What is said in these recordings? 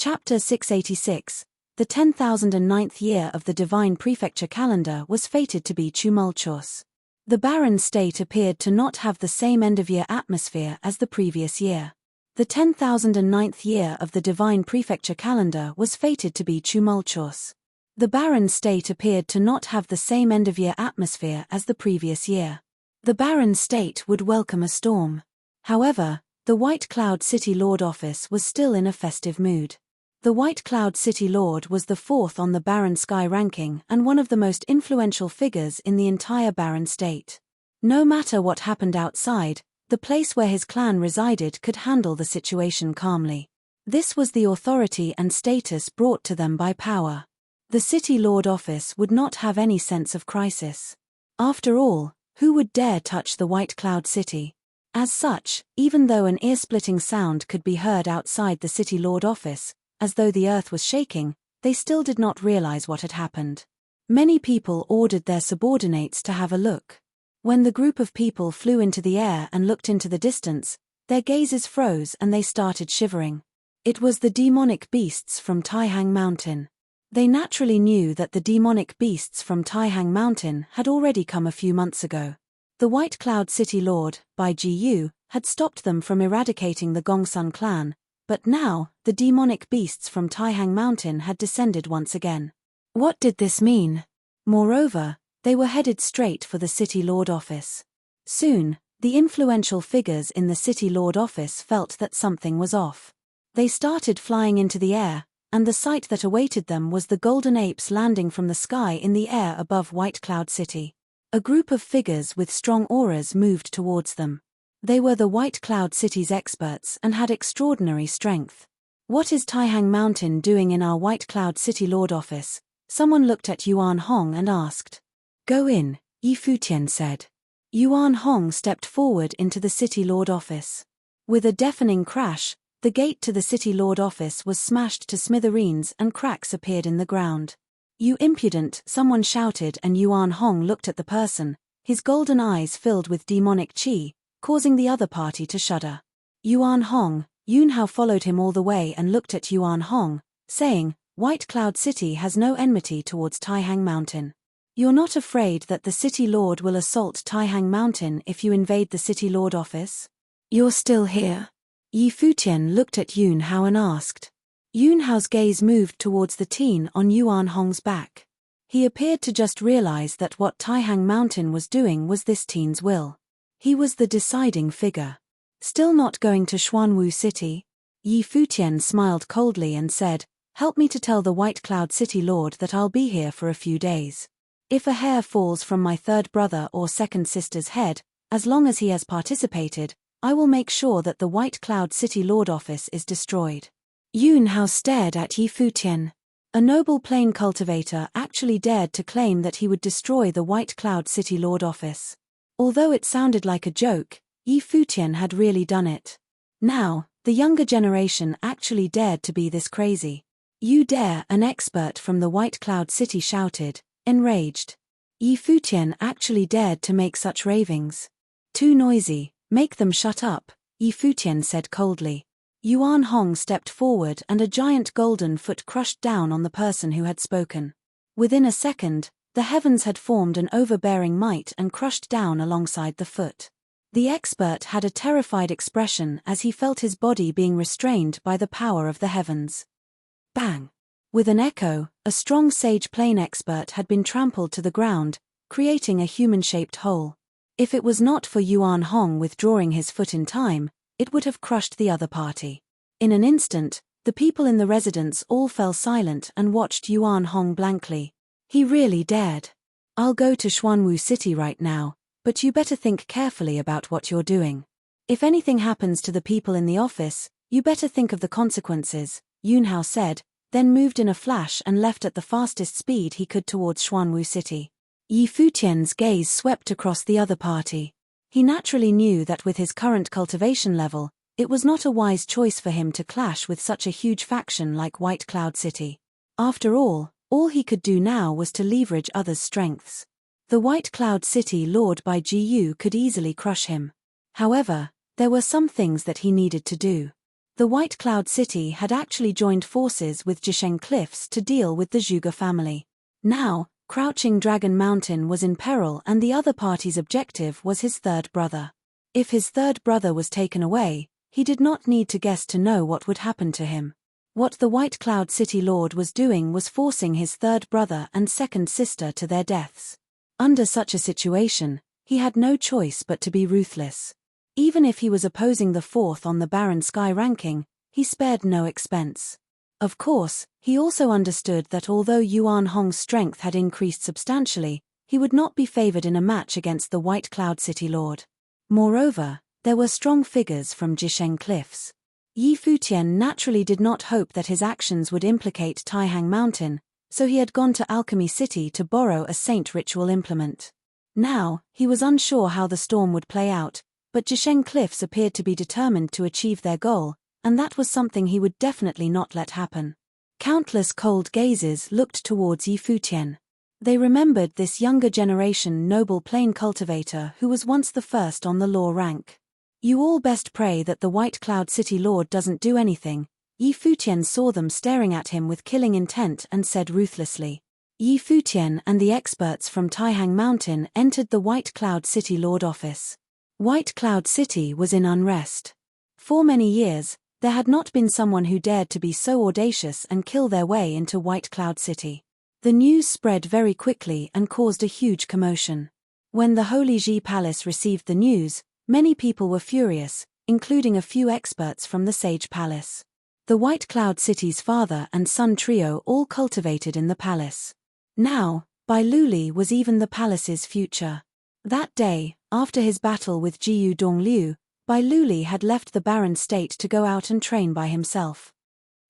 Chapter 686. The 10,009th year of the divine prefecture calendar was fated to be tumultuous. The barren state appeared to not have the same end-of-year atmosphere as the previous year. The 10,009th year of the divine prefecture calendar was fated to be tumultuous. The barren state appeared to not have the same end-of-year atmosphere as the previous year. The barren state would welcome a storm. However, the White Cloud City Lord office was still in a festive mood. The White Cloud City Lord was the fourth on the Barren Sky ranking and one of the most influential figures in the entire Barren State. No matter what happened outside, the place where his clan resided could handle the situation calmly. This was the authority and status brought to them by power. The City Lord office would not have any sense of crisis. After all, who would dare touch the White Cloud City? As such, even though an ear-splitting sound could be heard outside the City Lord office, as though the earth was shaking, they still did not realize what had happened. Many people ordered their subordinates to have a look. When the group of people flew into the air and looked into the distance, their gazes froze and they started shivering. It was the demonic beasts from Taihang Mountain. They naturally knew that the demonic beasts from Taihang Mountain had already come a few months ago. The White Cloud City Lord, by Gu, had stopped them from eradicating the Gongsun clan, but now, the demonic beasts from Taihang Mountain had descended once again. What did this mean? Moreover, they were headed straight for the City Lord office. Soon, the influential figures in the City Lord office felt that something was off. They started flying into the air, and the sight that awaited them was the golden apes landing from the sky in the air above White Cloud City. A group of figures with strong auras moved towards them. They were the White Cloud City's experts and had extraordinary strength. What is Taihang Mountain doing in our White Cloud City Lord office? Someone looked at Yuan Hong and asked. Go in, Futian said. Yuan Hong stepped forward into the City Lord office. With a deafening crash, the gate to the City Lord office was smashed to smithereens and cracks appeared in the ground. You impudent, someone shouted, and Yuan Hong looked at the person, his golden eyes filled with demonic qi, causing the other party to shudder. Yuan Hong, Yunhao followed him all the way and looked at Yuan Hong, saying, White Cloud City has no enmity towards Taihang Mountain. You're not afraid that the City Lord will assault Taihang Mountain if you invade the City Lord office? You're still here? Yi Futian looked at Yunhao and asked. Yunhao's gaze moved towards the teen on Yuan Hong's back. He appeared to just realize that what Taihang Mountain was doing was this teen's will. He was the deciding figure. Still not going to Xuanwu City? Yi Futian smiled coldly and said, Help me to tell the White Cloud City Lord that I'll be here for a few days. If a hair falls from my third brother or second sister's head, as long as he has participated, I will make sure that the White Cloud City Lord office is destroyed. Yunhao stared at Yi Futian. A noble plain cultivator actually dared to claim that he would destroy the White Cloud City Lord office. Although it sounded like a joke, Yi Futian had really done it. Now, the younger generation actually dared to be this crazy. You dare, an expert from the White Cloud City shouted, enraged. Yi Futian actually dared to make such ravings. Too noisy, make them shut up, Yi Futian said coldly. Yuan Hong stepped forward and a giant golden foot crushed down on the person who had spoken. Within a second, the heavens had formed an overbearing might and crushed down alongside the foot. The expert had a terrified expression as he felt his body being restrained by the power of the heavens. Bang! With an echo, a strong sage plane expert had been trampled to the ground, creating a human-shaped hole. If it was not for Yuan Hong withdrawing his foot in time, it would have crushed the other party. In an instant, the people in the residence all fell silent and watched Yuan Hong blankly. He really dared. I'll go to Xuanwu City right now, but you better think carefully about what you're doing. If anything happens to the people in the office, you better think of the consequences, Yunhao said, then moved in a flash and left at the fastest speed he could towards Xuanwu City. Yi Futian's gaze swept across the other party. He naturally knew that with his current cultivation level, it was not a wise choice for him to clash with such a huge faction like White Cloud City. After all he could do now was to leverage others' strengths. The White Cloud City Lord by Gu could easily crush him. However, there were some things that he needed to do. The White Cloud City had actually joined forces with Jisheng Cliffs to deal with the Zhuge family. Now, Crouching Dragon Mountain was in peril and the other party's objective was his third brother. If his third brother was taken away, he did not need to guess to know what would happen to him. What the White Cloud City Lord was doing was forcing his third brother and second sister to their deaths. Under such a situation, he had no choice but to be ruthless. Even if he was opposing the fourth on the Barren Sky ranking, he spared no expense. Of course, he also understood that although Yuan Hong's strength had increased substantially, he would not be favored in a match against the White Cloud City Lord. Moreover, there were strong figures from Jisheng Cliffs. Yi Futian naturally did not hope that his actions would implicate Taihang Mountain, so he had gone to Alchemy City to borrow a saint ritual implement. Now, he was unsure how the storm would play out, but Jisheng Cliffs appeared to be determined to achieve their goal, and that was something he would definitely not let happen. Countless cold gazes looked towards Yi Futian. They remembered this younger generation noble plain cultivator who was once the first on the law rank. You all best pray that the White Cloud City Lord doesn't do anything. Yi Futian saw them staring at him with killing intent and said ruthlessly. Yi Futian and the experts from Taihang Mountain entered the White Cloud City Lord office. White Cloud City was in unrest. For many years, there had not been someone who dared to be so audacious and kill their way into White Cloud City. The news spread very quickly and caused a huge commotion. When the Holy Ji Palace received the news, many people were furious, including a few experts from the Sage Palace. The White Cloud City's father and son trio all cultivated in the palace. Now, Bai Luli was even the palace's future. That day, after his battle with Jiyu Dongliu, Bai Luli had left the barren state to go out and train by himself.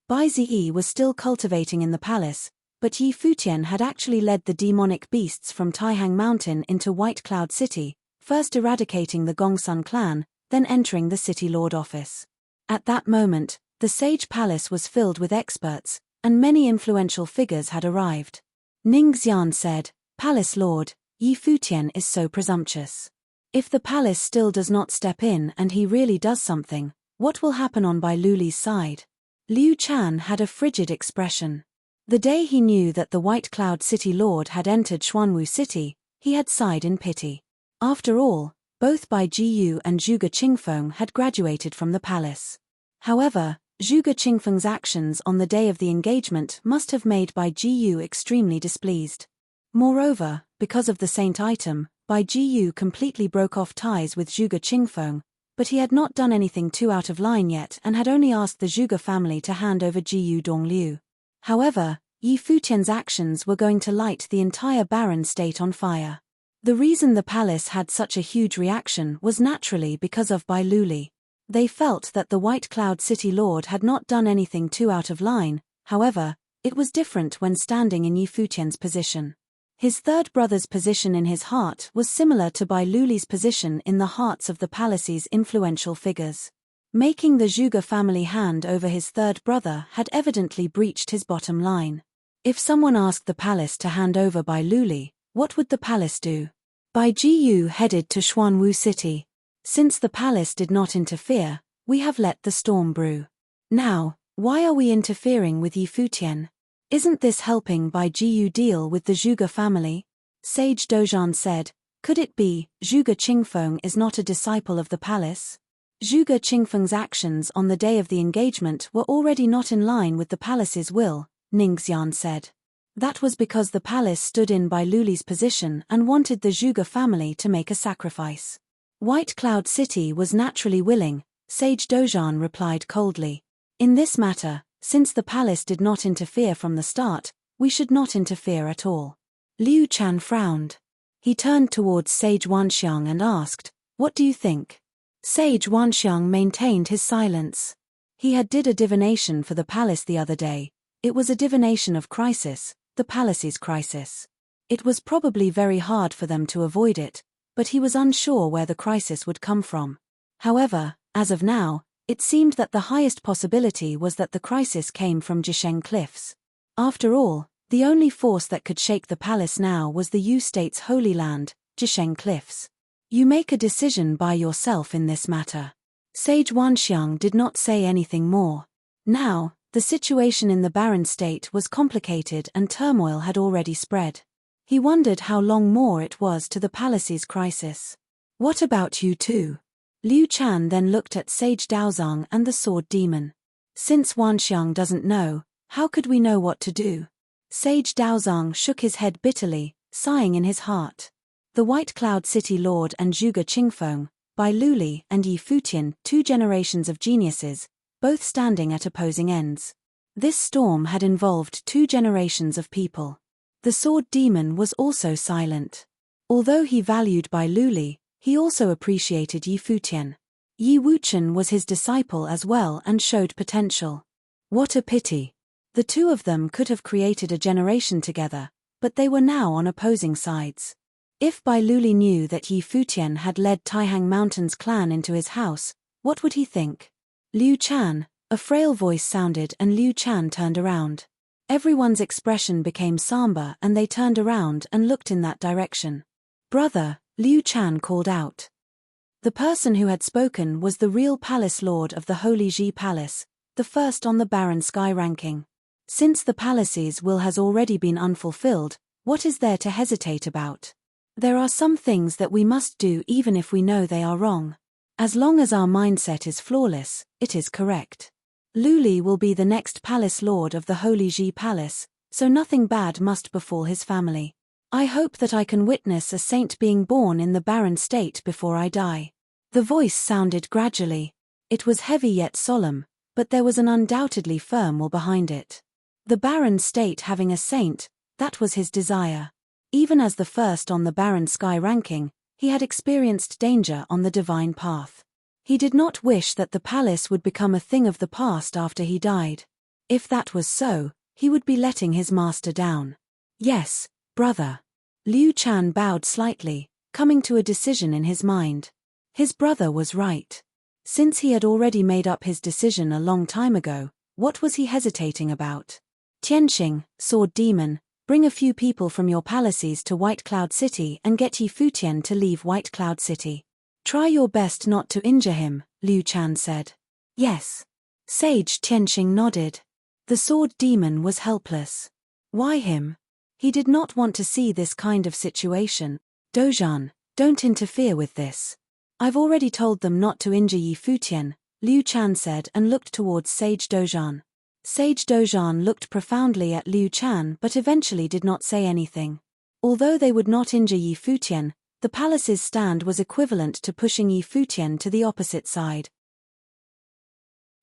Bai Ziyi was still cultivating in the palace, but Yi Futian had actually led the demonic beasts from Taihang Mountain into White Cloud City, first eradicating the Gongsun clan, then entering the City Lord office. At that moment, the Sage Palace was filled with experts, and many influential figures had arrived. Ning Xian said, "Palace Lord, Yi Futian is so presumptuous. If the palace still does not step in and he really does something, what will happen on Bai Luli's side?" Liu Chan had a frigid expression. The day he knew that the White Cloud City Lord had entered Xuanwu City, he had sighed in pity. After all, both Bai Jiyu and Zhuge Qingfeng had graduated from the palace. However, Zhuge Qingfeng's actions on the day of the engagement must have made Bai Jiyu extremely displeased. Moreover, because of the saint item, Bai Jiyu completely broke off ties with Zhuge Qingfeng, but he had not done anything too out of line yet and had only asked the Zhuge family to hand over Jiyu Dongliu. However, Yi Futian's actions were going to light the entire barren state on fire. The reason the palace had such a huge reaction was naturally because of Bai Luli. They felt that the White Cloud City Lord had not done anything too out of line. However, it was different when standing in Yi Futian's position. His third brother's position in his heart was similar to Bai Luli's position in the hearts of the palace's influential figures. Making the Zhuge family hand over his third brother had evidently breached his bottom line. If someone asked the palace to hand over Bai Luli, what would the palace do? Bai Jiyu headed to Xuanwu City. Since the palace did not interfere, we have let the storm brew. Now, why are we interfering with Yi Futian? Isn't this helping Bai Jiyu deal with the Zhuge family? Sage Dozhan said, could it be, Zhuge Qingfeng is not a disciple of the palace? Zhuge Qingfeng's actions on the day of the engagement were already not in line with the palace's will, Ning Xian said. That was because the palace stood in Bai Luli's position and wanted the Zhuge family to make a sacrifice. White Cloud City was naturally willing, Sage Dozhan replied coldly. In this matter, since the palace did not interfere from the start, we should not interfere at all. Liu Chan frowned. He turned towards Sage Wanxiang and asked, what do you think? Sage Wanxiang maintained his silence. He had did a divination for the palace the other day. It was a divination of crisis, the palace's crisis. It was probably very hard for them to avoid it, but he was unsure where the crisis would come from. However, as of now, it seemed that the highest possibility was that the crisis came from Jisheng Cliffs. After all, the only force that could shake the palace now was the Yu State's holy land, Jisheng Cliffs. You make a decision by yourself in this matter. Sage Wanxiang did not say anything more. Now, the situation in the barren state was complicated and turmoil had already spread. He wondered how long more it was to the palace's crisis. What about you two? Liu Chan then looked at Sage Daozang and the sword demon. Since Wanxiang doesn't know, how could we know what to do? Sage Daozang shook his head bitterly, sighing in his heart. The White Cloud City Lord and Zhuge Qingfeng, Bai Luli and Yi Futian, 2 generations of geniuses, both standing at opposing ends. This storm had involved 2 generations of people. The sword demon was also silent. Although he valued Bai Luli, he also appreciated Yi Futian. Yi Wuchen was his disciple as well and showed potential. What a pity. The 2 of them could have created a generation together, but they were now on opposing sides. If Bai Luli knew that Yi Futian had led Taihang Mountain's clan into his house, what would he think? Liu Chan, a frail voice sounded and Liu Chan turned around. Everyone's expression became somber and they turned around and looked in that direction. Brother, Liu Chan called out. The person who had spoken was the real palace lord of the Holy Ji Palace, the first on the barren sky ranking. Since the palace's will has already been unfulfilled, what is there to hesitate about? There are some things that we must do even if we know they are wrong. As long as our mindset is flawless, it is correct. Luli will be the next palace lord of the Holy Ji Palace, so nothing bad must befall his family. I hope that I can witness a saint being born in the barren state before I die. The voice sounded gradually. It was heavy yet solemn, but there was an undoubtedly firm will behind it. The barren state having a saint, that was his desire. Even as the first on the barren sky ranking, he had experienced danger on the divine path. He did not wish that the palace would become a thing of the past after he died. If that was so, he would be letting his master down. Yes, brother. Liu Chan bowed slightly, coming to a decision in his mind. His brother was right. Since he had already made up his decision a long time ago, what was he hesitating about? Tianxing, sword demon, bring a few people from your palaces to White Cloud City and get Yi Futian to leave White Cloud City. Try your best not to injure him, Liu Chan said. Yes. Sage Tianxing nodded. The sword demon was helpless. Why him? He did not want to see this kind of situation. Dozhan, don't interfere with this. I've already told them not to injure Yi Futian, Liu Chan said and looked towards Sage Dozhan. Sage Dozhan looked profoundly at Liu Chan but eventually did not say anything. Although they would not injure Yi Futian, the palace's stand was equivalent to pushing Yi Futian to the opposite side.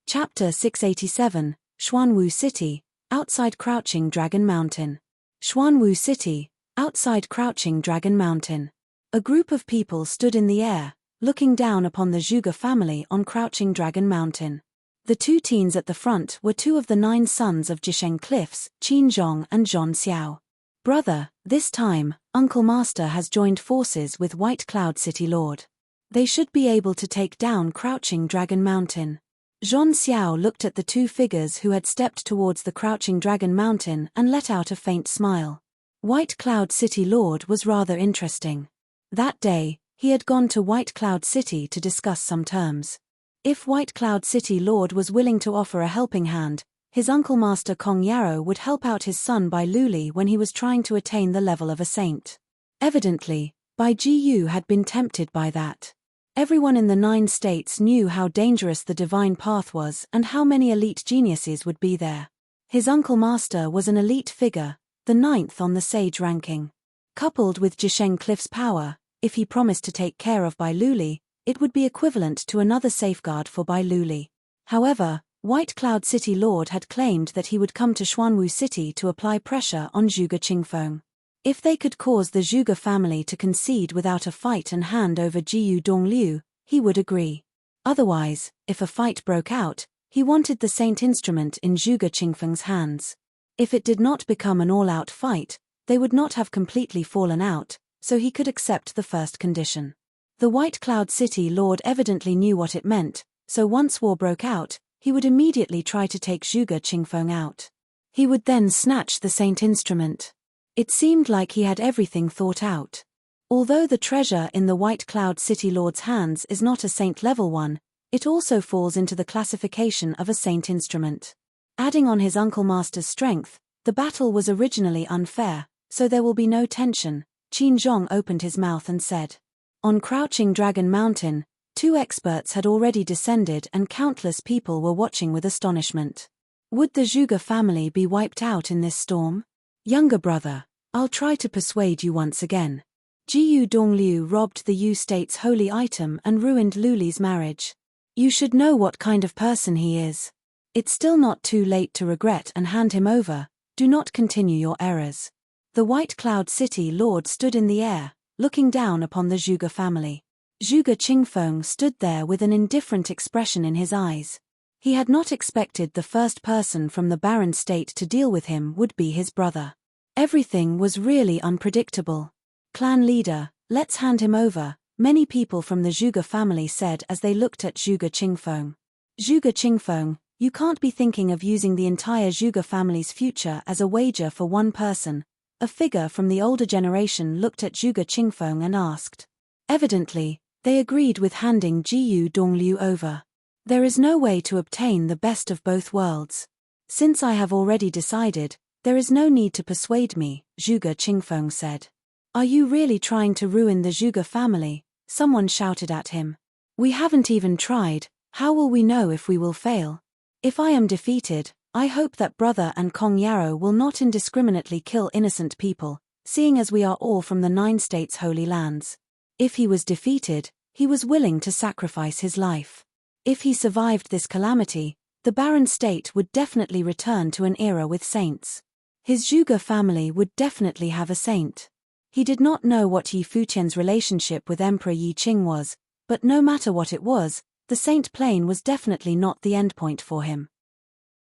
Chapter 687, Xuanwu City, outside Crouching Dragon Mountain. Xuanwu City, outside Crouching Dragon Mountain. A group of people stood in the air, looking down upon the Zhuge family on Crouching Dragon Mountain. The 2 teens at the front were 2 of the 9 sons of Jisheng Cliffs, Qin Zhong and Zhon Xiao. Brother, this time, Uncle Master has joined forces with White Cloud City Lord. They should be able to take down Crouching Dragon Mountain. Zhon Xiao looked at the 2 figures who had stepped towards the Crouching Dragon Mountain and let out a faint smile. White Cloud City Lord was rather interesting. That day, he had gone to White Cloud City to discuss some terms. If White Cloud City Lord was willing to offer a helping hand, his Uncle Master Kong Yarrow would help out his son Bai Luli when he was trying to attain the level of a saint. Evidently, Bai Jiyu had been tempted by that. Everyone in the 9 states knew how dangerous the divine path was and how many elite geniuses would be there. His Uncle Master was an elite figure, the 9th on the sage ranking. Coupled with Jisheng Cliff's power, if he promised to take care of Bai Luli, it would be equivalent to another safeguard for Bai Luli. However, White Cloud City Lord had claimed that he would come to Xuanwu City to apply pressure on Zhuge Qingfeng. If they could cause the Zhuge family to concede without a fight and hand over Jiyu Dongliu, he would agree. Otherwise, if a fight broke out, he wanted the saint instrument in Zhuge Qingfeng's hands. If it did not become an all-out fight, they would not have completely fallen out, so he could accept the first condition. The White Cloud City Lord evidently knew what it meant, so once war broke out, he would immediately try to take Zhuge Qingfeng out. He would then snatch the saint instrument. It seemed like he had everything thought out. Although the treasure in the White Cloud City Lord's hands is not a saint-level one, It also falls into the classification of a saint instrument. Adding on his uncle master's strength, the battle was originally unfair, so there will be no tension. Qin Zhong opened his mouth and said. On Crouching Dragon Mountain, 2 experts had already descended and countless people were watching with astonishment. Would the Zhuge family be wiped out in this storm? Younger brother, I'll try to persuade you once again. Jiyu Dongliu robbed the Yu state's holy item and ruined Luli's marriage. You should know what kind of person he is. It's still not too late to regret and hand him over. Do not continue your errors. The White Cloud City Lord stood in the air, looking down upon the Zhuge family. Zhuge Qingfeng stood there with an indifferent expression in his eyes. He had not expected the first person from the barren state to deal with him would be his brother. Everything was really unpredictable. Clan leader, let's hand him over, many people from the Zhuge family said as they looked at Zhuge Qingfeng. Zhuge Qingfeng, you can't be thinking of using the entire Zhuge family's future as a wager for one person. A figure from the older generation looked at Zhuge Qingfeng and asked. Evidently, they agreed with handing Jiyu Dongliu over. There is no way to obtain the best of both worlds. Since I have already decided, there is no need to persuade me, Zhuge Qingfeng said. Are you really trying to ruin the Zhuge family? Someone shouted at him. We haven't even tried, how will we know if we will fail? If I am defeated, I hope that brother and Kong Yarrow will not indiscriminately kill innocent people, seeing as we are all from the 9 states' holy lands. If he was defeated, he was willing to sacrifice his life. If he survived this calamity, the barren state would definitely return to an era with saints. His Zhuge family would definitely have a saint. He did not know what Yi Futian's relationship with Emperor Yi Qing was, but no matter what it was, the saint plane was definitely not the endpoint for him.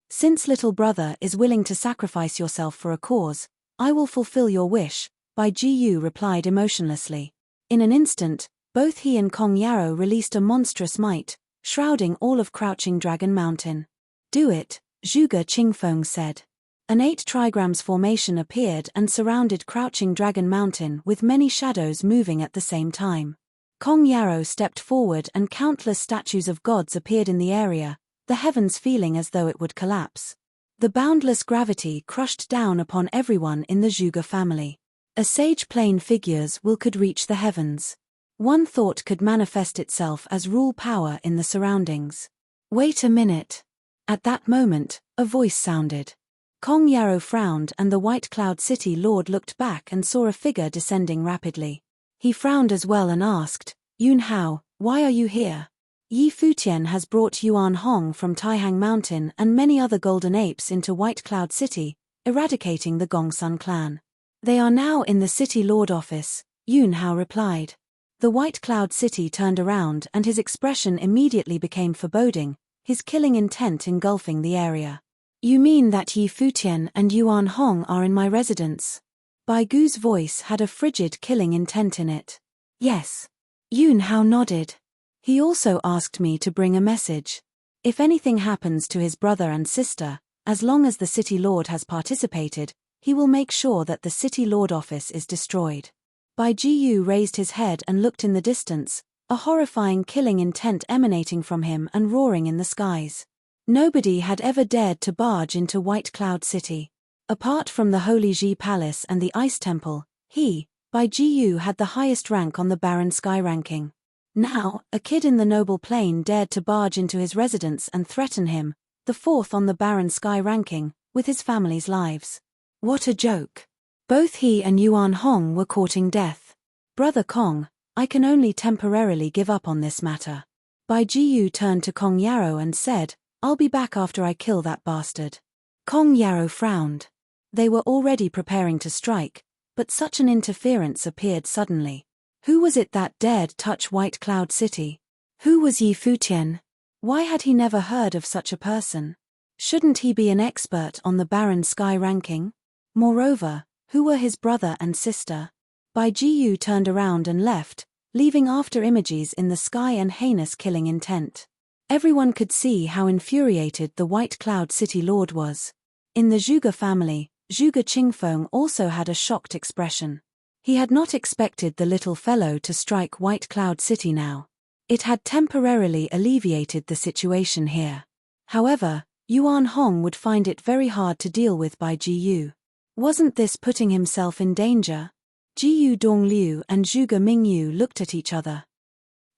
Since little brother is willing to sacrifice yourself for a cause, I will fulfill your wish, Bai Jiyu replied emotionlessly. In an instant, both he and Kong Yarrow released a monstrous might, shrouding all of Crouching Dragon Mountain. Do it, Zhuge Qingfeng said. An 8 trigrams formation appeared and surrounded Crouching Dragon Mountain with many shadows moving at the same time. Kong Yarrow stepped forward and countless statues of gods appeared in the area, the heavens feeling as though it would collapse. The boundless gravity crushed down upon everyone in the Zhuge family. A sage plane figures could reach the heavens. One thought could manifest itself as rule power in the surroundings. Wait a minute. At that moment, a voice sounded. Kong Yarrow frowned and the White Cloud City Lord looked back and saw a figure descending rapidly. He frowned as well and asked, Yun Hao, why are you here? Yi Futian has brought Yuan Hong from Taihang Mountain and many other golden apes into White Cloud City, eradicating the Gongsun clan. They are now in the City Lord office, Yun Hao replied. The White Cloud City turned around and his expression immediately became foreboding, his killing intent engulfing the area. You mean that Yi Futian and Yuan Hong are in my residence? Bai Gu's voice had a frigid killing intent in it. Yes. Yun Hao nodded. He also asked me to bring a message. If anything happens to his brother and sister, as long as the City Lord has participated, he will make sure that the City Lord office is destroyed. Bai Jiyu raised his head and looked in the distance, a horrifying killing intent emanating from him and roaring in the skies. Nobody had ever dared to barge into White Cloud City. Apart from the Holy Ji Palace and the Ice Temple, he, Bai Jiyu, had the highest rank on the Barren Sky ranking. Now, a kid in the Noble Plane dared to barge into his residence and threaten him, the 4th on the Barren Sky ranking, with his family's lives. What a joke. Both he and Yuan Hong were courting death. Brother Kong, I can only temporarily give up on this matter. Bai Jiyu turned to Kong Yarrow and said, I'll be back after I kill that bastard. Kong Yarrow frowned. They were already preparing to strike, but such an interference appeared suddenly. Who was it that dared touch White Cloud City? Who was Yi Futian? Why had he never heard of such a person? Shouldn't he be an expert on the Barren Sky ranking? Moreover, who were his brother and sister? Bai Jiyu turned around and left, leaving after images in the sky and heinous killing intent. Everyone could see how infuriated the White Cloud City Lord was. In the Zhuge family, Zhuge Qingfeng also had a shocked expression. He had not expected the little fellow to strike White Cloud City now. It had temporarily alleviated the situation here. However, Yuan Hong would find it very hard to deal with by Ji. Wasn't this putting himself in danger? Ji Dongliu and Zhuge Mingyu looked at each other.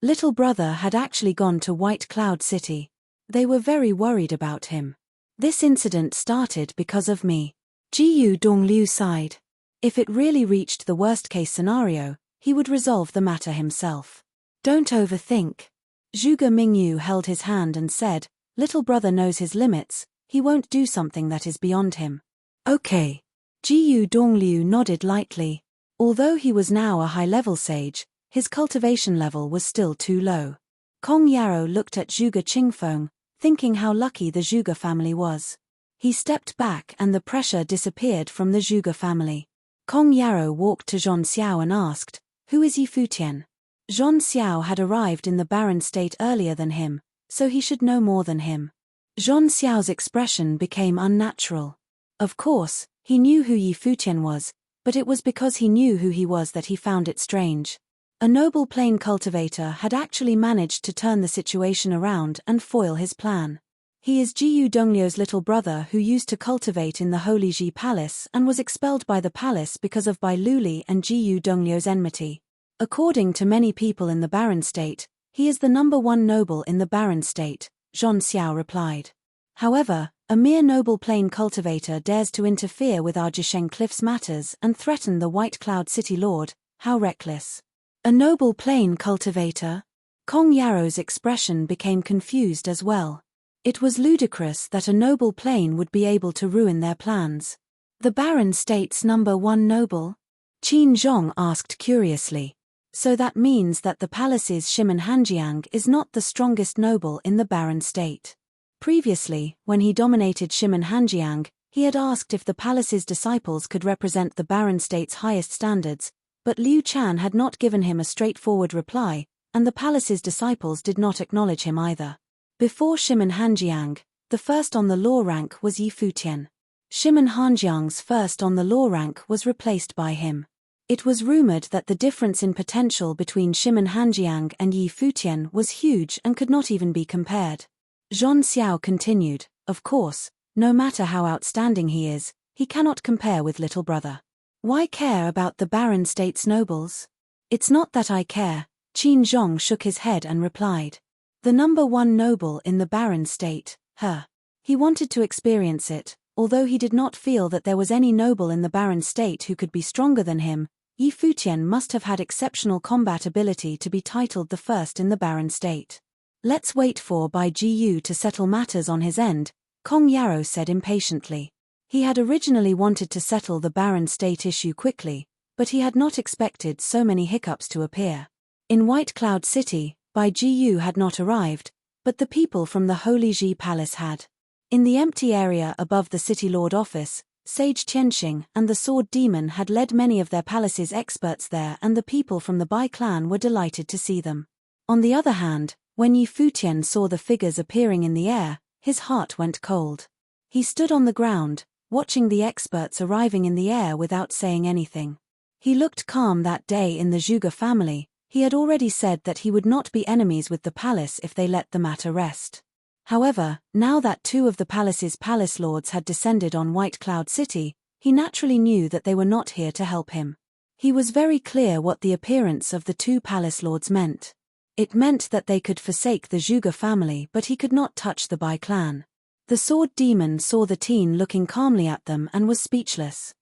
Little brother had actually gone to White Cloud City. They were very worried about him. This incident started because of me. Ji Dongliu sighed. If it really reached the worst-case scenario, he would resolve the matter himself. Don't overthink. Zhuge Mingyu held his hand and said, little brother knows his limits, he won't do something that is beyond him. Okay. Ji Dongliu nodded lightly. Although he was now a high-level sage, his cultivation level was still too low. Kong Yarrow looked at Zhuge Qingfeng, thinking how lucky the Zhuge family was. He stepped back and the pressure disappeared from the Zhuge family. Kong Yarrow walked to Zhon Xiao and asked, who is Yi Futian? Zhon Xiao had arrived in the barren state earlier than him, so he should know more than him. Zhon Xiao's expression became unnatural. Of course, he knew who Yi Futian was, but it was because he knew who he was that he found it strange. A noble plain cultivator had actually managed to turn the situation around and foil his plan. He is Ji Dongliu's little brother who used to cultivate in the Holy Ji Palace and was expelled by the palace because of Bai Luli and Ji Dongliu's enmity. According to many people in the barren state, he is the number one noble in the barren state, Zhon Xiao replied. However, a mere noble plain cultivator dares to interfere with our Jisheng Cliffs matters and threaten the White Cloud City Lord, how reckless. A noble plain cultivator? Kong Yarrow's expression became confused as well. It was ludicrous that a noble plain would be able to ruin their plans. The barren state's number one noble? Qin Zhong asked curiously. So that means that the palace's Shimen Hanjiang is not the strongest noble in the barren state. Previously, when he dominated Shimen Hanjiang, he had asked if the palace's disciples could represent the barren state's highest standards, but Liu Chan had not given him a straightforward reply, and the palace's disciples did not acknowledge him either. Before Shimen Hanjiang, the first on the law rank was Yi Futian. Shimen Hanjiang's first on the law rank was replaced by him. It was rumored that the difference in potential between Shimen Hanjiang and Yi Futian was huge and could not even be compared. Zhon Xiao continued, of course, no matter how outstanding he is, he cannot compare with little brother. Why care about the barren state's nobles? It's not that I care, Qin Zhong shook his head and replied. The number one noble in the barren state, her. He wanted to experience it, although he did not feel that there was any noble in the barren state who could be stronger than him. Yi Futian must have had exceptional combat ability to be titled the first in the barren state. Let's wait for Bai Jiyu to settle matters on his end, Kong Yarrow said impatiently. He had originally wanted to settle the barren state issue quickly, but he had not expected so many hiccups to appear. In White Cloud City, Bai Jiyu had not arrived, but the people from the Holy Ji Palace had. In the empty area above the City Lord office, Sage Tianxing and the Sword Demon had led many of their palace's experts there, and the people from the Bai clan were delighted to see them. On the other hand, when Yi Futian saw the figures appearing in the air, his heart went cold. He stood on the ground, watching the experts arriving in the air without saying anything. He looked calm that day. In the Zhuge family, he had already said that he would not be enemies with the palace if they let the matter rest. However, now that two of the palace's palace lords had descended on White Cloud City, he naturally knew that they were not here to help him. He was very clear what the appearance of the two palace lords meant. It meant that they could forsake the Zhuge family, but he could not touch the Bai clan. The Sword Demon saw the teen looking calmly at them and was speechless.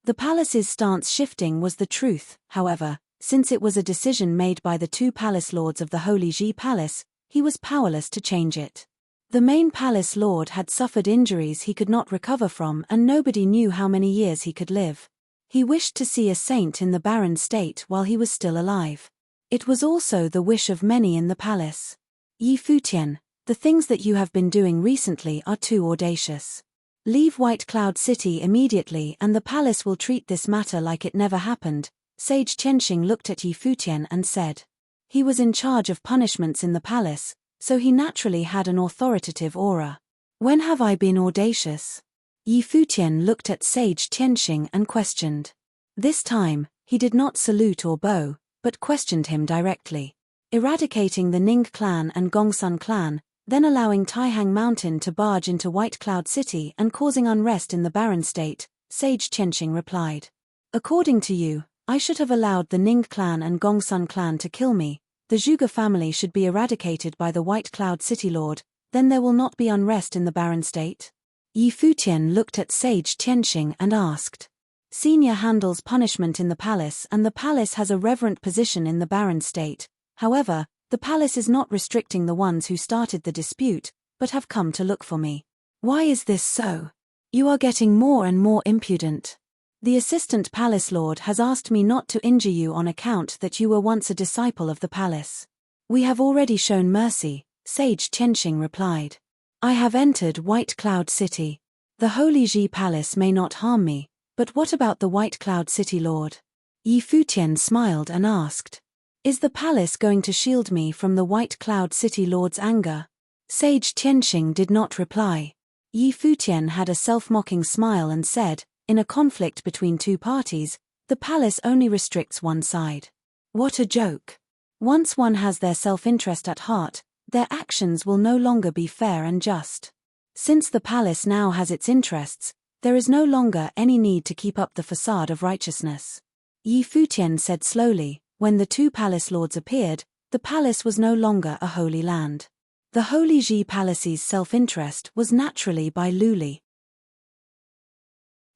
The palace's stance shifting was the truth, however, since it was a decision made by the two palace lords of the Holy Ji Palace, he was powerless to change it. The main palace lord had suffered injuries he could not recover from, and nobody knew how many years he could live. He wished to see a saint in the barren state while he was still alive. It was also the wish of many in the palace. Yi Futian, the things that you have been doing recently are too audacious. Leave White Cloud City immediately and the palace will treat this matter like it never happened. Sage Tianxing looked at Yi Futian and said. He was in charge of punishments in the palace, so he naturally had an authoritative aura. When have I been audacious? Yi Futian looked at Sage Tianxing and questioned. This time, he did not salute or bow, but questioned him directly. eradicating the Ning clan and Gongsun clan, then allowing Taihang Mountain to barge into White Cloud City and causing unrest in the barren state, Sage Qianxing replied. According to you, I should have allowed the Ning clan and Gongsun clan to kill me. The Zhuge family should be eradicated by the White Cloud City Lord, then there will not be unrest in the barren state? Yi Futian looked at Sage Qianxing and asked. Senior handles punishment in the palace and the palace has a reverent position in the barren state. However, the palace is not restricting the ones who started the dispute, but have come to look for me. Why is this so? You are getting more and more impudent. The assistant palace lord has asked me not to injure you on account that you were once a disciple of the palace. We have already shown mercy, Sage Qianxing replied. I have entered White Cloud City. The Holy Ji Palace may not harm me, but what about the White Cloud City Lord? Yi Futian smiled and asked. Is the palace going to shield me from the White Cloud City Lord's anger? Sage Qianxing did not reply. Yi Futian had a self-mocking smile and said, in a conflict between two parties, the palace only restricts one side. What a joke. Once one has their self-interest at heart, their actions will no longer be fair and just. Since the palace now has its interests, there is no longer any need to keep up the facade of righteousness. Yi Futian said slowly, when the two palace lords appeared, the palace was no longer a holy land. The Holy Ji Palace's self-interest was naturally by Luli.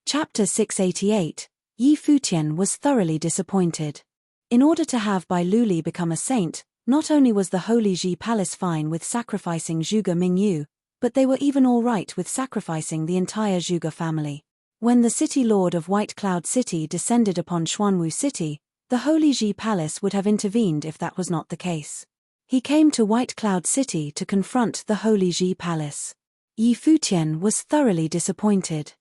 Chapter 688, Yi Futian was thoroughly disappointed. In order to have Bai Luli become a saint, not only was the Holy Ji Palace fine with sacrificing Zhuge Mingyu, but they were even all right with sacrificing the entire Zhuge family. When the city lord of White Cloud City descended upon Xuanwu City, the Holy Ji Palace would have intervened if that was not the case. He came to White Cloud City to confront the Holy Ji Palace. Yi Futian was thoroughly disappointed.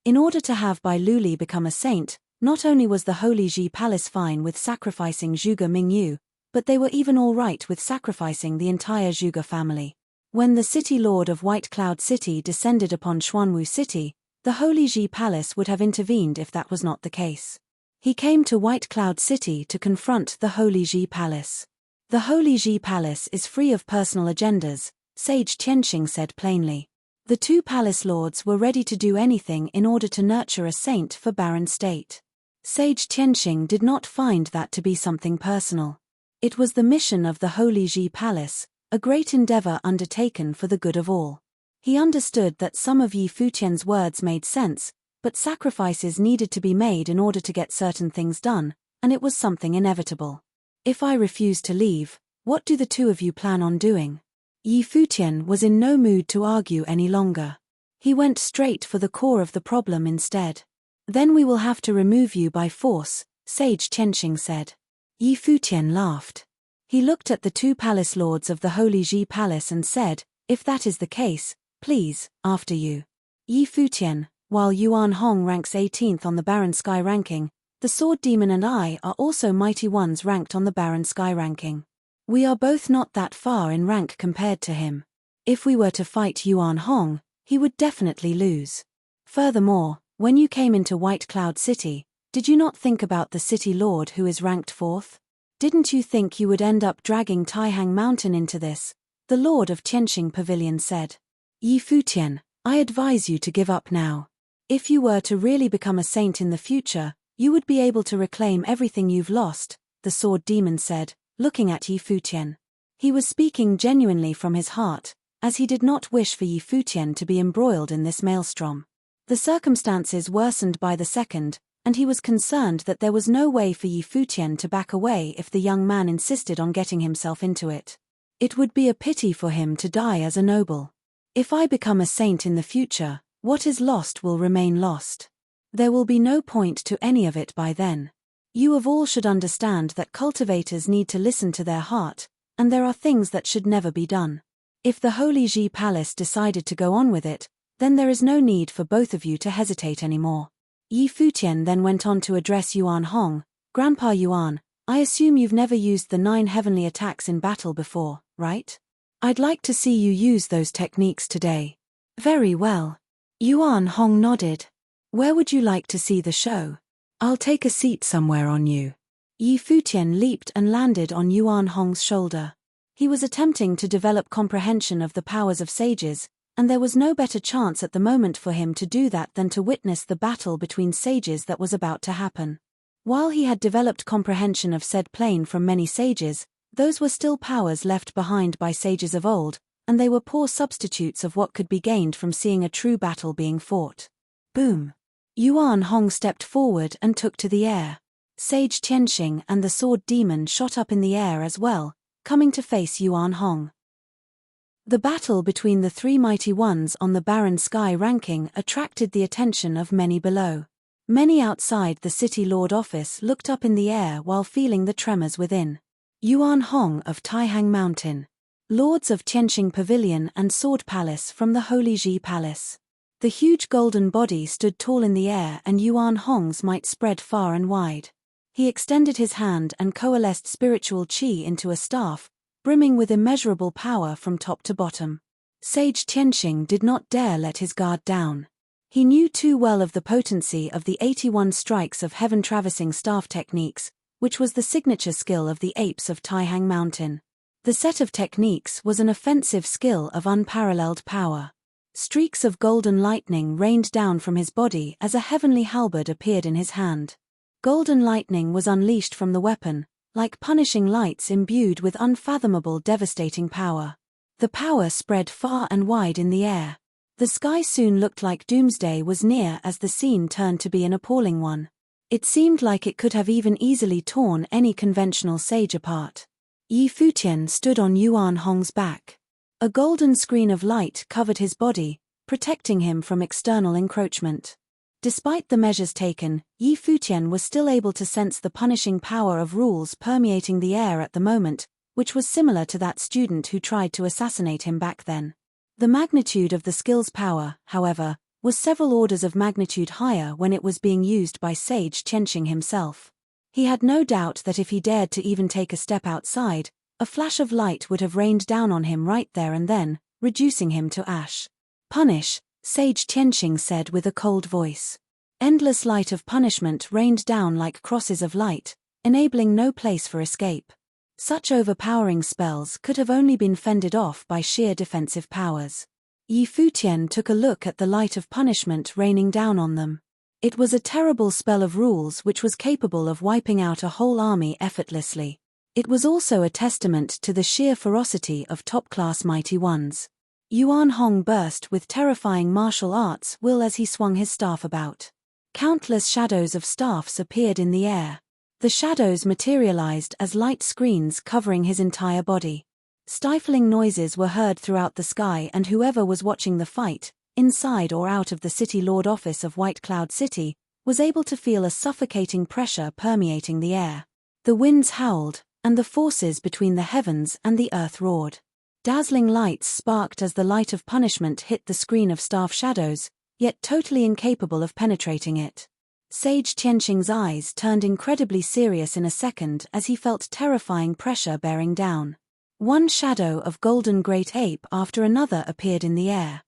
In order to have Bai Luli become a saint, not only was the Holy Ji Palace fine with sacrificing Zhuge Mingyu, but they were even all right with sacrificing the entire Zhuge family. When the city lord of White Cloud City descended upon Xuanwu City, the Holy Ji Palace would have intervened if that was not the case. He came to White Cloud City to confront the Holy Ji Palace. The Holy Ji Palace is free of personal agendas, Sage Qianxing said plainly. The two palace lords were ready to do anything in order to nurture a saint for barren state. Sage Qianxing did not find that to be something personal. It was the mission of the Holy Ji Palace, a great endeavor undertaken for the good of all. He understood that some of Yi Futian's words made sense, but sacrifices needed to be made in order to get certain things done, and it was something inevitable. If I refuse to leave, what do the two of you plan on doing? Yi Futian was in no mood to argue any longer. He went straight for the core of the problem instead. Then we will have to remove you by force, Sage Qianxing said. Yi Futian laughed. He looked at the two palace lords of the Holy Ji Palace and said, if that is the case, please, after you. Yi Futian, while Yuan Hong ranks 18th on the Barren Sky ranking, the Sword Demon and I are also mighty ones ranked on the Barren Sky ranking. We are both not that far in rank compared to him. If we were to fight Yuan Hong, he would definitely lose. Furthermore, when you came into White Cloud City, did you not think about the city lord who is ranked 4th? Didn't you think you would end up dragging Taihang Mountain into this? The Lord of Qianxing Pavilion said. Yi Futian, I advise you to give up now. If you were to really become a saint in the future, you would be able to reclaim everything you've lost, the Sword Demon said, looking at Yi Futian. He was speaking genuinely from his heart, as he did not wish for Yi Futian to be embroiled in this maelstrom. The circumstances worsened by the second, and he was concerned that there was no way for Yi Futian to back away if the young man insisted on getting himself into it. It would be a pity for him to die as a noble. If I become a saint in the future, what is lost will remain lost. There will be no point to any of it by then. You of all should understand that cultivators need to listen to their heart, and there are things that should never be done. If the Holy Ji Palace decided to go on with it, then there is no need for both of you to hesitate anymore. Yi Futian then went on to address Yuan Hong. Grandpa Yuan, I assume you've never used the 9 heavenly attacks in battle before, right? I'd like to see you use those techniques today. Very well. Yuan Hong nodded. Where would you like to see the show? I'll take a seat somewhere on you. Futian leaped and landed on Yuan Hong's shoulder. He was attempting to develop comprehension of the powers of sages, and there was no better chance at the moment for him to do that than to witness the battle between sages that was about to happen. While he had developed comprehension of said plane from many sages, those were still powers left behind by sages of old, and they were poor substitutes of what could be gained from seeing a true battle being fought. Boom! Yuan Hong stepped forward and took to the air. Sage Qianxing and the sword demon shot up in the air as well, coming to face Yuan Hong. The battle between the three mighty ones on the barren sky ranking attracted the attention of many below. Many outside the city lord office looked up in the air while feeling the tremors within. Yuan Hong of Taihang Mountain. Lords of Qianxing Pavilion and Sword Palace from the Holy Ji Palace. The huge golden body stood tall in the air, and Yuan Hong's might spread far and wide. He extended his hand and coalesced spiritual qi into a staff, brimming with immeasurable power from top to bottom. Sage Qianxing did not dare let his guard down. He knew too well of the potency of the 81 strikes of heaven-traversing staff techniques, which was the signature skill of the apes of Taihang Mountain. The set of techniques was an offensive skill of unparalleled power. Streaks of golden lightning rained down from his body as a heavenly halberd appeared in his hand. Golden lightning was unleashed from the weapon, like punishing lights imbued with unfathomable devastating power. The power spread far and wide in the air. The sky soon looked like doomsday was near as the scene turned to be an appalling one. It seemed like it could have even easily torn any conventional sage apart. Futian stood on Yuan Hong's back. A golden screen of light covered his body, protecting him from external encroachment. Despite the measures taken, Futian was still able to sense the punishing power of rules permeating the air at the moment, which was similar to that student who tried to assassinate him back then. The magnitude of the skill's power, however, was several orders of magnitude higher when it was being used by Sage Qianxing himself. He had no doubt that if he dared to even take a step outside, a flash of light would have rained down on him right there and then, reducing him to ash. "Punish," Sage Qianxing said with a cold voice. Endless light of punishment rained down like crosses of light, enabling no place for escape. Such overpowering spells could have only been fended off by sheer defensive powers. Futian took a look at the light of punishment raining down on them. It was a terrible spell of rules which was capable of wiping out a whole army effortlessly. It was also a testament to the sheer ferocity of top-class mighty ones. Yuan Hong burst with terrifying martial arts will as he swung his staff about. Countless shadows of staffs appeared in the air. The shadows materialized as light screens covering his entire body. Stifling noises were heard throughout the sky, and whoever was watching the fight, inside or out of the City Lord office of White Cloud City, was able to feel a suffocating pressure permeating the air. The winds howled, and the forces between the heavens and the earth roared. Dazzling lights sparked as the light of punishment hit the screen of staff shadows, yet totally incapable of penetrating it. Sage Qianxing's eyes turned incredibly serious in a second as he felt terrifying pressure bearing down. One shadow of golden great ape after another appeared in the air.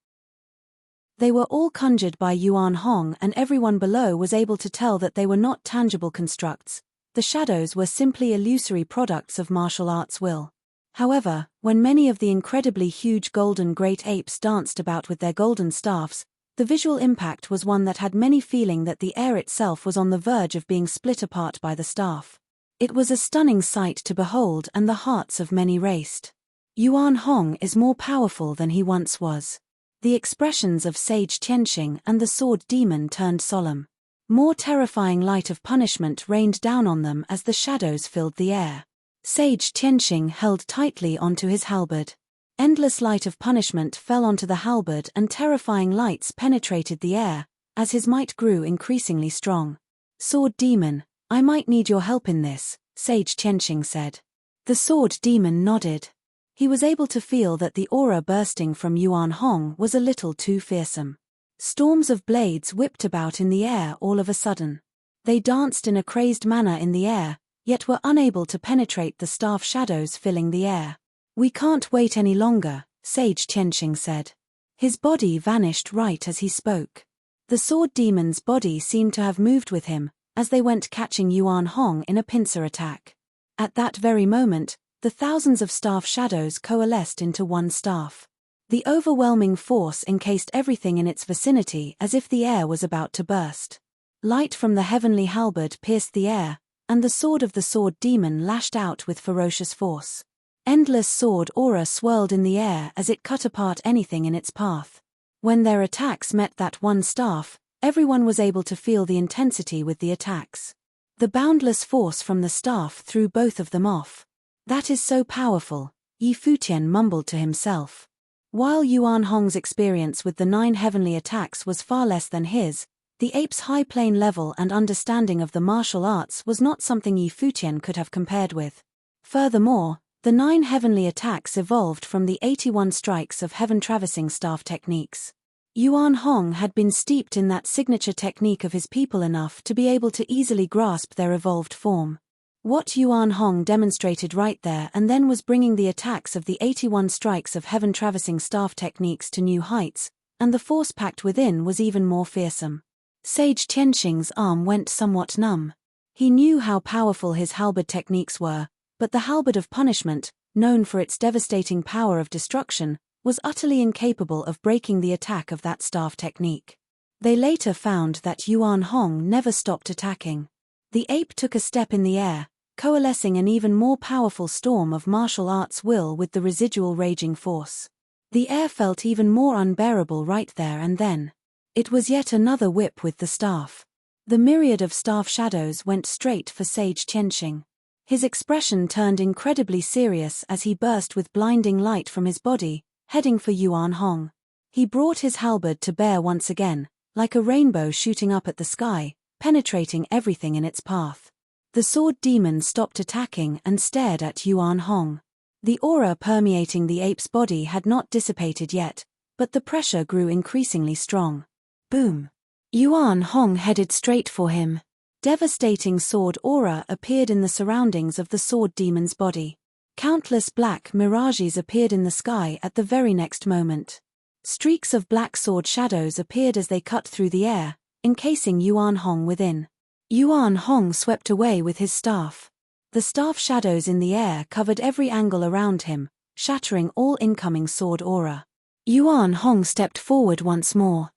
They were all conjured by Yuan Hong, and everyone below was able to tell that they were not tangible constructs. The shadows were simply illusory products of martial arts will. However, when many of the incredibly huge golden great apes danced about with their golden staffs, the visual impact was one that had many feeling that the air itself was on the verge of being split apart by the staff. It was a stunning sight to behold, and the hearts of many raced. Yuan Hong is more powerful than he once was. The expressions of Sage Qianxing and the sword demon turned solemn. More terrifying light of punishment rained down on them as the shadows filled the air. Sage Qianxing held tightly onto his halberd. Endless light of punishment fell onto the halberd, and terrifying lights penetrated the air, as his might grew increasingly strong. "Sword demon, I might need your help in this," Sage Qianxing said. The sword demon nodded. He was able to feel that the aura bursting from Yuan Hong was a little too fearsome. Storms of blades whipped about in the air all of a sudden. They danced in a crazed manner in the air, yet were unable to penetrate the staff shadows filling the air. "We can't wait any longer," Sage Qianxing said. His body vanished right as he spoke. The sword demon's body seemed to have moved with him, as they went catching Yuan Hong in a pincer attack. At that very moment, the thousands of staff shadows coalesced into one staff. The overwhelming force encased everything in its vicinity as if the air was about to burst. Light from the heavenly halberd pierced the air, and the sword of the sword demon lashed out with ferocious force. Endless sword aura swirled in the air as it cut apart anything in its path. When their attacks met that one staff, everyone was able to feel the intensity with the attacks. The boundless force from the staff threw both of them off. That is so powerful, Futian mumbled to himself. While Yuan Hong's experience with the 9 heavenly attacks was far less than his, the ape's high plane level and understanding of the martial arts was not something Futian could have compared with. Furthermore, the 9 heavenly attacks evolved from the 81 strikes of heaven-traversing staff techniques. Yuan Hong had been steeped in that signature technique of his people enough to be able to easily grasp their evolved form. What Yuan Hong demonstrated right there and then was bringing the attacks of the 81 strikes of heaven-traversing staff techniques to new heights, and the force packed within was even more fearsome. Sage Qianxing's arm went somewhat numb. He knew how powerful his halberd techniques were, but the halberd of punishment, known for its devastating power of destruction, was utterly incapable of breaking the attack of that staff technique. They later found that Yuan Hong never stopped attacking. The ape took a step in the air, coalescing an even more powerful storm of martial arts will with the residual raging force. The air felt even more unbearable right there and then. It was yet another whip with the staff. The myriad of staff shadows went straight for Sage Qianxing. His expression turned incredibly serious as he burst with blinding light from his body, heading for Yuan Hong. He brought his halberd to bear once again, like a rainbow shooting up at the sky, penetrating everything in its path. The sword demon stopped attacking and stared at Yuan Hong. The aura permeating the ape's body had not dissipated yet, but the pressure grew increasingly strong. Boom! Yuan Hong headed straight for him. Devastating sword aura appeared in the surroundings of the sword demon's body. Countless black mirages appeared in the sky at the very next moment. Streaks of black sword shadows appeared as they cut through the air, encasing Yuan Hong within. Yuan Hong swept away with his staff. The staff shadows in the air covered every angle around him, shattering all incoming sword aura. Yuan Hong stepped forward once more.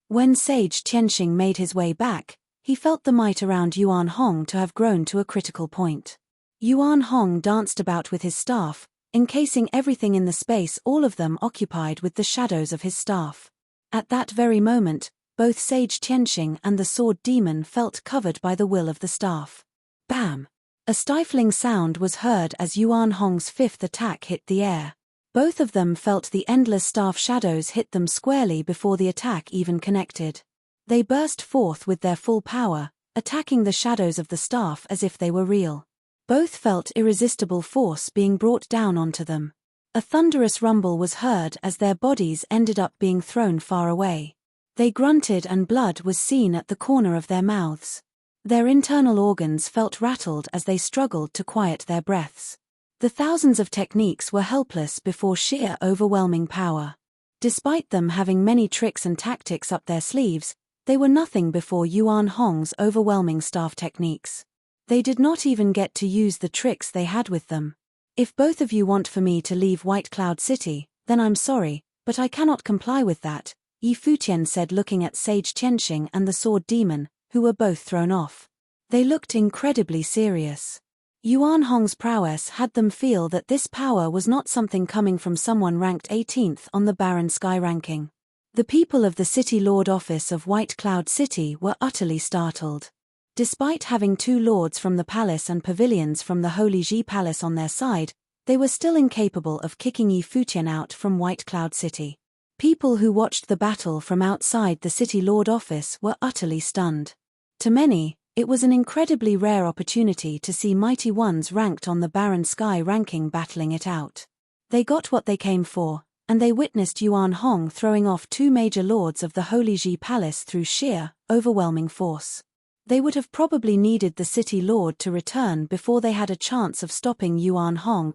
When Sage Qianxing made his way back, he felt the might around Yuan Hong to have grown to a critical point. Yuan Hong danced about with his staff, encasing everything in the space, all of them occupied with the shadows of his staff. At that very moment, both Sage Qianxing and the sword demon felt covered by the will of the staff. Bam! A stifling sound was heard as Yuan Hong's 5th attack hit the air. Both of them felt the endless staff shadows hit them squarely before the attack even connected. They burst forth with their full power, attacking the shadows of the staff as if they were real. Both felt irresistible force being brought down onto them. A thunderous rumble was heard as their bodies ended up being thrown far away. They grunted and blood was seen at the corner of their mouths. Their internal organs felt rattled as they struggled to quiet their breaths. The thousands of techniques were helpless before sheer overwhelming power. Despite them having many tricks and tactics up their sleeves, they were nothing before Yuan Hong's overwhelming staff techniques. They did not even get to use the tricks they had with them. If both of you want for me to leave White Cloud City, then I'm sorry, but I cannot comply with that, Futian said, looking at Sage Qianxing and the sword demon, who were both thrown off. They looked incredibly serious. Yuan Hong's prowess had them feel that this power was not something coming from someone ranked 18th on the Barren Sky ranking. The people of the City Lord office of White Cloud City were utterly startled. Despite having 2 lords from the palace and pavilions from the Holy Ji Palace on their side, they were still incapable of kicking Futian out from White Cloud City. People who watched the battle from outside the City Lord office were utterly stunned. To many, it was an incredibly rare opportunity to see mighty ones ranked on the Barren Sky ranking battling it out. They got what they came for, and they witnessed Yuan Hong throwing off 2 major lords of the Holy Ji Palace through sheer, overwhelming force. They would have probably needed the City Lord to return before they had a chance of stopping Yuan Hong.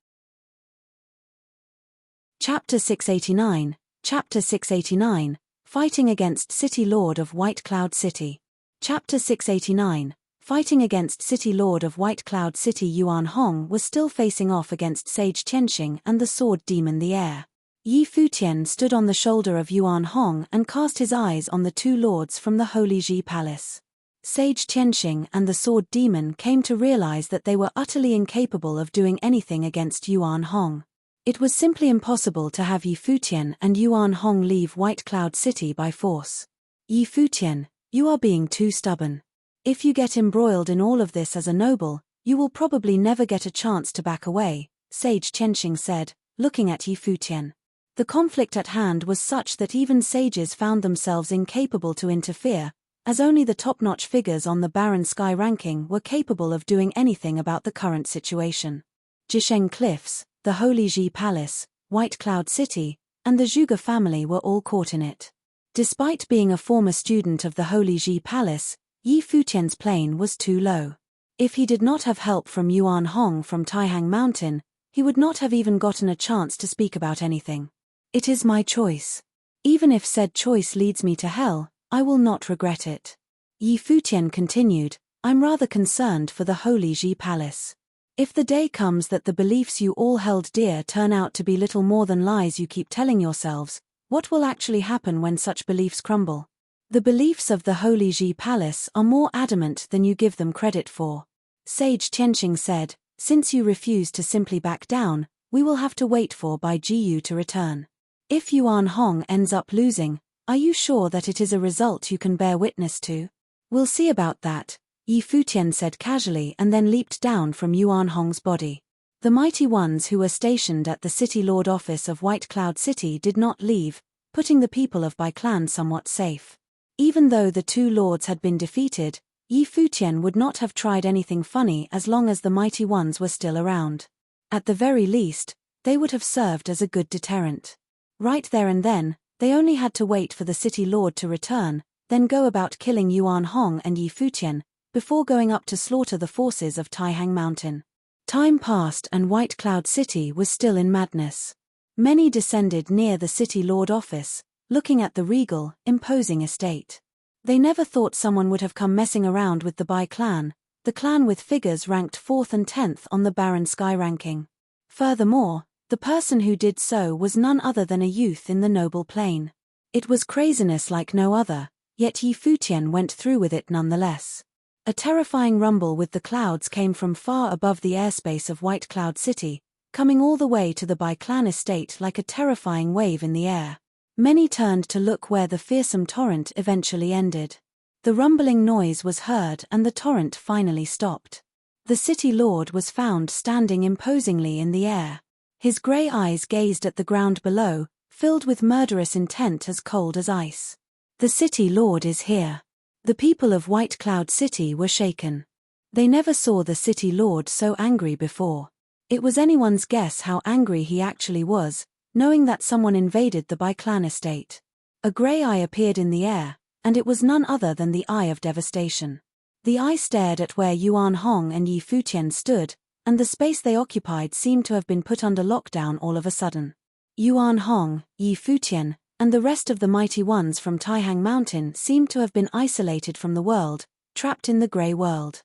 Chapter 689, Fighting against City Lord of White Cloud City. Chapter 689. Fighting against City Lord of White Cloud City Yuan Hong was still facing off against Sage Qianxing and the Sword Demon the Air. Yi Futian stood on the shoulder of Yuan Hong and cast his eyes on the two lords from the Holy Ji Palace. Sage Qianxing and the Sword Demon came to realize that they were utterly incapable of doing anything against Yuan Hong. It was simply impossible to have Yi Futian and Yuan Hong leave White Cloud City by force. Yi Futian, you are being too stubborn. If you get embroiled in all of this as a noble, you will probably never get a chance to back away, Sage Qianxing said, looking at Yi Futian. The conflict at hand was such that even sages found themselves incapable to interfere, as only the top-notch figures on the barren sky ranking were capable of doing anything about the current situation. Jisheng Cliffs, the Holy Ji Palace, White Cloud City, and the Zhuge family were all caught in it. Despite being a former student of the Holy Ji Palace, Yi Futian's plane was too low. If he did not have help from Yuan Hong from Taihang Mountain, he would not have even gotten a chance to speak about anything. It is my choice. Even if said choice leads me to hell, I will not regret it. Yi Futian continued, I'm rather concerned for the Holy Ji Palace. If the day comes that the beliefs you all held dear turn out to be little more than lies you keep telling yourselves, what will actually happen when such beliefs crumble? The beliefs of the Holy Ji Palace are more adamant than you give them credit for. Sage Qianxing said, since you refuse to simply back down, we will have to wait for Bai Jiyu to return. If Yuan Hong ends up losing, are you sure that it is a result you can bear witness to? We'll see about that, Yi Futian said casually and then leaped down from Yuan Hong's body. The mighty ones who were stationed at the City Lord office of White Cloud City did not leave, putting the people of Bai Clan somewhat safe. Even though the two lords had been defeated, Yi Futian would not have tried anything funny as long as the mighty ones were still around. At the very least, they would have served as a good deterrent. Right there and then, they only had to wait for the City Lord to return, then go about killing Yuan Hong and Yi Futian, before going up to slaughter the forces of Taihang Mountain. Time passed and White Cloud City was still in madness. Many descended near the City Lord office, looking at the regal, imposing estate. They never thought someone would have come messing around with the Bai clan, the clan with figures ranked 4th and 10th on the barren sky ranking. Furthermore, the person who did so was none other than a youth in the noble plane. It was craziness like no other, yet Yi Futian went through with it nonetheless. A terrifying rumble with the clouds came from far above the airspace of White Cloud City, coming all the way to the Bai clan estate like a terrifying wave in the air. Many turned to look where the fearsome torrent eventually ended. The rumbling noise was heard and the torrent finally stopped. The City Lord was found standing imposingly in the air. His grey eyes gazed at the ground below, filled with murderous intent as cold as ice. The City Lord is here. The people of White Cloud City were shaken. They never saw the City Lord so angry before. It was anyone's guess how angry he actually was, knowing that someone invaded the Bai clan estate. A grey eye appeared in the air, and it was none other than the Eye of Devastation. The eye stared at where Yuan Hong and Yi Futian stood, and the space they occupied seemed to have been put under lockdown all of a sudden. Yuan Hong, Yi Futian, and the rest of the mighty ones from Taihang Mountain seemed to have been isolated from the world, trapped in the grey world.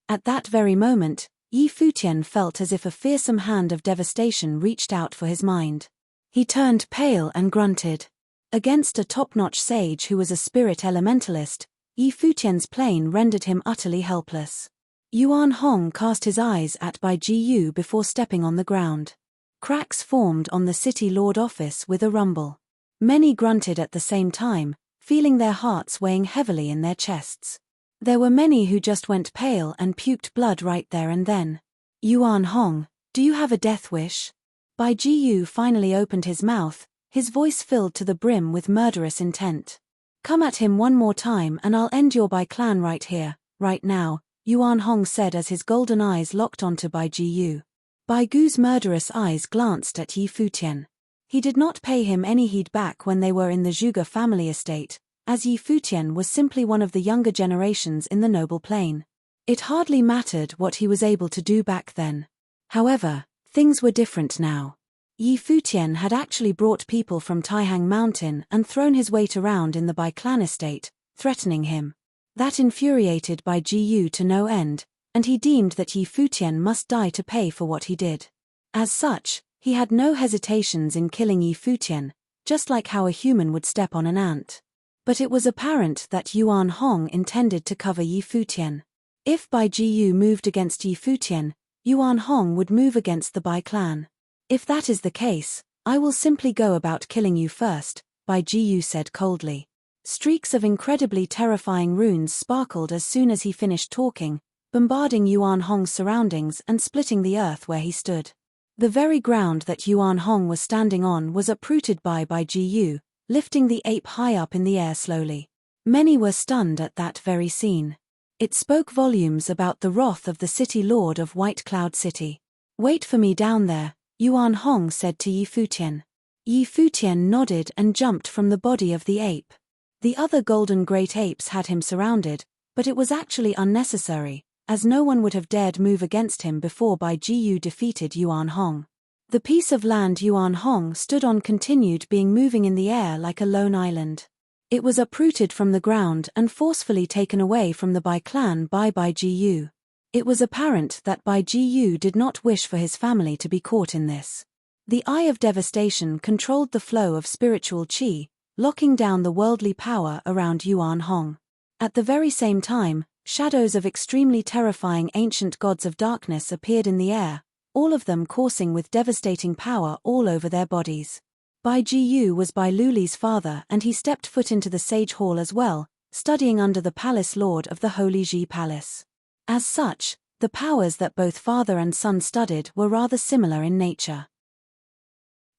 At that very moment, Yi Futian felt as if a fearsome hand of devastation reached out for his mind. He turned pale and grunted. Against a top-notch sage who was a spirit elementalist, Yi Futian's plane rendered him utterly helpless. Yuan Hong cast his eyes at Bai Jiyu before stepping on the ground. Cracks formed on the City Lord office with a rumble. Many grunted at the same time, feeling their hearts weighing heavily in their chests. There were many who just went pale and puked blood right there and then. Yuan Hong, do you have a death wish? Bai Jiyu finally opened his mouth, his voice filled to the brim with murderous intent. Come at him one more time and I'll end your Bai clan right here, right now, Yuan Hong said as his golden eyes locked onto Bai Jiyu. Bai Gu's murderous eyes glanced at Yi Futian. He did not pay him any heed back when they were in the Zhuge family estate, as Yi Futian was simply one of the younger generations in the noble plane. It hardly mattered what he was able to do back then. However, things were different now. Yi Futian had actually brought people from Taihang Mountain and thrown his weight around in the Bai clan estate, threatening him. That infuriated Bai Jiyu to no end, and he deemed that Yi Futian must die to pay for what he did. As such, he had no hesitations in killing Yi Futian, just like how a human would step on an ant. But it was apparent that Yuan Hong intended to cover Yi Futian. If Bai Jiyu moved against Yi Futian, Yuan Hong would move against the Bai clan. If that is the case, I will simply go about killing you first, Bai Jiyu said coldly. Streaks of incredibly terrifying runes sparkled as soon as he finished talking, bombarding Yuan Hong's surroundings and splitting the earth where he stood. The very ground that Yuan Hong was standing on was uprooted by Bai Jiyu, lifting the ape high up in the air slowly. Many were stunned at that very scene. It spoke volumes about the wrath of the city lord of White Cloud City. Wait for me down there, Yuan Hong said to Yi Futian. Yi Futian nodded and jumped from the body of the ape. The other golden great apes had him surrounded, but it was actually unnecessary, as no one would have dared move against him before Bai Jiyu defeated Yuan Hong. The piece of land Yuan Hong stood on continued being moving in the air like a lone island. It was uprooted from the ground and forcefully taken away from the Bai clan by Bai Jiyu. It was apparent that Bai Jiyu did not wish for his family to be caught in this. The Eye of Devastation controlled the flow of spiritual qi, locking down the worldly power around Yuan Hong. At the very same time, shadows of extremely terrifying ancient gods of darkness appeared in the air, all of them coursing with devastating power all over their bodies. Bai Jiyu was Bai Luli's father, and he stepped foot into the sage hall as well, studying under the palace lord of the Holy Ji Palace. As such, the powers that both father and son studied were rather similar in nature.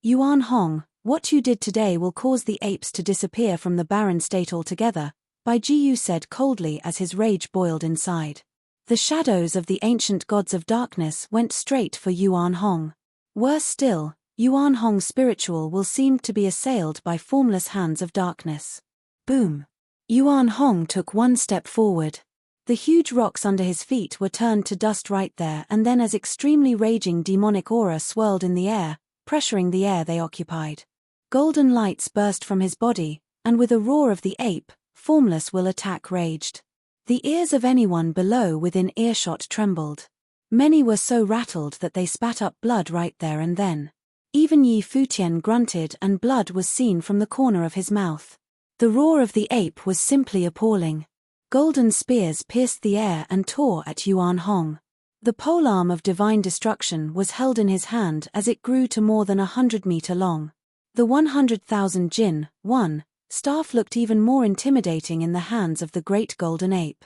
Yuan Hong, what you did today will cause the apes to disappear from the barren state altogether, Bai Jiyu said coldly as his rage boiled inside. The shadows of the ancient gods of darkness went straight for Yuan Hong. Worse still, Yuan Hong's spiritual will seemed to be assailed by formless hands of darkness. Boom! Yuan Hong took one step forward. The huge rocks under his feet were turned to dust right there and then as extremely raging demonic aura swirled in the air, pressuring the air they occupied. Golden lights burst from his body, and with a roar of the ape, formless will attack raged. The ears of anyone below within earshot trembled. Many were so rattled that they spat up blood right there and then. Even Yi Futian grunted and blood was seen from the corner of his mouth. The roar of the ape was simply appalling. Golden spears pierced the air and tore at Yuan Hong. The polearm of divine destruction was held in his hand as it grew to more than 100 meters long. The 100,000 jin, staff looked even more intimidating in the hands of the great golden ape.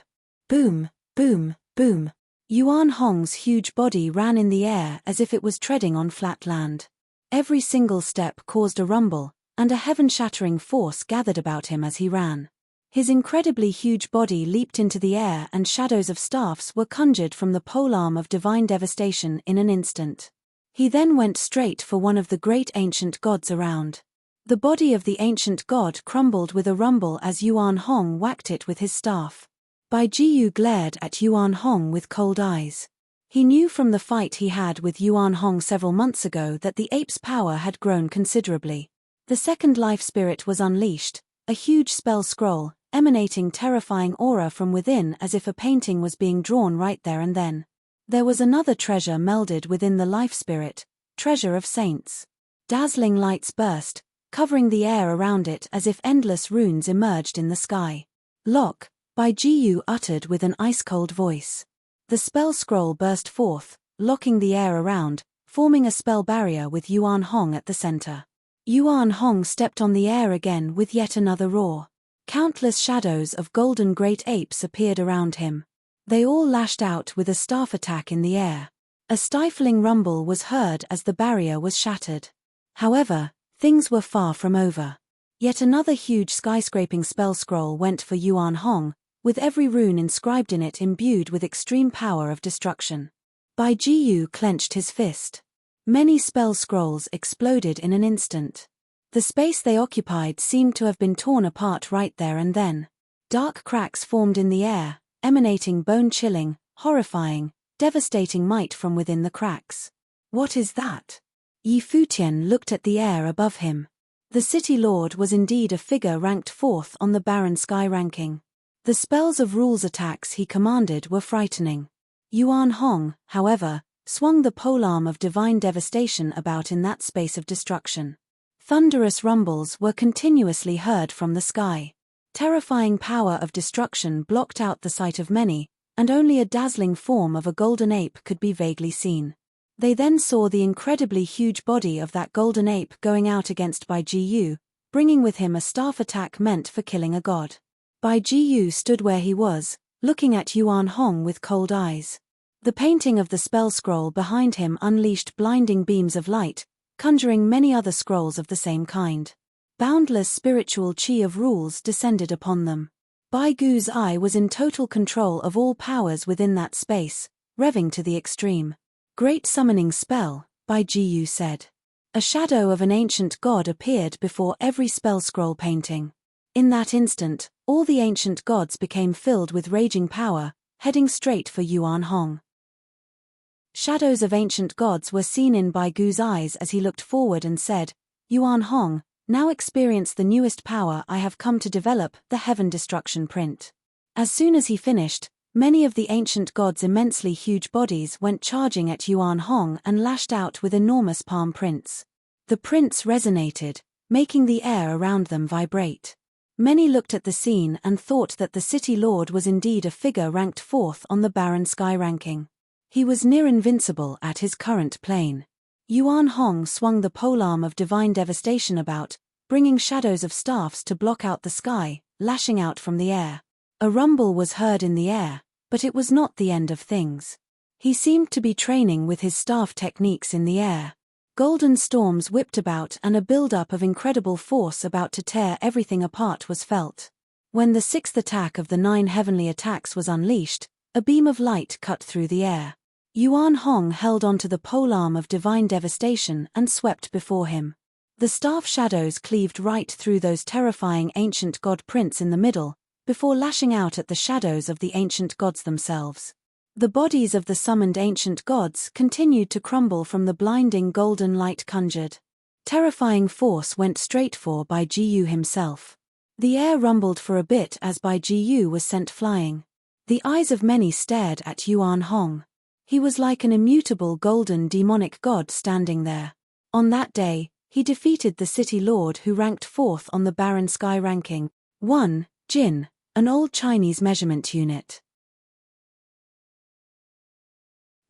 Boom, boom, boom. Yuan Hong's huge body ran in the air as if it was treading on flat land. Every single step caused a rumble, and a heaven-shattering force gathered about him as he ran. His incredibly huge body leaped into the air and shadows of staffs were conjured from the polearm of divine devastation in an instant. He then went straight for one of the great ancient gods around. The body of the ancient god crumbled with a rumble as Yuan Hong whacked it with his staff. Bai Jiyu glared at Yuan Hong with cold eyes. He knew from the fight he had with Yuan Hong several months ago that the ape's power had grown considerably. The second life spirit was unleashed, a huge spell scroll, emanating terrifying aura from within as if a painting was being drawn right there and then. There was another treasure melded within the life spirit, treasure of saints. Dazzling lights burst, covering the air around it as if endless runes emerged in the sky. Lock, Bai Jiyu uttered with an ice-cold voice. The spell scroll burst forth, locking the air around, forming a spell barrier with Yuan Hong at the center. Yuan Hong stepped on the air again with yet another roar. Countless shadows of golden great apes appeared around him. They all lashed out with a staff attack in the air. A stifling rumble was heard as the barrier was shattered. However, things were far from over. Yet another huge skyscraping spell scroll went for Yuan Hong, with every rune inscribed in it imbued with extreme power of destruction. Bai Jiyu clenched his fist. Many spell scrolls exploded in an instant. The space they occupied seemed to have been torn apart right there and then. Dark cracks formed in the air, emanating bone-chilling, horrifying, devastating might from within the cracks. What is that? Yi Futian looked at the air above him. The city lord was indeed a figure ranked fourth on the barren sky ranking. The spells of rules attacks he commanded were frightening. Yuan Hong, however, swung the polearm of divine devastation about in that space of destruction. Thunderous rumbles were continuously heard from the sky. Terrifying power of destruction blocked out the sight of many, and only a dazzling form of a golden ape could be vaguely seen. They then saw the incredibly huge body of that golden ape going out against Bai Jiyu, bringing with him a staff attack meant for killing a god. Bai Jiyu stood where he was, looking at Yuan Hong with cold eyes. The painting of the spell scroll behind him unleashed blinding beams of light, conjuring many other scrolls of the same kind. Boundless spiritual chi of rules descended upon them. Bai Gu's eye was in total control of all powers within that space, revving to the extreme. Great summoning spell, Bai Jiyu said. A shadow of an ancient god appeared before every spell scroll painting. In that instant, all the ancient gods became filled with raging power, heading straight for Yuan Hong. Shadows of ancient gods were seen in Bai Gu's eyes as he looked forward and said, "Yuan Hong, now experience the newest power I have come to develop, the Heaven Destruction Print." As soon as he finished, many of the ancient gods' immensely huge bodies went charging at Yuan Hong and lashed out with enormous palm prints. The prints resonated, making the air around them vibrate. Many looked at the scene and thought that the City Lord was indeed a figure ranked 4th on the barren sky ranking. He was near invincible at his current plane. Yuan Hong swung the polearm of divine devastation about, bringing shadows of staffs to block out the sky, lashing out from the air. A rumble was heard in the air, but it was not the end of things. He seemed to be training with his staff techniques in the air. Golden storms whipped about and a build-up of incredible force about to tear everything apart was felt. When the 6th attack of the 9 heavenly attacks was unleashed, a beam of light cut through the air. Yuan Hong held onto the polearm of divine devastation and swept before him. The staff shadows cleaved right through those terrifying ancient god prints in the middle, before lashing out at the shadows of the ancient gods themselves. The bodies of the summoned ancient gods continued to crumble from the blinding golden light conjured. Terrifying force went straight for Bai Jiyu himself. The air rumbled for a bit as Bai Jiyu was sent flying. The eyes of many stared at Yuan Hong. He was like an immutable golden demonic god standing there. On that day, he defeated the City Lord who ranked 4th on the barren sky ranking. 1. Jin, an old Chinese measurement unit.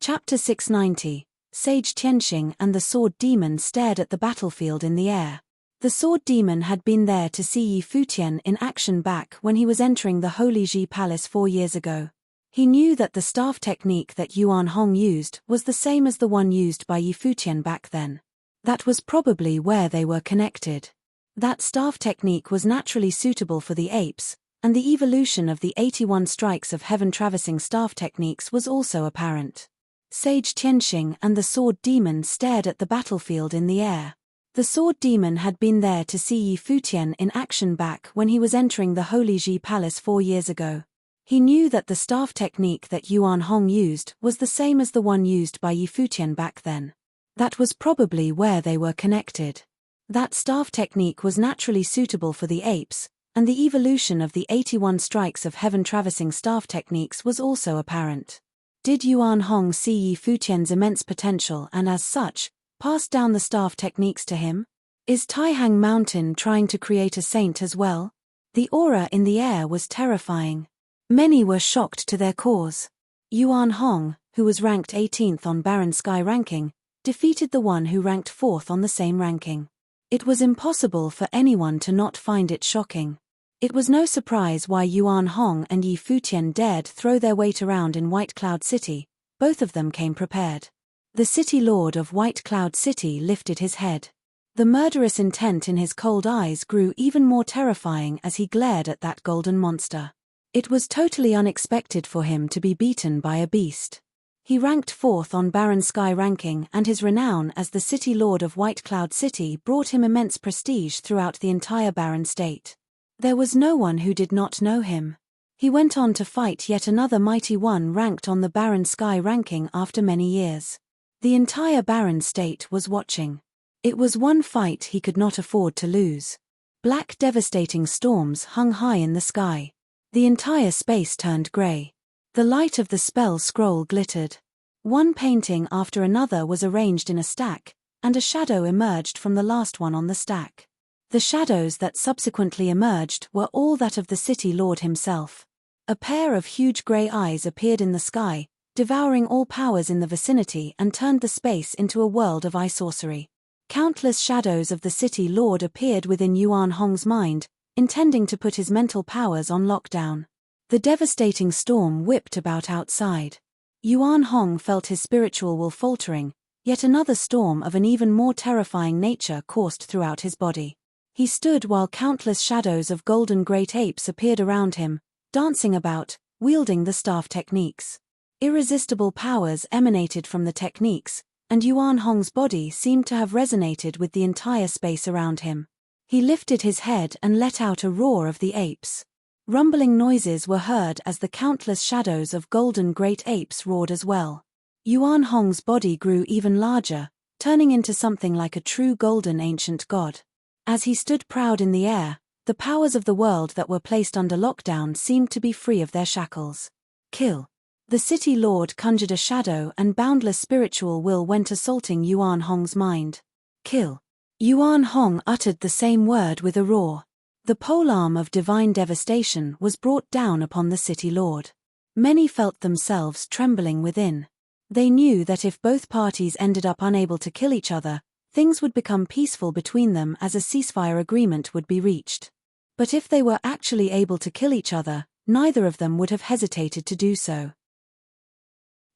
Chapter 690. Sage Tianxing and the Sword Demon stared at the battlefield in the air. The Sword Demon had been there to see Yi Futian in action back when he was entering the Holy Ji Palace 4 years ago. He knew that the staff technique that Yuan Hong used was the same as the one used by Yi Futian back then. That was probably where they were connected. That staff technique was naturally suitable for the apes, and the evolution of the 81 strikes of heaven-traversing staff techniques was also apparent. Sage Tianxing and the Sword Demon stared at the battlefield in the air. The Sword Demon had been there to see Yi Futian in action back when he was entering the Holy Ji Palace 4 years ago. He knew that the staff technique that Yuan Hong used was the same as the one used by Yi Futian back then. That was probably where they were connected. That staff technique was naturally suitable for the apes, and the evolution of the 81 strikes of heaven-traversing staff techniques was also apparent. Did Yuan Hong see Yi Futian's immense potential and as such, pass down the staff techniques to him? Is Taihang Mountain trying to create a saint as well? The aura in the air was terrifying. Many were shocked to their cause. Yuan Hong, who was ranked 18th on barren sky ranking, defeated the one who ranked 4th on the same ranking. It was impossible for anyone to not find it shocking. It was no surprise why Yuan Hong and Yi Futian dared throw their weight around in White Cloud City. Both of them came prepared. The City Lord of White Cloud City lifted his head. The murderous intent in his cold eyes grew even more terrifying as he glared at that golden monster. It was totally unexpected for him to be beaten by a beast. He ranked 4th on barren sky ranking, and his renown as the City Lord of White Cloud City brought him immense prestige throughout the entire barren state. There was no one who did not know him. He went on to fight yet another mighty one ranked on the barren sky ranking after many years. The entire barren state was watching. It was one fight he could not afford to lose. Black devastating storms hung high in the sky. The entire space turned grey. The light of the spell scroll glittered. One painting after another was arranged in a stack, and a shadow emerged from the last one on the stack. The shadows that subsequently emerged were all that of the city lord himself. A pair of huge grey eyes appeared in the sky, devouring all powers in the vicinity, and turned the space into a world of eye-sorcery. Countless shadows of the city lord appeared within Yuan Hong's mind, intending to put his mental powers on lockdown. The devastating storm whipped about outside. Yuan Hong felt his spiritual will faltering, yet another storm of an even more terrifying nature coursed throughout his body. He stood while countless shadows of golden great apes appeared around him, dancing about, wielding the staff techniques. Irresistible powers emanated from the techniques, and Yuan Hong's body seemed to have resonated with the entire space around him. He lifted his head and let out a roar of the apes. Rumbling noises were heard as the countless shadows of golden great apes roared as well. Yuan Hong's body grew even larger, turning into something like a true golden ancient god. As he stood proud in the air, the powers of the world that were placed under lockdown seemed to be free of their shackles. Kill. The city lord conjured a shadow, and boundless spiritual will went assaulting Yuan Hong's mind. Kill. Yuan Hong uttered the same word with a roar. The polearm of divine devastation was brought down upon the city lord. Many felt themselves trembling within. They knew that if both parties ended up unable to kill each other, things would become peaceful between them as a ceasefire agreement would be reached. But if they were actually able to kill each other, neither of them would have hesitated to do so.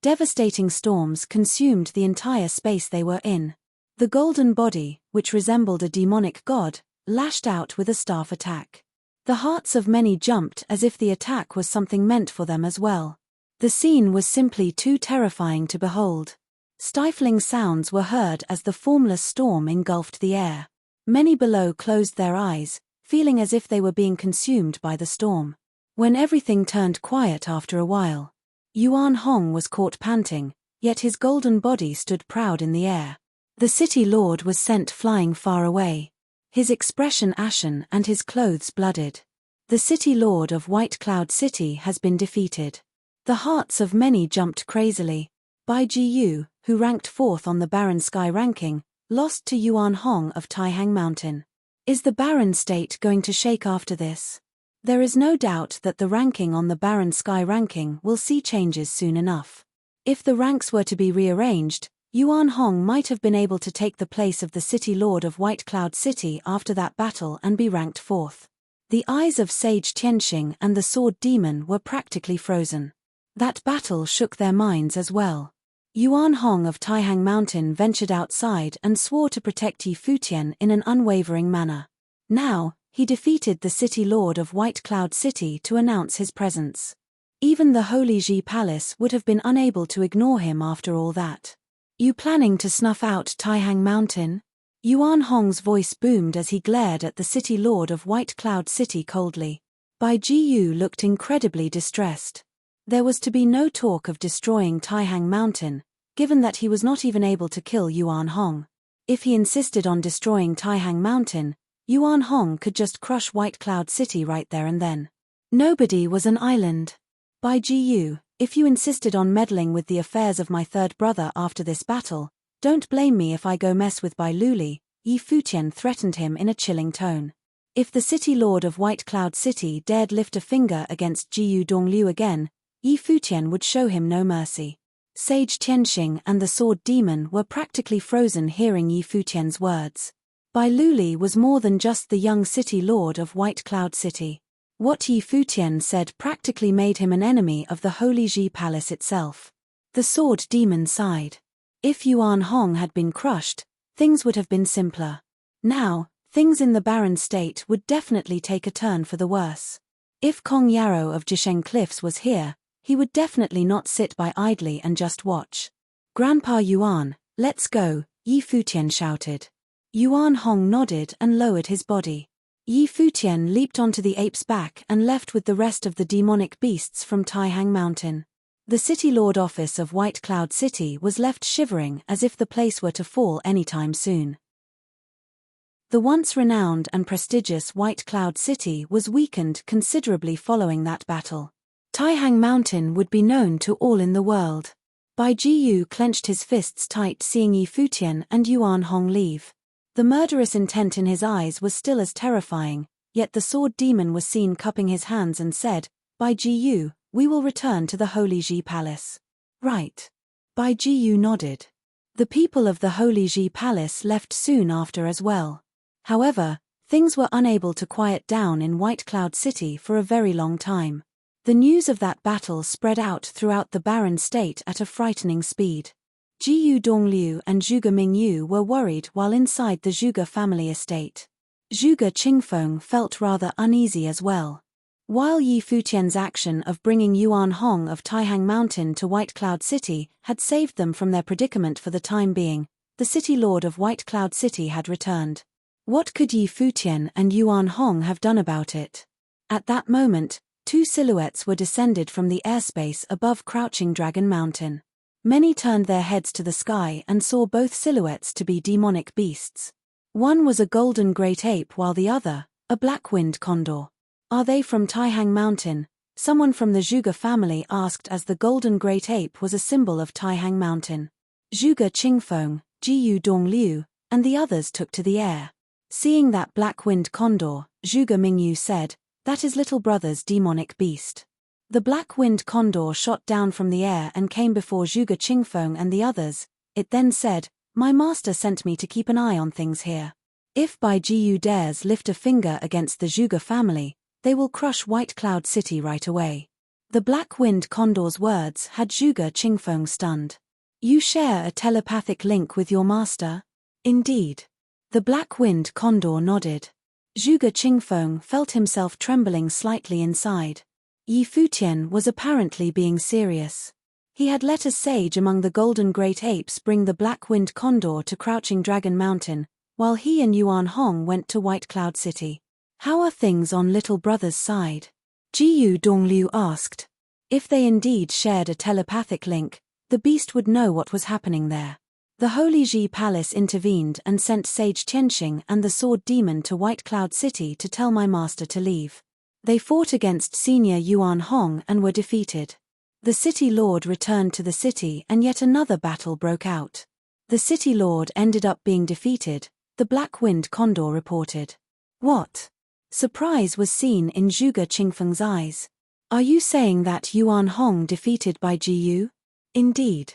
Devastating storms consumed the entire space they were in. The golden body, which resembled a demonic god, lashed out with a staff attack. The hearts of many jumped as if the attack was something meant for them as well. The scene was simply too terrifying to behold. Stifling sounds were heard as the formless storm engulfed the air. Many below closed their eyes, feeling as if they were being consumed by the storm. When everything turned quiet after a while, Yuan Hong was caught panting, yet his golden body stood proud in the air. The city lord was sent flying far away. His expression ashen and his clothes blooded. The city lord of White Cloud City has been defeated. The hearts of many jumped crazily. Bai Jiyu, who ranked 4th on the Barren Sky ranking, lost to Yuan Hong of Taihang Mountain. Is the Barren State going to shake after this? There is no doubt that the ranking on the Barren Sky ranking will see changes soon enough. If the ranks were to be rearranged, Yuan Hong might have been able to take the place of the city lord of White Cloud City after that battle and be ranked 4th. The eyes of Sage Tianxing and the sword demon were practically frozen. That battle shook their minds as well. Yuan Hong of Taihang Mountain ventured outside and swore to protect Yi Futian in an unwavering manner. Now, he defeated the city lord of White Cloud City to announce his presence. Even the Holy Ji Palace would have been unable to ignore him after all that. You planning to snuff out Taihang Mountain? Yuan Hong's voice boomed as he glared at the city lord of White Cloud City coldly. Bai Jiyu looked incredibly distressed. There was to be no talk of destroying Taihang Mountain, given that he was not even able to kill Yuan Hong. If he insisted on destroying Taihang Mountain, Yuan Hong could just crush White Cloud City right there and then. Nobody was an island. Bai Jiyu, if you insisted on meddling with the affairs of my third brother after this battle, don't blame me if I go mess with Bai Luli, Yi Futian threatened him in a chilling tone. If the city lord of White Cloud City dared lift a finger against Jiyu Dongliu again, Yi Futian would show him no mercy. Sage Tianxing and the sword demon were practically frozen hearing Yi Futian's words. Bai Luli was more than just the young city lord of White Cloud City. What Yi Futian said practically made him an enemy of the Holy Ji Palace itself. The sword demon sighed. If Yuan Hong had been crushed, things would have been simpler. Now, things in the Barren State would definitely take a turn for the worse. If Kong Yarrow of Jisheng Cliffs was here, he would definitely not sit by idly and just watch. Grandpa Yuan, let's go, Yi Futian shouted. Yuan Hong nodded and lowered his body. Yi Futian leaped onto the ape's back and left with the rest of the demonic beasts from Taihang Mountain. The city lord office of White Cloud City was left shivering as if the place were to fall anytime soon. The once renowned and prestigious White Cloud City was weakened considerably following that battle. Taihang Mountain would be known to all in the world. Bai Jiyu clenched his fists tight seeing Yi Futian and Yuan Hong leave. The murderous intent in his eyes was still as terrifying, yet the sword demon was seen cupping his hands and said, "Bai Jiyu, we will return to the Holy Ji Palace." "Right." Bai Jiyu nodded. The people of the Holy Ji Palace left soon after as well. However, things were unable to quiet down in White Cloud City for a very long time. The news of that battle spread out throughout the barren state at a frightening speed. Jiyu Dongliu and Zhuge Mingyu were worried while inside the Zhuge family estate. Zhuge Qingfeng felt rather uneasy as well. While Yi Futian's action of bringing Yuan Hong of Taihang Mountain to White Cloud City had saved them from their predicament for the time being, the city lord of White Cloud City had returned. What could Yi Futian and Yuan Hong have done about it? At that moment, two silhouettes were descended from the airspace above Crouching Dragon Mountain. Many turned their heads to the sky and saw both silhouettes to be demonic beasts. One was a golden great ape while the other, a black-winged condor. "Are they from Taihang Mountain?" someone from the Zhuge family asked as the golden great ape was a symbol of Taihang Mountain. Zhuge Qingfeng, Jiyu Dongliu, and the others took to the air. Seeing that black-winged condor, Zhuge Mingyu said, "That is little brother's demonic beast." The black-winged condor shot down from the air and came before Zhuge Qingfeng and the others. It then said, "My master sent me to keep an eye on things here. If Bai Jiyu dares lift a finger against the Zhuge family, they will crush White Cloud City right away." The black-winged condor's words had Zhuge Qingfeng stunned. "You share a telepathic link with your master?" "Indeed." The black-winged condor nodded. Zhuge Qingfeng felt himself trembling slightly inside. Yi Futian was apparently being serious. He had let a sage among the golden great apes bring the black-winged condor to Crouching Dragon Mountain, while he and Yuan Hong went to White Cloud City. "How are things on little brother's side?" Jiyu Dongliu asked. If they indeed shared a telepathic link, the beast would know what was happening there. The Holy Ji Palace intervened and sent Sage Tianxing and the Sword Demon to White Cloud City to tell my master to leave. They fought against senior Yuan Hong and were defeated. The city lord returned to the city and yet another battle broke out. The city lord ended up being defeated, the black-winged condor reported. "What?" Surprise was seen in Zhuge Qingfeng's eyes. "Are you saying that Yuan Hong defeated Bai Jiyu?" "Indeed.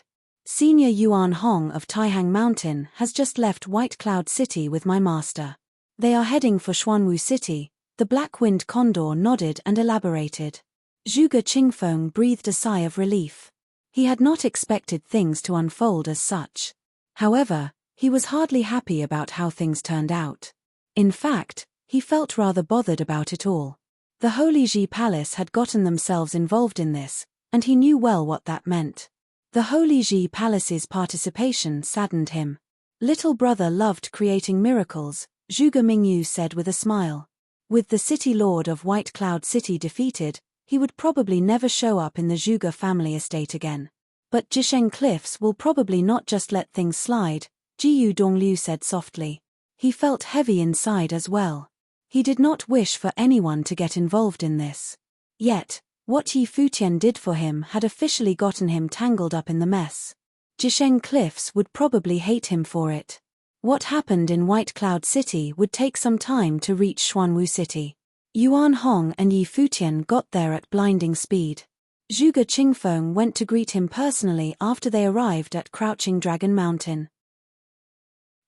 Senior Yuan Hong of Taihang Mountain has just left White Cloud City with my master. They are heading for Xuanwu City." The black-winged condor nodded and elaborated. Zhuge Qingfeng breathed a sigh of relief. He had not expected things to unfold as such. However, he was hardly happy about how things turned out. In fact, he felt rather bothered about it all. The Holy Ji Palace had gotten themselves involved in this, and he knew well what that meant. The Holy Ji Palace's participation saddened him. Little brother loved creating miracles, Zhuge Mingyu said with a smile. With the city lord of White Cloud City defeated, he would probably never show up in the Zhuge family estate again. But Jisheng Cliffs will probably not just let things slide, Jiyu Dongliu said softly. He felt heavy inside as well. He did not wish for anyone to get involved in this. Yet, what Yi Futian did for him had officially gotten him tangled up in the mess. Jisheng Cliffs would probably hate him for it. What happened in White Cloud City would take some time to reach Xuanwu City. Yuan Hong and Yi Futian got there at blinding speed. Zhuge Qingfeng went to greet him personally after they arrived at Crouching Dragon Mountain.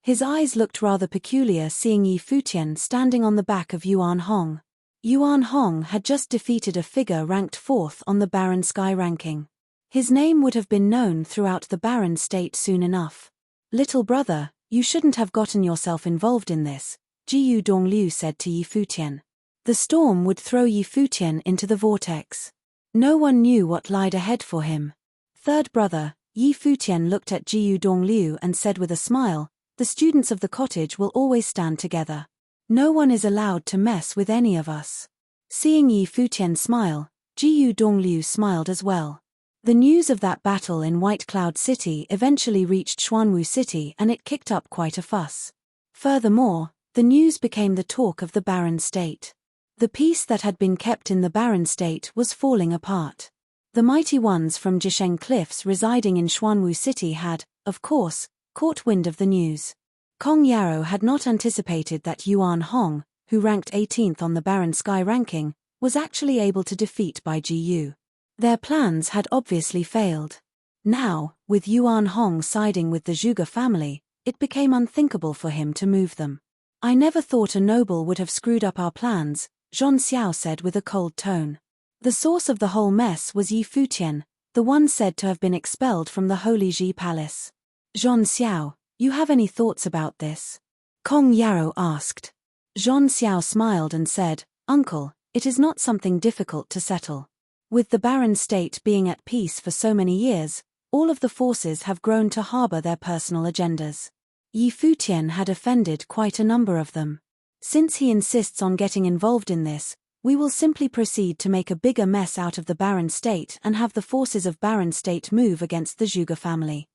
His eyes looked rather peculiar seeing Yi Futian standing on the back of Yuan Hong. Yuan Hong had just defeated a figure ranked 4th on the Barren Sky ranking. His name would have been known throughout the Barren State soon enough. "Little brother, you shouldn't have gotten yourself involved in this," Jiyu Dongliu said to Yi Futian. The storm would throw Yi Futian into the vortex. No one knew what lied ahead for him. Third brother, Yi Futian looked at Jiyu Dongliu and said with a smile, "The students of the cottage will always stand together. No one is allowed to mess with any of us." Seeing Yi Futian smile, Jiyu Dongliu smiled as well. The news of that battle in White Cloud City eventually reached Xuanwu City and it kicked up quite a fuss. Furthermore, The news became the talk of the barren state. The peace that had been kept in the barren state was falling apart. The mighty ones from Jisheng Cliffs residing in Xuanwu City had, of course, caught wind of the news. Kong Yarrow had not anticipated that Yuan Hong, who ranked 18th on the Barren Sky ranking, was actually able to defeat Bai Jiyu. Their plans had obviously failed. Now, with Yuan Hong siding with the Zhuge family, it became unthinkable for him to move them. "I never thought a noble would have screwed up our plans," Zhon Xiao said with a cold tone. The source of the whole mess was Yi Futian, the one said to have been expelled from the Holy Ji Palace. "Zhon Xiao, you have any thoughts about this?" Kong Yarrow asked. Zhon Xiao smiled and said, "Uncle, it is not something difficult to settle. With the barren state being at peace for so many years, all of the forces have grown to harbor their personal agendas. Yi Futian had offended quite a number of them. Since he insists on getting involved in this, we will simply proceed to make a bigger mess out of the barren state and have the forces of barren state move against the Zhuge family."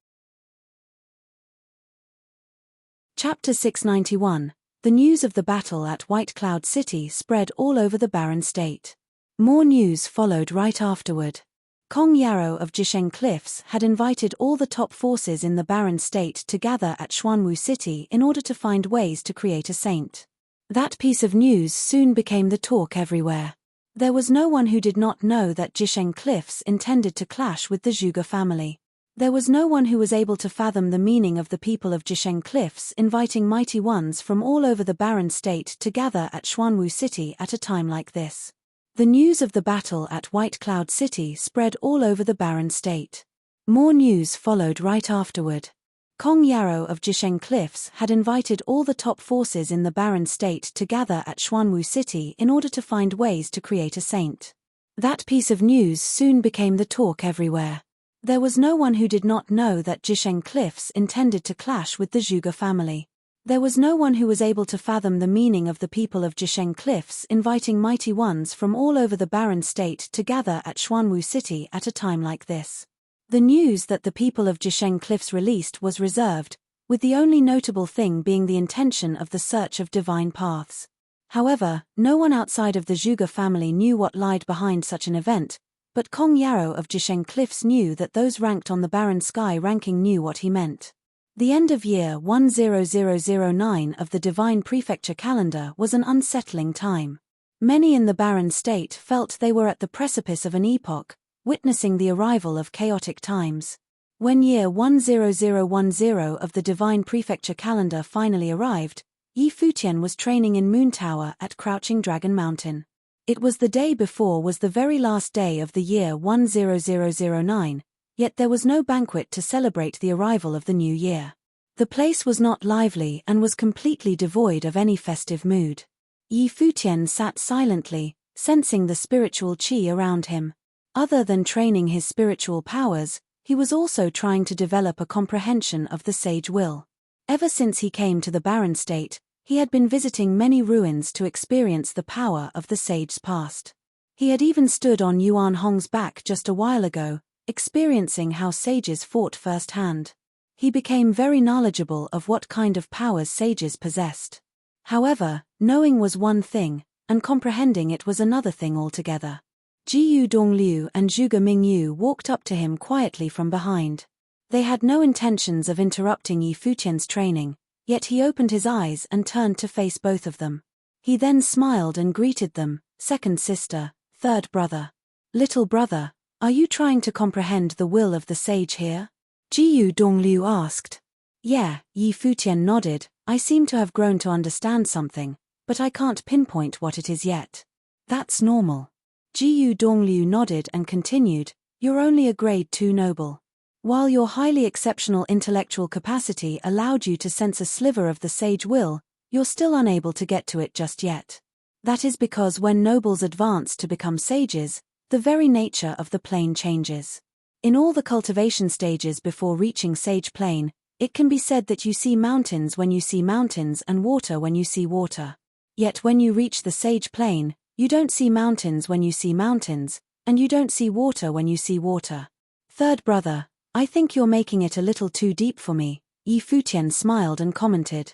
Chapter 691. The news of the battle at White Cloud City spread all over the barren state. More news followed right afterward. Kong Yarrow of Jisheng Cliffs had invited all the top forces in the barren state to gather at Xuanwu City in order to find ways to create a saint. That piece of news soon became the talk everywhere. There was no one who did not know that Jisheng Cliffs intended to clash with the Zhuge family. There was no one who was able to fathom the meaning of the people of Jisheng Cliffs inviting mighty ones from all over the barren state to gather at Xuanwu City at a time like this. The news of the battle at White Cloud City spread all over the barren state. More news followed right afterward. Kong Yarrow of Jisheng Cliffs had invited all the top forces in the barren state to gather at Xuanwu City in order to find ways to create a saint. That piece of news soon became the talk everywhere. There was no one who did not know that Jisheng Cliffs intended to clash with the Zhuge family. There was no one who was able to fathom the meaning of the people of Jisheng Cliffs inviting mighty ones from all over the barren state to gather at Xuanwu City at a time like this. The news that the people of Jisheng Cliffs released was reserved, with the only notable thing being the intention of the search of divine paths. However, no one outside of the Zhuge family knew what lied behind such an event, but Kong Yarrow of Jisheng Cliffs knew that those ranked on the Barren Sky ranking knew what he meant. The end of year 10009 of the Divine Prefecture calendar was an unsettling time. Many in the Barren State felt they were at the precipice of an epoch, witnessing the arrival of chaotic times. When year 10010 of the Divine Prefecture calendar finally arrived, Yi Futian was training in Moon Tower at Crouching Dragon Mountain. It was the day before was the very last day of the year 10009, yet there was no banquet to celebrate the arrival of the new year. The place was not lively and was completely devoid of any festive mood. Yi Futian sat silently, sensing the spiritual qi around him. Other than training his spiritual powers, he was also trying to develop a comprehension of the sage will. Ever since he came to the barren state, he had been visiting many ruins to experience the power of the sage's past. He had even stood on Yuan Hong's back just a while ago, experiencing how sages fought firsthand. He became very knowledgeable of what kind of powers sages possessed. However, knowing was one thing, and comprehending it was another thing altogether. Jiyu Dongliu and Zhuge Mingyu walked up to him quietly from behind. They had no intentions of interrupting Yi Futian's training, yet he opened his eyes and turned to face both of them. He then smiled and greeted them, "Second sister, third brother. Little brother, are you trying to comprehend the will of the sage here?" Jiyu Dongliu asked. "Yeah," Yi Futian nodded, "I seem to have grown to understand something, but I can't pinpoint what it is yet." "That's normal." Jiyu Dongliu nodded and continued, "You're only a grade 2 noble. While your highly exceptional intellectual capacity allowed you to sense a sliver of the sage will, you're still unable to get to it just yet. That is because when nobles advance to become sages, the very nature of the plane changes. In all the cultivation stages before reaching sage plane, it can be said that you see mountains when you see mountains and water when you see water. Yet when you reach the sage plane, you don't see mountains when you see mountains, and you don't see water when you see water. Third brother, I think you're making it a little too deep for me," Yi Futian smiled and commented.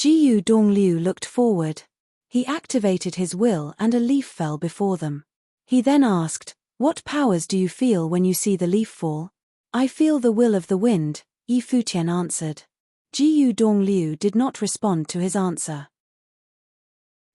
Jiyu Dongliu looked forward. He activated his will and a leaf fell before them. He then asked, "What powers do you feel when you see the leaf fall?" "I feel the will of the wind," Futian answered. Jiyu Dongliu did not respond to his answer.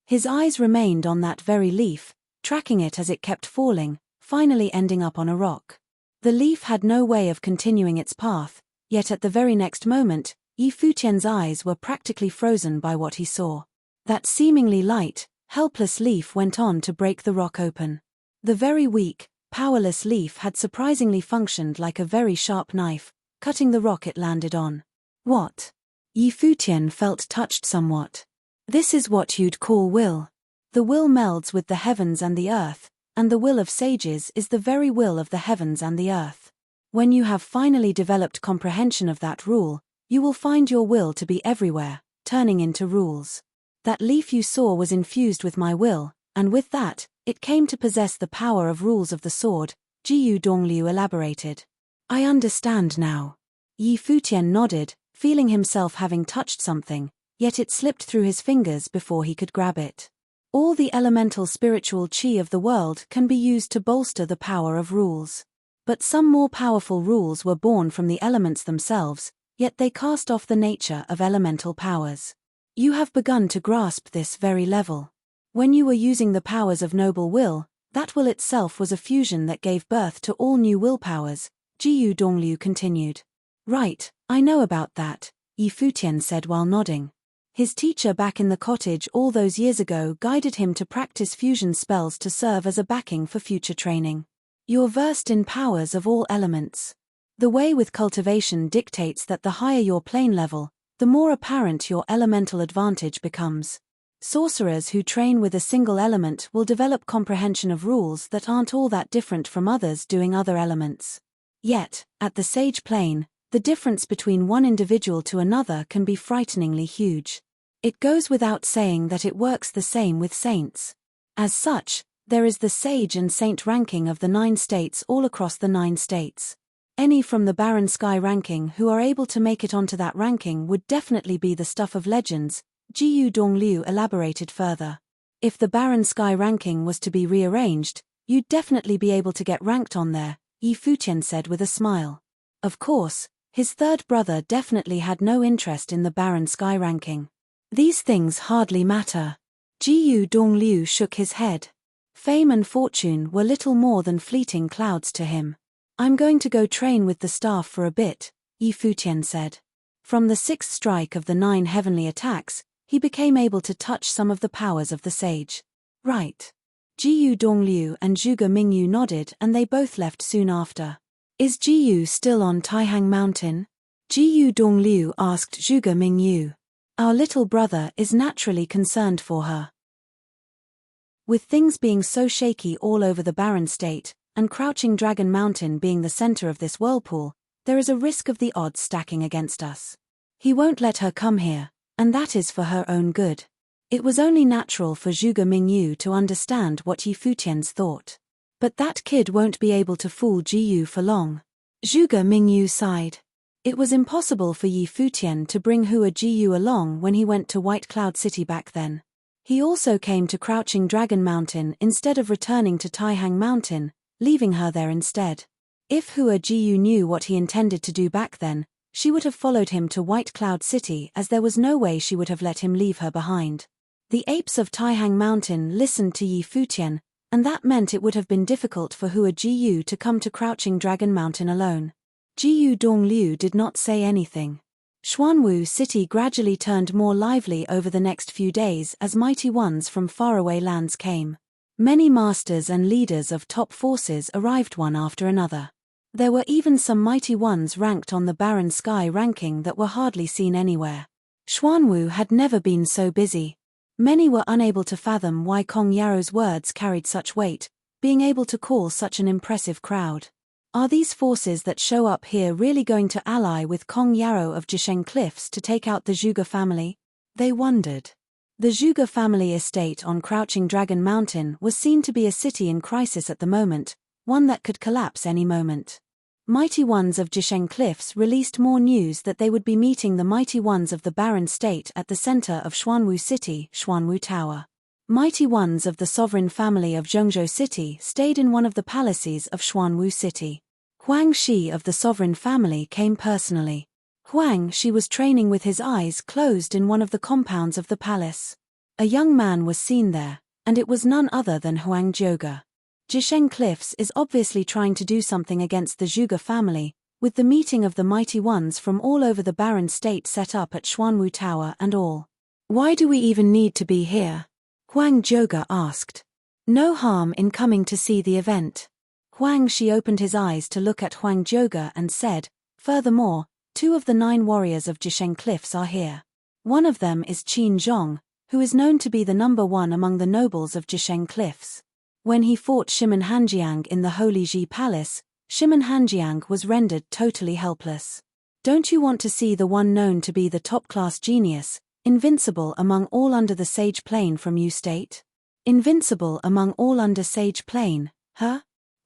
His eyes remained on that very leaf, tracking it as it kept falling, finally ending up on a rock. The leaf had no way of continuing its path, yet at the very next moment, Futian's eyes were practically frozen by what he saw. That seemingly light, helpless leaf went on to break the rock open. The very weak, powerless leaf had surprisingly functioned like a very sharp knife, cutting the rock it landed on. What? Futian felt touched somewhat. This is what you'd call will. The will melds with the heavens and the earth, and the will of sages is the very will of the heavens and the earth. When you have finally developed comprehension of that rule, you will find your will to be everywhere, turning into rules. That leaf you saw was infused with my will, and with that, it came to possess the power of rules of the sword, Jiyu Dongliu elaborated. I understand now. Futian nodded, feeling himself having touched something, yet it slipped through his fingers before he could grab it. All the elemental spiritual chi of the world can be used to bolster the power of rules. But some more powerful rules were born from the elements themselves, yet they cast off the nature of elemental powers. You have begun to grasp this very level. When you were using the powers of noble will, that will itself was a fusion that gave birth to all new will powers, Jiyu Dongliu continued. Right, I know about that, Futian said while nodding. His teacher back in the cottage all those years ago guided him to practice fusion spells to serve as a backing for future training. You're versed in powers of all elements. The way with cultivation dictates that the higher your plane level, the more apparent your elemental advantage becomes. Sorcerers who train with a single element will develop comprehension of rules that aren't all that different from others doing other elements. Yet, at the sage plane, the difference between one individual to another can be frighteningly huge. It goes without saying that it works the same with saints. As such, there is the sage and saint ranking of the 9 states all across the 9 states. Any from the barren sky ranking who are able to make it onto that ranking would definitely be the stuff of legends, Jiyu Dongliu elaborated further. If the barren sky ranking was to be rearranged, you'd definitely be able to get ranked on there, Futian said with a smile. Of course, his third brother definitely had no interest in the barren sky ranking. These things hardly matter. Jiyu Dongliu shook his head. Fame and fortune were little more than fleeting clouds to him. I'm going to go train with the staff for a bit, Futian said. From the 6th strike of the 9 heavenly attacks, he became able to touch some of the powers of the sage. Right. Jiyu Dongliu and Zhuge Mingyu nodded and they both left soon after. Is Jiyu still on Taihang Mountain? Jiyu Dongliu asked Zhuge Mingyu. Our little brother is naturally concerned for her. With things being so shaky all over the barren state, and Crouching Dragon Mountain being the center of this whirlpool, there is a risk of the odds stacking against us. He won't let her come here, and that is for her own good. It was only natural for Zhuge Mingyu to understand what Futian's thought. But that kid won't be able to fool Jiyu for long. Zhuge Mingyu sighed. It was impossible for Futian to bring Hua Jiyu along when he went to White Cloud City back then. He also came to Crouching Dragon Mountain instead of returning to Taihang Mountain, leaving her there instead. If Hua Jiyu knew what he intended to do back then, she would have followed him to White Cloud City as there was no way she would have let him leave her behind. The apes of Taihang Mountain listened to Futian, and that meant it would have been difficult for Hua Jiyu to come to Crouching Dragon Mountain alone. Jiyu Dongliu did not say anything. Xuanwu City gradually turned more lively over the next few days as mighty ones from faraway lands came. Many masters and leaders of top forces arrived one after another. There were even some mighty ones ranked on the barren sky ranking that were hardly seen anywhere. Xuanwu had never been so busy. Many were unable to fathom why Kong Yaro's words carried such weight, being able to call such an impressive crowd. Are these forces that show up here really going to ally with Kong Yarrow of Jisheng Cliffs to take out the Zhuge family? They wondered. The Zhuge family estate on Crouching Dragon Mountain was seen to be a city in crisis at the moment, one that could collapse any moment. Mighty Ones of Jisheng Cliffs released more news that they would be meeting the Mighty Ones of the Barren State at the center of Xuanwu City, Xuanwu Tower. Mighty Ones of the sovereign family of Zhengzhou City stayed in one of the palaces of Xuanwu City. Huang Shi of the sovereign family came personally. Huang Shi was training with his eyes closed in one of the compounds of the palace. A young man was seen there, and it was none other than Huang Zhouge. Jisheng Cliffs is obviously trying to do something against the Zhuge family, with the meeting of the Mighty Ones from all over the Barren State set up at Xuanwu Tower and all. Why do we even need to be here? Huang Zhouge asked. No harm in coming to see the event. Huang Shi opened his eyes to look at Huang Zhouge and said, furthermore, 2 of the 9 warriors of Jisheng Cliffs are here. One of them is Qin Zhong, who is known to be the number 1 among the nobles of Jisheng Cliffs. When he fought Shimen Hanjiang in the Holy Ji Palace, Shimen Hanjiang was rendered totally helpless. Don't you want to see the one known to be the top-class genius, invincible among all under the Sage Plane from Yu State? Invincible among all under Sage Plane, huh?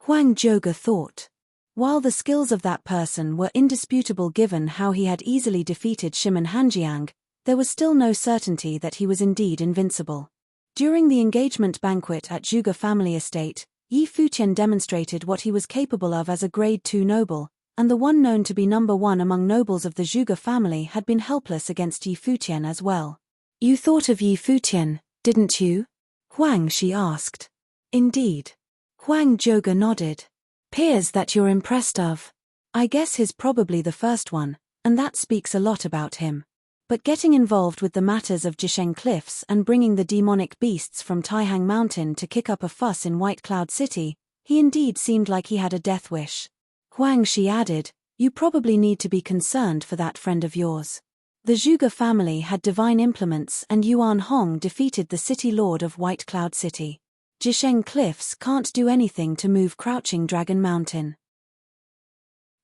Huang Zhouge thought. While the skills of that person were indisputable given how he had easily defeated Shimen Hanjiang, there was still no certainty that he was indeed invincible. During the engagement banquet at Zhuge family estate, Yi Futian demonstrated what he was capable of as a grade 2 noble, and the one known to be number 1 among nobles of the Zhuge family had been helpless against Yi Futian as well. You thought of Yi Futian, didn't you? Huang Shi asked. Indeed. Huang Zhouge nodded. Peers that you're impressed of. I guess he's probably the first one, and that speaks a lot about him. But getting involved with the matters of Jisheng Cliffs and bringing the demonic beasts from Taihang Mountain to kick up a fuss in White Cloud City, he indeed seemed like he had a death wish. Huang Shi added, you probably need to be concerned for that friend of yours. The Zhuge family had divine implements and Yuan Hong defeated the city lord of White Cloud City. Jisheng Cliffs can't do anything to move Crouching Dragon Mountain.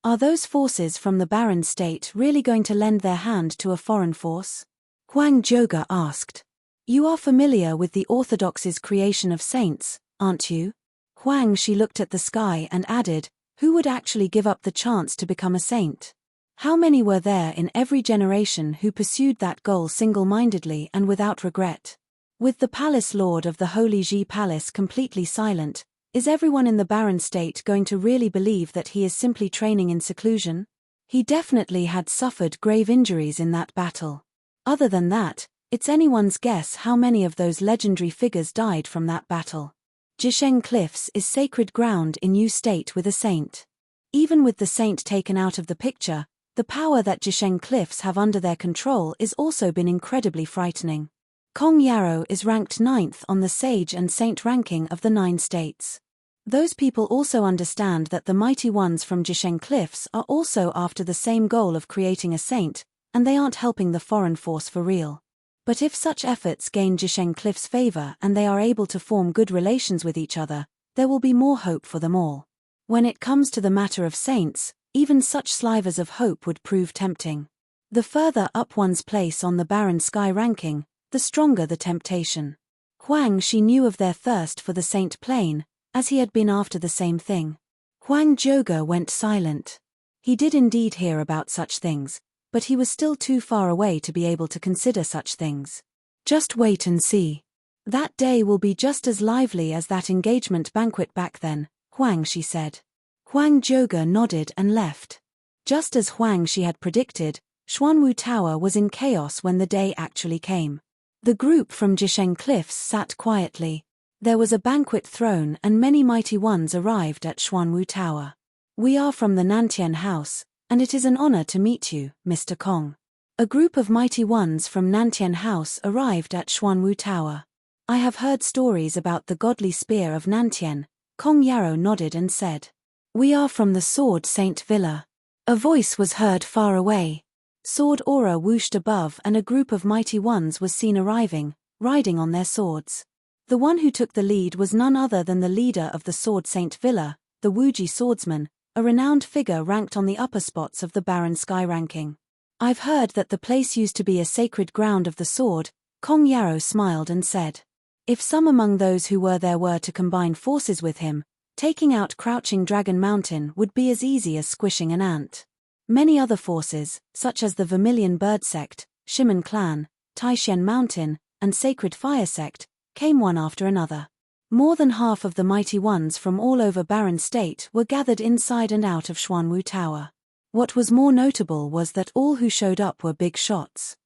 Are those forces from the Barren State really going to lend their hand to a foreign force? Huang Zhouge asked. You are familiar with the Orthodox's creation of saints, aren't you? Huang Shi looked at the sky and added, who would actually give up the chance to become a saint? How many were there in every generation who pursued that goal single-mindedly and without regret? With the palace lord of the Holy Ji Palace completely silent, is everyone in the Barren State going to really believe that he is simply training in seclusion? He definitely had suffered grave injuries in that battle. Other than that, it's anyone's guess how many of those legendary figures died from that battle. Jisheng Cliffs is sacred ground in Yu State with a saint. Even with the saint taken out of the picture, the power that Jisheng Cliffs have under their control is also been incredibly frightening. Kong Yarrow is ranked 9th on the Sage and Saint ranking of the 9 states. Those people also understand that the Mighty Ones from Jisheng Cliffs are also after the same goal of creating a saint, and they aren't helping the foreign force for real. But if such efforts gain Jisheng Cliffs' favor and they are able to form good relations with each other, there will be more hope for them all. When it comes to the matter of saints, even such slivers of hope would prove tempting. The further up one's place on the barren sky ranking, the stronger the temptation. Huang Shi knew of their thirst for the Saint Plane, as he had been after the same thing. Huang Zhouge went silent. He did indeed hear about such things, but he was still too far away to be able to consider such things. Just wait and see. That day will be just as lively as that engagement banquet back then, Huang Shi said. Huang Zhouge nodded and left. Just as Huang Shi had predicted, Xuanwu Tower was in chaos when the day actually came. The group from Jisheng Cliffs sat quietly. There was a banquet thrown and many mighty ones arrived at Xuanwu Tower. We are from the Nantian House, and it is an honor to meet you, Mr. Kong. A group of mighty ones from Nantian House arrived at Xuanwu Tower. I have heard stories about the godly spear of Nantian. Kong Yarrow nodded and said. We are from the Sword Saint Villa. A voice was heard far away. Sword aura whooshed above and a group of mighty ones was seen arriving, riding on their swords. The one who took the lead was none other than the leader of the Sword Saint Villa, the Wuji swordsman, a renowned figure ranked on the upper spots of the barren sky ranking. I've heard that the place used to be a sacred ground of the sword. Kong Yarrow smiled and said. If some among those who were there were to combine forces with him, Taking out Crouching Dragon Mountain would be as easy as squishing an ant. Many other forces, such as the Vermilion Bird Sect, Shiman Clan, Taishen Mountain, and Sacred Fire Sect, came one after another. More than half of the mighty ones from all over Barren State were gathered inside and out of Xuanwu Tower. What was more notable was that all who showed up were big shots.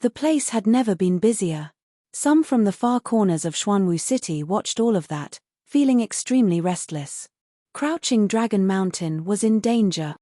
The place had never been busier. Some from the far corners of Xuanwu City watched all of that, feeling extremely restless. Crouching Dragon Mountain was in danger.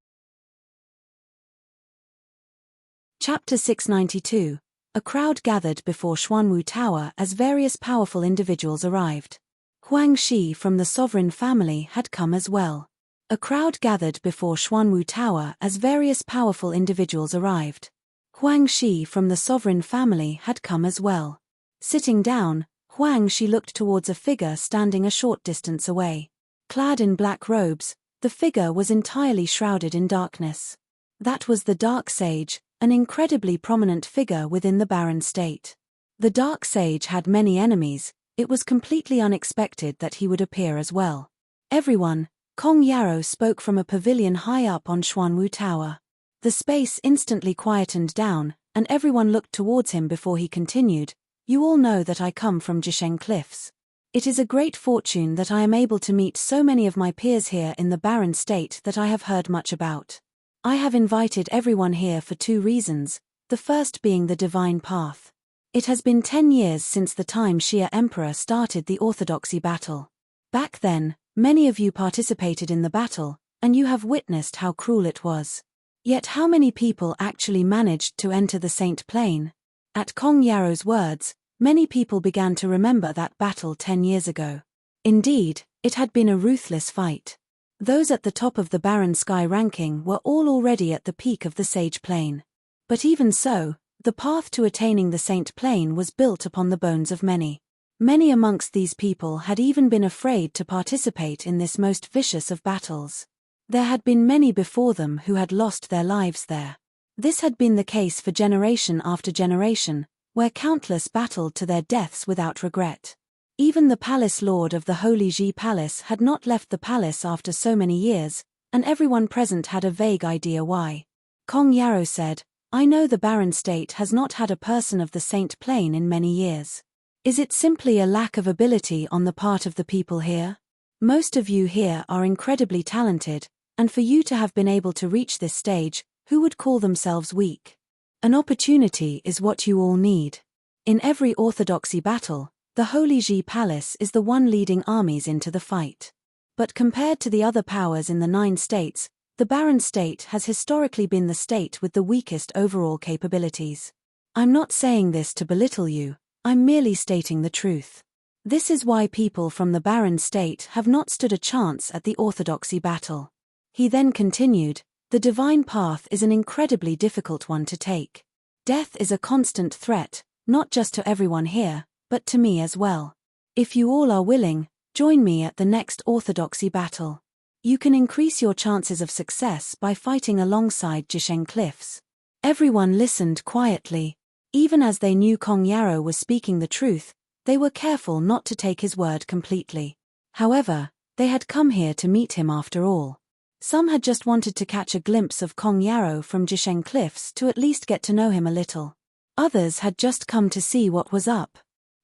Chapter 692. A crowd gathered before Xuanwu Tower as various powerful individuals arrived. Huang Shi from the sovereign family had come as well. A crowd gathered before Xuanwu Tower as various powerful individuals arrived. Huang Shi from the sovereign family had come as well. Sitting down, Huang Shi looked towards a figure standing a short distance away. Clad in black robes, the figure was entirely shrouded in darkness. That was the Dark Sage, an incredibly prominent figure within the Barren State. The Dark Sage had many enemies. It was completely unexpected that he would appear as well. Everyone, Kong Yarrow spoke from a pavilion high up on Xuanwu Tower. The space instantly quietened down, and everyone looked towards him before he continued. You all know that I come from Jisheng Cliffs. It is a great fortune that I am able to meet so many of my peers here in the Barren State that I have heard much about. I have invited everyone here for two reasons, the first being the divine path. It has been 10 years since the time Xia Emperor started the orthodoxy battle. Back then, many of you participated in the battle, and you have witnessed how cruel it was. Yet how many people actually managed to enter the Saint Plain? At Kong Yarrow's words, many people began to remember that battle 10 years ago. Indeed, it had been a ruthless fight. Those at the top of the Barren Sky ranking were all already at the peak of the Sage Plain. But even so, the path to attaining the Saint Plain was built upon the bones of many. Many amongst these people had even been afraid to participate in this most vicious of battles. There had been many before them who had lost their lives there. This had been the case for generation after generation, where countless battled to their deaths without regret. Even the palace lord of the Holy Ji Palace had not left the palace after so many years, and everyone present had a vague idea why. Kong Yarrow said, I know the Barren State has not had a person of the Saint Plain in many years. Is it simply a lack of ability on the part of the people here? Most of you here are incredibly talented, and for you to have been able to reach this stage, who would call themselves weak? An opportunity is what you all need. In every orthodoxy battle, the Holy Ji Palace is the one leading armies into the fight. But compared to the other powers in the 9 states, the Barren State has historically been the state with the weakest overall capabilities. I'm not saying this to belittle you, I'm merely stating the truth. This is why people from the Barren State have not stood a chance at the orthodoxy battle. He then continued, the divine path is an incredibly difficult one to take. Death is a constant threat, not just to everyone here, but to me as well. If you all are willing, join me at the next orthodoxy battle. You can increase your chances of success by fighting alongside Jisheng Cliffs. Everyone listened quietly. Even as they knew Kong Yarrow was speaking the truth, they were careful not to take his word completely. However, they had come here to meet him after all. Some had just wanted to catch a glimpse of Kong Yarrow from Jisheng Cliffs to at least get to know him a little. Others had just come to see what was up.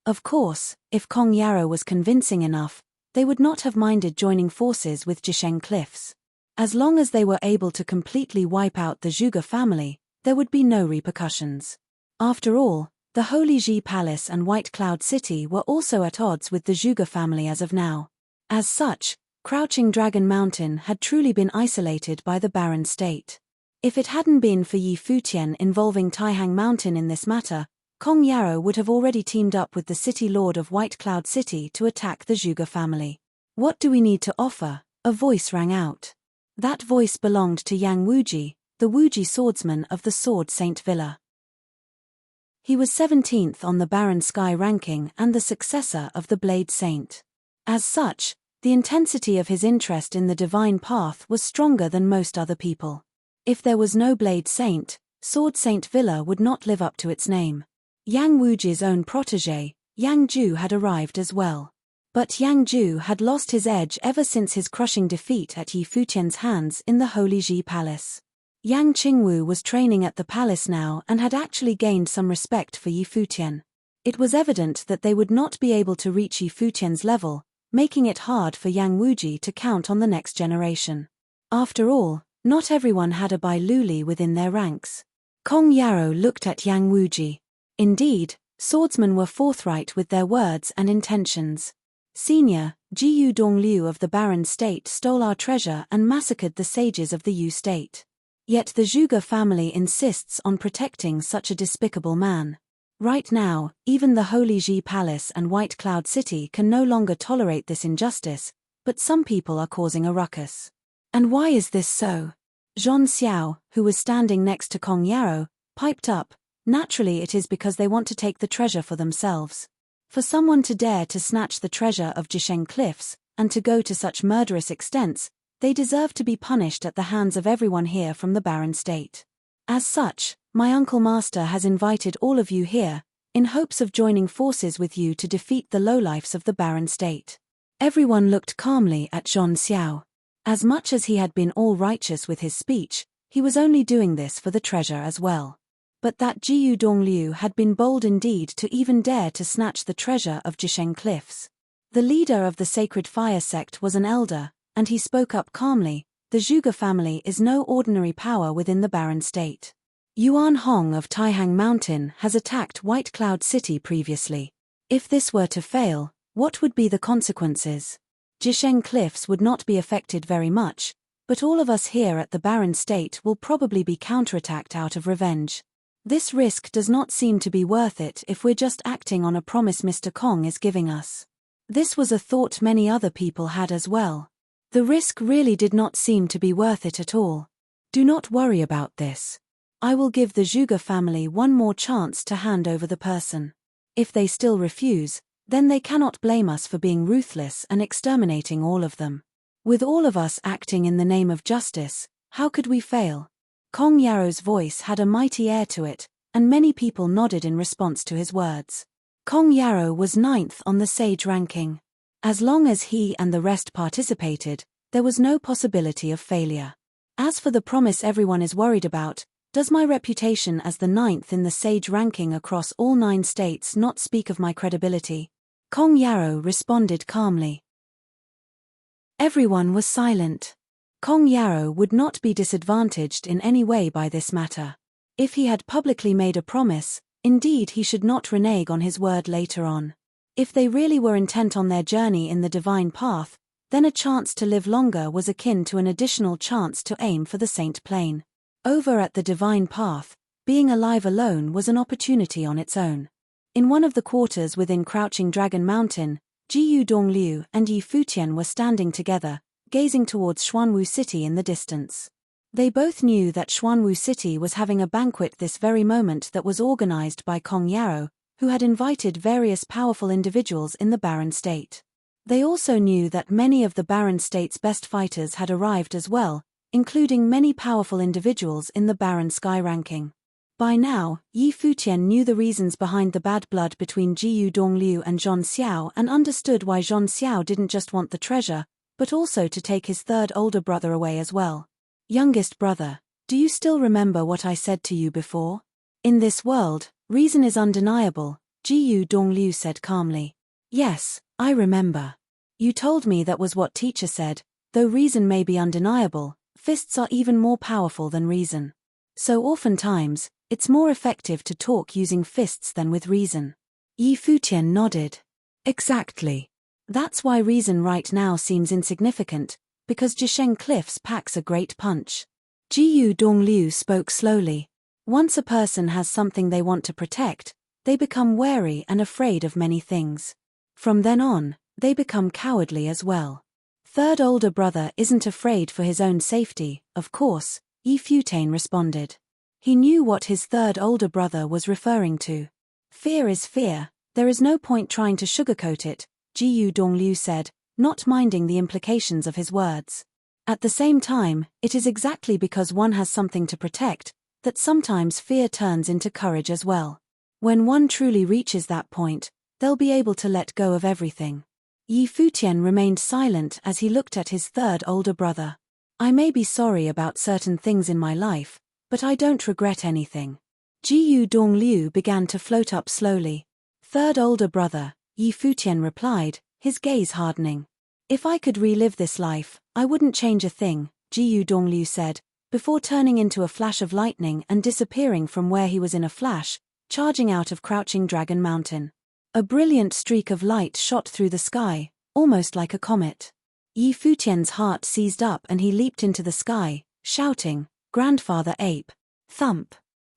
Of course, if Kong Yarrow was convincing enough, they would not have minded joining forces with Jisheng Cliffs. As long as they were able to completely wipe out the Zhuge family, there would be no repercussions. After all, the Holy Ji Palace and White Cloud City were also at odds with the Zhuge family as of now. As such, Crouching Dragon Mountain had truly been isolated by the Barren State. If it hadn't been for Yi Futian involving Taihang Mountain in this matter, Kong Yarrow would have already teamed up with the city lord of White Cloud City to attack the Zhuge family. What do we need to offer? A voice rang out. That voice belonged to Yang Wuji, the Wuji swordsman of the Sword Saint Villa. He was 17th on the Barren Sky ranking and the successor of the Blade Saint. As such, the intensity of his interest in the divine path was stronger than most other people. If there was no Blade Saint, Sword Saint Villa would not live up to its name. Yang Wuji's own protégé, Yang Ju had arrived as well. But Yang Ju had lost his edge ever since his crushing defeat at Yi Futian's hands in the Holy Ji Palace. Yang Qingwu was training at the palace now and had actually gained some respect for Yi Futian. It was evident that they would not be able to reach Yi Futian's level, making it hard for Yang Wuji to count on the next generation. After all, not everyone had a Bai Luli within their ranks. Kong Yarrow looked at Yang Wuji. Indeed, swordsmen were forthright with their words and intentions. Senior, Jiyu Dongliu of the Barren State stole our treasure and massacred the sages of the Yu State. Yet the Zhuge family insists on protecting such a despicable man. Right now, even the Holy Ji Palace and White Cloud City can no longer tolerate this injustice, but some people are causing a ruckus. And why is this so? Zhon Xiao, who was standing next to Kong Yarrow, piped up, naturally it is because they want to take the treasure for themselves. For someone to dare to snatch the treasure of Jisheng Cliffs, and to go to such murderous extents, they deserve to be punished at the hands of everyone here from the Barren State. As such, my uncle master has invited all of you here, in hopes of joining forces with you to defeat the lowlifes of the Barren State. Everyone looked calmly at Zhon Xiao. As much as he had been all righteous with his speech, he was only doing this for the treasure as well. But that Jiyu Dongliu had been bold indeed to even dare to snatch the treasure of Jisheng Cliffs. The leader of the Sacred Fire sect was an elder, and he spoke up calmly, the Zhuge family is no ordinary power within the Barren State. Yuan Hong of Taihang Mountain has attacked White Cloud City previously. If this were to fail, what would be the consequences? Jisheng Cliffs would not be affected very much, but all of us here at the Barren State will probably be counterattacked out of revenge. This risk does not seem to be worth it if we're just acting on a promise Mr. Kong is giving us. This was a thought many other people had as well. The risk really did not seem to be worth it at all. Do not worry about this. I will give the Zhuge family one more chance to hand over the person. If they still refuse, then they cannot blame us for being ruthless and exterminating all of them. With all of us acting in the name of justice, how could we fail? Kong Yarrow's voice had a mighty air to it, and many people nodded in response to his words. Kong Yarrow was 9th on the sage ranking. As long as he and the rest participated, there was no possibility of failure. As for the promise everyone is worried about, does my reputation as the 9th in the sage ranking across all 9 states not speak of my credibility? Kong Yarrow responded calmly. Everyone was silent. Kong Yarrow would not be disadvantaged in any way by this matter. If he had publicly made a promise, indeed he should not renege on his word later on. If they really were intent on their journey in the divine path, then a chance to live longer was akin to an additional chance to aim for the Saint Plane. Over at the divine path, being alive alone was an opportunity on its own. In one of the quarters within Crouching Dragon Mountain, Jiyu Dongliu and Yi Futian were standing together, gazing towards Xuanwu City in the distance. They both knew that Xuanwu City was having a banquet this very moment that was organized by Kong Yarrow, who had invited various powerful individuals in the Barren State. They also knew that many of the Barren State's best fighters had arrived as well, including many powerful individuals in the Barren Sky ranking. By now, Yi Futian knew the reasons behind the bad blood between Jiyu Dongliu and Zhon Xiao and understood why Zhon Xiao didn't just want the treasure, but also to take his third older brother away as well. Youngest brother, do you still remember what I said to you before? In this world, reason is undeniable, Jiyu Dongliu said calmly. Yes, I remember. You told me that was what teacher said, though reason may be undeniable, fists are even more powerful than reason. So oftentimes, it's more effective to talk using fists than with reason. Yi Futian nodded. Exactly. That's why reason right now seems insignificant, because Jisheng Cliffs packs a great punch. Jiyu Dongliu spoke slowly. Once a person has something they want to protect, they become wary and afraid of many things. From then on, they become cowardly as well. Third older brother isn't afraid for his own safety, of course, Yi Futian responded. He knew what his third older brother was referring to. Fear is fear, there is no point trying to sugarcoat it, Jiyu Dongliu said, not minding the implications of his words. At the same time, it is exactly because one has something to protect, that sometimes fear turns into courage as well. When one truly reaches that point, they'll be able to let go of everything. Yi Futian remained silent as he looked at his third older brother. I may be sorry about certain things in my life, but I don't regret anything. Jiyu Dongliu began to float up slowly. Third older brother, Yi Futian replied, his gaze hardening. If I could relive this life, I wouldn't change a thing, Jiyu Dongliu said, before turning into a flash of lightning and disappearing from where he was in a flash, charging out of Crouching Dragon Mountain. A brilliant streak of light shot through the sky, almost like a comet. Yi Futian's heart seized up and he leaped into the sky, shouting, "Grandfather Ape!" Thump!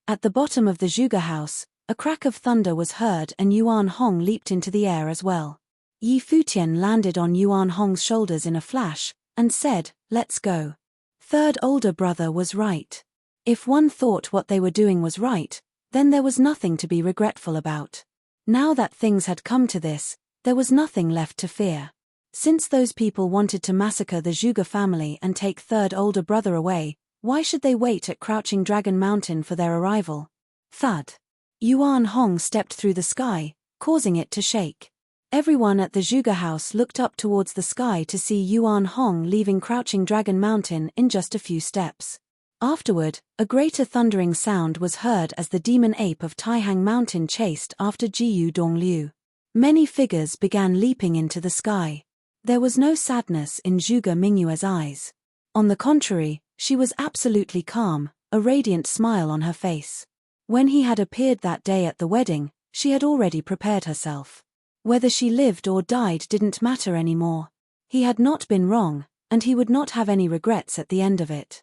At the bottom of the Zhuge house, a crack of thunder was heard and Yuan Hong leaped into the air as well. Yi Futian landed on Yuan Hong's shoulders in a flash, and said, "Let's go." Third older brother was right. If one thought what they were doing was right, then there was nothing to be regretful about. Now that things had come to this, there was nothing left to fear. Since those people wanted to massacre the Zhuge family and take third older brother away, why should they wait at Crouching Dragon Mountain for their arrival? Thud! Yuan Hong stepped through the sky, causing it to shake. Everyone at the Zhuge house looked up towards the sky to see Yuan Hong leaving Crouching Dragon Mountain in just a few steps. Afterward, a greater thundering sound was heard as the demon ape of Taihang Mountain chased after Jiyu Dongliu. Many figures began leaping into the sky. There was no sadness in Zhuge Mingyue's eyes. On the contrary, she was absolutely calm, a radiant smile on her face. When he had appeared that day at the wedding, she had already prepared herself. Whether she lived or died didn't matter anymore. He had not been wrong, and he would not have any regrets at the end of it.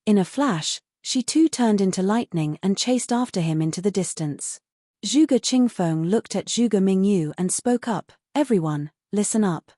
In a flash, she too turned into lightning and chased after him into the distance. Zhuge Qingfeng looked at Zhuge Mingyu and spoke up, "Everyone, listen up."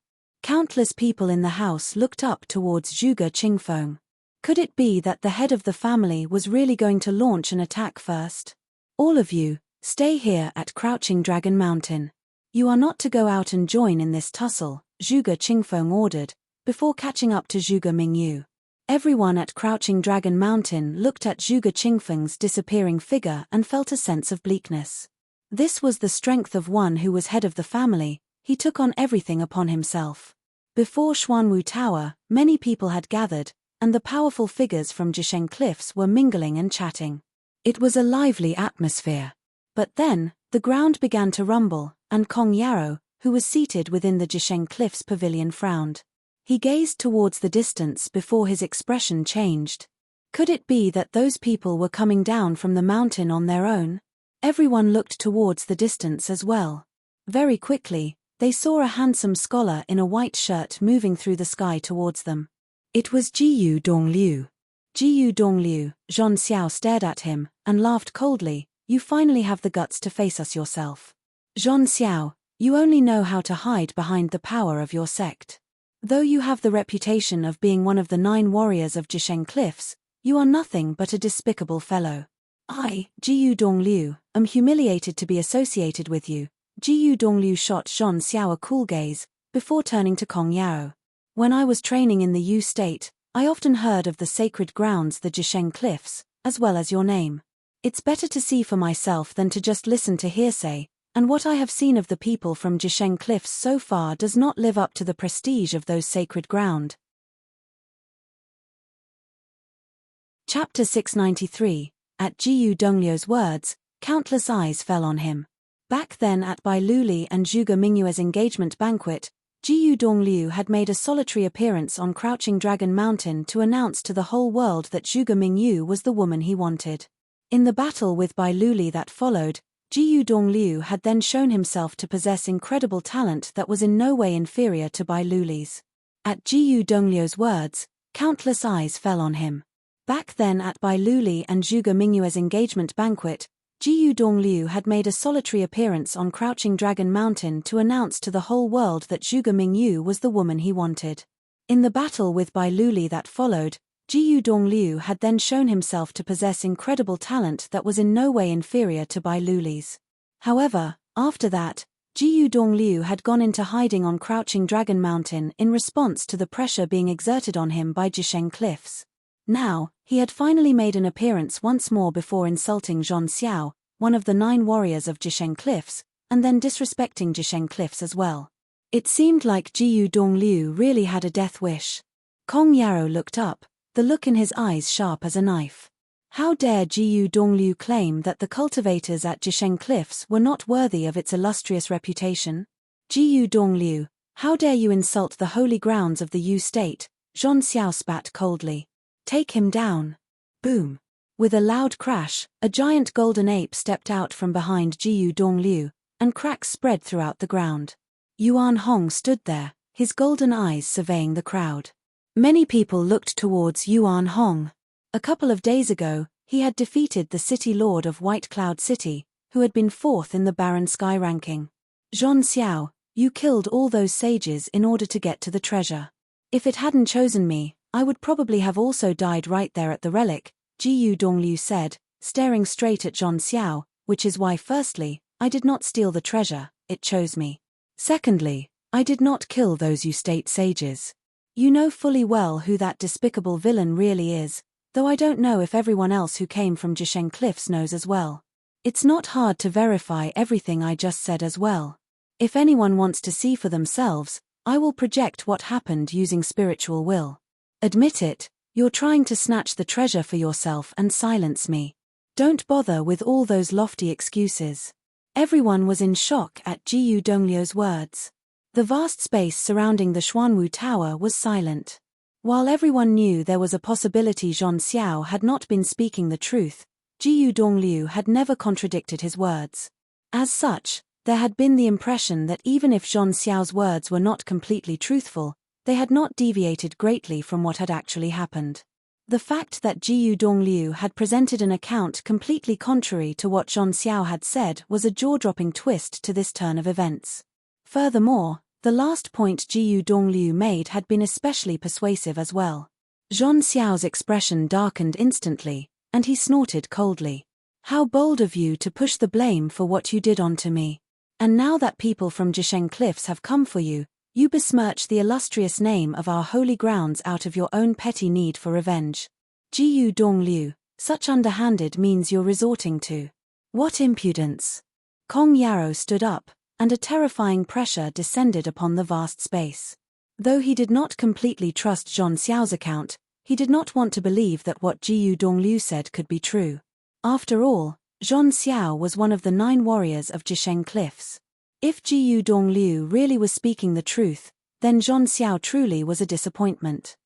Countless people in the house looked up towards Zhuge Qingfeng. Could it be that the head of the family was really going to launch an attack first? All of you, stay here at Crouching Dragon Mountain. You are not to go out and join in this tussle, Zhuge Qingfeng ordered, before catching up to Zhuge Mingyu. Everyone at Crouching Dragon Mountain looked at Zhuge Qingfeng's disappearing figure and felt a sense of bleakness. This was the strength of one who was head of the family. He took on everything upon himself. Before Xuanwu Tower, many people had gathered, and the powerful figures from Jisheng Cliffs were mingling and chatting. It was a lively atmosphere. But then, the ground began to rumble, and Kong Yarrow, who was seated within the Jisheng Cliffs pavilion, frowned. He gazed towards the distance before his expression changed. Could it be that those people were coming down from the mountain on their own? Everyone looked towards the distance as well. Very quickly, they saw a handsome scholar in a white shirt moving through the sky towards them. It was Jiyu Dongliu. Jiyu Dongliu, Zhon Xiao stared at him, and laughed coldly. "You finally have the guts to face us yourself. Zhon Xiao, you only know how to hide behind the power of your sect. Though you have the reputation of being one of the 9 warriors of Jisheng Cliffs, you are nothing but a despicable fellow. I, Jiyu Dongliu, am humiliated to be associated with you." Jiyu Dongliu shot Zhon Xiao a cool gaze, before turning to Kong Yarrow. "When I was training in the Yu State, I often heard of the sacred grounds, the Jisheng Cliffs, as well as your name. It's better to see for myself than to just listen to hearsay, and what I have seen of the people from Jisheng Cliffs so far does not live up to the prestige of those sacred ground." Chapter 693. At Jiyu Dongliu's words, countless eyes fell on him. Back then at Bai Luli and Zhuge Mingyue's engagement banquet, Jiyu Dongliu had made a solitary appearance on Crouching Dragon Mountain to announce to the whole world that Zhuge Mingyu was the woman he wanted. In the battle with Bai Luli that followed, Jiyu Dongliu had then shown himself to possess incredible talent that was in no way inferior to Bai Luli's. At Jiyu Dongliu's words, countless eyes fell on him. Back then at Bai Luli and Zhuge Mingyue's engagement banquet, Jiyu Dongliu had made a solitary appearance on Crouching Dragon Mountain to announce to the whole world that Zhuge Mingyu was the woman he wanted. In the battle with Bai Luli that followed, Jiyu Dongliu had then shown himself to possess incredible talent that was in no way inferior to Bai Luli's. However, after that, Jiyu Dongliu had gone into hiding on Crouching Dragon Mountain in response to the pressure being exerted on him by Jisheng Cliffs. Now, he had finally made an appearance once more before insulting Zhon Xiao, one of the 9 warriors of Jisheng Cliffs, and then disrespecting Jisheng Cliffs as well. It seemed like Jiyu Dongliu really had a death wish. Kong Yarrow looked up, the look in his eyes sharp as a knife. How dare Jiyu Dongliu claim that the cultivators at Jisheng Cliffs were not worthy of its illustrious reputation? Jiyu Dongliu, how dare you insult the holy grounds of the Yu state? Zhong Xiao spat coldly. Take him down. Boom. With a loud crash, a giant golden ape stepped out from behind Jiyu Dongliu, and cracks spread throughout the ground. Yuan Hong stood there, his golden eyes surveying the crowd. Many people looked towards Yuan Hong. A couple of days ago, he had defeated the city lord of White Cloud City, who had been fourth in the Barren Sky ranking. Zhong Xiao, you killed all those sages in order to get to the treasure. If it hadn't chosen me, I would probably have also died right there at the relic, Jiyu Dongliu said, staring straight at Zhong Xiao, which is why firstly, I did not steal the treasure, it chose me. Secondly, I did not kill those Yu state sages. You know fully well who that despicable villain really is, though I don't know if everyone else who came from Jisheng Cliffs knows as well. It's not hard to verify everything I just said as well. If anyone wants to see for themselves, I will project what happened using spiritual will. Admit it, you're trying to snatch the treasure for yourself and silence me. Don't bother with all those lofty excuses. Everyone was in shock at Jiyu Dongliu's words. The vast space surrounding the Xuanwu Tower was silent. While everyone knew there was a possibility Zhong Xiao had not been speaking the truth, Jiyu Dongliu had never contradicted his words. As such, there had been the impression that even if Zhong Xiao's words were not completely truthful, they had not deviated greatly from what had actually happened. The fact that Jiyu Dongliu had presented an account completely contrary to what Zhong Xiao had said was a jaw-dropping twist to this turn of events. Furthermore, the last point Jiyu Dongliu made had been especially persuasive as well. Zhong Xiao's expression darkened instantly, and he snorted coldly. How bold of you to push the blame for what you did onto me. And now that people from Jisheng Cliffs have come for you, you besmirch the illustrious name of our holy grounds out of your own petty need for revenge. Jiyu Dongliu, such underhanded means you're resorting to. What impudence! Kong Yarrow stood up, and a terrifying pressure descended upon the vast space. Though he did not completely trust Zhong Xiao's account, he did not want to believe that what Jiyu Dongliu said could be true. After all, Zhong Xiao was one of the 9 warriors of Jisheng Cliffs. If Jiyu Dongliu really was speaking the truth, then Zhong Xiao truly was a disappointment.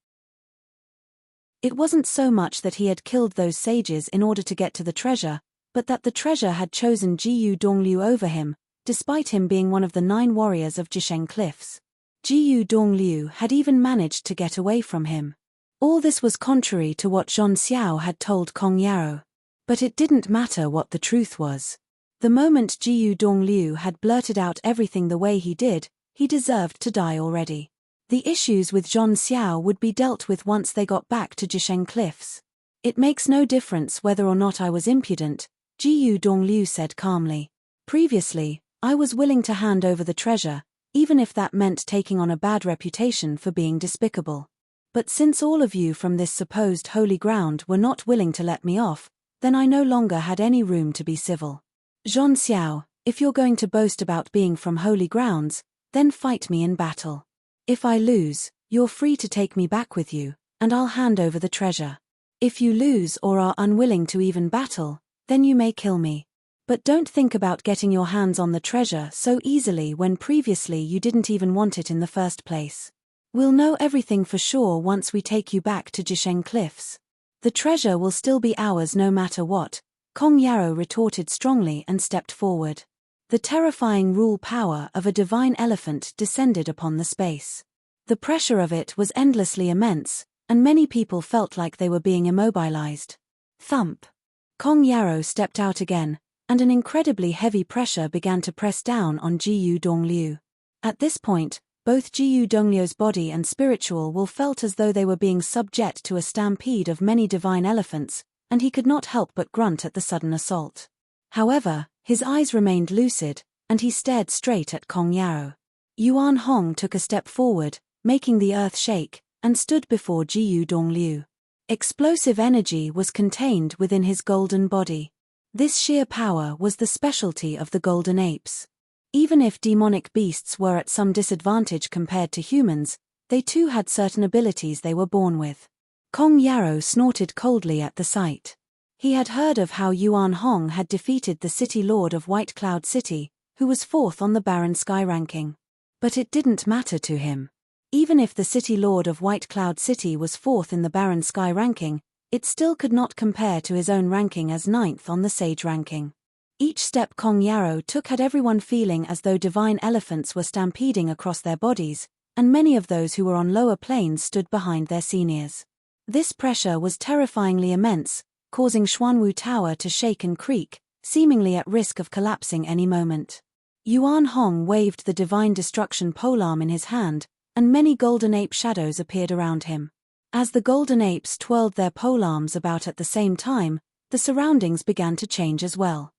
It wasn't so much that he had killed those sages in order to get to the treasure, but that the treasure had chosen Jiyu Dongliu over him, despite him being one of the 9 warriors of Jisheng Cliffs. Jiyu Dongliu had even managed to get away from him. All this was contrary to what Zhong Xiao had told Kong Yarrow. But it didn't matter what the truth was. The moment Jiyu Dongliu had blurted out everything the way he did, he deserved to die already. The issues with Zhong Xiao would be dealt with once they got back to Jisheng Cliffs. It makes no difference whether or not I was impudent, Jiyu Dongliu said calmly. Previously, I was willing to hand over the treasure, even if that meant taking on a bad reputation for being despicable. But since all of you from this supposed holy ground were not willing to let me off, then I no longer had any room to be civil. Zhong Xiao, if you're going to boast about being from holy grounds, then fight me in battle. If I lose, you're free to take me back with you, and I'll hand over the treasure. If you lose or are unwilling to even battle, then you may kill me. But don't think about getting your hands on the treasure so easily when previously you didn't even want it in the first place. We'll know everything for sure once we take you back to Jisheng Cliffs. The treasure will still be ours no matter what, Kong Yarrow retorted strongly and stepped forward. The terrifying rule power of a divine elephant descended upon the space. The pressure of it was endlessly immense, and many people felt like they were being immobilized. Thump. Kong Yarrow stepped out again, and an incredibly heavy pressure began to press down on Jiyu Dongliu. At this point, both Jiyu Dongliu's body and spiritual will felt as though they were being subject to a stampede of many divine elephants, and he could not help but grunt at the sudden assault. However, his eyes remained lucid, and he stared straight at Kong Yarrow. Yuan Hong took a step forward, making the earth shake, and stood before Jiyu Dongliu. Explosive energy was contained within his golden body. This sheer power was the specialty of the golden apes. Even if demonic beasts were at some disadvantage compared to humans, they too had certain abilities they were born with. Kong Yarrow snorted coldly at the sight. He had heard of how Yuan Hong had defeated the City Lord of White Cloud City, who was 4th on the Barren Sky ranking. But it didn't matter to him. Even if the City Lord of White Cloud City was 4th in the Barren Sky ranking, it still could not compare to his own ranking as 9th on the Sage ranking. Each step Kong Yarrow took had everyone feeling as though divine elephants were stampeding across their bodies, and many of those who were on lower planes stood behind their seniors. This pressure was terrifyingly immense, causing Xuanwu Tower to shake and creak, seemingly at risk of collapsing any moment. Yuan Hong waved the divine destruction polearm in his hand, and many golden ape shadows appeared around him. As the golden apes twirled their polearms about at the same time, the surroundings began to change as well.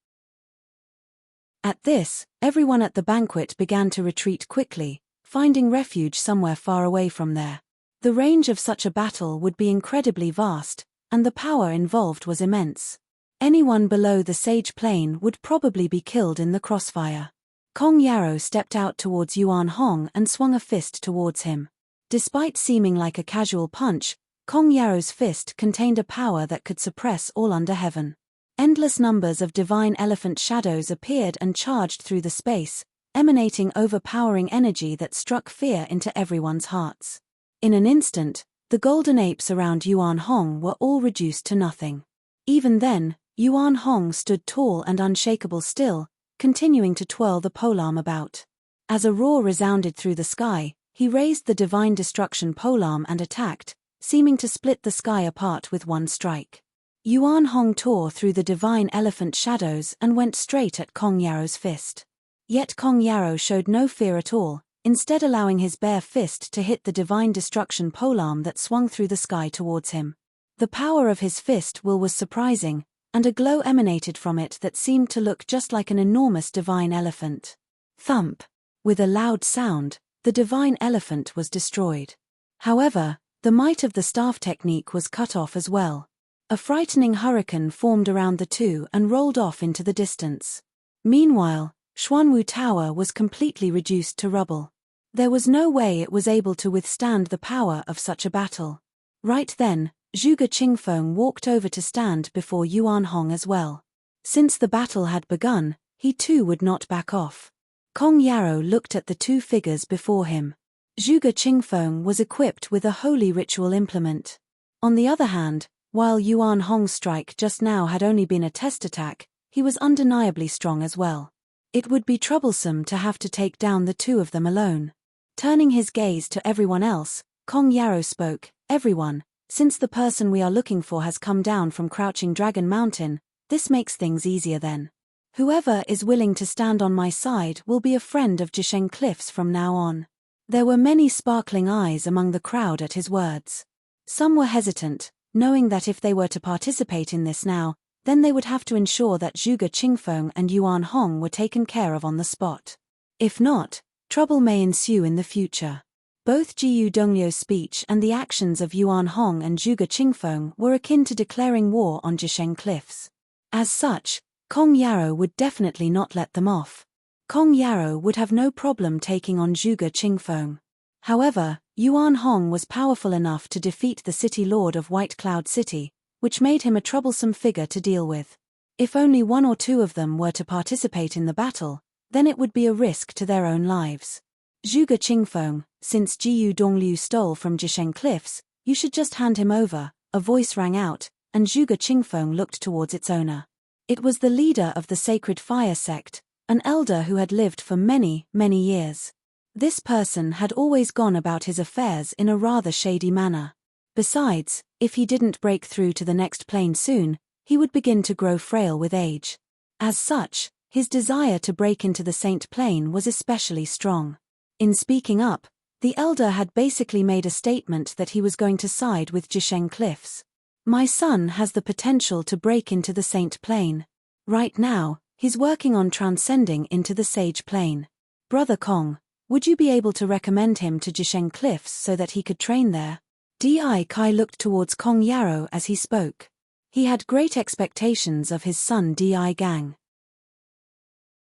At this, everyone at the banquet began to retreat quickly, finding refuge somewhere far away from there. The range of such a battle would be incredibly vast, and the power involved was immense. Anyone below the Sage Plane would probably be killed in the crossfire. Kong Yarrow stepped out towards Yuan Hong and swung a fist towards him. Despite seeming like a casual punch, Kong Yarrow's fist contained a power that could suppress all under heaven. Endless numbers of divine elephant shadows appeared and charged through the space, emanating overpowering energy that struck fear into everyone's hearts. In an instant, the golden apes around Yuan Hong were all reduced to nothing. Even then, Yuan Hong stood tall and unshakable still, continuing to twirl the polearm about. As a roar resounded through the sky, he raised the divine destruction polearm and attacked, seeming to split the sky apart with one strike. Yuan Hong tore through the divine elephant shadows and went straight at Kong Yarrow's fist. Yet Kong Yarrow showed no fear at all, instead allowing his bare fist to hit the divine destruction polearm that swung through the sky towards him. The power of his fist was surprising, and a glow emanated from it that seemed to look just like an enormous divine elephant. Thump! With a loud sound, the divine elephant was destroyed. However, the might of the staff technique was cut off as well. A frightening hurricane formed around the two and rolled off into the distance. Meanwhile, Xuanwu Tower was completely reduced to rubble. There was no way it was able to withstand the power of such a battle. Right then, Zhuge Qingfeng walked over to stand before Yuan Hong as well. Since the battle had begun, he too would not back off. Kong Yarrow looked at the two figures before him. Zhuge Qingfeng was equipped with a holy ritual implement. On the other hand, while Yuan Hong's strike just now had only been a test attack, he was undeniably strong as well. It would be troublesome to have to take down the two of them alone. Turning his gaze to everyone else, Kong Yarrow spoke, "Everyone, since the person we are looking for has come down from Crouching Dragon Mountain, this makes things easier then. Whoever is willing to stand on my side will be a friend of Jisheng Cliffs from now on." There were many sparkling eyes among the crowd at his words. Some were hesitant, knowing that if they were to participate in this now, then they would have to ensure that Zhuge Qingfeng and Yuan Hong were taken care of on the spot. If not, trouble may ensue in the future. Both Jiyu Donglio's speech and the actions of Yuan Hong and Zhuge Qingfeng were akin to declaring war on Jisheng Cliffs. As such, Kong Yarrow would definitely not let them off. Kong Yarrow would have no problem taking on Zhuge Qingfeng. However, Yuan Hong was powerful enough to defeat the City Lord of White Cloud City, which made him a troublesome figure to deal with. If only one or two of them were to participate in the battle, then it would be a risk to their own lives. Zhuge Qingfeng, since Jiyu Dongliu stole from Jisheng Cliffs, you should just hand him over, a voice rang out, and Zhuge Qingfeng looked towards its owner. It was the leader of the Sacred Fire sect, an elder who had lived for many, many years. This person had always gone about his affairs in a rather shady manner. Besides, if he didn't break through to the next plane soon, he would begin to grow frail with age. As such, his desire to break into the Saint Plane was especially strong. In speaking up, the elder had basically made a statement that he was going to side with Jisheng Cliffs. My son has the potential to break into the Saint Plane. Right now, he's working on transcending into the Sage Plane. Brother Kong, would you be able to recommend him to Jisheng Cliffs so that he could train there? Di Kai looked towards Kong Yarrow as he spoke. He had great expectations of his son Di Gang.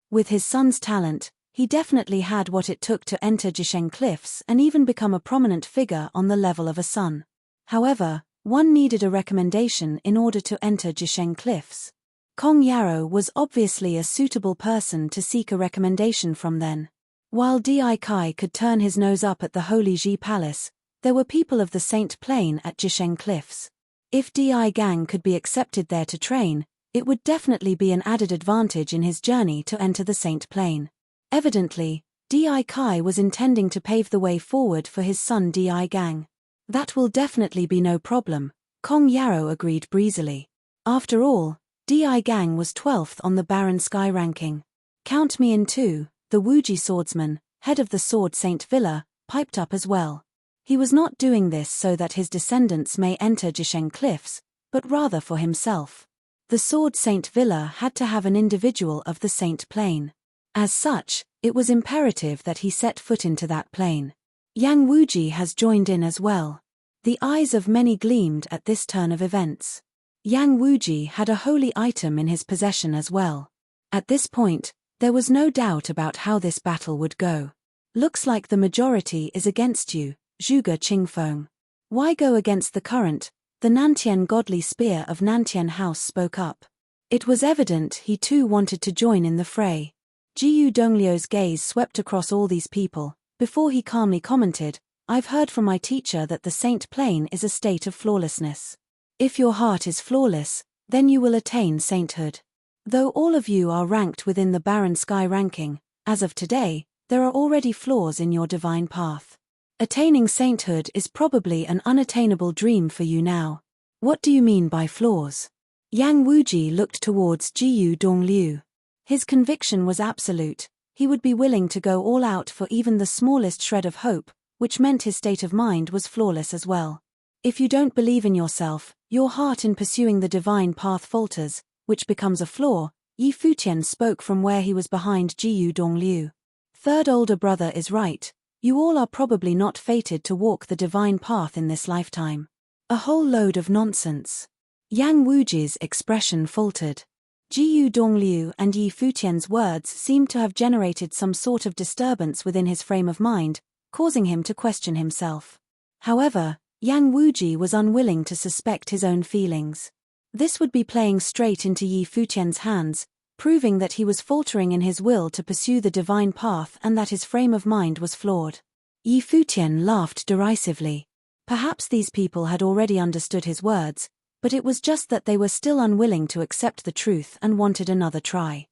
With his son's talent, He definitely had what it took to enter Jisheng Cliffs and even become a prominent figure on the level of a son. However, one needed a recommendation in order to enter Jisheng Cliffs. Kong Yarrow was obviously a suitable person to seek a recommendation from then. While Di Kai could turn his nose up at the Holy Ji Palace, there were people of the Saint Plain at Jisheng Cliffs. If Di Gang could be accepted there to train, it would definitely be an added advantage in his journey to enter the Saint Plain. Evidently, Di Kai was intending to pave the way forward for his son Di Gang. That will definitely be no problem, Kong Yarrow agreed breezily. After all, Di Gang was 12th on the Baron Sky ranking. Count me in too, the Wuji swordsman, head of the Sword Saint Villa, piped up as well. He was not doing this so that his descendants may enter Jisheng Cliffs, but rather for himself. The Sword Saint Villa had to have an individual of the Saint Plain. As such, it was imperative that he set foot into that plane. Yang Wuji has joined in as well. The eyes of many gleamed at this turn of events. Yang Wuji had a holy item in his possession as well. At this point, there was no doubt about how this battle would go. Looks like the majority is against you, Zhuge Qingfeng. Why go against the current? The Nantian godly spear of Nantian House spoke up. It was evident he too wanted to join in the fray. Jiyu Dongliu's gaze swept across all these people, before he calmly commented, I've heard from my teacher that the Saint Plain is a state of flawlessness. If your heart is flawless, then you will attain sainthood. Though all of you are ranked within the Baron Sky ranking, as of today, there are already flaws in your divine path. Attaining sainthood is probably an unattainable dream for you now. What do you mean by flaws? Yang Wuji looked towards Jiyu Dongliu. His conviction was absolute. He would be willing to go all out for even the smallest shred of hope, which meant his state of mind was flawless as well. If you don't believe in yourself, your heart in pursuing the divine path falters, which becomes a flaw. Yi Futian spoke from where he was behind Jiyu Dongliu. Third older brother is right. You all are probably not fated to walk the divine path in this lifetime. A whole load of nonsense. Yang Wuji's expression faltered. Jiyu Dongliu and Yi Futian's words seemed to have generated some sort of disturbance within his frame of mind, causing him to question himself. However, Yang Wuji was unwilling to suspect his own feelings. This would be playing straight into Yi Futian's hands, proving that he was faltering in his will to pursue the divine path and that his frame of mind was flawed. Yi Futian laughed derisively. Perhaps these people had already understood his words, but it was just that they were still unwilling to accept the truth and wanted another try.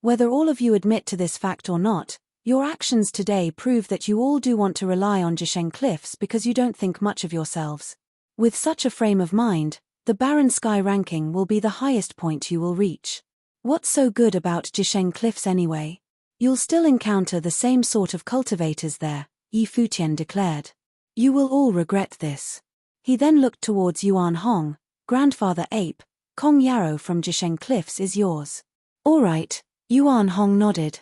Whether all of you admit to this fact or not, your actions today prove that you all do want to rely on Jisheng Cliffs because you don't think much of yourselves. With such a frame of mind, the Baron Sky ranking will be the highest point you will reach. What's so good about Jisheng Cliffs anyway? You'll still encounter the same sort of cultivators there, Yi Futian declared. You will all regret this. He then looked towards Yuan Hong, Grandfather Ape, Kong Yarrow from Jisheng Cliffs is yours. All right, Yuan Hong nodded.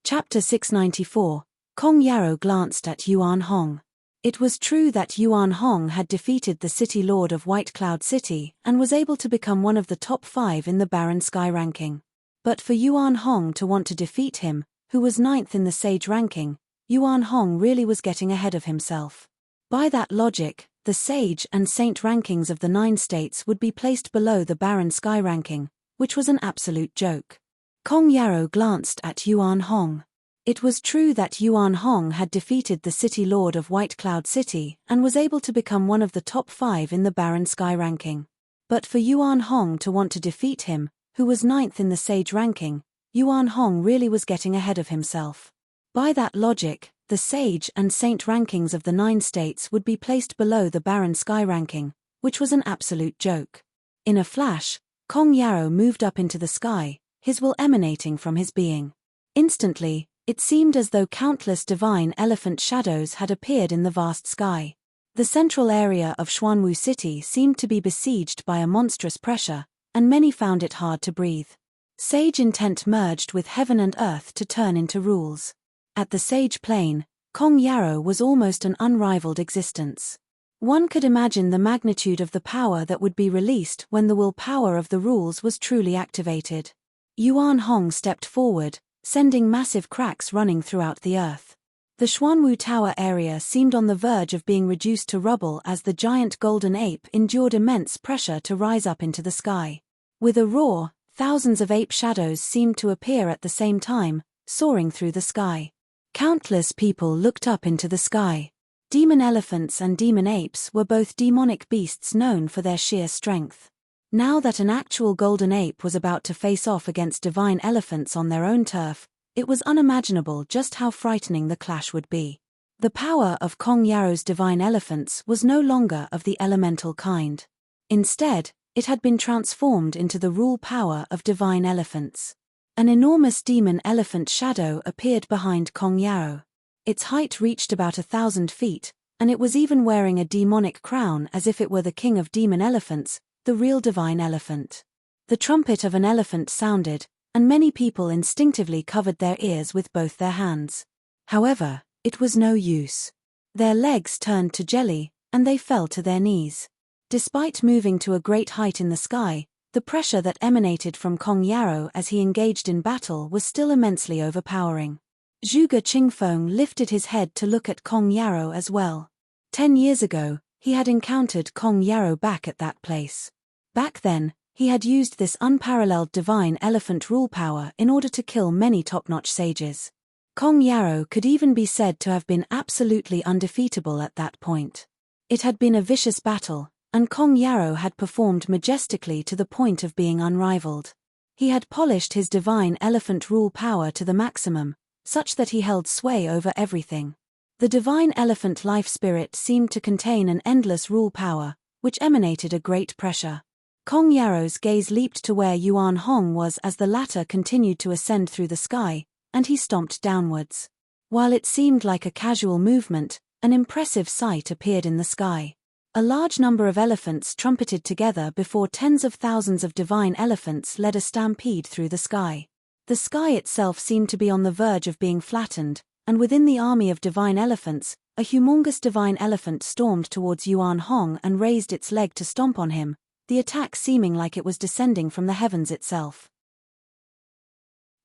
Chapter 694, Kong Yarrow glanced at Yuan Hong. It was true that Yuan Hong had defeated the City Lord of White Cloud City and was able to become one of the top 5 in the Baron Sky ranking. But for Yuan Hong to want to defeat him, who was 9th in the Sage ranking, Yuan Hong really was getting ahead of himself. By that logic, the Sage and Saint rankings of the 9 states would be placed below the Baron Sky ranking, which was an absolute joke. Kong Yarrow glanced at Yuan Hong. It was true that Yuan Hong had defeated the City Lord of White Cloud City and was able to become one of the top 5 in the Baron Sky ranking. But for Yuan Hong to want to defeat him, who was 9th in the Sage ranking, Yuan Hong really was getting ahead of himself. By that logic, the Sage and Saint rankings of the 9 states would be placed below the Baron Sky ranking, which was an absolute joke. In a flash, Kong Yarrow moved up into the sky, his will emanating from his being. Instantly, it seemed as though countless divine elephant shadows had appeared in the vast sky. The central area of Xuanwu City seemed to be besieged by a monstrous pressure, and many found it hard to breathe. Sage intent merged with heaven and earth to turn into rules. At the Sage Plain, Kong Yarrow was almost an unrivaled existence. One could imagine the magnitude of the power that would be released when the willpower of the rules was truly activated. Yuan Hong stepped forward, sending massive cracks running throughout the earth. The Xuanwu Tower area seemed on the verge of being reduced to rubble as the giant golden ape endured immense pressure to rise up into the sky. With a roar, thousands of ape shadows seemed to appear at the same time, soaring through the sky. Countless people looked up into the sky. Demon elephants and demon apes were both demonic beasts known for their sheer strength. Now that an actual golden ape was about to face off against divine elephants on their own turf, it was unimaginable just how frightening the clash would be. The power of Kong Yaro's divine elephants was no longer of the elemental kind. Instead, it had been transformed into the rule power of divine elephants. An enormous demon elephant shadow appeared behind Kong Yaro. Its height reached about 1,000 feet, and it was even wearing a demonic crown as if it were the king of demon elephants, the real divine elephant. The trumpet of an elephant sounded, and many people instinctively covered their ears with both their hands. However, it was no use. Their legs turned to jelly, and they fell to their knees. Despite moving to a great height in the sky, the pressure that emanated from Kong Yaro as he engaged in battle was still immensely overpowering. Zhuge Qingfeng lifted his head to look at Kong Yaro as well. 10 years ago, he had encountered Kong Yaro back at that place. Back then, he had used this unparalleled divine elephant rule power in order to kill many top-notch sages. Kong Yaro could even be said to have been absolutely undefeatable at that point. It had been a vicious battle, and Kong Yaro had performed majestically to the point of being unrivaled. He had polished his divine elephant rule power to the maximum, such that he held sway over everything. The divine elephant life spirit seemed to contain an endless rule power, which emanated a great pressure. Kong Yaro's gaze leaped to where Yuan Hong was as the latter continued to ascend through the sky, and he stomped downwards. While it seemed like a casual movement, an impressive sight appeared in the sky. A large number of elephants trumpeted together before tens of thousands of divine elephants led a stampede through the sky. The sky itself seemed to be on the verge of being flattened, and within the army of divine elephants, a humongous divine elephant stormed towards Yuan Hong and raised its leg to stomp on him, the attack seeming like it was descending from the heavens itself.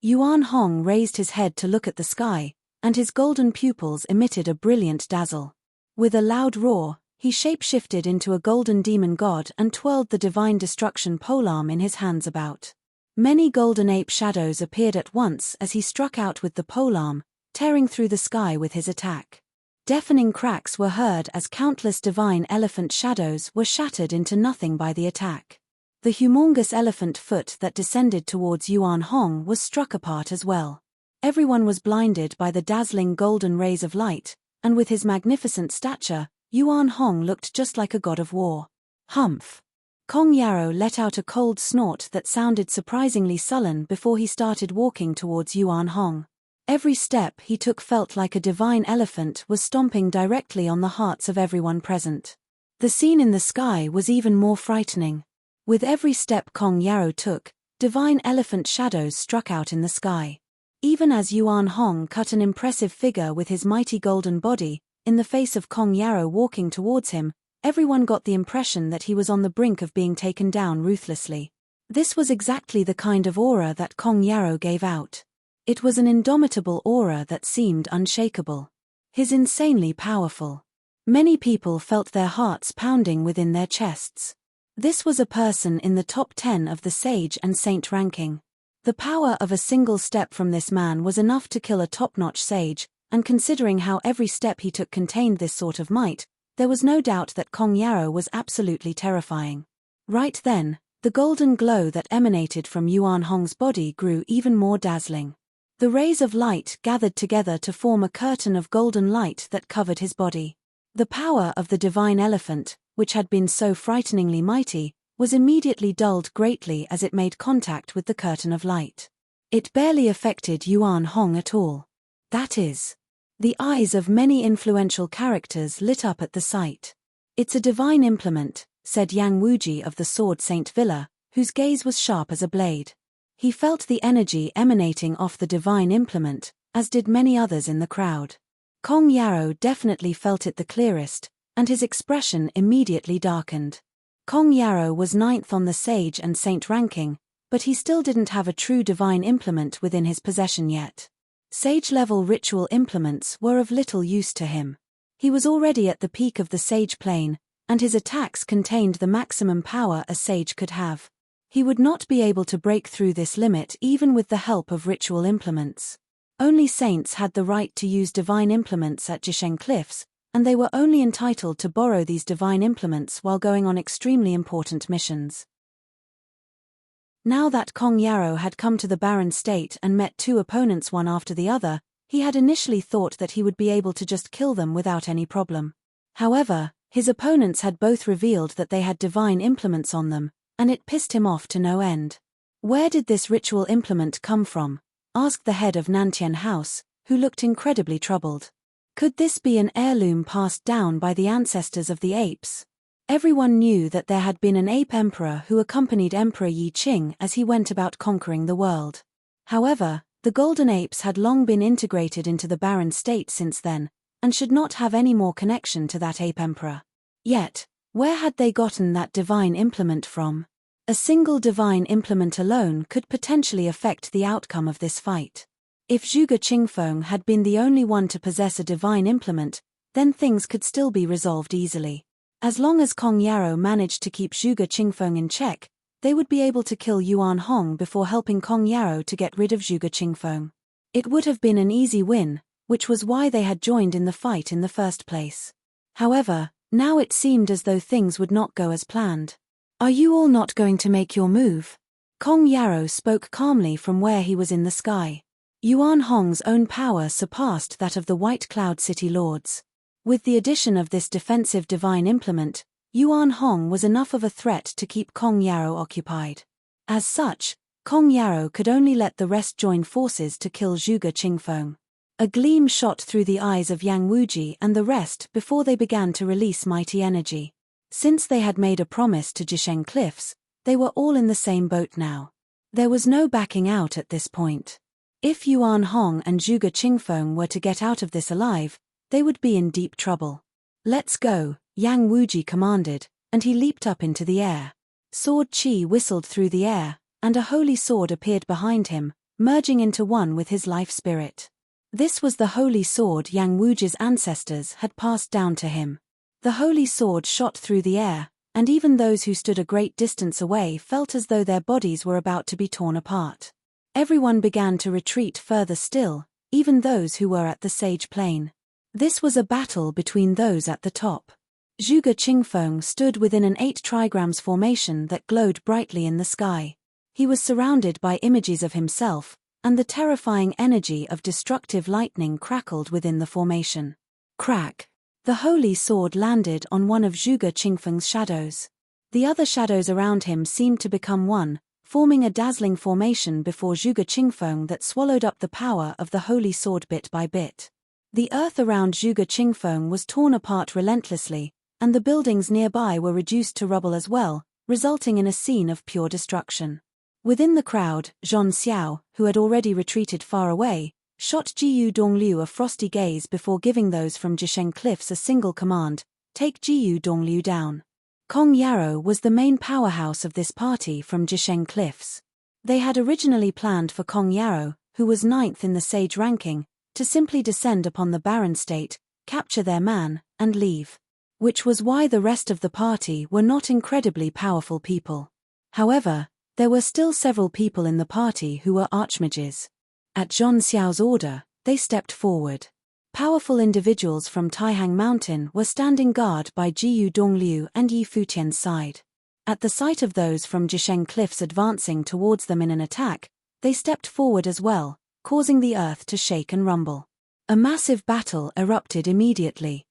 Yuan Hong raised his head to look at the sky, and his golden pupils emitted a brilliant dazzle. With a loud roar, he shape-shifted into a golden demon god and twirled the divine destruction polearm in his hands about. Many golden ape shadows appeared at once as he struck out with the polearm, tearing through the sky with his attack. Deafening cracks were heard as countless divine elephant shadows were shattered into nothing by the attack. The humongous elephant foot that descended towards Yuan Hong was struck apart as well. Everyone was blinded by the dazzling golden rays of light, and with his magnificent stature, Yuan Hong looked just like a god of war. Humph! Kong Yaro let out a cold snort that sounded surprisingly sullen before he started walking towards Yuan Hong. Every step he took felt like a divine elephant was stomping directly on the hearts of everyone present. The scene in the sky was even more frightening. With every step Kong Yaro took, divine elephant shadows struck out in the sky. Even as Yuan Hong cut an impressive figure with his mighty golden body, in the face of Kong Yaro walking towards him, everyone got the impression that he was on the brink of being taken down ruthlessly. This was exactly the kind of aura that Kong Yaro gave out. It was an indomitable aura that seemed unshakable. His insanely powerful. Many people felt their hearts pounding within their chests. This was a person in the top 10 of the sage and saint ranking. The power of a single step from this man was enough to kill a top-notch sage, and considering how every step he took contained this sort of might, there was no doubt that Kong Yaro was absolutely terrifying. Right then, the golden glow that emanated from Yuan Hong's body grew even more dazzling. The rays of light gathered together to form a curtain of golden light that covered his body. The power of the divine elephant, which had been so frighteningly mighty, was immediately dulled greatly as it made contact with the curtain of light. It barely affected Yuan Hong at all. That is, the eyes of many influential characters lit up at the sight. "It's a divine implement," said Yang Wuji of the Sword Saint Villa, whose gaze was sharp as a blade. He felt the energy emanating off the divine implement, as did many others in the crowd. Kong Yaro definitely felt it the clearest, and his expression immediately darkened. Kong Yarrow was 9th on the Sage and Saint ranking, but he still didn't have a true divine implement within his possession yet. Sage-level ritual implements were of little use to him. He was already at the peak of the Sage plane, and his attacks contained the maximum power a Sage could have. He would not be able to break through this limit even with the help of ritual implements. Only saints had the right to use divine implements at Jisheng Cliffs, and they were only entitled to borrow these divine implements while going on extremely important missions. Now that Kong Yarrow had come to the barren state and met 2 opponents one after the other, he had initially thought that he would be able to just kill them without any problem. However, his opponents had both revealed that they had divine implements on them, and it pissed him off to no end. Where did this ritual implement come from? Asked the head of Nantian House, who looked incredibly troubled. Could this be an heirloom passed down by the ancestors of the apes? Everyone knew that there had been an ape emperor who accompanied Emperor Yi Qing as he went about conquering the world. However, the golden apes had long been integrated into the barren state since then, and should not have any more connection to that ape emperor. Yet, where had they gotten that divine implement from? A single divine implement alone could potentially affect the outcome of this fight. If Zhuge Qingfeng had been the only one to possess a divine implement, then things could still be resolved easily. As long as Kong Yarrow managed to keep Zhuge Qingfeng in check, they would be able to kill Yuan Hong before helping Kong Yarrow to get rid of Zhuge Qingfeng. It would have been an easy win, which was why they had joined in the fight in the first place. However, now it seemed as though things would not go as planned. "Are you all not going to make your move?" Kong Yarrow spoke calmly from where he was in the sky. Yuan Hong's own power surpassed that of the White Cloud City Lords. With the addition of this defensive divine implement, Yuan Hong was enough of a threat to keep Kong Yarrow occupied. As such, Kong Yarrow could only let the rest join forces to kill Zhuge Qingfeng. A gleam shot through the eyes of Yang Wuji and the rest before they began to release mighty energy. Since they had made a promise to Jisheng Cliffs, they were all in the same boat now. There was no backing out at this point. If Yuan Hong and Zhuge Qingfeng were to get out of this alive, they would be in deep trouble. "Let's go," Yang Wuji commanded, and he leaped up into the air. Sword Qi whistled through the air, and a holy sword appeared behind him, merging into one with his life spirit. This was the holy sword Yang Wuji's ancestors had passed down to him. The holy sword shot through the air, and even those who stood a great distance away felt as though their bodies were about to be torn apart. Everyone began to retreat further still, even those who were at the Sage Plain. This was a battle between those at the top. Zhuge Qingfeng stood within an 8 trigrams formation that glowed brightly in the sky. He was surrounded by images of himself, and the terrifying energy of destructive lightning crackled within the formation. Crack! The holy sword landed on one of Zhuge Qingfeng's shadows. The other shadows around him seemed to become one, forming a dazzling formation before Zhuge Qingfeng that swallowed up the power of the holy sword bit by bit. The earth around Zhuge Qingfeng was torn apart relentlessly, and the buildings nearby were reduced to rubble as well, resulting in a scene of pure destruction. Within the crowd, Zhon Xiao, who had already retreated far away, shot Jiyu Dongliu a frosty gaze before giving those from Jisheng Cliffs a single command: "Take Jiyu Dongliu down." Kong Yarrow was the main powerhouse of this party from Jisheng Cliffs. They had originally planned for Kong Yarrow, who was 9th in the Sage ranking, to simply descend upon the barren state, capture their man, and leave. Which was why the rest of the party were not incredibly powerful people. However, there were still several people in the party who were archmages. At Zhon Xiao's order, they stepped forward. Powerful individuals from Taihang Mountain were standing guard by Jiyu Dongliu and Yi Futian's side. At the sight of those from Jisheng Cliffs advancing towards them in an attack, they stepped forward as well, causing the earth to shake and rumble. A massive battle erupted immediately.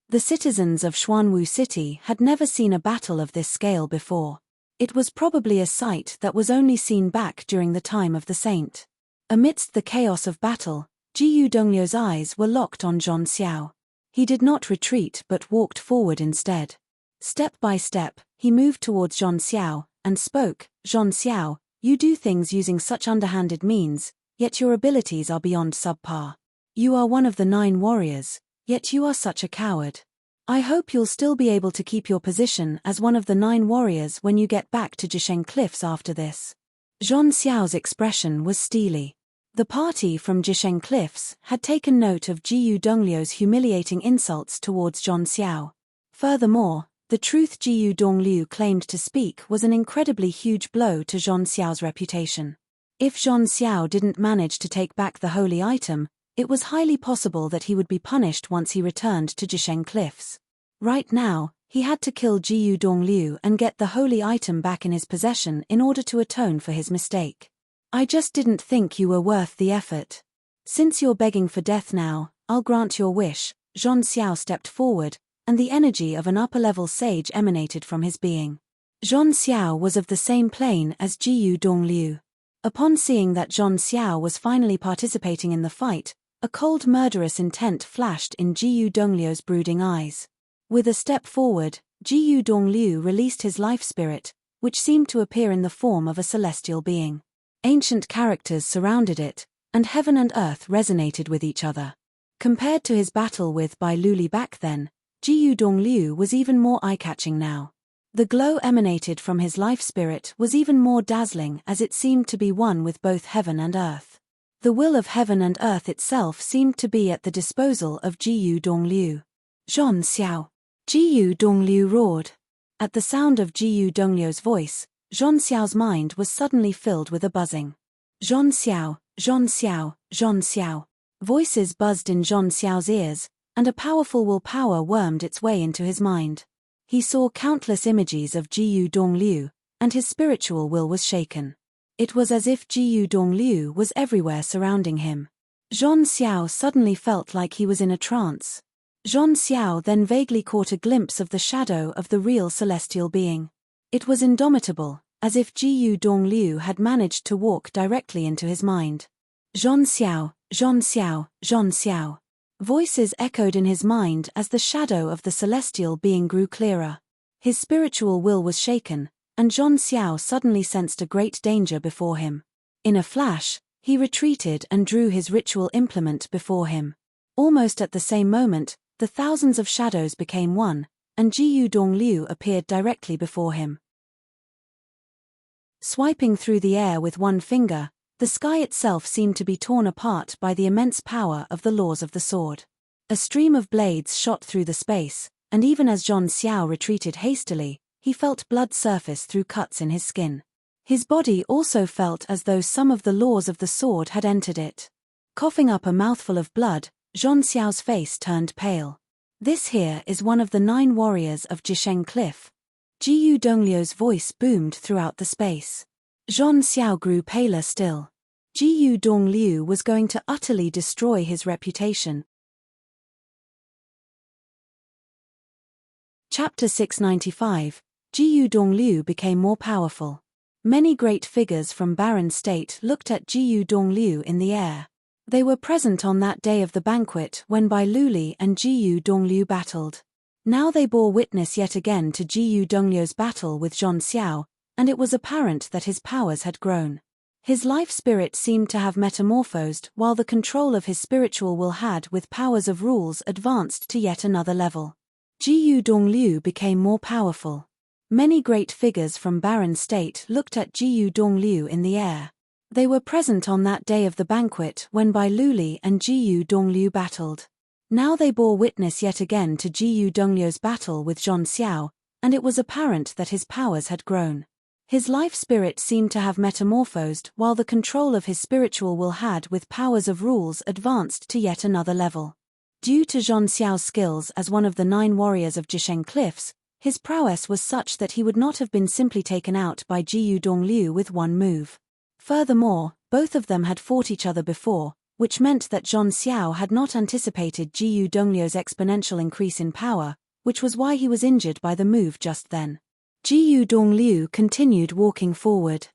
The citizens of Xuanwu City had never seen a battle of this scale before. It was probably a sight that was only seen back during the time of the saint. Amidst the chaos of battle, Jiyu Dongliu's eyes were locked on Zhon Xiao. He did not retreat but walked forward instead. Step by step, he moved towards Zhon Xiao, and spoke: "Zhon Xiao, you do things using such underhanded means, yet your abilities are beyond subpar. You are one of the 9 warriors, Yet you are such a coward. I hope you'll still be able to keep your position as one of the 9 warriors when you get back to Jisheng Cliffs after this. Zhang Xiao's expression was steely. The party from Jisheng Cliffs had taken note of Jiyu Dongliu's humiliating insults towards Zhang Xiao. Furthermore, the truth Jiyu Dongliu claimed to speak was an incredibly huge blow to Zhang Xiao's reputation. If Zhang Xiao didn't manage to take back the holy item, it was highly possible that he would be punished once he returned to Jisheng Cliffs. Right now, he had to kill Jiyu Dongliu and get the holy item back in his possession in order to atone for his mistake. I just didn't think you were worth the effort. Since you're begging for death now, I'll grant your wish. Zhang Xiao stepped forward, and the energy of an upper-level sage emanated from his being. Zhang Xiao was of the same plane as Jiyu Dongliu. Upon seeing that Zhang Xiao was finally participating in the fight, a cold murderous intent flashed in Jiyu Dongliu's brooding eyes. With a step forward, Jiyu Dongliu released his life spirit, which seemed to appear in the form of a celestial being. Ancient characters surrounded it, and heaven and earth resonated with each other. Compared to his battle with Bai Luli back then, Jiyu Dongliu was even more eye-catching now. The glow emanated from his life spirit was even more dazzling as it seemed to be one with both heaven and earth. The will of heaven and earth itself seemed to be at the disposal of Jiyu Dongliu. Zhang Xiao. Jiyu Dongliu roared. At the sound of Jiyu Dongliu's voice, Zhang Xiao's mind was suddenly filled with a buzzing. Zhang Xiao, Zhang Xiao, Zhang Xiao. Voices buzzed in Zhang Xiao's ears, and a powerful willpower wormed its way into his mind. He saw countless images of Jiyu Dongliu, and his spiritual will was shaken. It was as if Jiyu Dongliu was everywhere surrounding him. Zhang Xiao suddenly felt like he was in a trance. Zhang Xiao then vaguely caught a glimpse of the shadow of the real celestial being. It was indomitable, as if Jiyu Dongliu had managed to walk directly into his mind. Zhang Xiao, Zhang Xiao, Zhang Xiao. Voices echoed in his mind as the shadow of the celestial being grew clearer. His spiritual will was shaken, and Zhang Xiao suddenly sensed a great danger before him. In a flash, he retreated and drew his ritual implement before him. Almost at the same moment, the thousands of shadows became one, and Jiyu Dongliu appeared directly before him. Swiping through the air with one finger, the sky itself seemed to be torn apart by the immense power of the laws of the sword. A stream of blades shot through the space, and even as Zhang Xiao retreated hastily, he felt blood surface through cuts in his skin. His body also felt as though some of the laws of the sword had entered it. Coughing up a mouthful of blood, Zhang Xiao's face turned pale. This here is one of the 9 warriors of Jisheng Cliff. Jiyu Dongliu's voice boomed throughout the space. Zhang Xiao grew paler still. Jiyu Dongliu was going to utterly destroy his reputation. Chapter 695. Jiyu Dongliu became more powerful. Many great figures from Barren State looked at Jiyu Dongliu in the air. They were present on that day of the banquet when Bai Luli and Jiyu Dongliu battled. Now they bore witness yet again to Jiyu Dongliu's battle with Zhang Xiao, and it was apparent that his powers had grown. His life spirit seemed to have metamorphosed while the control of his spiritual will had with powers of rules advanced to yet another level. Jiyu Dongliu became more powerful. Many great figures from Barren State looked at Jiyu Dongliu in the air. They were present on that day of the banquet when Bai Luli and Jiyu Dongliu battled. Now they bore witness yet again to Jiyu Dongliu's battle with Zhang Xiao, and it was apparent that his powers had grown. His life spirit seemed to have metamorphosed while the control of his spiritual will had with powers of rules advanced to yet another level. Due to Zhang Xiao's skills as one of the 9 warriors of Jisheng Cliffs, his prowess was such that he would not have been simply taken out by Jiyu Dongliu with one move. Furthermore, both of them had fought each other before, which meant that Zhang Xiao had not anticipated Jiyu Dongliu's exponential increase in power, which was why he was injured by the move just then. Jiyu Dongliu continued walking forward.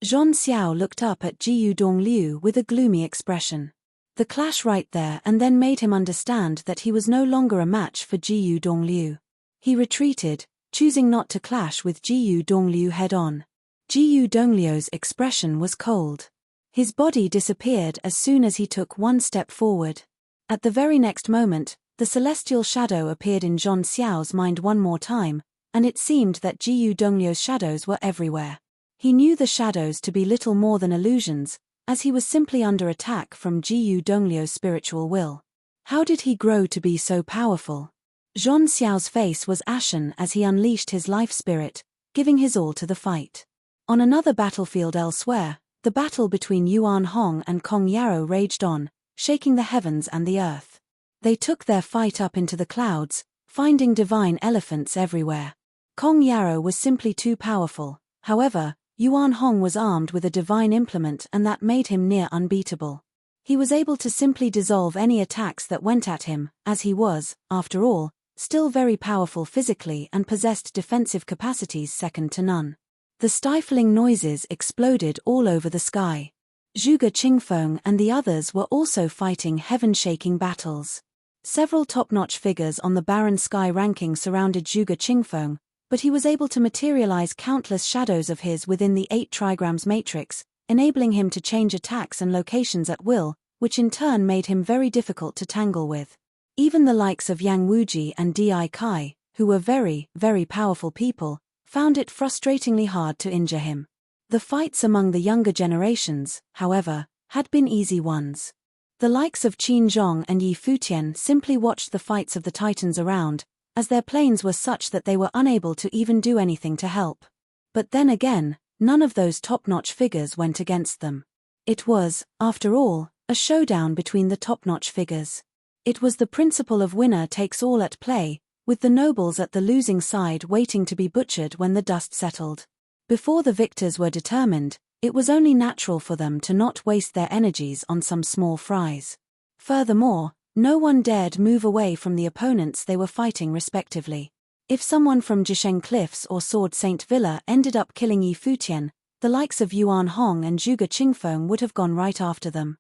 Zhang Xiao looked up at Jiyu Dongliu with a gloomy expression. The clash right there and then made him understand that he was no longer a match for Jiyu Dongliu. He retreated, choosing not to clash with Jiyu Dongliu head-on. Jiyu Dongliu's expression was cold. His body disappeared as soon as he took one step forward. At the very next moment, the celestial shadow appeared in Zhon Xiao's mind one more time, and it seemed that Jiyu Dongliu's shadows were everywhere. He knew the shadows to be little more than illusions, as he was simply under attack from Jiyu Dongliu's spiritual will. How did he grow to be so powerful? Zhon Xiao's face was ashen as he unleashed his life spirit, giving his all to the fight. On another battlefield elsewhere, the battle between Yuan Hong and Kong Yarrow raged on, shaking the heavens and the earth. They took their fight up into the clouds, finding divine elephants everywhere. Kong Yarrow was simply too powerful. However, Yuan Hong was armed with a divine implement, and that made him near unbeatable. He was able to simply dissolve any attacks that went at him, as he was, after all, still very powerful physically and possessed defensive capacities second to none. The stifling noises exploded all over the sky. Zhuge Qingfeng and the others were also fighting heaven-shaking battles. Several top-notch figures on the barren sky ranking surrounded Zhuge Qingfeng, but he was able to materialize countless shadows of his within the 8 trigrams matrix, enabling him to change attacks and locations at will, which in turn made him very difficult to tangle with. Even the likes of Yang Wuji and Di Kai, who were very, very powerful people, found it frustratingly hard to injure him. The fights among the younger generations, however, had been easy ones. The likes of Qin Zhong and Yi Futian simply watched the fights of the titans around, as their planes were such that they were unable to even do anything to help. But then again, none of those top-notch figures went against them. It was, after all, a showdown between the top-notch figures. It was the principle of winner takes all at play, with the nobles at the losing side waiting to be butchered when the dust settled. Before the victors were determined, it was only natural for them to not waste their energies on some small fries. Furthermore, no one dared move away from the opponents they were fighting respectively. If someone from Jisheng Cliffs or Sword Saint Villa ended up killing Yi Futian, the likes of Yuan Hong and Zhuge Qingfeng would have gone right after them.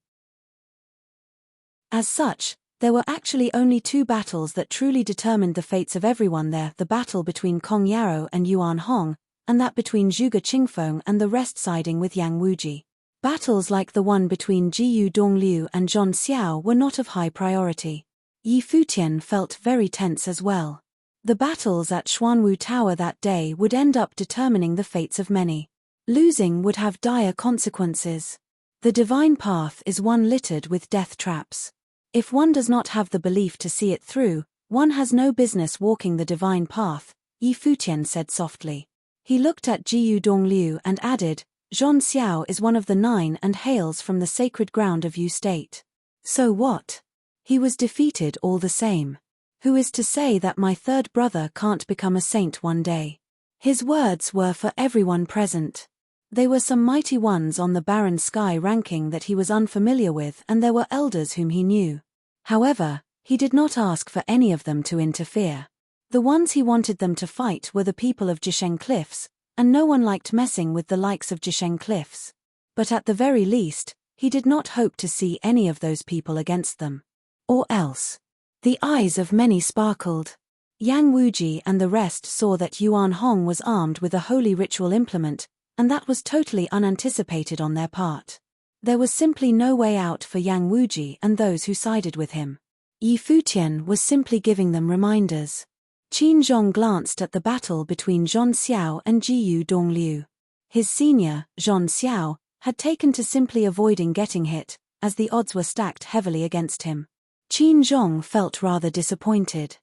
As such, there were actually only 2 battles that truly determined the fates of everyone there: the battle between Kong Yarrow and Yuan Hong, and that between Zhuge Qingfeng and the rest siding with Yang Wuji. Battles like the one between Jiyu Dongliu and Zhon Xiao were not of high priority. Yi Futian felt very tense as well. The battles at Xuanwu Tower that day would end up determining the fates of many. Losing would have dire consequences. The divine path is one littered with death traps. If one does not have the belief to see it through, one has no business walking the divine path, Yi Futian said softly. He looked at Jiyu Dongliu and added, Zhon Xiao is one of the 9 and hails from the sacred ground of Yu State. So what? He was defeated all the same. Who is to say that my third brother can't become a saint one day? His words were for everyone present. They were some mighty ones on the barren sky ranking that he was unfamiliar with, and there were elders whom he knew. However, he did not ask for any of them to interfere. The ones he wanted them to fight were the people of Jisheng Cliffs, and no one liked messing with the likes of Jisheng Cliffs. But at the very least, he did not hope to see any of those people against them. Or else. The eyes of many sparkled. Yang Wuji and the rest saw that Yuan Hong was armed with a holy ritual implement, and that was totally unanticipated on their part. There was simply no way out for Yang Wuji and those who sided with him. Yi Futian was simply giving them reminders. Qin Zhong glanced at the battle between Zhon Xiao and Jiyu Dongliu. His senior, Zhon Xiao, had taken to simply avoiding getting hit, as the odds were stacked heavily against him. Qin Zhong felt rather disappointed.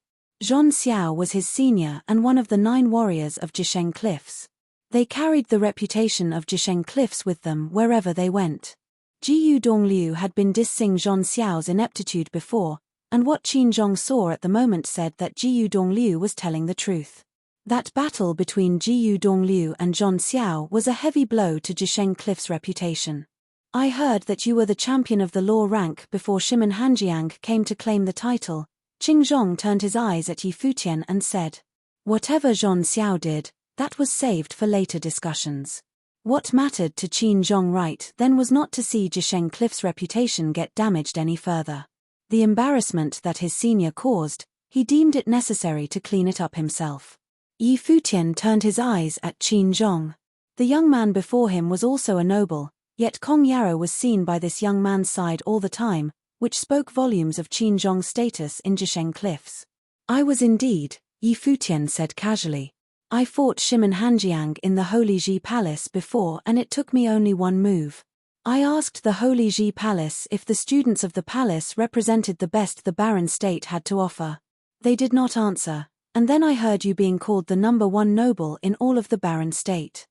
Zhon Xiao was his senior and one of the 9 warriors of Jisheng Cliffs. They carried the reputation of Jisheng Cliffs with them wherever they went. Jiyu Dongliu had been dissing Zhon Xiao's ineptitude before, and what Qin Zhong saw at the moment said that Jiyu Dongliu was telling the truth. That battle between Jiyu Dongliu and Zhon Xiao was a heavy blow to Jisheng Cliff's reputation. I heard that you were the champion of the law rank before Shimen Hanjiang came to claim the title. Qin Zhong turned his eyes at Yi Futian and said. Whatever Zhon Xiao did, that was saved for later discussions. What mattered to Qin Zhong right then was not to see Jisheng Cliff's reputation get damaged any further. The embarrassment that his senior caused, he deemed it necessary to clean it up himself. Yi Futian turned his eyes at Qin Zhong. The young man before him was also a noble, yet Kong Yarrow was seen by this young man's side all the time, which spoke volumes of Qin Zhong's status in Jisheng Cliffs. "I was indeed," Yi Futian said casually. "I fought Shimen Hanjiang in the Holy Ji Palace before, and it took me only one move. I asked the Holy Ji Palace if the students of the palace represented the best the barren state had to offer. They did not answer, and then I heard you being called the #1 noble in all of the barren state."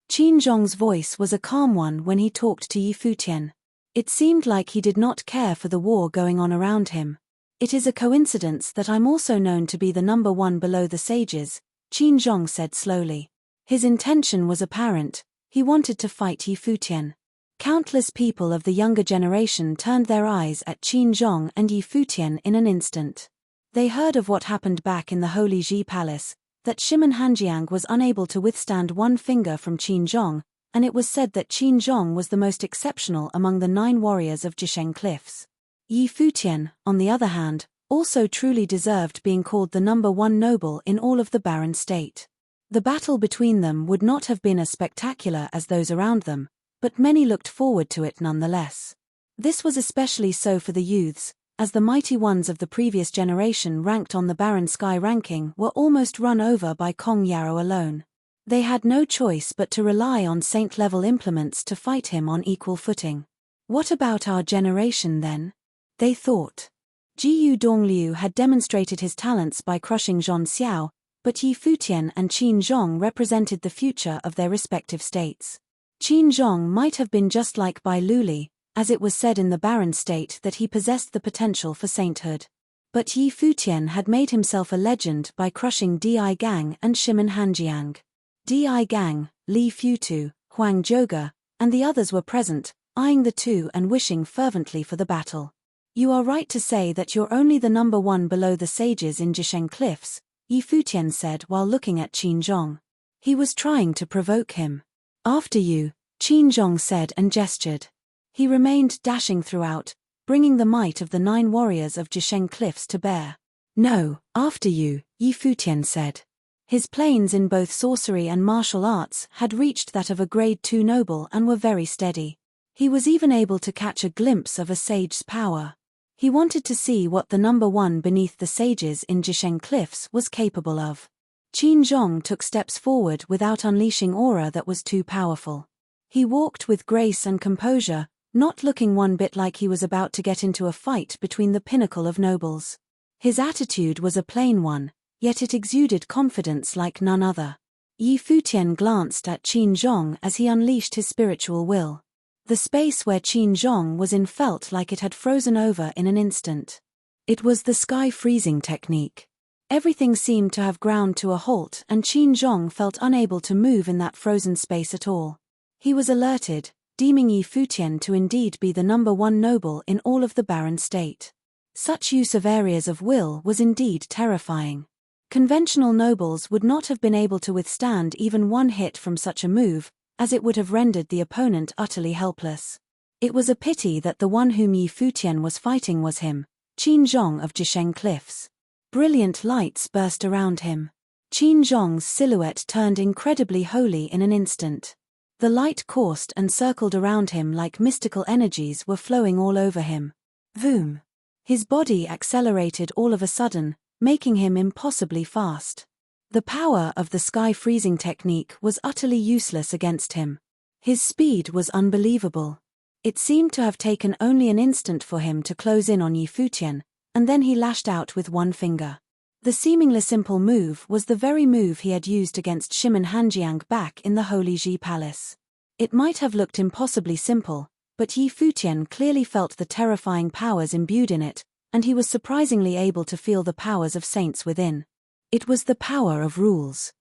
Qin Zhong's voice was a calm one when he talked to Yi Futian. It seemed like he did not care for the war going on around him. "It is a coincidence that I'm also known to be the #1 below the sages," Qin Zhong said slowly. His intention was apparent. He wanted to fight Yi Futian. Countless people of the younger generation turned their eyes at Qin Zhong and Yi Futian in an instant. They heard of what happened back in the Holy Ji Palace, that Shimen Hanjiang was unable to withstand one finger from Qin Zhong, and it was said that Qin Zhong was the most exceptional among the 9 warriors of Jisheng Cliffs. Yi Futian, on the other hand, also truly deserved being called the #1 noble in all of the barren state. The battle between them would not have been as spectacular as those around them, but many looked forward to it nonetheless. This was especially so for the youths, as the mighty ones of the previous generation ranked on the barren sky ranking were almost run over by Kong Yarrow alone. They had no choice but to rely on saint-level implements to fight him on equal footing. "What about our generation then?" they thought. Jiyu Dongliu had demonstrated his talents by crushing Zhon Xiao, but Yi Futian and Qin Zhong represented the future of their respective states. Qin Zhong might have been just like Bai Luli, as it was said in the barren state that he possessed the potential for sainthood. But Yi Futian had made himself a legend by crushing Di Gang and Shimen Hanjiang. Di Gang, Li Futu, Huang Zhouge, and the others were present, eyeing the two and wishing fervently for the battle. "You are right to say that you're only the #1 below the sages in Jisheng Cliffs," Yi Futian said while looking at Qin Zhong. He was trying to provoke him. "After you," Qin Zhong said and gestured. He remained dashing throughout, bringing the might of the 9 warriors of Jisheng Cliffs to bear. "No, after you," Yi Futian said. His planes in both sorcery and martial arts had reached that of a grade 2 noble and were very steady. He was even able to catch a glimpse of a sage's power. He wanted to see what the #1 beneath the sages in Jisheng Cliffs was capable of. Qin Zhong took steps forward without unleashing aura that was too powerful. He walked with grace and composure, not looking one bit like he was about to get into a fight between the pinnacle of nobles. His attitude was a plain one, yet it exuded confidence like none other. Yi Futian glanced at Qin Zhong as he unleashed his spiritual will. The space where Qin Zhong was in felt like it had frozen over in an instant. It was the sky freezing technique. Everything seemed to have ground to a halt, and Qin Zhong felt unable to move in that frozen space at all. He was alerted, deeming Yi Futian to indeed be the #1 noble in all of the barren state. Such use of areas of will was indeed terrifying. Conventional nobles would not have been able to withstand even one hit from such a move, as it would have rendered the opponent utterly helpless. It was a pity that the one whom Yi Futian was fighting was him, Qin Zhong of Jisheng Cliffs. Brilliant lights burst around him. Qin Zhong's silhouette turned incredibly holy in an instant. The light coursed and circled around him like mystical energies were flowing all over him. Voom! His body accelerated all of a sudden, making him impossibly fast. The power of the sky freezing technique was utterly useless against him. His speed was unbelievable. It seemed to have taken only an instant for him to close in on Yi Futian, and then he lashed out with one finger. The seemingly simple move was the very move he had used against Shimen Hanjiang back in the Holy Ji Palace. It might have looked impossibly simple, but Yi Futian clearly felt the terrifying powers imbued in it, and he was surprisingly able to feel the powers of saints within. It was the power of rules.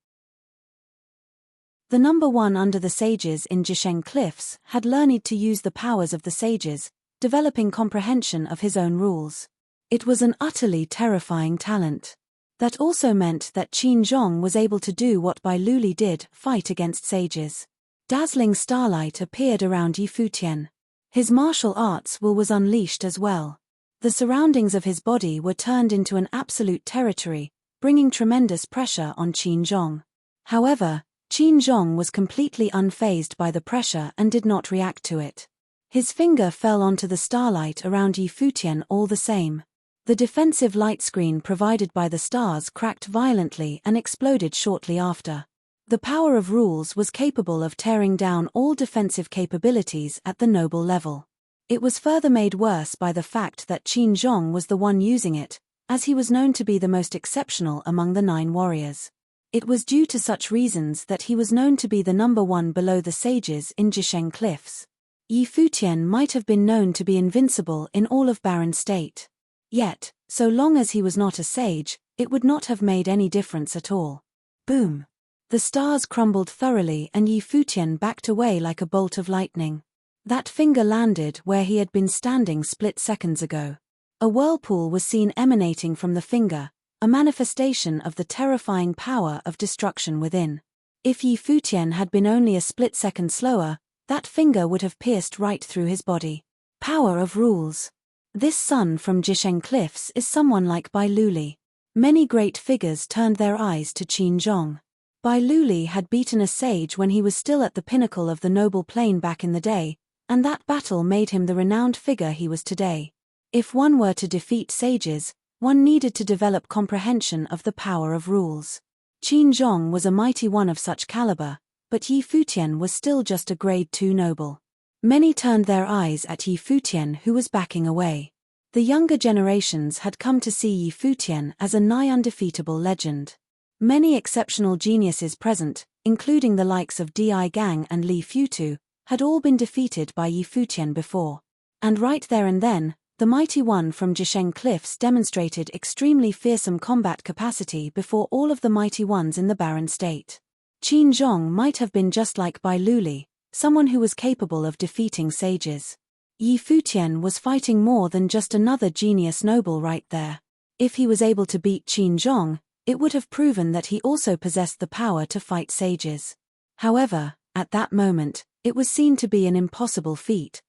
The #1 under the sages in Jisheng Cliffs had learned to use the powers of the sages, developing comprehension of his own rules. It was an utterly terrifying talent. That also meant that Qin Zhong was able to do what Bai Luli did, fight against sages. Dazzling starlight appeared around Yi Futian. His martial arts will was unleashed as well. The surroundings of his body were turned into an absolute territory, bringing tremendous pressure on Qin Zhong. However, Qin Zhong was completely unfazed by the pressure and did not react to it. His finger fell onto the starlight around Yi Futian all the same. The defensive light screen provided by the stars cracked violently and exploded shortly after. The power of rules was capable of tearing down all defensive capabilities at the noble level. It was further made worse by the fact that Qin Zhong was the one using it, as he was known to be the most exceptional among the 9 warriors. It was due to such reasons that he was known to be the number 1 below the sages in Jisheng Cliffs. Yi Futian might have been known to be invincible in all of Barren State. Yet, so long as he was not a sage, it would not have made any difference at all. Boom! The stars crumbled thoroughly and Yi Futian backed away like a bolt of lightning. That finger landed where he had been standing split seconds ago. A whirlpool was seen emanating from the finger, a manifestation of the terrifying power of destruction within. If Yi Futian had been only a split second slower, that finger would have pierced right through his body. Power of rules. This son from Jisheng Cliffs is someone like Bai Luli. Many great figures turned their eyes to Qin Zhong. Bai Luli had beaten a sage when he was still at the pinnacle of the noble plane back in the day, and that battle made him the renowned figure he was today. If one were to defeat sages, one needed to develop comprehension of the power of rules. Qin Zhong was a mighty one of such caliber, but Yi Futian was still just a grade 2 noble. Many turned their eyes at Yi Futian, who was backing away. The younger generations had come to see Yi Futian as a nigh undefeatable legend. Many exceptional geniuses present, including the likes of Di Gang and Li Futu, had all been defeated by Yi Futian before. And right there and then, the mighty one from Jisheng Cliffs demonstrated extremely fearsome combat capacity before all of the mighty ones in the Barren State. Qin Zhong might have been just like Bai Luli, someone who was capable of defeating sages. Yi Futian was fighting more than just another genius noble right there. If he was able to beat Qin Zhong, it would have proven that he also possessed the power to fight sages. However, at that moment, it was seen to be an impossible feat.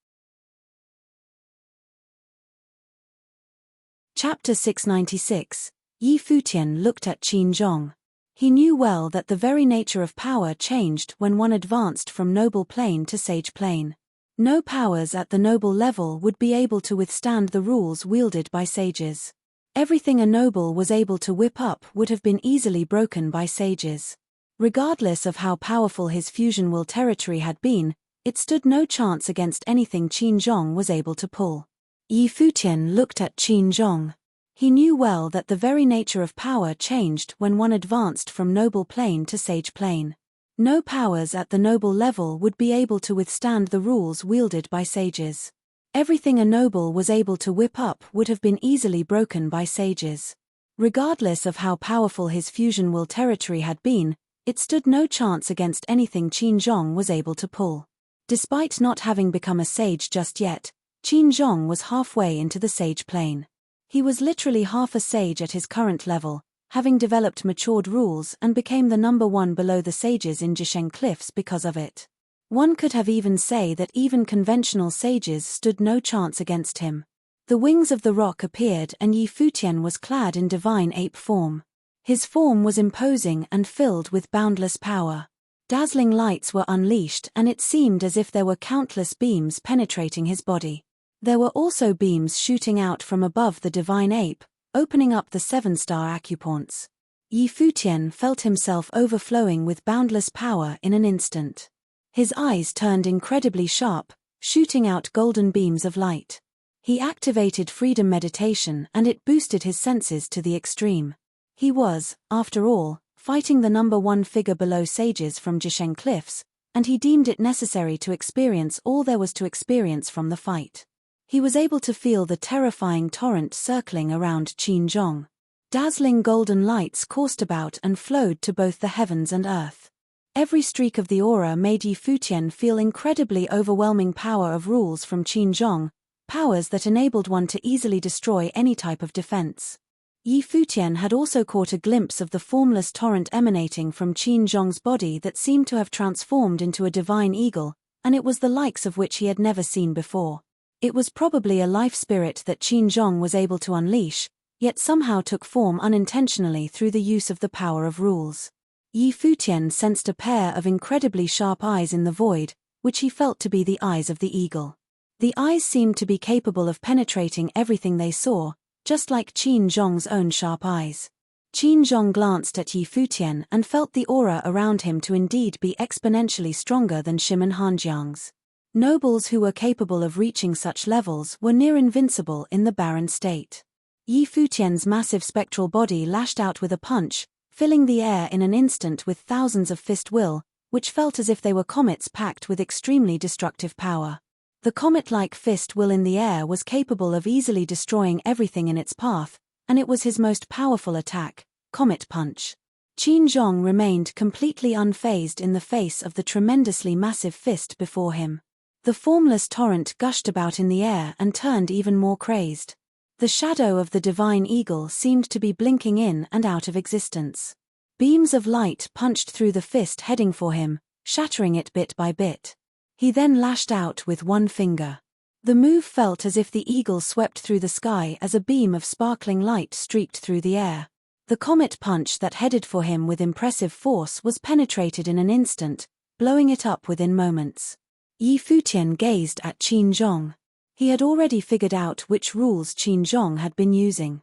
Chapter 696. Yi Futian looked at Qin Zhong. He knew well that the very nature of power changed when one advanced from noble plane to sage plane. No powers at the noble level would be able to withstand the rules wielded by sages. Everything a noble was able to whip up would have been easily broken by sages. Regardless of how powerful his fusion will territory had been, it stood no chance against anything Qin Zhong was able to pull. Yi Futian looked at Qin Zhong. He knew well that the very nature of power changed when one advanced from noble plane to sage plane. No powers at the noble level would be able to withstand the rules wielded by sages. Everything a noble was able to whip up would have been easily broken by sages. Regardless of how powerful his fusion will territory had been, it stood no chance against anything Qin Zhong was able to pull. Despite not having become a sage just yet, Qin Zhong was halfway into the sage plane. He was literally half a sage at his current level, having developed matured rules and became the number 1 below the sages in Jisheng Cliffs because of it. One could have even say that even conventional sages stood no chance against him. The wings of the rock appeared and Yi Futian was clad in divine ape form. His form was imposing and filled with boundless power. Dazzling lights were unleashed and it seemed as if there were countless beams penetrating his body. There were also beams shooting out from above the divine ape, opening up the 7-star acupoints. Yi Futian felt himself overflowing with boundless power in an instant. His eyes turned incredibly sharp, shooting out golden beams of light. He activated freedom meditation and it boosted his senses to the extreme. He was, after all, fighting the number 1 figure below sages from Jisheng Cliffs, and he deemed it necessary to experience all there was to experience from the fight. He was able to feel the terrifying torrent circling around Qin Zhong. Dazzling golden lights coursed about and flowed to both the heavens and earth. Every streak of the aura made Yi Futian feel incredibly overwhelming power of rules from Qin Zhong, powers that enabled one to easily destroy any type of defense. Yi Futian had also caught a glimpse of the formless torrent emanating from Qin Zhong's body that seemed to have transformed into a divine eagle, and it was the likes of which he had never seen before. It was probably a life spirit that Qin Zhong was able to unleash, yet somehow took form unintentionally through the use of the power of rules. Yi Futian sensed a pair of incredibly sharp eyes in the void, which he felt to be the eyes of the eagle. The eyes seemed to be capable of penetrating everything they saw, just like Qin Zhong's own sharp eyes. Qin Zhong glanced at Yi Futian and felt the aura around him to indeed be exponentially stronger than Shimon Hanjiang's. Nobles who were capable of reaching such levels were near invincible in the barren state. Yi Futian's massive spectral body lashed out with a punch, filling the air in an instant with thousands of fist will, which felt as if they were comets packed with extremely destructive power. The comet-like fist will in the air was capable of easily destroying everything in its path, and it was his most powerful attack, Comet Punch. Qin Zhong remained completely unfazed in the face of the tremendously massive fist before him. The formless torrent gushed about in the air and turned even more crazed. The shadow of the divine eagle seemed to be blinking in and out of existence. Beams of light punched through the fist heading for him, shattering it bit by bit. He then lashed out with one finger. The move felt as if the eagle swept through the sky as a beam of sparkling light streaked through the air. The comet punch that headed for him with impressive force was penetrated in an instant, blowing it up within moments. Yi Futian gazed at Qin Zhong. He had already figured out which rules Qin Zhong had been using.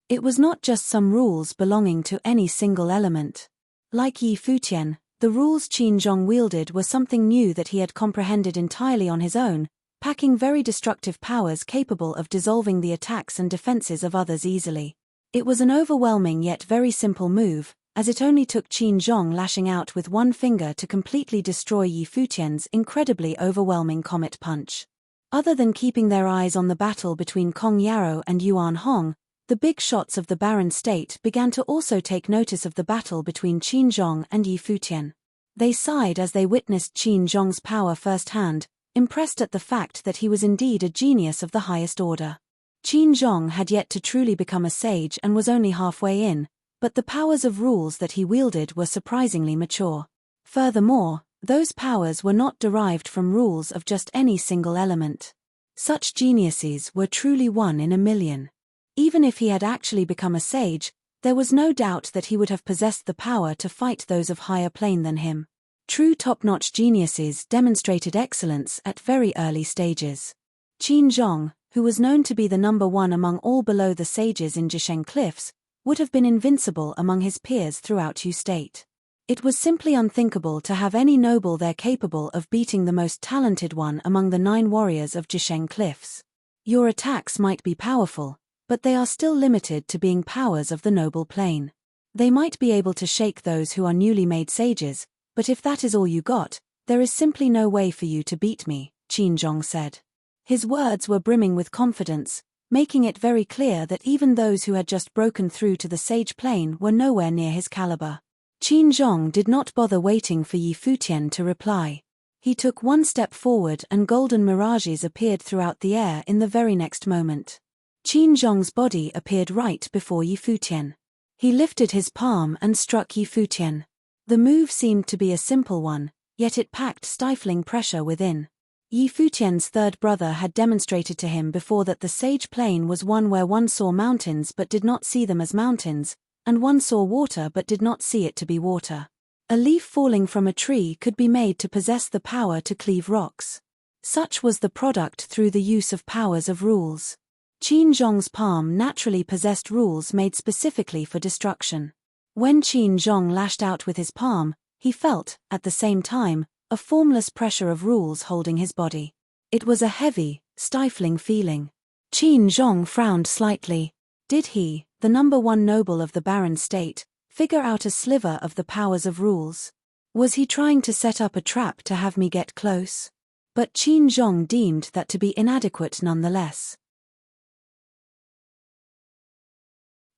It was not just some rules belonging to any single element. Like Yi Futian, the rules Qin Zhong wielded were something new that he had comprehended entirely on his own, packing very destructive powers capable of dissolving the attacks and defenses of others easily. It was an overwhelming yet very simple move, as it only took Qin Zhong lashing out with one finger to completely destroy Yi Futian's incredibly overwhelming comet punch. Other than keeping their eyes on the battle between Kong Yarrow and Yuan Hong, the big shots of the barren state began to also take notice of the battle between Qin Zhong and Yi Futian. They sighed as they witnessed Qin Zhong's power firsthand, impressed at the fact that he was indeed a genius of the highest order. Qin Zhong had yet to truly become a sage and was only halfway in, but the powers of rules that he wielded were surprisingly mature. Furthermore, those powers were not derived from rules of just any single element. Such geniuses were truly one in a million. Even if he had actually become a sage, there was no doubt that he would have possessed the power to fight those of higher plane than him. True top-notch geniuses demonstrated excellence at very early stages. Qin Zhong, who was known to be the number one among all below the sages in Jisheng Cliffs, would have been invincible among his peers throughout Yu State. It was simply unthinkable to have any noble there capable of beating the most talented one among the 9 warriors of Jisheng Cliffs. Your attacks might be powerful, but they are still limited to being powers of the noble plane. They might be able to shake those who are newly made sages, but if that is all you got, there is simply no way for you to beat me, Qin Zhong said. His words were brimming with confidence, making it very clear that even those who had just broken through to the sage plane were nowhere near his caliber. Qin Zhong did not bother waiting for Yi Futian to reply. He took one step forward and golden mirages appeared throughout the air in the very next moment. Qin Zhong's body appeared right before Yi Futian. He lifted his palm and struck Yi Futian. The move seemed to be a simple one, yet it packed stifling pressure within. Yi Futian's third brother had demonstrated to him before that the sage plane was one where one saw mountains but did not see them as mountains, and one saw water but did not see it to be water. A leaf falling from a tree could be made to possess the power to cleave rocks. Such was the product through the use of powers of rules. Qin Zhong's palm naturally possessed rules made specifically for destruction. When Qin Zhong lashed out with his palm, he felt, at the same time, a formless pressure of rules holding his body. It was a heavy, stifling feeling. Qin Zhong frowned slightly. Did he, the number one noble of the barren state, figure out a sliver of the powers of rules? Was he trying to set up a trap to have me get close? But Qin Zhong deemed that to be inadequate nonetheless.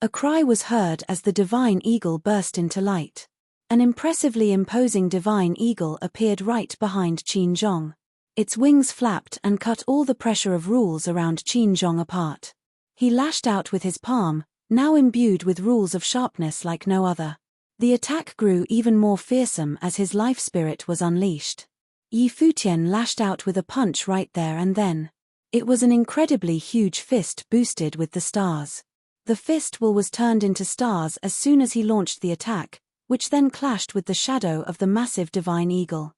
A cry was heard as the divine eagle burst into light. An impressively imposing divine eagle appeared right behind Qin Zhong. Its wings flapped and cut all the pressure of rules around Qin Zhong apart. He lashed out with his palm, now imbued with rules of sharpness like no other. The attack grew even more fearsome as his life spirit was unleashed. Yi Futian lashed out with a punch right there and then. It was an incredibly huge fist boosted with the stars. The fist will was turned into stars as soon as he launched the attack, which then clashed with the shadow of the massive divine eagle.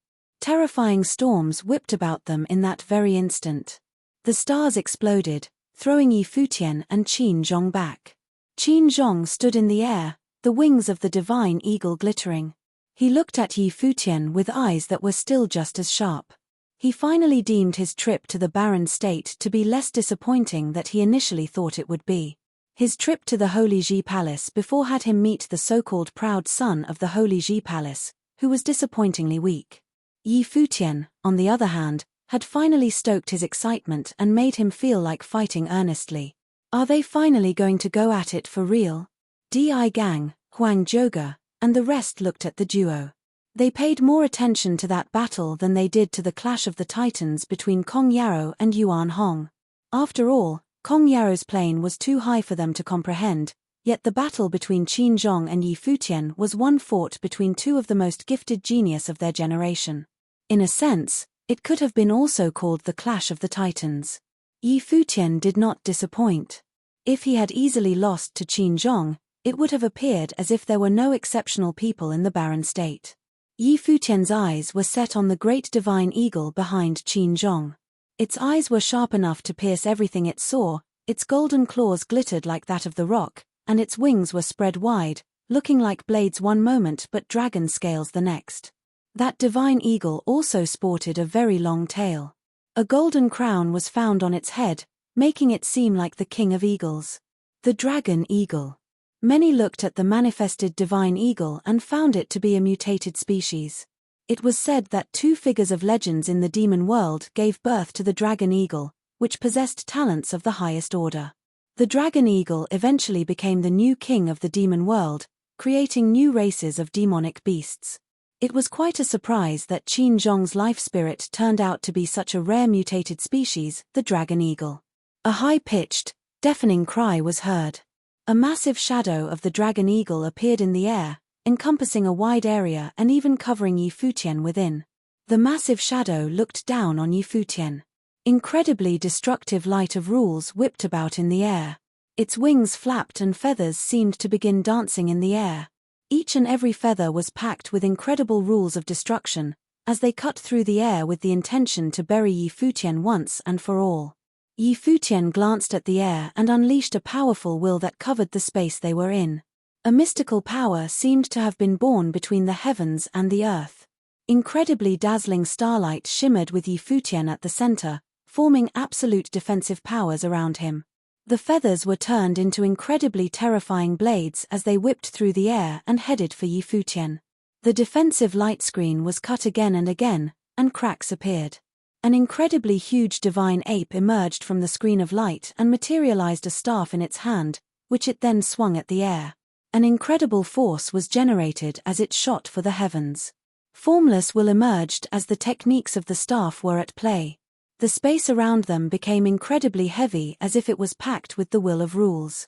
Terrifying storms whipped about them in that very instant. The stars exploded, throwing Yi Futian and Qin Zhong back. Qin Zhong stood in the air, the wings of the divine eagle glittering. He looked at Yi Futian with eyes that were still just as sharp. He finally deemed his trip to the barren state to be less disappointing than he initially thought it would be. His trip to the Holy Ji Palace before had him meet the so-called proud son of the Holy Ji Palace, who was disappointingly weak. Yi Futian, on the other hand, had finally stoked his excitement and made him feel like fighting earnestly. Are they finally going to go at it for real? Di Gang, Huang Zhouge, and the rest looked at the duo. They paid more attention to that battle than they did to the clash of the titans between Kong Yarrow and Yuan Hong. After all, Kong Yarrow's plane was too high for them to comprehend, yet the battle between Qin Zhong and Yi Futian was one fought between two of the most gifted genius of their generation. In a sense, it could have been also called the Clash of the Titans. Yi Futian did not disappoint. If he had easily lost to Qin Zhong, it would have appeared as if there were no exceptional people in the barren state. Yi Futian's eyes were set on the great divine eagle behind Qin Zhong. Its eyes were sharp enough to pierce everything it saw, its golden claws glittered like that of the rock, and its wings were spread wide, looking like blades one moment but dragon scales the next. That divine eagle also sported a very long tail. A golden crown was found on its head, making it seem like the king of eagles. The dragon eagle. Many looked at the manifested divine eagle and found it to be a mutated species. It was said that two figures of legends in the demon world gave birth to the dragon eagle, which possessed talents of the highest order. The dragon eagle eventually became the new king of the demon world, creating new races of demonic beasts. It was quite a surprise that Qin Zhong's life spirit turned out to be such a rare mutated species, the dragon eagle. A high-pitched, deafening cry was heard. A massive shadow of the dragon eagle appeared in the air, encompassing a wide area and even covering Yi Futian within. The massive shadow looked down on Yi Futian. Incredibly destructive light of rules whipped about in the air. Its wings flapped and feathers seemed to begin dancing in the air. Each and every feather was packed with incredible rules of destruction, as they cut through the air with the intention to bury Yi Futian once and for all. Yi Futian glanced at the air and unleashed a powerful will that covered the space they were in. A mystical power seemed to have been born between the heavens and the earth. Incredibly dazzling starlight shimmered with Yi Futian at the center, forming absolute defensive powers around him. The feathers were turned into incredibly terrifying blades as they whipped through the air and headed for Yi Futian. The defensive light screen was cut again and again, and cracks appeared. An incredibly huge divine ape emerged from the screen of light and materialized a staff in its hand, which it then swung at the air. An incredible force was generated as it shot for the heavens. Formless will emerged as the techniques of the staff were at play. The space around them became incredibly heavy as if it was packed with the will of rules.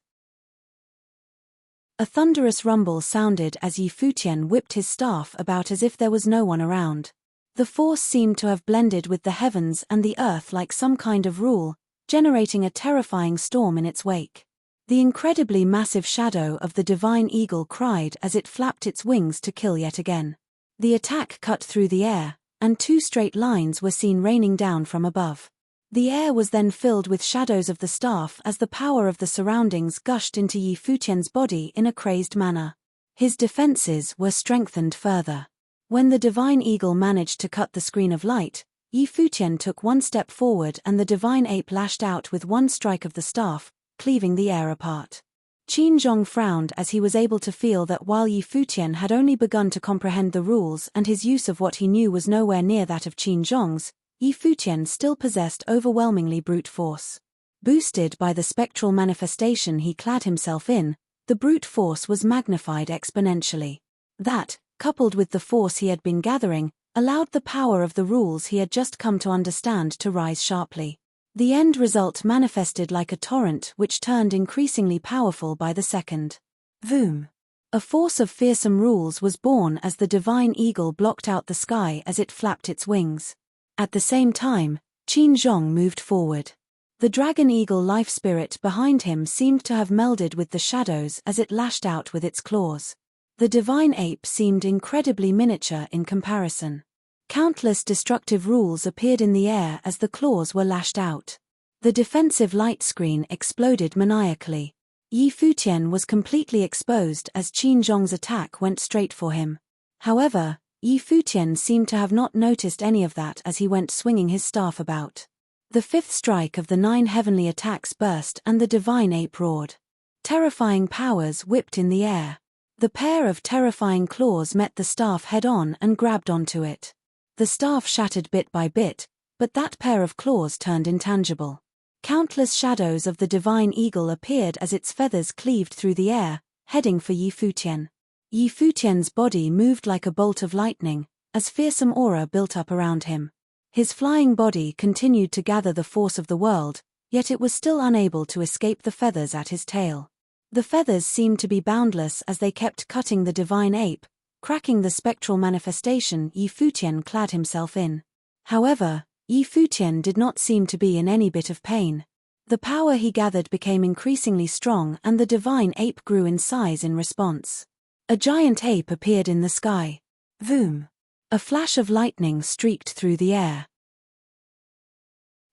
A thunderous rumble sounded as Yi Futian whipped his staff about as if there was no one around. The force seemed to have blended with the heavens and the earth like some kind of rule, generating a terrifying storm in its wake. The incredibly massive shadow of the divine eagle cried as it flapped its wings to kill yet again. The attack cut through the air, and two straight lines were seen raining down from above. The air was then filled with shadows of the staff as the power of the surroundings gushed into Yi Futian's body in a crazed manner. His defenses were strengthened further. When the divine eagle managed to cut the screen of light, Yi Futian took one step forward and the divine ape lashed out with one strike of the staff, cleaving the air apart. Qin Zhong frowned as he was able to feel that while Yi Futian had only begun to comprehend the rules and his use of what he knew was nowhere near that of Qin Zhong's, Yi Futian still possessed overwhelmingly brute force. Boosted by the spectral manifestation he clad himself in, the brute force was magnified exponentially. That, coupled with the force he had been gathering, allowed the power of the rules he had just come to understand to rise sharply. The end result manifested like a torrent which turned increasingly powerful by the second. Voom! A force of fearsome rules was born as the divine eagle blocked out the sky as it flapped its wings. At the same time, Qin Zhong moved forward. The dragon eagle life spirit behind him seemed to have melded with the shadows as it lashed out with its claws. The divine ape seemed incredibly miniature in comparison. Countless destructive rules appeared in the air as the claws were lashed out. The defensive light screen exploded maniacally. Yi Futian was completely exposed as Qin Zhong's attack went straight for him. However, Yi Futian seemed to have not noticed any of that as he went swinging his staff about. The fifth strike of the 9 heavenly attacks burst and the divine ape roared. Terrifying powers whipped in the air. The pair of terrifying claws met the staff head-on and grabbed onto it. The staff shattered bit by bit, but that pair of claws turned intangible. Countless shadows of the divine eagle appeared as its feathers cleaved through the air, heading for Yi Futian. Yi Futian's body moved like a bolt of lightning, as fearsome aura built up around him. His flying body continued to gather the force of the world, yet it was still unable to escape the feathers at his tail. The feathers seemed to be boundless as they kept cutting the divine ape, cracking the spectral manifestation Yi Futian clad himself in. However, Yi Futian did not seem to be in any bit of pain. The power he gathered became increasingly strong and the divine ape grew in size in response. A giant ape appeared in the sky. Voom! A flash of lightning streaked through the air.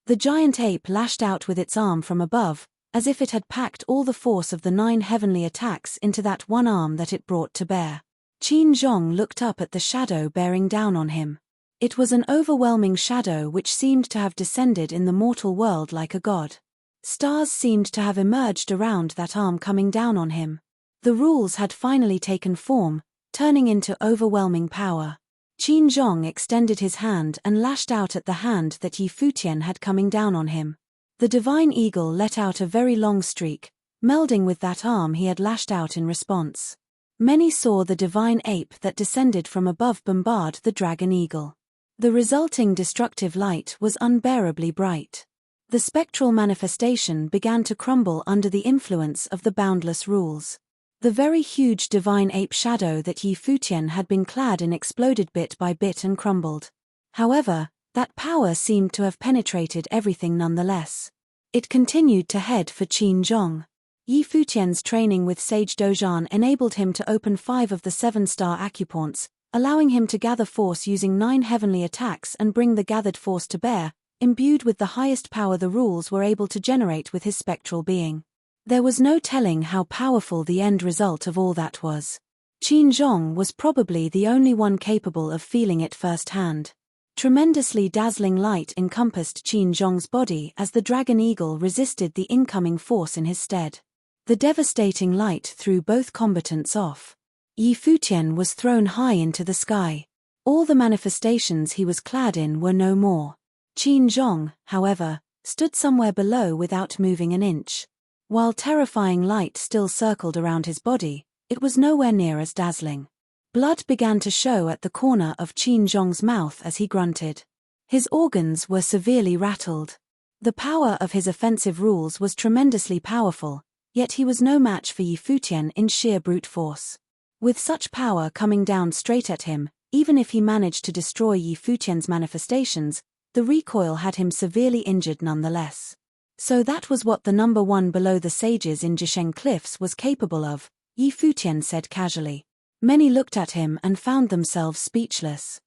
The giant ape lashed out with its arm from above, as if it had packed all the force of the 9 heavenly attacks into that one arm that it brought to bear. Qin Zhong looked up at the shadow bearing down on him. It was an overwhelming shadow which seemed to have descended in the mortal world like a god. Stars seemed to have emerged around that arm coming down on him. The rules had finally taken form, turning into overwhelming power. Qin Zhong extended his hand and lashed out at the hand that Yi Futian had coming down on him. The divine eagle let out a very long streak, melding with that arm he had lashed out in response. Many saw the divine ape that descended from above bombard the dragon eagle. The resulting destructive light was unbearably bright. The spectral manifestation began to crumble under the influence of the boundless rules. The very huge divine ape shadow that Yi Futian had been clad in exploded bit by bit and crumbled. However, that power seemed to have penetrated everything nonetheless. It continued to head for Qin Zhong. Yi Futian's training with Sage Dozhan enabled him to open 5 of the 7-star acupoints, allowing him to gather force using 9 heavenly attacks and bring the gathered force to bear, imbued with the highest power the rules were able to generate with his spectral being. There was no telling how powerful the end result of all that was. Qin Zhong was probably the only one capable of feeling it firsthand. Tremendously dazzling light encompassed Qin Zhong's body as the dragon eagle resisted the incoming force in his stead. The devastating light threw both combatants off. Yi Futian was thrown high into the sky. All the manifestations he was clad in were no more. Qin Zhong, however, stood somewhere below without moving an inch. While terrifying light still circled around his body, it was nowhere near as dazzling. Blood began to show at the corner of Qin Zhong's mouth as he grunted. His organs were severely rattled. The power of his offensive rules was tremendously powerful, yet he was no match for Yi Futian in sheer brute force. With such power coming down straight at him, even if he managed to destroy Yi Futian's manifestations, the recoil had him severely injured nonetheless. So that was what the number 1 below the sages in Jisheng Cliffs was capable of, Yi Futian said casually. Many looked at him and found themselves speechless.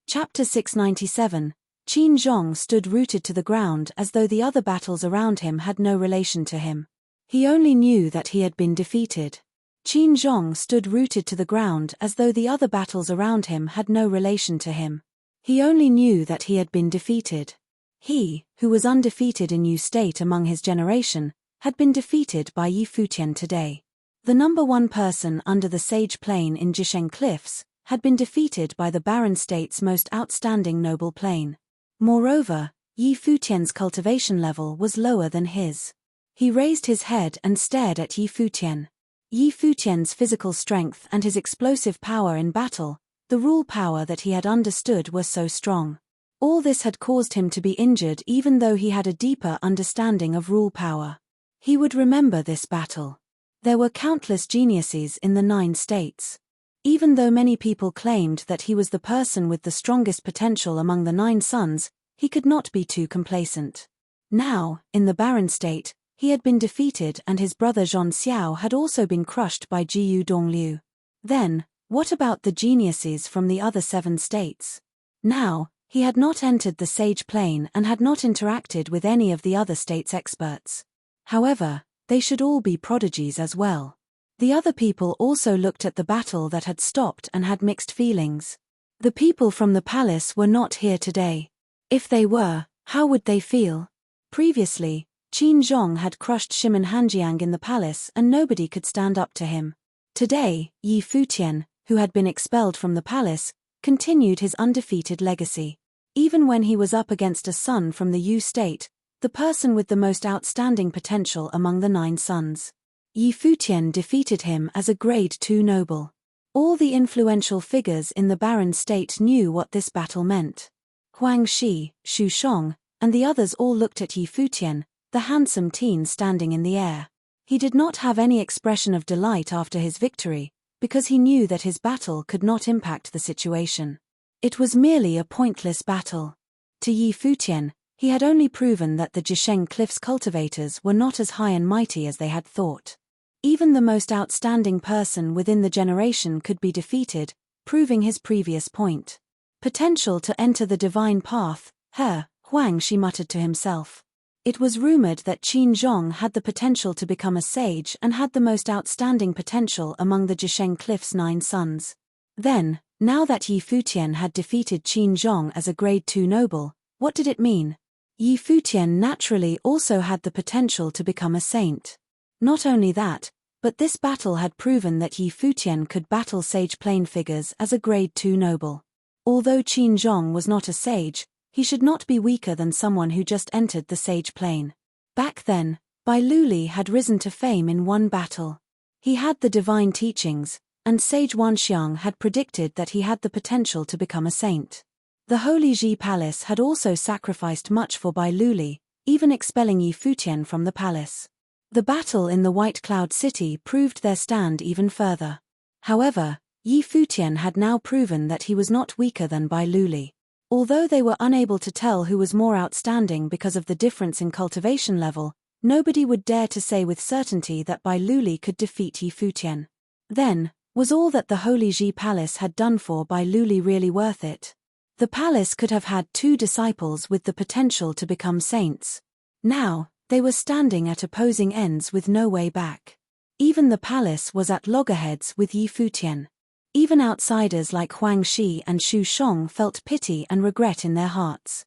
Chapter 697. Qin Zhong stood rooted to the ground as though the other battles around him had no relation to him. He only knew that he had been defeated. Qin Zhong stood rooted to the ground as though the other battles around him had no relation to him. He only knew that he had been defeated. He, who was undefeated in new state among his generation, had been defeated by Yi Futian today. The number 1 person under the sage plane in Jisheng Cliffs had been defeated by the barren state's most outstanding noble plane. Moreover, Yi Futian's cultivation level was lower than his. He raised his head and stared at Yi Futian. Yi Futian's physical strength and his explosive power in battle, the rule power that he had understood, were so strong. All this had caused him to be injured even though he had a deeper understanding of rule power. He would remember this battle. There were countless geniuses in the 9 states. Even though many people claimed that he was the person with the strongest potential among the 9 sons, he could not be too complacent. Now, in the barren state, he had been defeated and his brother Zhong Xiao had also been crushed by Jiyu Dongliu. Then, what about the geniuses from the other 7 states? Now, he had not entered the sage plane and had not interacted with any of the other states' experts. However, they should all be prodigies as well. The other people also looked at the battle that had stopped and had mixed feelings. The people from the palace were not here today. If they were, how would they feel? Previously, Qin Zhong had crushed Shimen Hanjiang in the palace and nobody could stand up to him. Today, Yi Futian, who had been expelled from the palace, continued his undefeated legacy. Even when he was up against a son from the Yu state, the person with the most outstanding potential among the 9 sons. Yi Futian defeated him as a grade 2 noble. All the influential figures in the Baron state knew what this battle meant. Huang Shi, Xu Shong, and the others all looked at Yi Futian, the handsome teen standing in the air. He did not have any expression of delight after his victory, because he knew that his battle could not impact the situation. It was merely a pointless battle. To Yi Futian, he had only proven that the Jisheng Cliffs cultivators were not as high and mighty as they had thought. Even the most outstanding person within the generation could be defeated, proving his previous point. Potential to enter the divine path, Huang Shi muttered to himself. It was rumored that Qin Zhong had the potential to become a sage and had the most outstanding potential among the Jisheng Cliffs' 9 sons. Then, now that Yi Futian had defeated Qin Zhong as a grade 2 noble, what did it mean? Yi Futian naturally also had the potential to become a saint. Not only that, but this battle had proven that Yi Futian could battle sage plane figures as a grade 2 noble. Although Qin Zhong was not a sage, he should not be weaker than someone who just entered the sage plane. Back then, Bai Luli had risen to fame in one battle. He had the divine teachings, and Sage Wanxiang had predicted that he had the potential to become a saint. The Holy Ji Palace had also sacrificed much for Bai Luli, even expelling Yi Futian from the palace. The battle in the White Cloud City proved their stand even further. However, Yi Futian had now proven that he was not weaker than Bai Luli. Although they were unable to tell who was more outstanding because of the difference in cultivation level, nobody would dare to say with certainty that Bai Luli could defeat Yi Futian. Then, was all that the Holy Ji Palace had done for Bai Luli really worth it? The palace could have had 2 disciples with the potential to become saints. Now, they were standing at opposing ends with no way back. Even the palace was at loggerheads with Yi Futian. Even outsiders like Huang Shi and Xu Shong felt pity and regret in their hearts.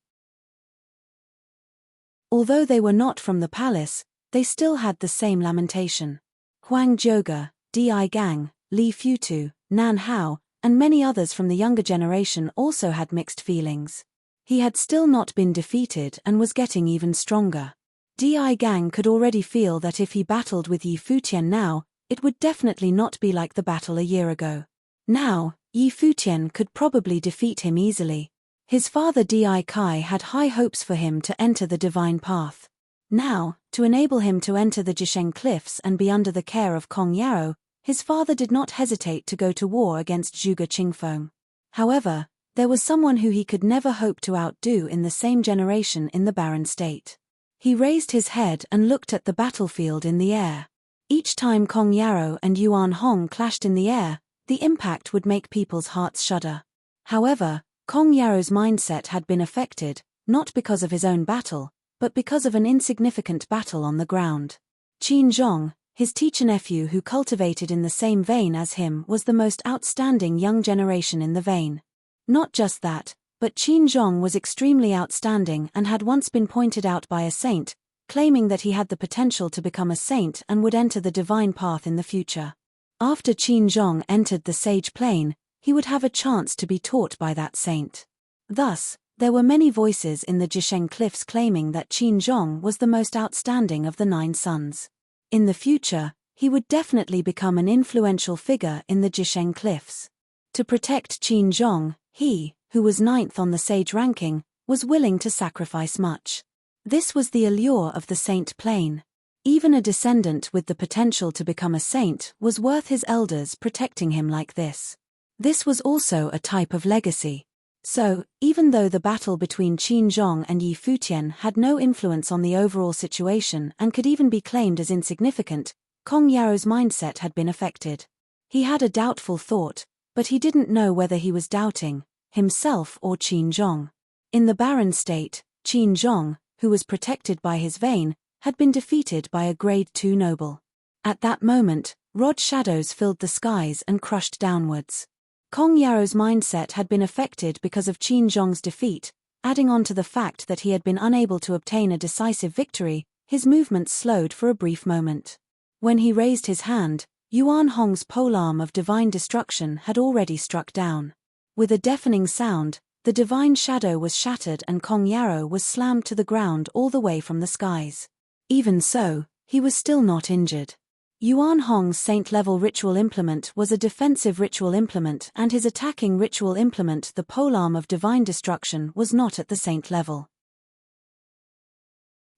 Although they were not from the palace, they still had the same lamentation. Huang Jiuge, Di Gang, Li Futu, Nan Hao, and many others from the younger generation also had mixed feelings. He had still not been defeated and was getting even stronger. Di Gang could already feel that if he battled with Yi Futian now, it would definitely not be like the battle a year ago. Now, Yi Futian could probably defeat him easily. His father Di Kai had high hopes for him to enter the divine path. Now, to enable him to enter the Jisheng Cliffs and be under the care of Kong Yarrow, his father did not hesitate to go to war against Zhuge Qingfeng. However, there was someone who he could never hope to outdo in the same generation in the Baron state. He raised his head and looked at the battlefield in the air. Each time Kong Yarrow and Yuan Hong clashed in the air, the impact would make people's hearts shudder. However, Kong Yarrow's mindset had been affected, not because of his own battle, but because of an insignificant battle on the ground. Qin Zhong, his teacher-nephew who cultivated in the same vein as him, was the most outstanding young generation in the vein. Not just that, but Qin Zhong was extremely outstanding and had once been pointed out by a saint, claiming that he had the potential to become a saint and would enter the divine path in the future. After Qin Zhong entered the sage plane, he would have a chance to be taught by that saint. Thus, there were many voices in the Jisheng Cliffs claiming that Qin Zhong was the most outstanding of the 9 sons. In the future, he would definitely become an influential figure in the Jisheng Cliffs. To protect Qin Zhong, he, who was 9th on the sage ranking, was willing to sacrifice much. This was the allure of the saint plane. Even a descendant with the potential to become a saint was worth his elders protecting him like this. This was also a type of legacy. So, even though the battle between Qin Zhong and Yi Futian had no influence on the overall situation and could even be claimed as insignificant, Kong Yarrow's mindset had been affected. He had a doubtful thought, but he didn't know whether he was doubting himself or Qin Zhong. In the barren state, Qin Zhong, who was protected by his vein, had been defeated by a grade 2 noble. At that moment, rod shadows filled the skies and crushed downwards. Kong Yaro's mindset had been affected because of Qin Zhong's defeat, adding on to the fact that he had been unable to obtain a decisive victory. His movements slowed for a brief moment. When he raised his hand, Yuan Hong's polearm of divine destruction had already struck down. With a deafening sound, the divine shadow was shattered and Kong Yaro was slammed to the ground all the way from the skies. Even so, he was still not injured. Yuan Hong's saint-level ritual implement was a defensive ritual implement, and his attacking ritual implement, the polearm of divine destruction, was not at the saint level.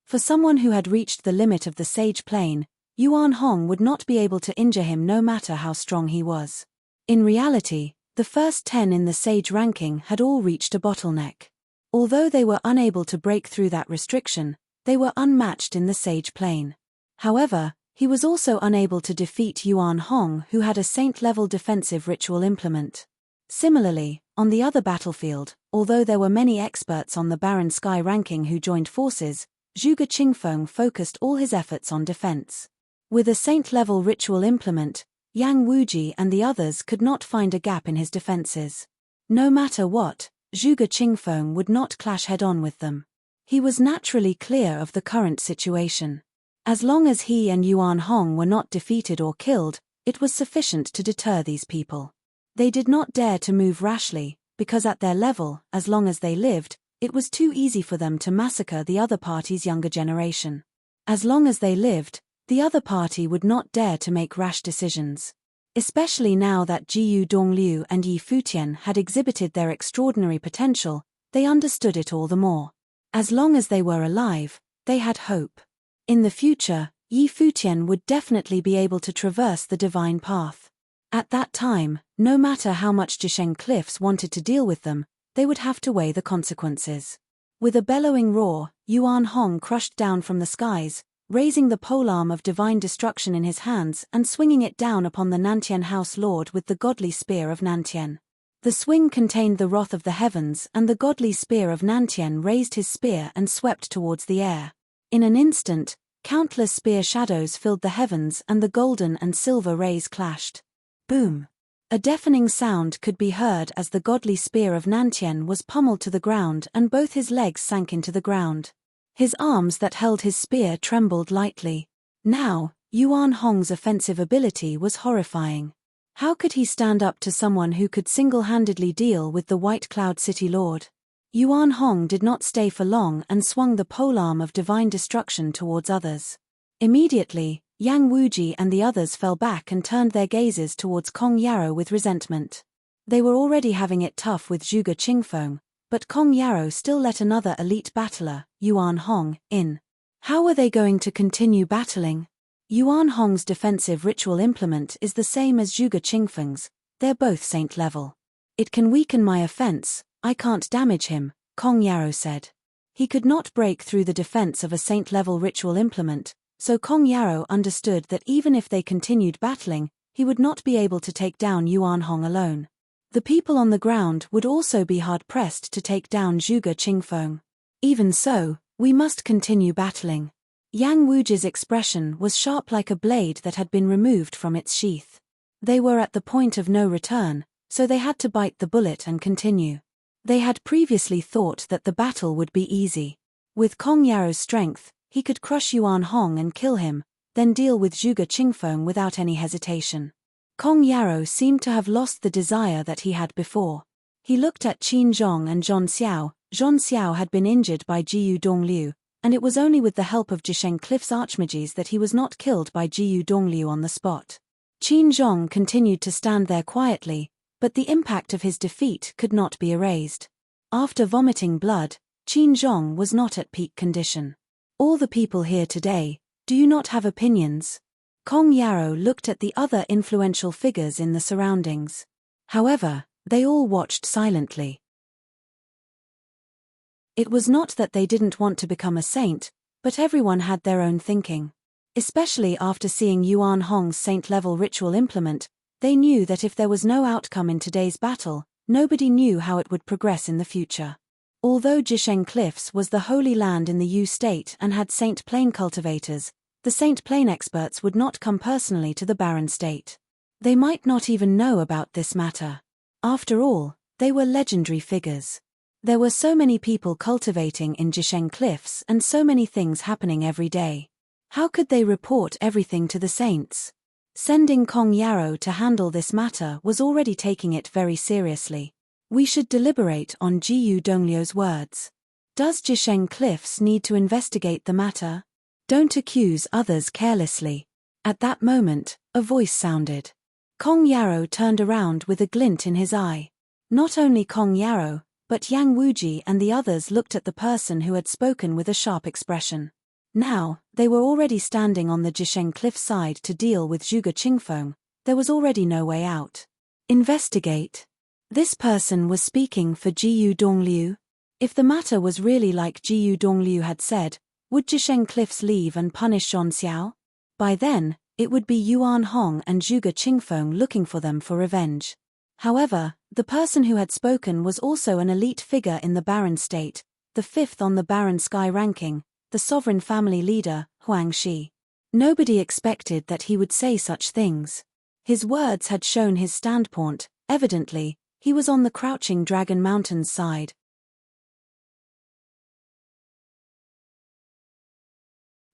For someone who had reached the limit of the sage plane, Yuan Hong would not be able to injure him no matter how strong he was. In reality, the first 10 in the sage ranking had all reached a bottleneck. Although they were unable to break through that restriction, they were unmatched in the sage plane. However, he was also unable to defeat Yuan Hong, who had a saint-level defensive ritual implement. Similarly, on the other battlefield, although there were many experts on the barren sky ranking who joined forces, Zhuge Qingfeng focused all his efforts on defense. With a saint-level ritual implement, Yang Wuji and the others could not find a gap in his defenses. No matter what, Zhuge Qingfeng would not clash head-on with them. He was naturally clear of the current situation. As long as he and Yuan Hong were not defeated or killed, it was sufficient to deter these people. They did not dare to move rashly, because at their level, as long as they lived, it was too easy for them to massacre the other party's younger generation. As long as they lived, the other party would not dare to make rash decisions. Especially now that Jiyu Dongliu and Yi Futian had exhibited their extraordinary potential, they understood it all the more. As long as they were alive, they had hope. In the future, Yi Futian would definitely be able to traverse the divine path. At that time, no matter how much Jisheng Cliffs wanted to deal with them, they would have to weigh the consequences. With a bellowing roar, Yuan Hong crushed down from the skies, raising the polearm of divine destruction in his hands and swinging it down upon the Nantian House Lord with the godly spear of Nantian. The swing contained the wrath of the heavens, and the godly spear of Nantian raised his spear and swept towards the air. In an instant, countless spear shadows filled the heavens and the golden and silver rays clashed. Boom! A deafening sound could be heard as the godly spear of Nantian was pummeled to the ground and both his legs sank into the ground. His arms that held his spear trembled lightly. Now, Yuan Hong's offensive ability was horrifying. How could he stand up to someone who could single-handedly deal with the White Cloud City Lord? Yuan Hong did not stay for long and swung the polearm of divine destruction towards others. Immediately, Yang Wuji and the others fell back and turned their gazes towards Kong Yaro with resentment. They were already having it tough with Zhuge Qingfeng, but Kong Yaro still let another elite battler, Yuan Hong, in. How were they going to continue battling? Yuan Hong's defensive ritual implement is the same as Zhuge Qingfeng's, they're both saint level. It can weaken my offense, I can't damage him, Kong Yaro said. He could not break through the defense of a saint-level ritual implement, so Kong Yaro understood that even if they continued battling, he would not be able to take down Yuan Hong alone. The people on the ground would also be hard-pressed to take down Zhuge Qingfeng. Even so, we must continue battling. Yang Wuji's expression was sharp like a blade that had been removed from its sheath. They were at the point of no return, so they had to bite the bullet and continue. They had previously thought that the battle would be easy. With Kong Yaro's strength, he could crush Yuan Hong and kill him, then deal with Zhuge Qingfeng without any hesitation. Kong Yaro seemed to have lost the desire that he had before. He looked at Qin Zhong and Zhon Xiao. Zhon Xiao had been injured by Jiyu Dongliu, and it was only with the help of Jisheng Cliff's archmages that he was not killed by Jiyu Dongliu on the spot. Qin Zhong continued to stand there quietly, but the impact of his defeat could not be erased. After vomiting blood, Qin Zhong was not at peak condition. All the people here today, do you not have opinions? Kong Yaro looked at the other influential figures in the surroundings. However, they all watched silently. It was not that they didn't want to become a saint, but everyone had their own thinking. Especially after seeing Yuan Hong's saint-level ritual implement, They knew that if there was no outcome in today's battle, nobody knew how it would progress in the future. Although Jisheng Cliffs was the holy land in the Yu state and had Saint Plain cultivators, the Saint Plain experts would not come personally to the barren state. They might not even know about this matter. After all, they were legendary figures. There were so many people cultivating in Jisheng Cliffs and so many things happening every day. How could they report everything to the saints? Sending Kong Yarrow to handle this matter was already taking it very seriously. We should deliberate on Jiyu Donglio's words. Does Jisheng Cliffs need to investigate the matter? Don't accuse others carelessly. At that moment, a voice sounded. Kong Yarrow turned around with a glint in his eye. Not only Kong Yarrow, but Yang Wuji and the others looked at the person who had spoken with a sharp expression. Now, they were already standing on the Jisheng Cliff side to deal with Zhuge Qingfeng. There was already no way out. Investigate. This person was speaking for Jiyu Dongliu. If the matter was really like Jiyu Dongliu had said, would Jisheng Cliffs leave and punish Zhon Xiao? By then, it would be Yuan Hong and Zhuge Qingfeng looking for them for revenge. However, the person who had spoken was also an elite figure in the Barren State, the fifth on the Barren Sky ranking, the sovereign family leader, Huang Shi. Nobody expected that he would say such things. His words had shown his standpoint. Evidently, he was on the Crouching Dragon Mountain's side.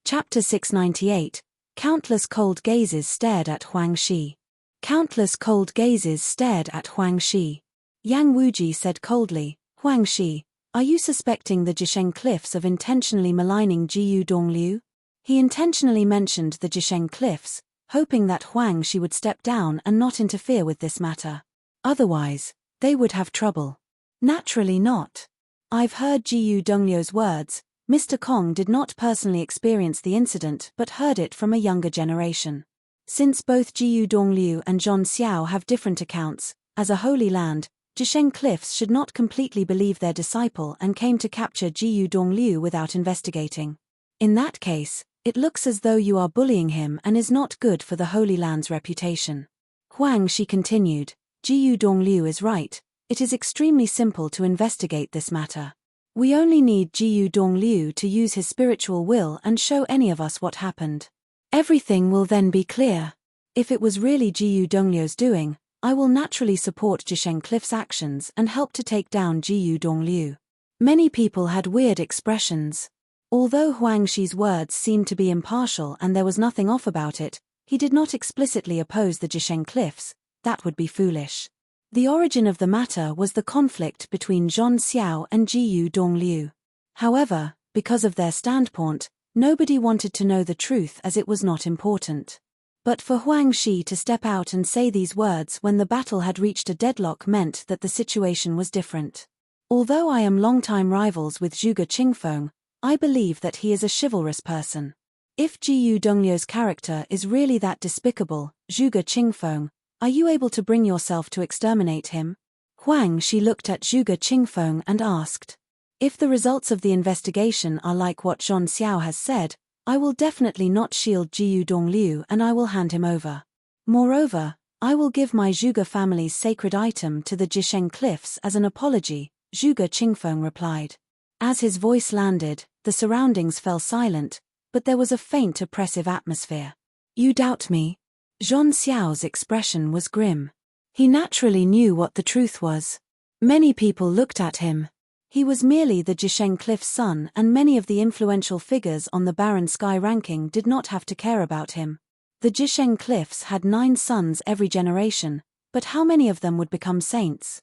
Chapter 698. Countless cold gazes stared at Huang Shi. Countless cold gazes stared at Huang Shi. Yang Wuji said coldly, Huang Shi, are you suspecting the Jisheng Cliffs of intentionally maligning Jiyu Dongliu? He intentionally mentioned the Jisheng Cliffs, hoping that Huang Shi would step down and not interfere with this matter. Otherwise, they would have trouble. Naturally not. I've heard Jiyu Dongliu's words. Mr. Kong did not personally experience the incident but heard it from a younger generation. Since both Jiyu Dongliu and Zhon Xiao have different accounts, as a holy land, Jisheng Cliffs should not completely believe their disciple and came to capture Jiyu Dongliu without investigating. In that case, it looks as though you are bullying him and is not good for the Holy Land's reputation. Huang Shi continued, Jiyu Dongliu is right, it is extremely simple to investigate this matter. We only need Jiyu Dongliu to use his spiritual will and show any of us what happened. Everything will then be clear. If it was really Jiyu Dongliu's doing, I will naturally support Jisheng Cliff's actions and help to take down Jiyu Dongliu. Many people had weird expressions. Although Huang Shi's words seemed to be impartial and there was nothing off about it, he did not explicitly oppose the Jisheng Cliffs. That would be foolish. The origin of the matter was the conflict between Zhon Xiao and Jiyu Dongliu. However, because of their standpoint, nobody wanted to know the truth as it was not important. But for Huang Shi to step out and say these words when the battle had reached a deadlock meant that the situation was different. Although I am longtime rivals with Zhuge Qingfeng, I believe that he is a chivalrous person. If Jiyu Dongliu's character is really that despicable, Zhuge Qingfeng, are you able to bring yourself to exterminate him? Huang Shi looked at Zhuge Qingfeng and asked. If the results of the investigation are like what Zhon Xiao has said, I will definitely not shield Jiyu Dongliu and I will hand him over. Moreover, I will give my Zhuge family's sacred item to the Jisheng Cliffs as an apology, Zhuge Qingfeng replied. As his voice landed, the surroundings fell silent, but there was a faint oppressive atmosphere. You doubt me? Zhon Xiao's expression was grim. He naturally knew what the truth was. Many people looked at him. He was merely the Jisheng Cliff's son and many of the influential figures on the Barren Sky ranking did not have to care about him. The Jisheng Cliffs had 9 sons every generation, but how many of them would become saints?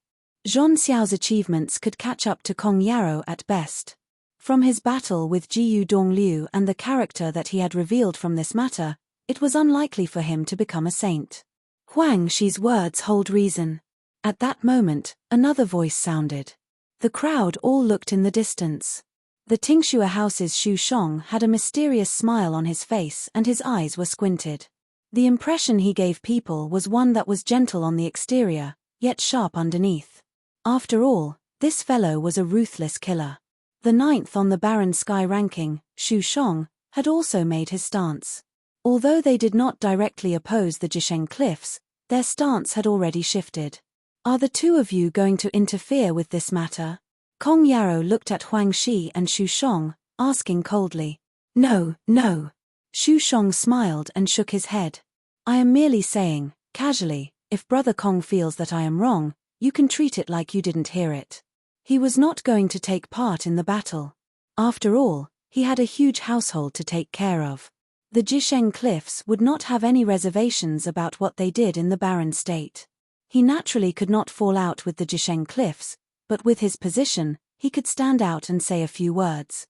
Zhon Xiao's achievements could catch up to Kong Yarrow at best. From his battle with Jiyu Dongliu and the character that he had revealed from this matter, it was unlikely for him to become a saint. Huang Shi's words hold reason. At that moment, another voice sounded. The crowd all looked in the distance. The Tingxue House's Xu Shong had a mysterious smile on his face and his eyes were squinted. The impression he gave people was one that was gentle on the exterior, yet sharp underneath. After all, this fellow was a ruthless killer. The 9th on the Barren Sky ranking, Xu Shong, had also made his stance. Although they did not directly oppose the Jisheng Cliffs, Their stance had already shifted. Are the two of you going to interfere with this matter? Kong Yarrow looked at Huang Shi and Xu Shong, asking coldly. No, no. Xu Shong smiled and shook his head. I am merely saying, casually, if Brother Kong feels that I am wrong, you can treat it like you didn't hear it. He was not going to take part in the battle. After all, he had a huge household to take care of. The Jisheng Cliffs would not have any reservations about what they did in the barren state. He naturally could not fall out with the Jisheng Cliffs, but with his position, he could stand out and say a few words.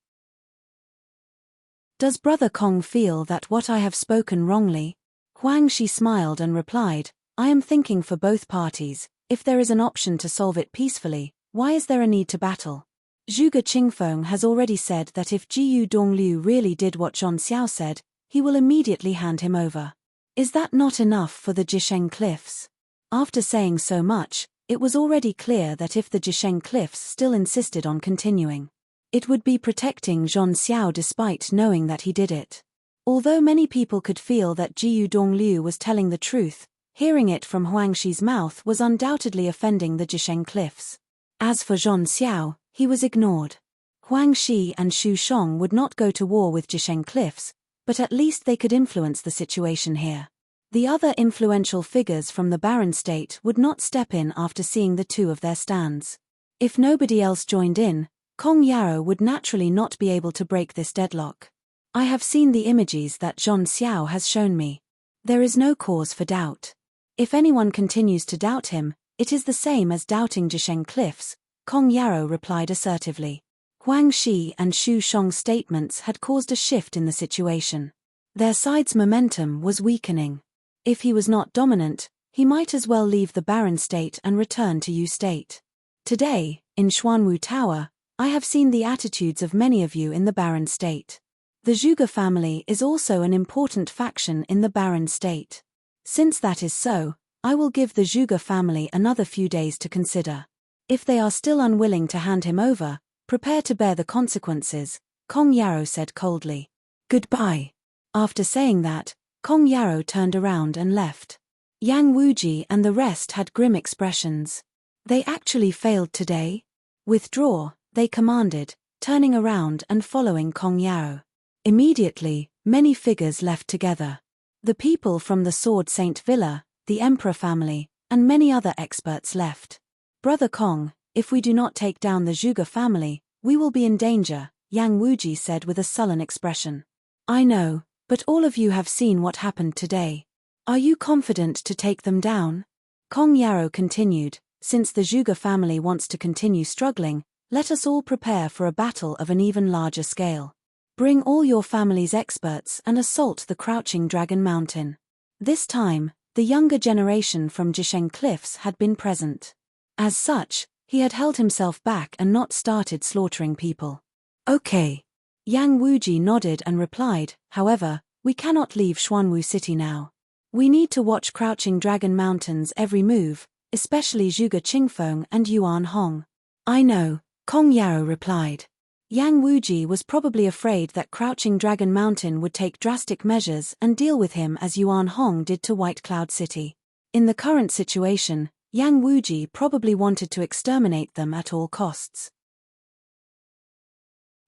Does Brother Kong feel that what I have spoken wrongly? Huang Shi smiled and replied, I am thinking for both parties. If there is an option to solve it peacefully, why is there a need to battle? Zhuge Qingfeng has already said that if Jiyu Dongliu really did what Zhon Xiao said, he will immediately hand him over. Is that not enough for the Jisheng Cliffs? After saying so much, it was already clear that if the Jisheng Cliffs still insisted on continuing, it would be protecting Zhon Xiao despite knowing that he did it. Although many people could feel that Jiyu Dongliu was telling the truth, hearing it from Huang Shi's mouth was undoubtedly offending the Jisheng Cliffs. As for Zhon Xiao, he was ignored. Huang Shi and Xu Shong would not go to war with Jisheng Cliffs, but at least they could influence the situation here. The other influential figures from the barren state would not step in after seeing the two of their stands. If nobody else joined in, Kong Yarrow would naturally not be able to break this deadlock. I have seen the images that Zhon Xiao has shown me. There is no cause for doubt. If anyone continues to doubt him, it is the same as doubting Jisheng Cliffs, Kong Yarrow replied assertively. Huang Shi and Xu Shong's statements had caused a shift in the situation. Their side's momentum was weakening. If he was not dominant, he might as well leave the barren state and return to Yu State. Today, in Xuanwu Tower, I have seen the attitudes of many of you in the barren state. The Zhuge family is also an important faction in the barren state. Since that is so, I will give the Zhuge family another few days to consider. If they are still unwilling to hand him over, prepare to bear the consequences, Kong Yarrow said coldly. Goodbye. After saying that, Kong Yarrow turned around and left. Yang Wuji and the rest had grim expressions. They actually failed today? Withdraw, they commanded, turning around and following Kong Yarrow. Immediately, many figures left together. The people from the Sword Saint Villa, the Emperor family, and many other experts left. Brother Kong, if we do not take down the Zhuge family, we will be in danger, Yang Wuji said with a sullen expression. I know, but all of you have seen what happened today. Are you confident to take them down? Kong Yarrow continued, since the Zhuge family wants to continue struggling, let us all prepare for a battle of an even larger scale. Bring all your family's experts and assault the Crouching Dragon Mountain. This time, the younger generation from Jisheng Cliffs had been present. As such, he had held himself back and not started slaughtering people. Okay. Yang Wuji nodded and replied, however, we cannot leave Xuanwu City now. We need to watch Crouching Dragon Mountain's every move, especially Zhuge Qingfeng and Yuan Hong. I know, Kong Yarrow replied. Yang Wuji was probably afraid that Crouching Dragon Mountain would take drastic measures and deal with him as Yuan Hong did to White Cloud City. In the current situation, Yang Wuji probably wanted to exterminate them at all costs.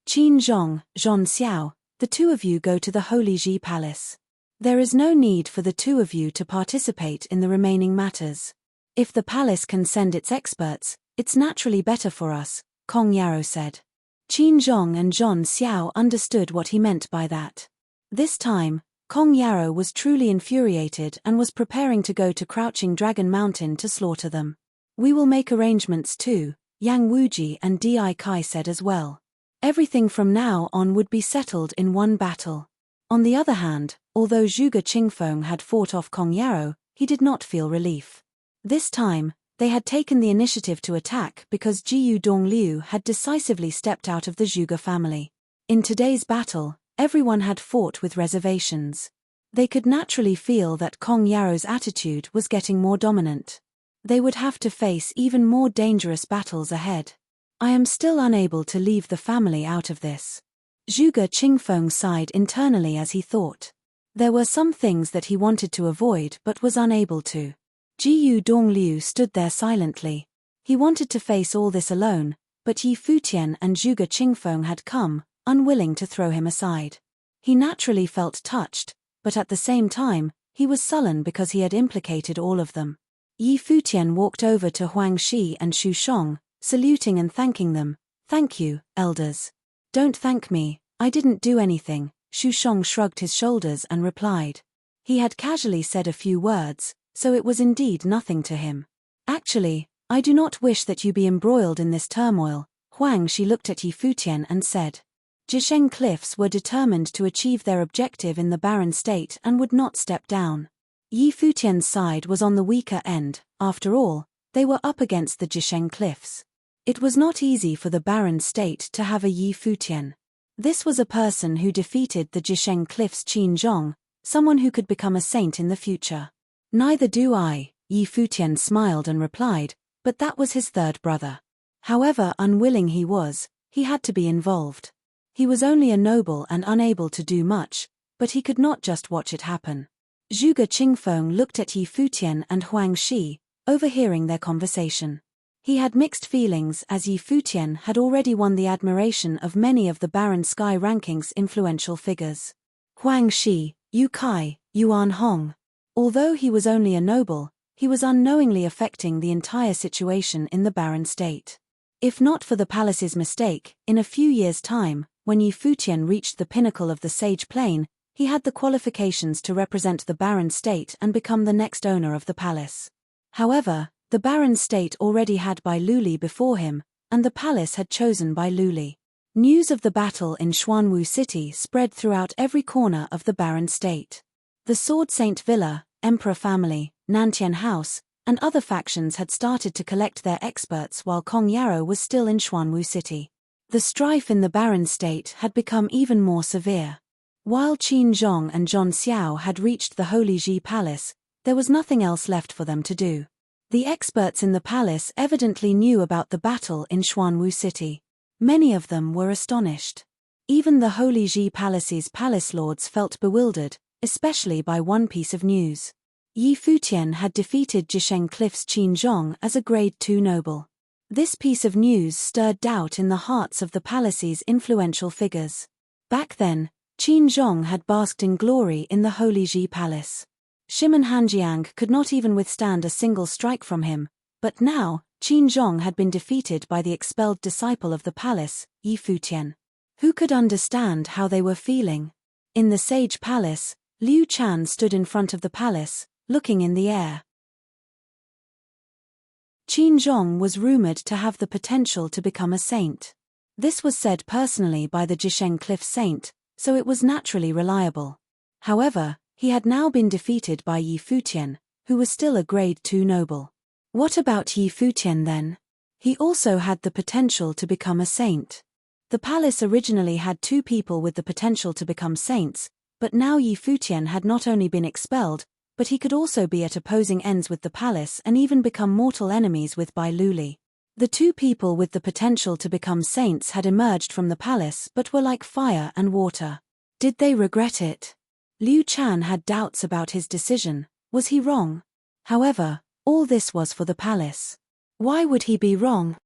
Qin Zhong, Zhon Xiao, the two of you go to the Holy Ji Palace. There is no need for the two of you to participate in the remaining matters. If the palace can send its experts, it's naturally better for us, Kong Yarrow said. Qin Zhong and Zhon Xiao understood what he meant by that. This time, Kong Yarrow was truly infuriated and was preparing to go to Crouching Dragon Mountain to slaughter them. We will make arrangements too, Yang Wuji and Di Kai said as well. Everything from now on would be settled in one battle. On the other hand, although Zhuge Qingfeng had fought off Kong Yarrow, he did not feel relief. This time, they had taken the initiative to attack because Jiyu Dongliu had decisively stepped out of the Zhuge family. In today's battle, everyone had fought with reservations. They could naturally feel that Kong Yarrow's attitude was getting more dominant. They would have to face even more dangerous battles ahead. I am still unable to leave the family out of this. Zhuge Qingfeng sighed internally as he thought. There were some things that he wanted to avoid but was unable to. Jiyu Dongliu stood there silently. He wanted to face all this alone, but Yi Futian and Zhuge Qingfeng had come, unwilling to throw him aside. He naturally felt touched, but at the same time, he was sullen because he had implicated all of them. Yi Futian walked over to Huang Shi and Xu Shong, saluting and thanking them. "Thank you, elders." "Don't thank me, I didn't do anything," Xu Shong shrugged his shoulders and replied. He had casually said a few words, so it was indeed nothing to him. "Actually, I do not wish that you be embroiled in this turmoil." Huang Shi looked at Yi Futian and said. Jisheng Cliffs were determined to achieve their objective in the barren state and would not step down. Yi Futian's side was on the weaker end. After all, they were up against the Jisheng Cliffs. It was not easy for the barren state to have a Yi Futian. This was a person who defeated the Jisheng Cliffs Qin Zhong, someone who could become a saint in the future. "Neither do I," Yi Futian smiled and replied, but that was his third brother. However unwilling he was, he had to be involved. He was only a noble and unable to do much, but he could not just watch it happen. Zhuge Qingfeng looked at Yi Futian and Huang Shi, overhearing their conversation. He had mixed feelings as Yi Futian had already won the admiration of many of the Barren Sky Rankings influential figures. Huang Shi, Yu Kai, Yuan Hong. Although he was only a noble, he was unknowingly affecting the entire situation in the barren state. If not for the palace's mistake, in a few years' time, when Yi Futian reached the pinnacle of the Sage Plain, he had the qualifications to represent the barren state and become the next owner of the palace. However, the barren state already had Bai Luli before him, and the palace had chosen Bai Luli. News of the battle in Xuanwu City spread throughout every corner of the barren state. The Sword Saint Villa, Emperor family, Nantian House, and other factions had started to collect their experts while Kong Yarrow was still in Xuanwu City. The strife in the barren state had become even more severe. While Qin Zhong and Zhon Xiao had reached the Holy Ji Palace, there was nothing else left for them to do. The experts in the palace evidently knew about the battle in Xuanwu City. Many of them were astonished. Even the Holy Ji Palace's palace lords felt bewildered, especially by one piece of news. Yi Futian had defeated Jisheng Cliffs Qin Zhong as a grade 2 noble. This piece of news stirred doubt in the hearts of the palace's influential figures. Back then, Qin Zhong had basked in glory in the Holy Ji Palace. Shimon Hanjiang could not even withstand a single strike from him, but now, Qin Zhong had been defeated by the expelled disciple of the palace, Yi Futian. Who could understand how they were feeling? In the Sage Palace, Liu Chan stood in front of the palace, looking in the air. Qin Zhong was rumored to have the potential to become a saint. This was said personally by the Jisheng Cliff saint, so it was naturally reliable. However, he had now been defeated by Yi Futian, who was still a grade 2 noble. What about Yi Futian then? He also had the potential to become a saint. The palace originally had 2 people with the potential to become saints, but now Yi Futian had not only been expelled, but he could also be at opposing ends with the palace and even become mortal enemies with Bai Luli. The 2 people with the potential to become saints had emerged from the palace but were like fire and water. Did they regret it? Liu Chan had doubts about his decision. Was he wrong? However, all this was for the palace. Why would he be wrong?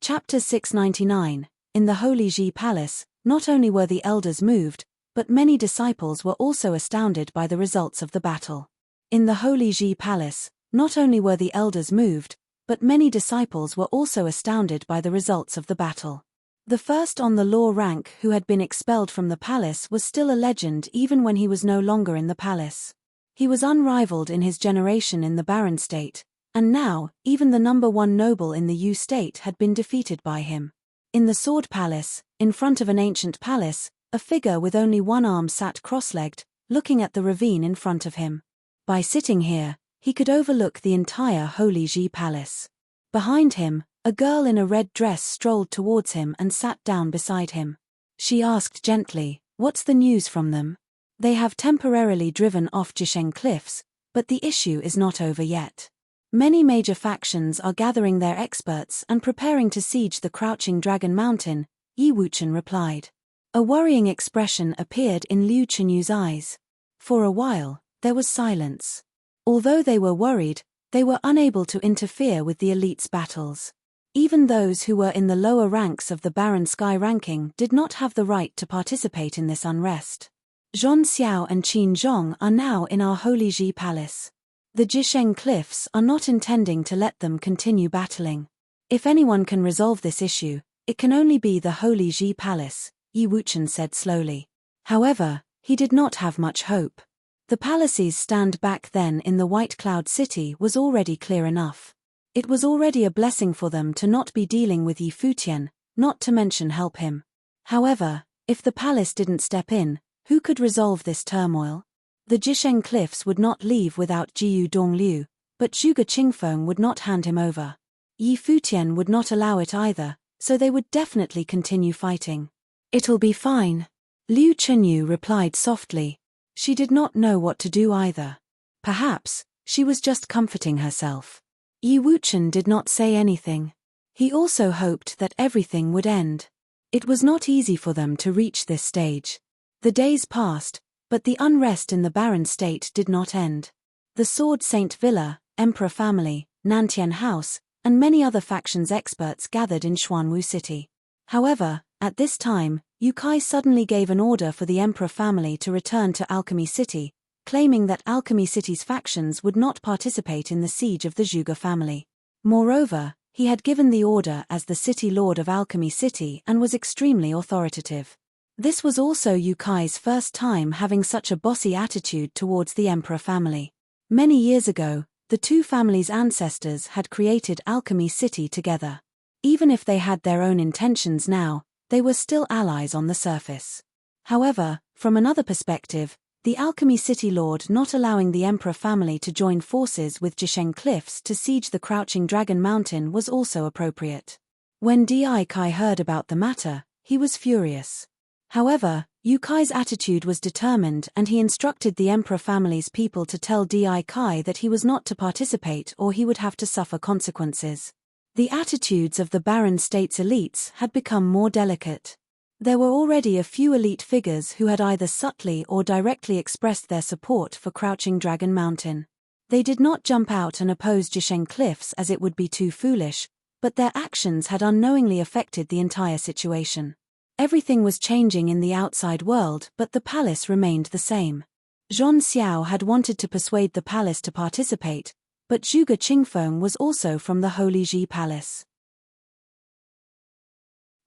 Chapter 699. In the Holy Ji Palace, not only were the elders moved, but many disciples were also astounded by the results of the battle. In the Holy Ji Palace, not only were the elders moved, but many disciples were also astounded by the results of the battle. The first on the law rank who had been expelled from the palace was still a legend even when he was no longer in the palace. He was unrivaled in his generation in the barren state, and now, even the number 1 noble in the Yu state had been defeated by him. In the Sword Palace, in front of an ancient palace, a figure with only one arm sat cross-legged, looking at the ravine in front of him. By sitting here, he could overlook the entire Holy Ji Palace. Behind him, a girl in a red dress strolled towards him and sat down beside him. She asked gently, "What's the news from them?" "They have temporarily driven off Jisheng Cliffs, but the issue is not over yet. Many major factions are gathering their experts and preparing to siege the Crouching Dragon Mountain," Yi Wuchen replied. A worrying expression appeared in Liu Chenyu's eyes. For a while, there was silence. Although they were worried, they were unable to interfere with the elite's battles. Even those who were in the lower ranks of the Baron Sky ranking did not have the right to participate in this unrest. Zhong Xiao and Qin Zhong are now in our Holy Ji Palace. The Jisheng Cliffs are not intending to let them continue battling. If anyone can resolve this issue, it can only be the Holy Ji Palace, Yi Wuchen said slowly. However, he did not have much hope. The palace's stand back then in the White Cloud City was already clear enough. It was already a blessing for them to not be dealing with Yi Futian, not to mention help him. However, if the palace didn't step in, who could resolve this turmoil? The Jisheng Cliffs would not leave without Jiyu Dongliu, but Zhuge Qingfeng would not hand him over. Yi Futian would not allow it either, so they would definitely continue fighting. It'll be fine. Liu Chenyu replied softly. She did not know what to do either. Perhaps, she was just comforting herself. Yi Wuchen did not say anything. He also hoped that everything would end. It was not easy for them to reach this stage. The days passed, but the unrest in the Baron State did not end. The Sword Saint Villa, Emperor family, Nantian House, and many other factions experts gathered in Xuanwu City. However, at this time, Yu Kai suddenly gave an order for the Emperor family to return to Alchemy City, claiming that Alchemy City's factions would not participate in the siege of the Zhuge family. Moreover, he had given the order as the City Lord of Alchemy City and was extremely authoritative. This was also Yu Kai's first time having such a bossy attitude towards the Emperor family. Many years ago, the two families' ancestors had created Alchemy City together. Even if they had their own intentions now, they were still allies on the surface. However, from another perspective, the Alchemy City Lord not allowing the Emperor family to join forces with Jisheng Cliffs to siege the Crouching Dragon Mountain was also appropriate. When Di Kai heard about the matter, he was furious. However, Yu Kai's attitude was determined and he instructed the Emperor family's people to tell Di Kai that he was not to participate or he would have to suffer consequences. The attitudes of the Baron State's elites had become more delicate. There were already a few elite figures who had either subtly or directly expressed their support for Crouching Dragon Mountain. They did not jump out and oppose Jisheng Cliffs as it would be too foolish, but their actions had unknowingly affected the entire situation. Everything was changing in the outside world, but the palace remained the same. Zhong Xiao had wanted to persuade the palace to participate, but Zhuge Qingfeng was also from the Holy Ji Palace.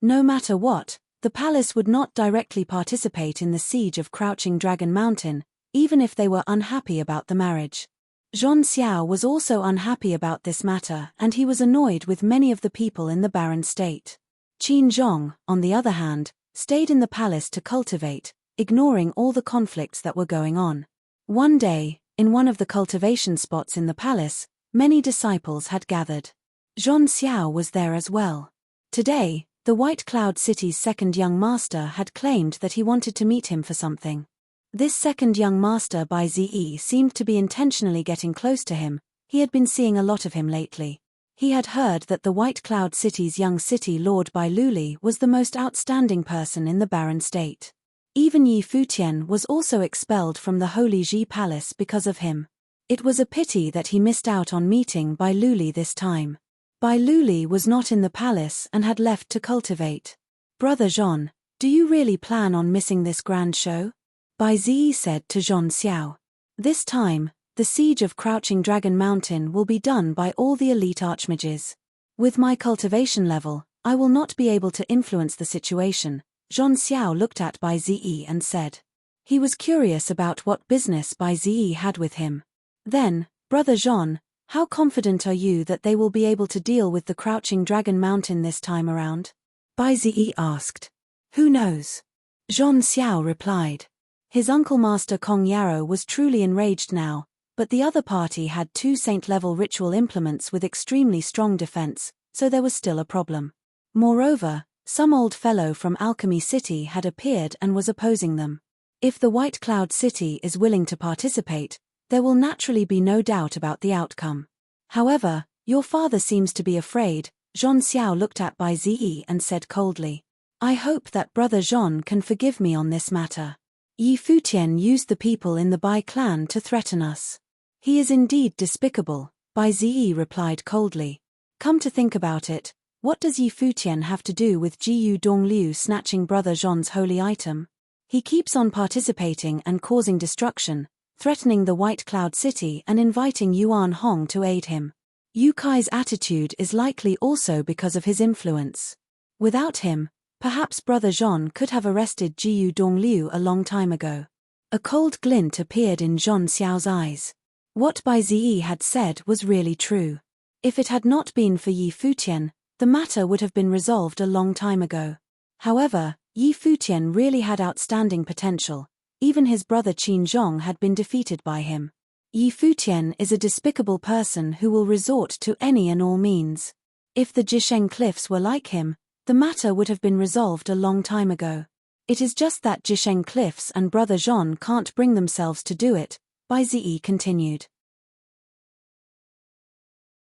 No matter what, the palace would not directly participate in the siege of Crouching Dragon Mountain, even if they were unhappy about the marriage. Zhong Xiao was also unhappy about this matter and he was annoyed with many of the people in the Baron State. Qin Zhong, on the other hand, stayed in the palace to cultivate, ignoring all the conflicts that were going on. One day, in one of the cultivation spots in the palace, many disciples had gathered. Zhong Xiao was there as well. Today, the White Cloud City's second young master had claimed that he wanted to meet him for something. This second young master Bai Zi seemed to be intentionally getting close to him. He had been seeing a lot of him lately. He had heard that the White Cloud City's young city lord Bai Luli was the most outstanding person in the Baron State. Even Yi Futian was also expelled from the Holy Ji Palace because of him. It was a pity that he missed out on meeting Bai Luli this time. Bai Luli was not in the palace and had left to cultivate. Brother Zhong, do you really plan on missing this grand show? Bai Zi said to Zhong Xiao. This time, the siege of Crouching Dragon Mountain will be done by all the elite archmages. With my cultivation level, I will not be able to influence the situation. Zhong Xiao looked at Bai Zi and said. He was curious about what business Bai Zi had with him. Then, Brother Zhong, how confident are you that they will be able to deal with the Crouching Dragon Mountain this time around? Bai Zi asked. Who knows? Zhong Xiao replied. His uncle Master Kong Yarrow was truly enraged now, but the other party had 2 saint-level ritual implements with extremely strong defense, so there was still a problem. Moreover, some old fellow from Alchemy City had appeared and was opposing them. If the White Cloud City is willing to participate, there will naturally be no doubt about the outcome. However, your father seems to be afraid. Zhong Xiao looked at Bai Zi and said coldly. I hope that Brother Jean can forgive me on this matter. Yi Futian used the people in the Bai clan to threaten us. He is indeed despicable, Bai Ziyi replied coldly. Come to think about it, what does Yi Futian have to do with Jiyu Dongliu snatching Brother Jean's holy item? He keeps on participating and causing destruction, threatening the White Cloud City and inviting Yuan Hong to aid him. Yu Kai's attitude is likely also because of his influence. Without him, perhaps Brother Jean could have arrested Jiyu Dongliu a long time ago. A cold glint appeared in Zhon Xiao's eyes. What Bai Ziyi had said was really true. If it had not been for Yi Futian, the matter would have been resolved a long time ago. However, Yi Futian really had outstanding potential. Even his brother Qin Zhong had been defeated by him. Yi Futian is a despicable person who will resort to any and all means. If the Jisheng cliffs were like him, the matter would have been resolved a long time ago. It is just that Jisheng cliffs and Brother Jean can't bring themselves to do it, Bai Ziyi continued.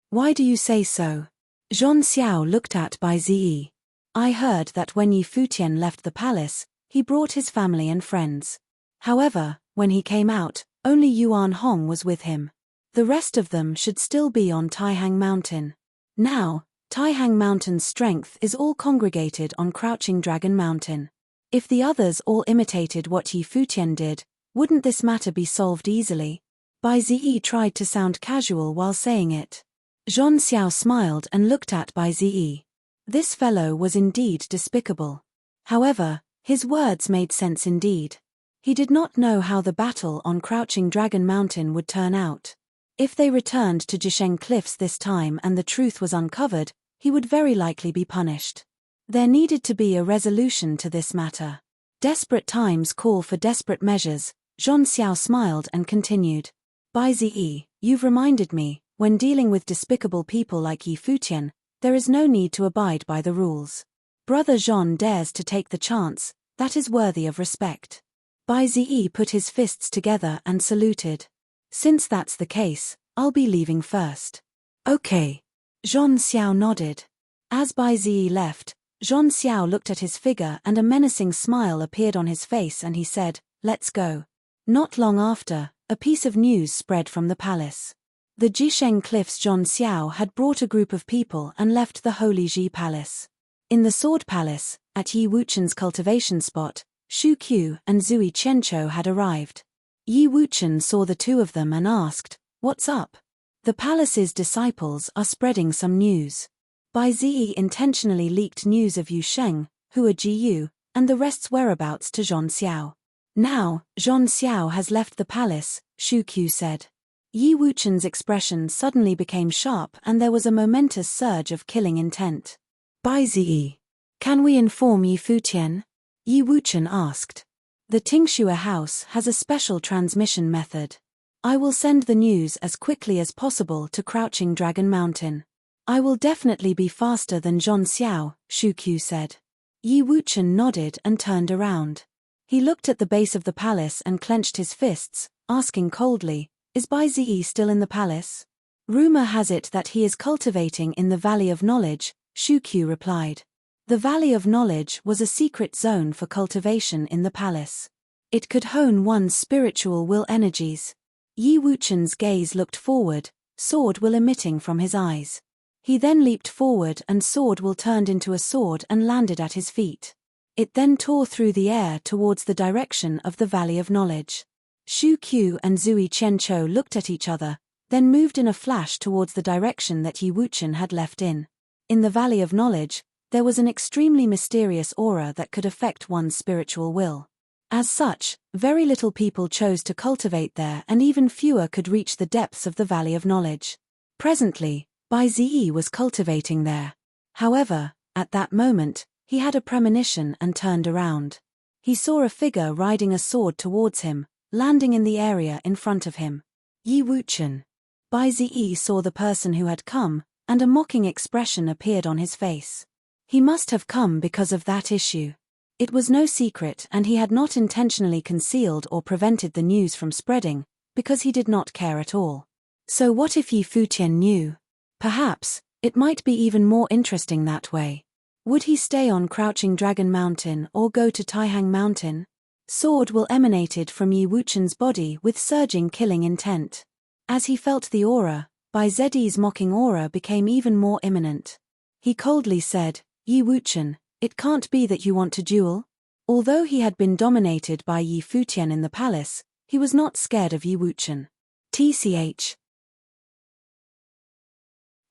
Why do you say so? Zhon Xiao looked at Bai Ziyi. I heard that when Yi Futian left the palace, he brought his family and friends. However, when he came out, only Yuan Hong was with him. The rest of them should still be on Taihang Mountain. Now, Taihang Mountain's strength is all congregated on Crouching Dragon Mountain. If the others all imitated what Yi Futian did, wouldn't this matter be solved easily? Bai Ziyi tried to sound casual while saying it. Zhon Xiao smiled and looked at Bai Ziyi. This fellow was indeed despicable. However, his words made sense indeed. He did not know how the battle on Crouching Dragon Mountain would turn out. If they returned to Jisheng Cliffs this time and the truth was uncovered, he would very likely be punished. There needed to be a resolution to this matter. Desperate times call for desperate measures, Zhon Xiao smiled and continued. Bai Ziyi, you've reminded me, when dealing with despicable people like Yi Futian, there is no need to abide by the rules. Brother Jean dares to take the chance, that is worthy of respect. Bai Ziyi put his fists together and saluted. Since that's the case, I'll be leaving first. Okay. Zhon Xiao nodded. As Bai Ziyi left, Zhon Xiao looked at his figure and a menacing smile appeared on his face and he said, let's go. Not long after, a piece of news spread from the palace. The Jisheng Cliffs Zhon Xiao had brought a group of people and left the Holy Ji Palace. In the Sword Palace, at Yi Wuchen's cultivation spot, Shu Qiu and Zui Qianqiu had arrived. Yi Wuchen saw the two of them and asked, what's up? The palace's disciples are spreading some news. Bai Ziyi intentionally leaked news of Yu Sheng, Hua Jiyu, and the rest's whereabouts to Zhon Xiao. Now, Zhon Xiao has left the palace, Shu Qiu said. Yi Wuchen's expression suddenly became sharp and there was a momentous surge of killing intent. Bai Ziyi, can we inform Yi Futian? Yi Wuchen asked. The Tingxue House has a special transmission method. I will send the news as quickly as possible to Crouching Dragon Mountain. I will definitely be faster than Zhon Xiao, Shu Qiu said. Yi Wuchen nodded and turned around. He looked at the base of the palace and clenched his fists, asking coldly, is Bai Ziyi still in the palace? Rumor has it that he is cultivating in the Valley of Knowledge, Shu Qiu replied. The Valley of Knowledge was a secret zone for cultivation in the palace. It could hone one's spiritual will energies. Yi Wuchen's gaze looked forward, sword will emitting from his eyes. He then leaped forward and sword will turned into a sword and landed at his feet. It then tore through the air towards the direction of the Valley of Knowledge. Shu Qiu and Zui Qianqiu looked at each other, then moved in a flash towards the direction that Yi Wuchen had left in. In the Valley of Knowledge, there was an extremely mysterious aura that could affect one's spiritual will. As such, very little people chose to cultivate there and even fewer could reach the depths of the Valley of Knowledge. Presently, Bai Ziyi was cultivating there. However, at that moment, he had a premonition and turned around. He saw a figure riding a sword towards him, landing in the area in front of him. Yi Wuchen. Bai Ziyi saw the person who had come, and a mocking expression appeared on his face. He must have come because of that issue. It was no secret and he had not intentionally concealed or prevented the news from spreading, because he did not care at all. So what if Yi Futian knew? Perhaps, it might be even more interesting that way. Would he stay on Crouching Dragon Mountain or go to Taihang Mountain? Sword will emanated from Yi Wuchen's body with surging killing intent. As he felt the aura, Bai Zedi's mocking aura became even more imminent. He coldly said, Yi Wuchen, it can't be that you want to duel? Although he had been dominated by Yi Futian in the palace, he was not scared of Yi Wuchen. TCH.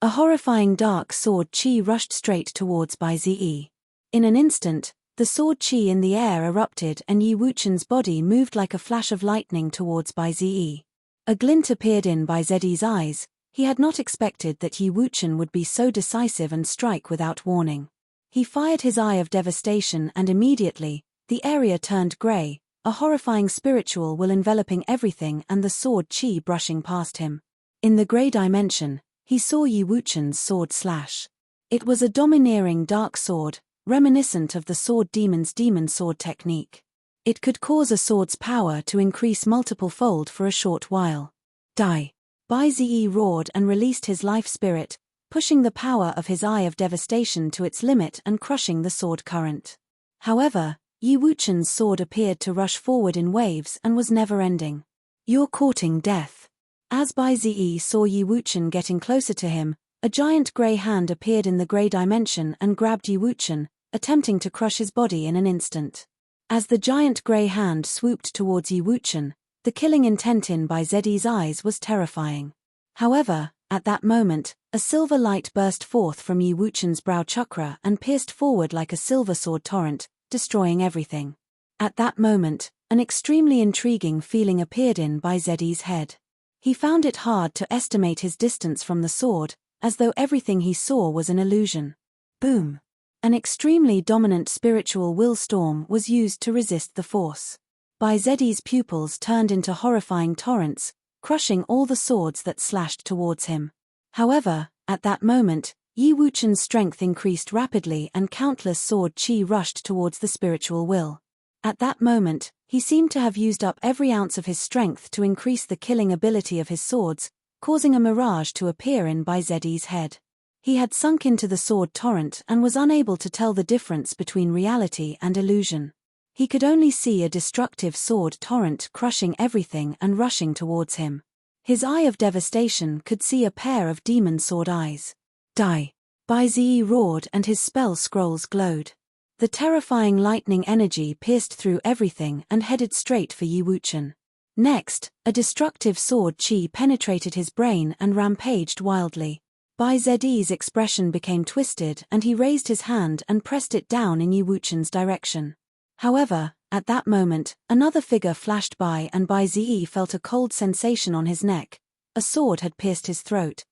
A horrifying dark sword chi rushed straight towards Bai Zi. In an instant, the sword chi in the air erupted and Yi Wuchen's body moved like a flash of lightning towards Bai Zi. A glint appeared in Bai Zedi's eyes. He had not expected that Yi Wuchen would be so decisive and strike without warning. He fired his eye of devastation and immediately, the area turned grey, a horrifying spiritual will enveloping everything and the sword chi brushing past him. In the grey dimension, he saw Yi Wuchen's sword slash. It was a domineering dark sword, reminiscent of the sword demon's demon sword technique. It could cause a sword's power to increase multiple-fold for a short while. Die! Bai Zi roared and released his life spirit, pushing the power of his eye of devastation to its limit and crushing the sword current. However, Yi Wuchen's sword appeared to rush forward in waves and was never-ending. You're courting death. As Bai Zi saw Yi Wuchen getting closer to him, a giant grey hand appeared in the grey dimension and grabbed Yi Wuchen, attempting to crush his body in an instant. As the giant grey hand swooped towards Yi Wuchen, the killing intent in Bai Zedi's eyes was terrifying. However, at that moment, a silver light burst forth from Yi Wuchen's brow chakra and pierced forward like a silver sword torrent, destroying everything. At that moment, an extremely intriguing feeling appeared in Bai Zedi's head. He found it hard to estimate his distance from the sword, as though everything he saw was an illusion. Boom! An extremely dominant spiritual will storm was used to resist the force. Bai Zedi's pupils turned into horrifying torrents, crushing all the swords that slashed towards him. However, at that moment, Yi Wuchen's strength increased rapidly and countless sword chi rushed towards the spiritual will. At that moment, he seemed to have used up every ounce of his strength to increase the killing ability of his swords, causing a mirage to appear in Bai Zedi's head. He had sunk into the sword torrent and was unable to tell the difference between reality and illusion. He could only see a destructive sword torrent crushing everything and rushing towards him. His eye of devastation could see a pair of demon sword eyes. Die! Bai Zi roared and his spell scrolls glowed. The terrifying lightning energy pierced through everything and headed straight for Yi Wuchen. Next, a destructive sword chi penetrated his brain and rampaged wildly. Bai Zedi's expression became twisted and he raised his hand and pressed it down in Yi Wuchen's direction. However, at that moment, another figure flashed by and Bai Zi felt a cold sensation on his neck. A sword had pierced his throat.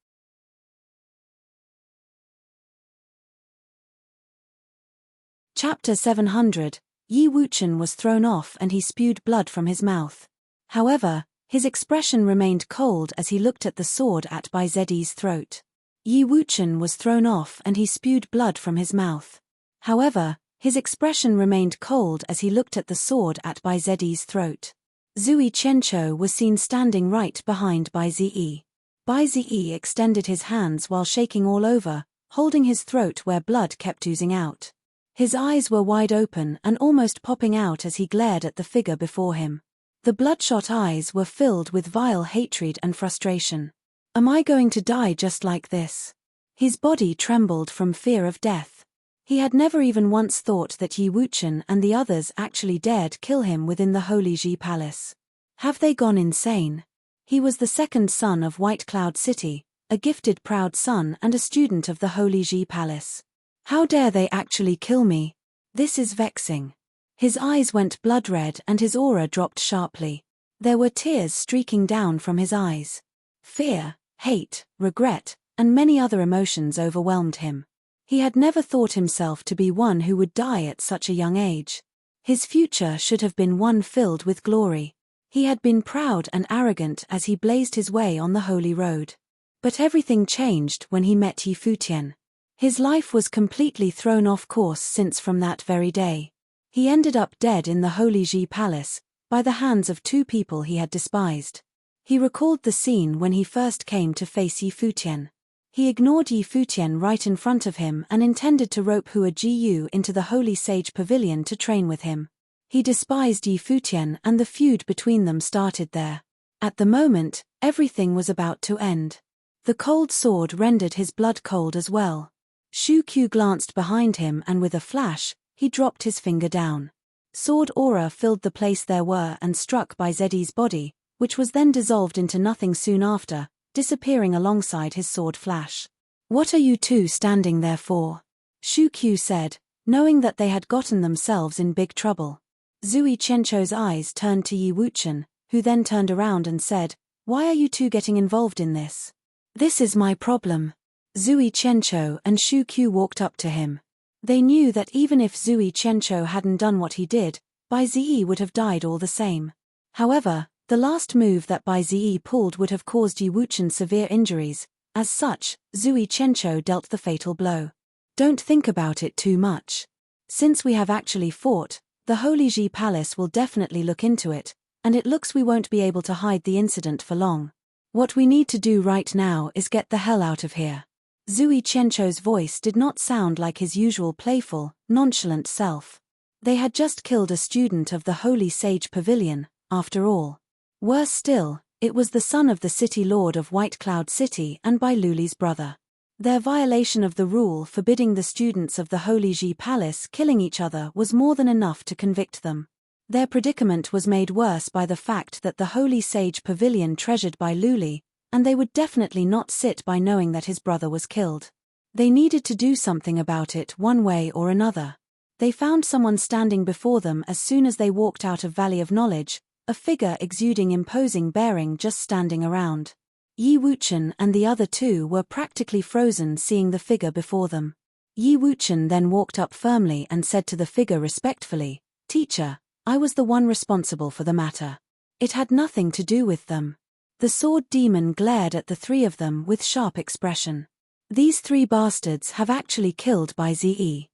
Chapter 700. Yi Wuchen was thrown off and he spewed blood from his mouth. However, his expression remained cold as he looked at the sword at Bai Zedi's throat. Yi Wuchen was thrown off and he spewed blood from his mouth. However, his expression remained cold as he looked at the sword at Bai Zedi's throat. Zui Qianqiu was seen standing right behind Bai Zi. Bai Zi extended his hands while shaking all over, holding his throat where blood kept oozing out. His eyes were wide open and almost popping out as he glared at the figure before him. The bloodshot eyes were filled with vile hatred and frustration. Am I going to die just like this? His body trembled from fear of death. He had never even once thought that Yi Wuchen and the others actually dared kill him within the Holy Ji Palace. Have they gone insane? He was the second son of White Cloud City, a gifted proud son and a student of the Holy Ji Palace. How dare they actually kill me? This is vexing. His eyes went blood red and his aura dropped sharply. There were tears streaking down from his eyes. Fear, hate, regret, and many other emotions overwhelmed him. He had never thought himself to be one who would die at such a young age. His future should have been one filled with glory. He had been proud and arrogant as he blazed his way on the holy road. But everything changed when he met Yi Futian. His life was completely thrown off course since from that very day. He ended up dead in the Holy Ji Palace, by the hands of two people he had despised. He recalled the scene when he first came to face Yi Futian. He ignored Yi Futian right in front of him and intended to rope Hua Jiyu into the Holy Sage Pavilion to train with him. He despised Yi Futian and the feud between them started there. At the moment, everything was about to end. The cold sword rendered his blood cold as well. Shu Qiu glanced behind him and with a flash, he dropped his finger down. Sword aura filled the place there were and struck Bai Zi's body, which was then dissolved into nothing soon after, disappearing alongside his sword flash. "What are you two standing there for?" Shu Qiu said, knowing that they had gotten themselves in big trouble. Zui Qianzhou's eyes turned to Yi Wuchen, who then turned around and said, "Why are you two getting involved in this?" "This is my problem." Zui Qianzhou and Shu Qiu walked up to him. They knew that even if Zui Qianzhou hadn't done what he did, Bai Zi would have died all the same. However, the last move that Bai Zi pulled would have caused Yi Wuchen severe injuries. As such, Zui Qianzhou dealt the fatal blow. "Don't think about it too much. Since we have actually fought, the Holy Ji Palace will definitely look into it, and it looks we won't be able to hide the incident for long. What we need to do right now is get the hell out of here." Zui Qianzhou's voice did not sound like his usual playful, nonchalant self. They had just killed a student of the Holy Sage Pavilion, after all. Worse still, it was the son of the city lord of White Cloud City and Bai Luli's brother. Their violation of the rule forbidding the students of the Holy Ji Palace killing each other was more than enough to convict them. Their predicament was made worse by the fact that the Holy Sage Pavilion treasured Bai Luli, and they would definitely not sit by knowing that his brother was killed. They needed to do something about it one way or another. They found someone standing before them as soon as they walked out of Valley of Knowledge, a figure exuding imposing bearing just standing around. Yi Wuchen and the other two were practically frozen seeing the figure before them. Yi Wuchen then walked up firmly and said to the figure respectfully, "Teacher, I was the one responsible for the matter. It had nothing to do with them." The sword demon glared at the three of them with sharp expression. "These three bastards have actually killed Bai Zi.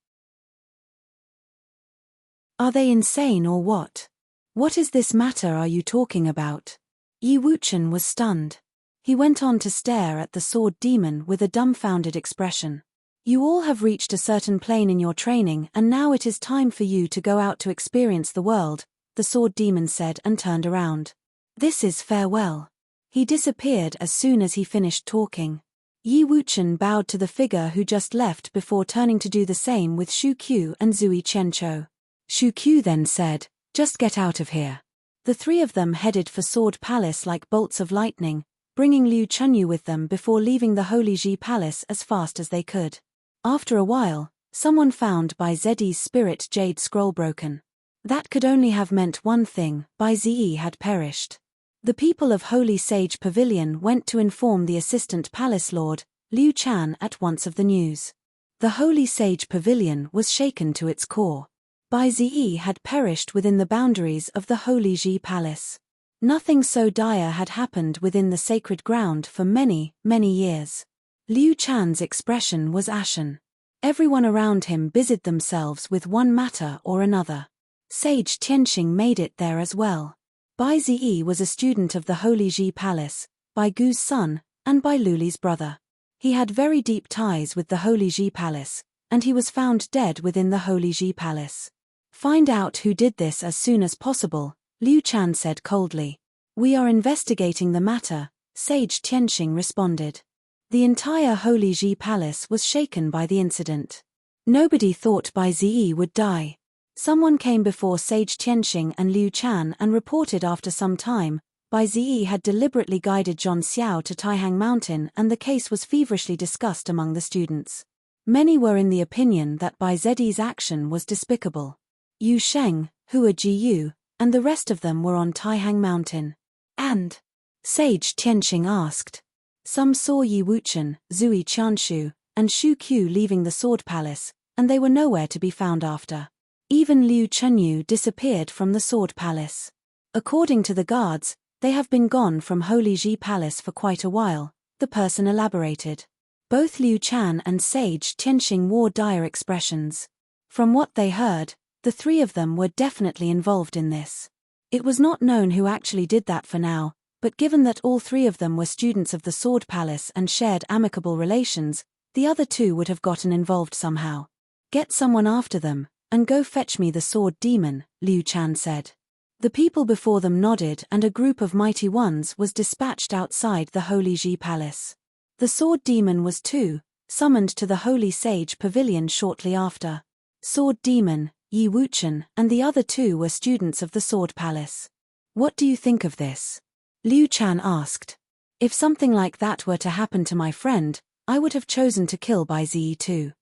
Are they insane or what? What is this matter are you talking about?" Yi Wuchen was stunned. He went on to stare at the sword demon with a dumbfounded expression. "You all have reached a certain plane in your training and now it is time for you to go out to experience the world," the sword demon said and turned around. "This is farewell." He disappeared as soon as he finished talking. Yi Wuchen bowed to the figure who just left before turning to do the same with Shu Qiu and Zui Qianzhou. Shu Qiu then said, "Just get out of here." The three of them headed for Sword Palace like bolts of lightning, bringing Liu Chunyu with them before leaving the Holy Ji Palace as fast as they could. After a while, someone found Bai Zi's spirit jade scroll broken. That could only have meant one thing: Bai Zi had perished. The people of Holy Sage Pavilion went to inform the assistant palace lord, Liu Chan, at once of the news. The Holy Sage Pavilion was shaken to its core. Bai Zi had perished within the boundaries of the Holy Ji Palace. Nothing so dire had happened within the sacred ground for many, many years. Liu Chan's expression was ashen. Everyone around him busied themselves with one matter or another. Sage Tianxing made it there as well. Bai Zi was a student of the Holy Ji Palace, Bai Gu's son, and Bai Luli's brother. He had very deep ties with the Holy Ji Palace, and he was found dead within the Holy Ji Palace. "Find out who did this as soon as possible," Liu Chan said coldly. "We are investigating the matter," Sage Tianxing responded. The entire Holy Ji Palace was shaken by the incident. Nobody thought Bai Zi would die. Someone came before Sage Tianxing and Liu Chan and reported after some time, Bai Zi had deliberately guided Zhong Xiao to Taihang Mountain and the case was feverishly discussed among the students. Many were in the opinion that Bai Zi's action was despicable. Yu Sheng, Hua Jiyu, and the rest of them were on Taihang Mountain. And? Sage Tianxing asked. Some saw Yi Wuchen, Zui Qianzhou, and Shu Qiu leaving the Sword Palace, and they were nowhere to be found after. Even Liu Chunyu disappeared from the Sword Palace. According to the guards, they have been gone from Holy Ji Palace for quite a while, the person elaborated. Both Liu Chan and Sage Tianxing wore dire expressions. From what they heard, the three of them were definitely involved in this. It was not known who actually did that for now, But given that all three of them were students of the Sword Palace and shared amicable relations, the other two would have gotten involved somehow. "Get someone after them, and go fetch me the sword demon," Liu Chan said. The people before them nodded, and a group of mighty ones was dispatched outside the Holy Ji Palace. The sword demon was too summoned to the Holy Sage Pavilion shortly after. Sword demon, Yi Wuchen, and the other two were students of the Sword Palace. "What do you think of this?" Liu Chan asked. "If something like that were to happen to my friend, I would have chosen to kill Bai Ziyi too."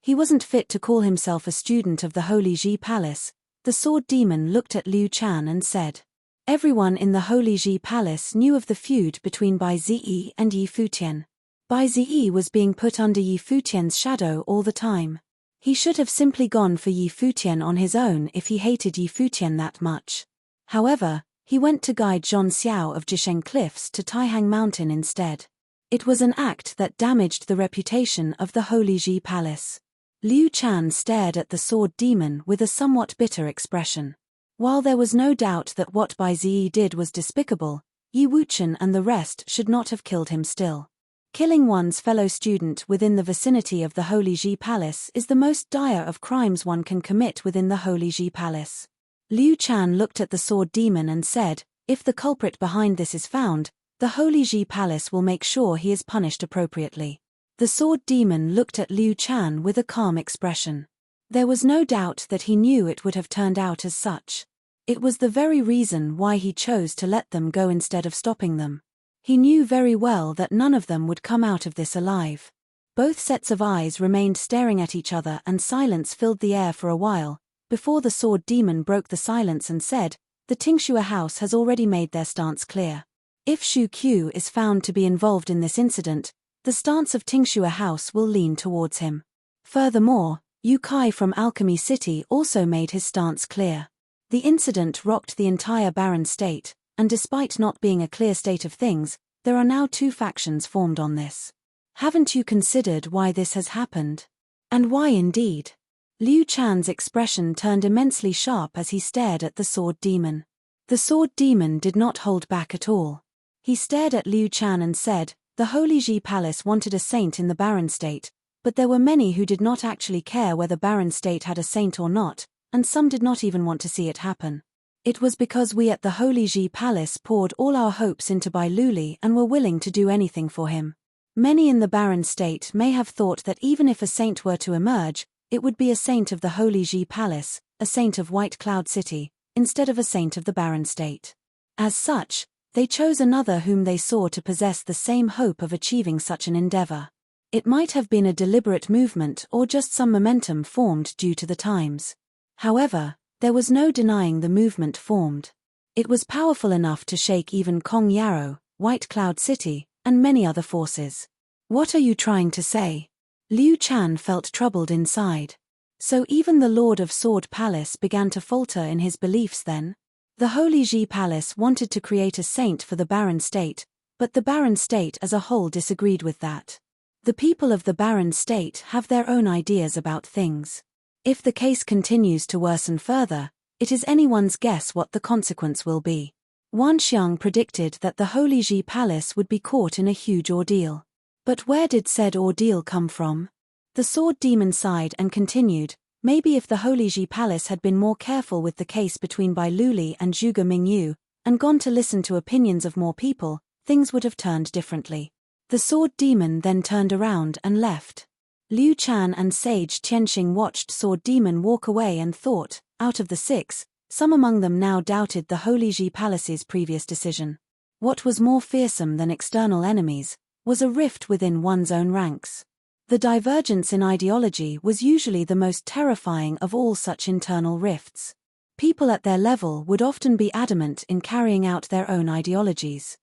He wasn't fit to call himself a student of the Holy Ji Palace. The sword demon looked at Liu Chan and said. Everyone in the Holy Ji Palace knew of the feud between Bai Ziyi and Yi Futian. Bai Ziyi was being put under Yi Futian's shadow all the time. He should have simply gone for Yi Futian on his own if he hated Yi Futian that much. However, he went to guide Zhong Xiao of Jisheng Cliffs to Taihang Mountain instead. It was an act that damaged the reputation of the Holy Ji Palace. Liu Chan stared at the sword demon with a somewhat bitter expression. While there was no doubt that what Bai Ziyi did was despicable, Yi Wuchen and the rest should not have killed him still. Killing one's fellow student within the vicinity of the Holy Ji Palace is the most dire of crimes one can commit within the Holy Ji Palace. Liu Chan looked at the sword demon and said, "If the culprit behind this is found, the Holy Ji Palace will make sure he is punished appropriately." The sword demon looked at Liu Chan with a calm expression. There was no doubt that he knew it would have turned out as such. It was the very reason why he chose to let them go instead of stopping them. He knew very well that none of them would come out of this alive. Both sets of eyes remained staring at each other and silence filled the air for a while, before the sword demon broke the silence and said, "The Tingxue house has already made their stance clear. If Shu Qiu is found to be involved in this incident, the stance of Tingxue house will lean towards him. Furthermore, Yu Kai from Alchemy City also made his stance clear." The incident rocked the entire barren state, and despite not being a clear state of things, there are now two factions formed on this. Haven't you considered why this has happened? And why indeed? Liu Chan's expression turned immensely sharp as he stared at the sword demon. The sword demon did not hold back at all. He stared at Liu Chan and said, "The Holy Ji Palace wanted a saint in the barren state, but there were many who did not actually care whether barren state had a saint or not, and some did not even want to see it happen. It was because we at the Holy Ji Palace poured all our hopes into Bai Luli and were willing to do anything for him. Many in the barren state may have thought that even if a saint were to emerge, it would be a saint of the Holy Ji Palace, a saint of White Cloud City, instead of a saint of the barren state. As such, they chose another whom they saw to possess the same hope of achieving such an endeavor. It might have been a deliberate movement or just some momentum formed due to the times. However, there was no denying the movement formed. It was powerful enough to shake even Kong Yarrow, White Cloud City, and many other forces. What are you trying to say? Liu Chan felt troubled inside. So even the Lord of Sword Palace began to falter in his beliefs then? The Holy Ji Palace wanted to create a saint for the barren state, but the barren state as a whole disagreed with that. The people of the barren state have their own ideas about things. If the case continues to worsen further, it is anyone's guess what the consequence will be. Wan Xiang predicted that the Holy Ji Palace would be caught in a huge ordeal. But where did said ordeal come from? The sword demon sighed and continued, "Maybe if the Holy Ji Palace had been more careful with the case between Bai Luli and Zhuge Mingyu, and gone to listen to opinions of more people, things would have turned differently." The sword demon then turned around and left. Liu Chan and Sage Tianxing watched sword demon walk away and thought, out of the six, some among them now doubted the Holy Ji Palace's previous decision. What was more fearsome than external enemies was a rift within one's own ranks. The divergence in ideology was usually the most terrifying of all such internal rifts. People at their level would often be adamant in carrying out their own ideologies.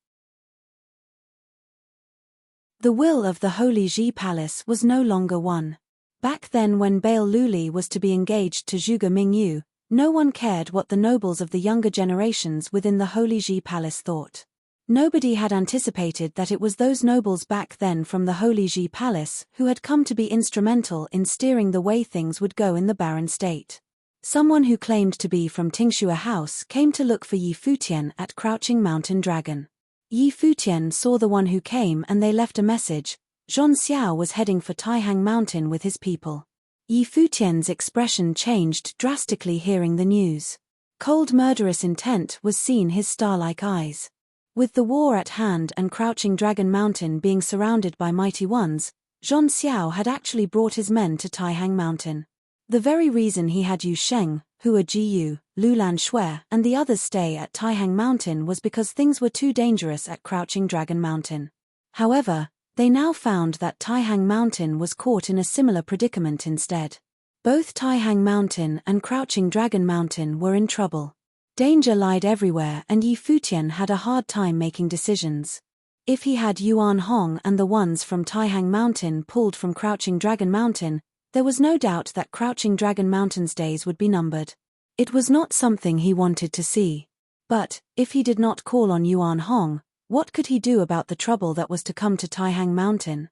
The will of the Holy Ji Palace was no longer one. Back then when Bai Luli was to be engaged to Zhuge Mingyu, no one cared what the nobles of the younger generations within the Holy Ji Palace thought. Nobody had anticipated that it was those nobles back then from the Holy Ji Palace who had come to be instrumental in steering the way things would go in the barren state. Someone who claimed to be from Tingxue House came to look for Yi Futian at Crouching Mountain Dragon. Yi Futian saw the one who came and they left a message. Zhong Xiao was heading for Taihang Mountain with his people. Yi Futian's expression changed drastically hearing the news. Cold murderous intent was seen his star-like eyes. With the war at hand and Crouching Dragon Mountain being surrounded by mighty ones, Zhong Xiao had actually brought his men to Taihang Mountain. The very reason he had Yu Sheng, Hua Jiyu, Lulan Shui, and the others stay at Taihang Mountain was because things were too dangerous at Crouching Dragon Mountain. However, they now found that Taihang Mountain was caught in a similar predicament instead. Both Taihang Mountain and Crouching Dragon Mountain were in trouble. Danger lied everywhere and Yi Futian had a hard time making decisions. If he had Yuan Hong and the ones from Taihang Mountain pulled from Crouching Dragon Mountain, there was no doubt that Crouching Dragon Mountain's days would be numbered. It was not something he wanted to see. But, if he did not call on Yuan Hong, what could he do about the trouble that was to come to Taihang Mountain?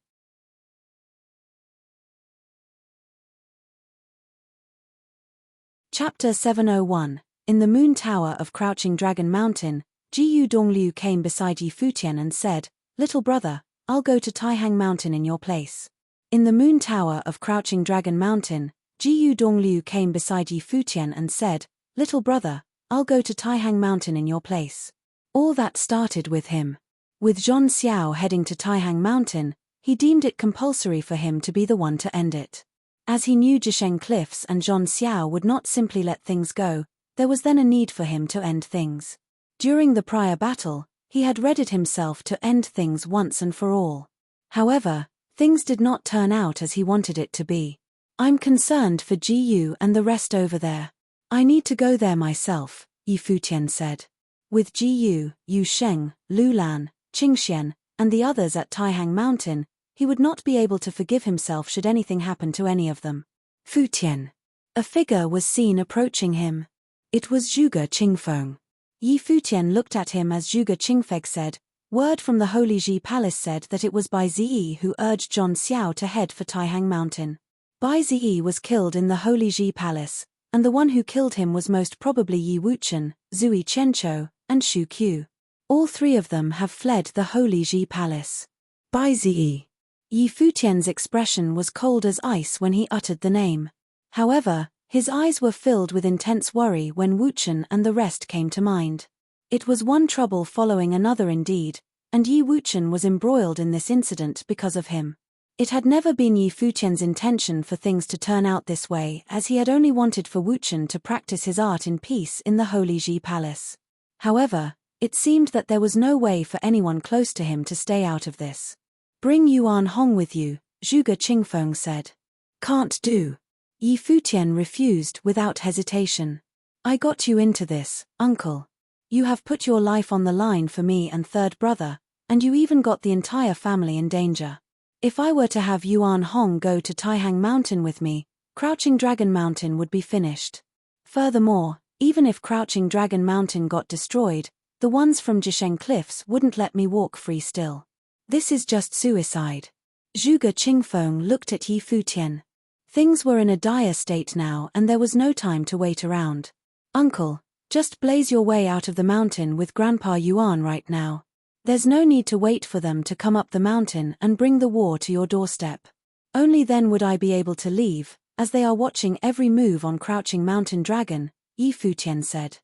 Chapter 701. In the Moon Tower of Crouching Dragon Mountain, Jiyu Dongliu came beside Yi Futian and said, "Little brother, I'll go to Taihang Mountain in your place." In the Moon Tower of Crouching Dragon Mountain, Jiyu Dongliu came beside Yi Futian and said, "Little brother, I'll go to Taihang Mountain in your place." All that started with him. With Zhong Xiao heading to Taihang Mountain, he deemed it compulsory for him to be the one to end it. As he knew Jisheng Cliffs and Zhong Xiao would not simply let things go, there was then a need for him to end things. During the prior battle, he had readied himself to end things once and for all. However, things did not turn out as he wanted it to be. "I'm concerned for Jiyu and the rest over there. I need to go there myself," Yi Futian said. With Jiyu, Yu Sheng, Lulan, Qingxian, and the others at Taihang Mountain, he would not be able to forgive himself should anything happen to any of them. Futian. A figure was seen approaching him. It was Zhuge Qingfeng. Yi Futian looked at him as Zhuge Qingfeng said, "Word from the Holy Ji Palace said that it was Bai Ziyi who urged Zhong Xiao to head for Taihang Mountain. Bai Ziyi was killed in the Holy Ji Palace, and the one who killed him was most probably Yi Wuchen, Zui Chenchou, and Shu Qiu. All three of them have fled the Holy Ji Palace." Bai Ziyi. Yi Futian's expression was cold as ice when he uttered the name. However, his eyes were filled with intense worry when Wuchen and the rest came to mind. It was one trouble following another indeed, and Yi Wuchen was embroiled in this incident because of him. It had never been Yi Futian's intention for things to turn out this way, as he had only wanted for Wuchen to practice his art in peace in the Holy Ji Palace. However, it seemed that there was no way for anyone close to him to stay out of this. "Bring Yuan Hong with you," Zhuge Qingfeng said. "Can't do." Yi Futian refused without hesitation. "I got you into this, uncle. You have put your life on the line for me and third brother, and you even got the entire family in danger. If I were to have Yuan Hong go to Taihang Mountain with me, Crouching Dragon Mountain would be finished. Furthermore, even if Crouching Dragon Mountain got destroyed, the ones from Jisheng Cliffs wouldn't let me walk free still. This is just suicide." Zhuge Qingfeng looked at Yi Futian. Things were in a dire state now and there was no time to wait around. "Uncle, just blaze your way out of the mountain with Grandpa Yuan right now. There's no need to wait for them to come up the mountain and bring the war to your doorstep. Only then would I be able to leave, as they are watching every move on Crouching Mountain Dragon," Yi Futian said.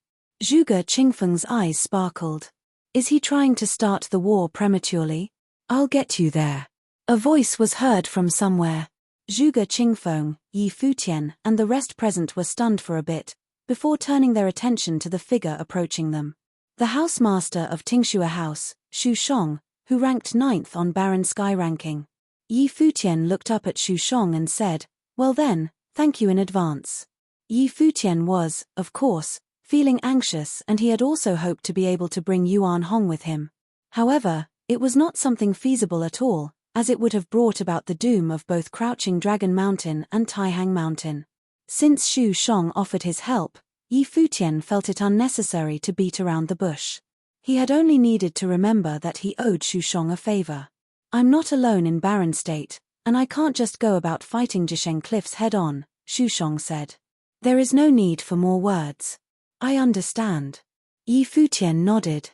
Zhuge Qingfeng's eyes sparkled. "Is he trying to start the war prematurely? I'll get you there." A voice was heard from somewhere. Zhuge Qingfeng, Yi Futian, and the rest present were stunned for a bit, before turning their attention to the figure approaching them. The housemaster of Tingxue House, Shu Shong, who ranked 9th on Baron Sky ranking. Yi Futian looked up at Shu Shong and said, "Well then, thank you in advance." Yi Futian was, of course, feeling anxious and he had also hoped to be able to bring Yuan Hong with him. However, it was not something feasible at all, as it would have brought about the doom of both Crouching Dragon Mountain and Taihang Mountain. Since Shu Shong offered his help, Yi Futian felt it unnecessary to beat around the bush. He had only needed to remember that he owed Shu Shong a favor. "I'm not alone in Barren State, and I can't just go about fighting Jisheng Cliffs head-on," Shu Shong said. There is no need for more words. I understand. Yi Futian nodded.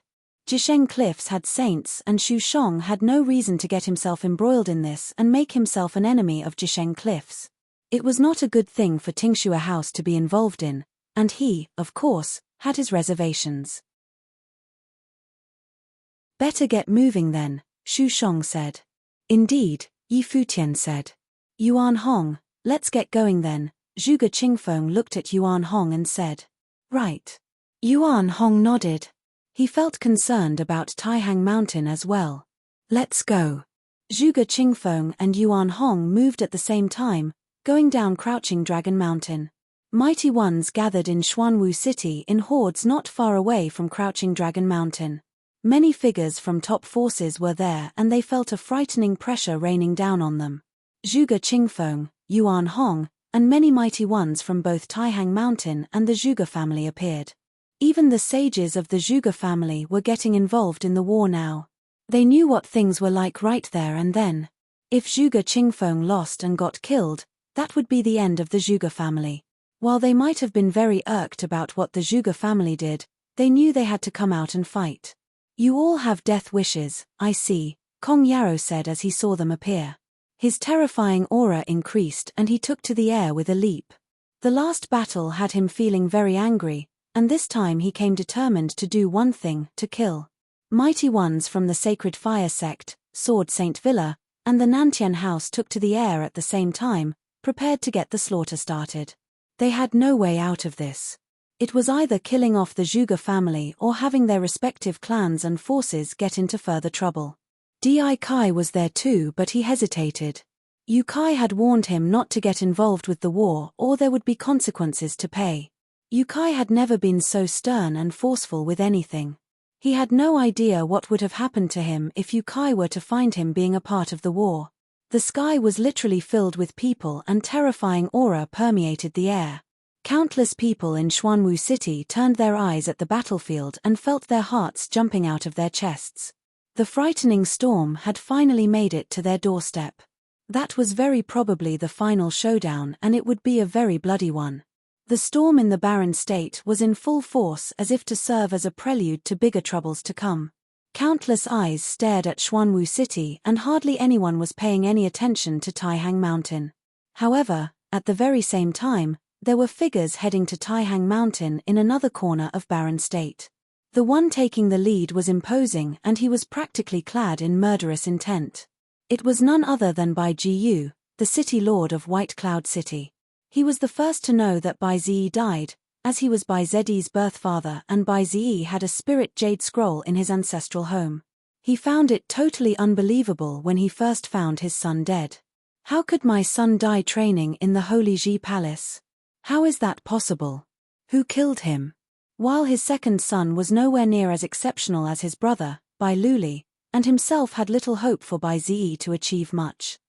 Jisheng Cliffs had saints and Xu Shong had no reason to get himself embroiled in this and make himself an enemy of Jisheng Cliffs. It was not a good thing for Tingxue House to be involved in, and he, of course, had his reservations. Better get moving then, Xu Shong said. Indeed, Yi Futian said. Yuan Hong, let's get going then. Zhuge Qingfeng looked at Yuan Hong and said. Right. Yuan Hong nodded. He felt concerned about Taihang Mountain as well. Let's go. Zhuge Qingfeng and Yuan Hong moved at the same time, going down Crouching Dragon Mountain. Mighty ones gathered in Xuanwu City in hordes not far away from Crouching Dragon Mountain. Many figures from top forces were there and they felt a frightening pressure raining down on them. Zhuge Qingfeng, Yuan Hong, and many mighty ones from both Taihang Mountain and the Zhuge family appeared. Even the sages of the Zhuge family were getting involved in the war now. They knew what things were like right there and then. If Zhuge Qingfeng lost and got killed, that would be the end of the Zhuge family. While they might have been very irked about what the Zhuge family did, they knew they had to come out and fight. You all have death wishes, I see, Kong Yarrow said as he saw them appear. His terrifying aura increased and he took to the air with a leap. The last battle had him feeling very angry, and this time he came determined to do one thing, to kill. Mighty ones from the Sacred Fire sect, Sword Saint Villa, and the Nantian house took to the air at the same time, prepared to get the slaughter started. They had no way out of this. It was either killing off the Zhuge family or having their respective clans and forces get into further trouble. Di Kai was there too, but he hesitated. Yu Kai had warned him not to get involved with the war or there would be consequences to pay. Yu Kai had never been so stern and forceful with anything. He had no idea what would have happened to him if Yu Kai were to find him being a part of the war. The sky was literally filled with people and terrifying aura permeated the air. Countless people in Xuanwu City turned their eyes at the battlefield and felt their hearts jumping out of their chests. The frightening storm had finally made it to their doorstep. That was very probably the final showdown and it would be a very bloody one. The storm in the barren state was in full force as if to serve as a prelude to bigger troubles to come. Countless eyes stared at Xuanwu City and hardly anyone was paying any attention to Taihang Mountain. However, at the very same time, there were figures heading to Taihang Mountain in another corner of barren state. The one taking the lead was imposing and he was practically clad in murderous intent. It was none other than Bai Jiyu, the city lord of White Cloud City. He was the first to know that Bai Ziyi died, as he was Bai Zedi's birth father and Bai Ziyi had a spirit jade scroll in his ancestral home. He found it totally unbelievable when he first found his son dead. How could my son die training in the Holy Ji Palace? How is that possible? Who killed him? While his second son was nowhere near as exceptional as his brother, Bai Luli, and himself had little hope for Bai Ziyi to achieve much.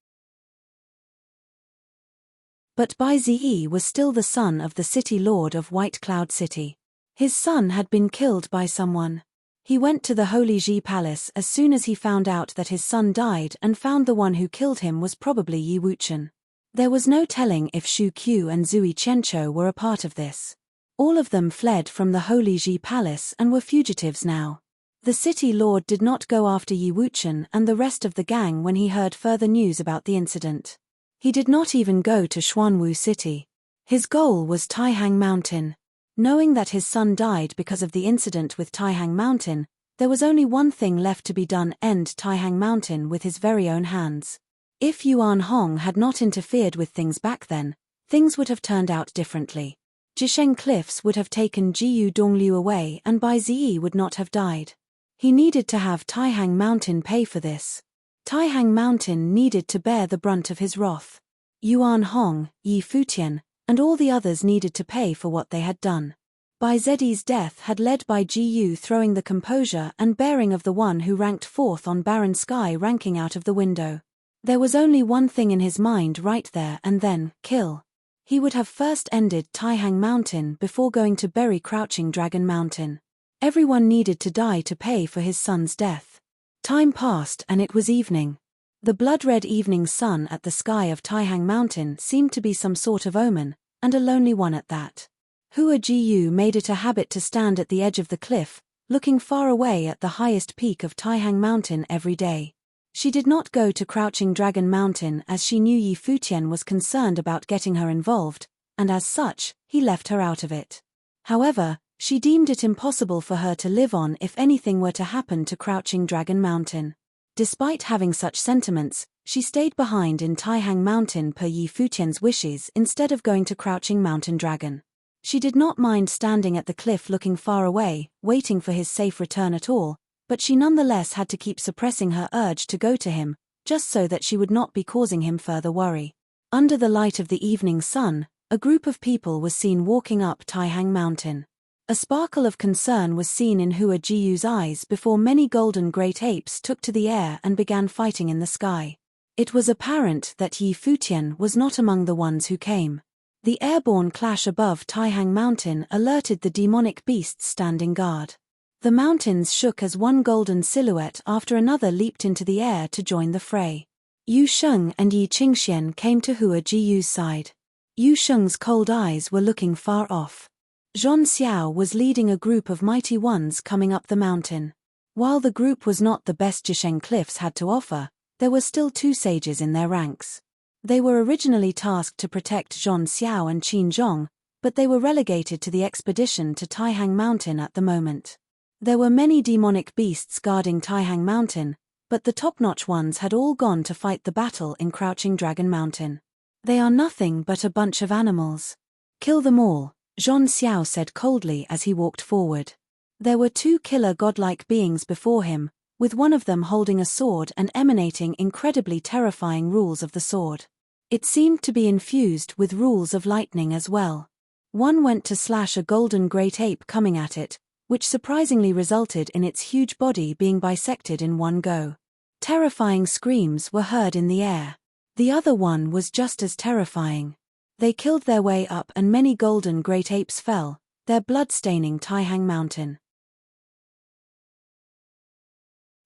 But Bai Ziyi was still the son of the city lord of White Cloud City. His son had been killed by someone. He went to the Holy Ji Palace as soon as he found out that his son died and found the one who killed him was probably Yi Wuchen. There was no telling if Shu Qiu and Zui Qianqiu were a part of this. All of them fled from the Holy Ji Palace and were fugitives now. The city lord did not go after Yi Wuchen and the rest of the gang when he heard further news about the incident. He did not even go to Xuanwu City. His goal was Taihang Mountain. Knowing that his son died because of the incident with Taihang Mountain, there was only one thing left to be done: end Taihang Mountain with his very own hands. If Yuan Hong had not interfered with things back then, things would have turned out differently. Jisheng Cliffs would have taken Jiyu Dongliu away and Bai Ziyi would not have died. He needed to have Taihang Mountain pay for this. Taihang Mountain needed to bear the brunt of his wrath. Yuan Hong, Yi Futian, and all the others needed to pay for what they had done. Bai Zedi's death had led Bai Jiyu throwing the composure and bearing of the one who ranked fourth on barren sky ranking out of the window. There was only one thing in his mind right there and then: kill. He would have first ended Taihang Mountain before going to bury Crouching Dragon Mountain. Everyone needed to die to pay for his son's death. Time passed and it was evening. The blood-red evening sun at the sky of Taihang Mountain seemed to be some sort of omen, and a lonely one at that. Hua Jiyu made it a habit to stand at the edge of the cliff, looking far away at the highest peak of Taihang Mountain every day. She did not go to Crouching Dragon Mountain as she knew Yi Futian was concerned about getting her involved, and as such, he left her out of it. However, she deemed it impossible for her to live on if anything were to happen to Crouching Dragon Mountain. Despite having such sentiments, she stayed behind in Taihang Mountain per Yi Futian's wishes instead of going to Crouching Mountain Dragon. She did not mind standing at the cliff looking far away, waiting for his safe return at all, but she nonetheless had to keep suppressing her urge to go to him, just so that she would not be causing him further worry. Under the light of the evening sun, a group of people was seen walking up Taihang Mountain. A sparkle of concern was seen in Hua Jiyu's eyes before many golden great apes took to the air and began fighting in the sky. It was apparent that Yi Futian was not among the ones who came. The airborne clash above Taihang Mountain alerted the demonic beasts standing guard. The mountains shook as one golden silhouette after another leaped into the air to join the fray. Yu Sheng and Yi Qingxian came to Hua Jiyu's side. Yu Sheng's cold eyes were looking far off. Zhong Xiao was leading a group of mighty ones coming up the mountain. While the group was not the best Jisheng cliffs had to offer, there were still 2 sages in their ranks. They were originally tasked to protect Zhong Xiao and Qin Zhong, but they were relegated to the expedition to Taihang Mountain at the moment. There were many demonic beasts guarding Taihang Mountain, but the top-notch ones had all gone to fight the battle in Crouching Dragon Mountain. They are nothing but a bunch of animals. Kill them all, Zhong Xiao said coldly as he walked forward. There were 2 killer godlike beings before him, with one of them holding a sword and emanating incredibly terrifying rules of the sword. It seemed to be infused with rules of lightning as well. One went to slash a golden great ape coming at it, which surprisingly resulted in its huge body being bisected in one go. Terrifying screams were heard in the air. The other one was just as terrifying. They killed their way up and many golden great apes fell, their blood staining Taihang Mountain.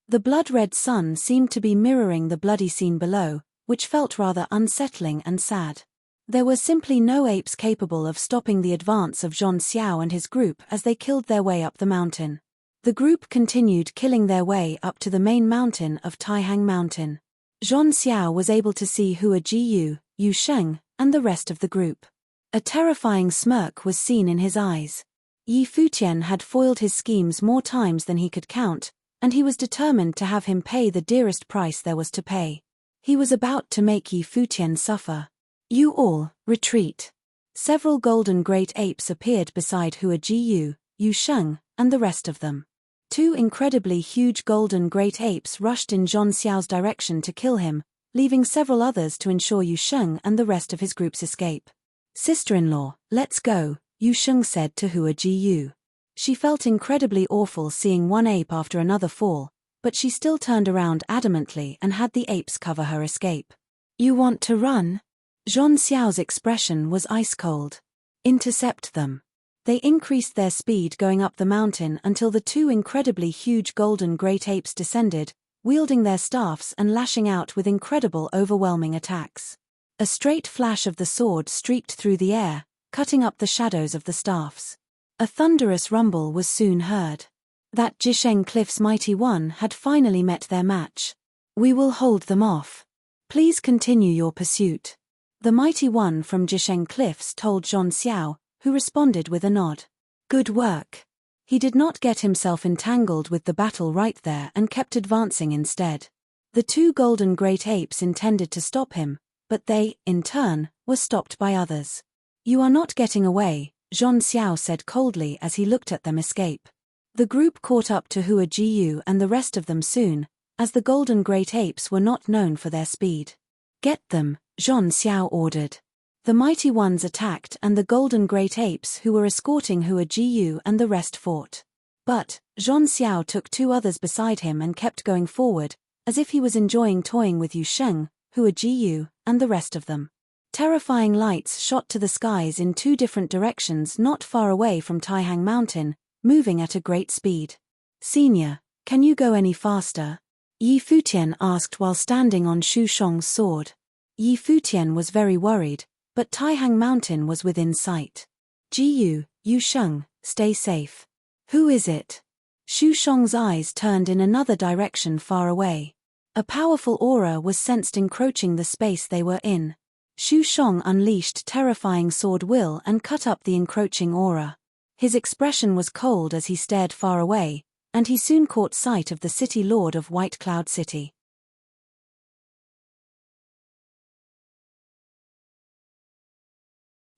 The blood-red sun seemed to be mirroring the bloody scene below, which felt rather unsettling and sad. There were simply no apes capable of stopping the advance of Zhong Xiao and his group as they killed their way up the mountain. The group continued killing their way up to the main mountain of Taihang Mountain. Zhong Xiao was able to see Hua Jiyu, Yu Sheng, and the rest of the group. A terrifying smirk was seen in his eyes. Yi Futian had foiled his schemes more times than he could count, and he was determined to have him pay the dearest price there was to pay. He was about to make Yi Futian suffer. You all, retreat. Several golden great apes appeared beside Hua Jiyu, Yu Sheng, and the rest of them. 2 incredibly huge golden great apes rushed in Zhong Xiao's direction to kill him, leaving several others to ensure Yu Sheng and the rest of his group's escape. Sister-in-law, let's go, Yu Sheng said to Hua Jiyu. She felt incredibly awful seeing one ape after another fall, but she still turned around adamantly and had the apes cover her escape. You want to run? Zhong Xiao's expression was ice-cold. Intercept them. They increased their speed going up the mountain until the 2 incredibly huge golden great apes descended, wielding their staffs and lashing out with incredible overwhelming attacks. A straight flash of the sword streaked through the air, cutting up the shadows of the staffs. A thunderous rumble was soon heard. That Jisheng Cliff's mighty one had finally met their match. We will hold them off. Please continue your pursuit. The mighty one from Jisheng Cliffs told Zhong Xiao, who responded with a nod. Good work. He did not get himself entangled with the battle right there and kept advancing instead. The 2 golden great apes intended to stop him, but they, in turn, were stopped by others. You are not getting away, Zhong Xiao said coldly as he looked at them escape. The group caught up to Hua Jiyu and the rest of them soon, as the golden great apes were not known for their speed. Get them, Zhong Xiao ordered. The mighty ones attacked and the golden great apes who were escorting Hua Jiyu and the rest fought. But, Zhong Xiao took 2 others beside him and kept going forward, as if he was enjoying toying with Yu Sheng, Hua Jiyu, and the rest of them. Terrifying lights shot to the skies in 2 different directions not far away from Taihang Mountain, moving at a great speed. Senior, can you go any faster? Yi Futian asked while standing on Shu Shong's sword. Yi Futian was very worried, but Taihang Mountain was within sight. Jiyu, Yu Sheng, stay safe. Who is it? Xu Shong's eyes turned in another direction far away. A powerful aura was sensed encroaching the space they were in. Xu Shong unleashed terrifying sword will and cut up the encroaching aura. His expression was cold as he stared far away, and he soon caught sight of the city lord of White Cloud City.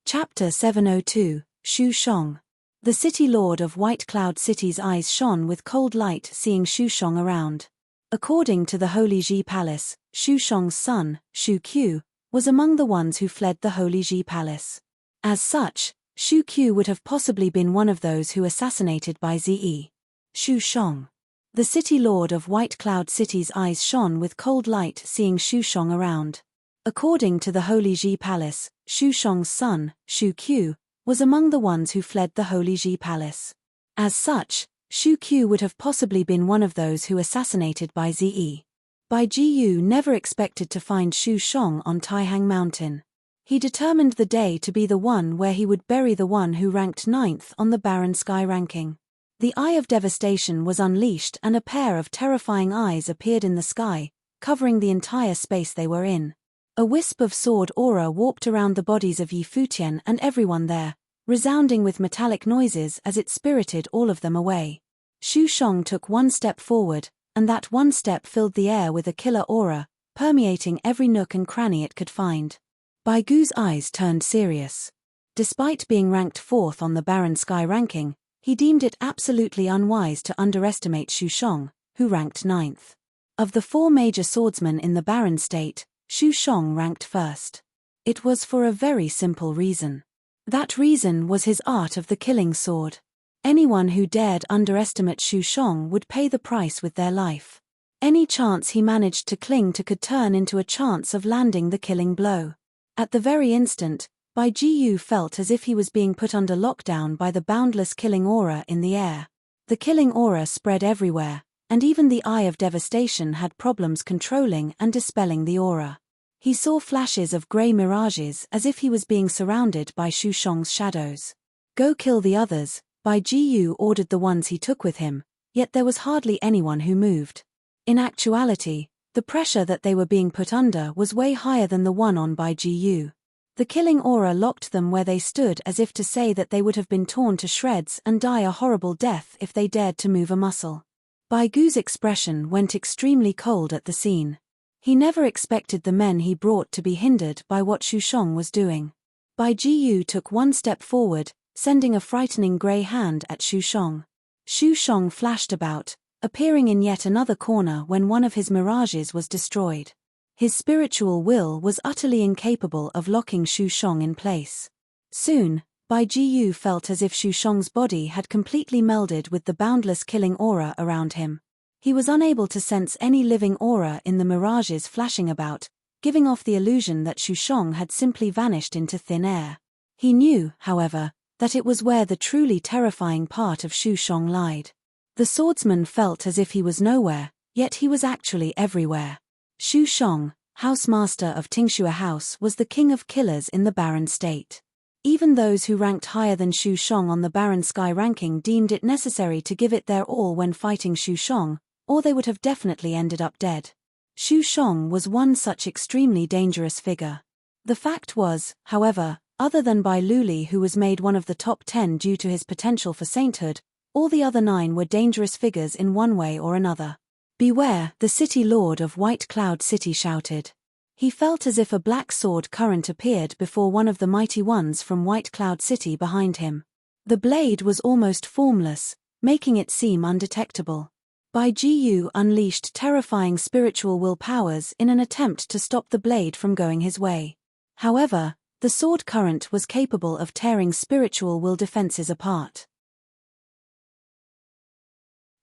Chapter 702, Xu Shong. The city lord of White Cloud City's eyes shone with cold light seeing Xu Shong around. According to the Holy Ji Palace, Xu Shong's son, Xu Qiu, was among the ones who fled the Holy Ji Palace. As such, Xu Qiu would have possibly been one of those who assassinated by Zi. Xu Shong. The city lord of White Cloud City's eyes shone with cold light seeing Xu Shong around. According to the Holy Ji Palace, Xu Shong's son, Xu Qiu, was among the ones who fled the Holy Ji Palace. As such, Xu Qiu would have possibly been one of those who assassinated by Zi. Bai Jiyu never expected to find Xu Shong on Taihang Mountain. He determined the day to be the one where he would bury the one who ranked 9th on the Barren Sky ranking. The Eye of Devastation was unleashed and a pair of terrifying eyes appeared in the sky, covering the entire space they were in. A wisp of sword aura warped around the bodies of Yi Futian and everyone there, resounding with metallic noises as it spirited all of them away. Xu Shong took one step forward, and that one step filled the air with a killer aura, permeating every nook and cranny it could find. Bai Gu's eyes turned serious. Despite being ranked 4th on the Barren Sky ranking, he deemed it absolutely unwise to underestimate Xu Shong, who ranked 9th. Of the 4 major swordsmen in the Barren State, Xu Shong ranked first. It was for a very simple reason. That reason was his art of the killing sword. Anyone who dared underestimate Xu Shong would pay the price with their life. Any chance he managed to cling to could turn into a chance of landing the killing blow. At the very instant, Bai Jiyu felt as if he was being put under lockdown by the boundless killing aura in the air. The killing aura spread everywhere, and even the Eye of Devastation had problems controlling and dispelling the aura. He saw flashes of grey mirages as if he was being surrounded by Xu Shong's shadows. Go kill the others, Bai Jiyu ordered the ones he took with him, yet there was hardly anyone who moved. In actuality, the pressure that they were being put under was way higher than the one on Bai Jiyu. The killing aura locked them where they stood as if to say that they would have been torn to shreds and die a horrible death if they dared to move a muscle. Bai Gu's expression went extremely cold at the scene. He never expected the men he brought to be hindered by what Xu Shong was doing. Bai Jiyu took one step forward, sending a frightening grey hand at Xu Shong. Xu Shong flashed about, appearing in yet another corner when one of his mirages was destroyed. His spiritual will was utterly incapable of locking Xu Shong in place. Soon, Bai Jiyu felt as if Xu Shong's body had completely melded with the boundless killing aura around him. He was unable to sense any living aura in the mirages flashing about, giving off the illusion that Xu Shong had simply vanished into thin air. He knew, however, that it was where the truly terrifying part of Xu Shong lied. The swordsman felt as if he was nowhere, yet he was actually everywhere. Xu Shong, housemaster of Tingxue House, was the king of killers in the Barren State. Even those who ranked higher than Xu Shong on the Barren Sky ranking deemed it necessary to give it their all when fighting Xu Shong, or they would have definitely ended up dead. Xu Shong was one such extremely dangerous figure. The fact was, however, other than Bai Luli, who was made one of the top 10 due to his potential for sainthood, all the other 9 were dangerous figures in one way or another. "Beware," the city lord of White Cloud City shouted. He felt as if a black sword current appeared before one of the mighty ones from White Cloud City behind him. The blade was almost formless, making it seem undetectable. Bai Jiyu unleashed terrifying spiritual will powers in an attempt to stop the blade from going his way. However, the sword current was capable of tearing spiritual will defenses apart.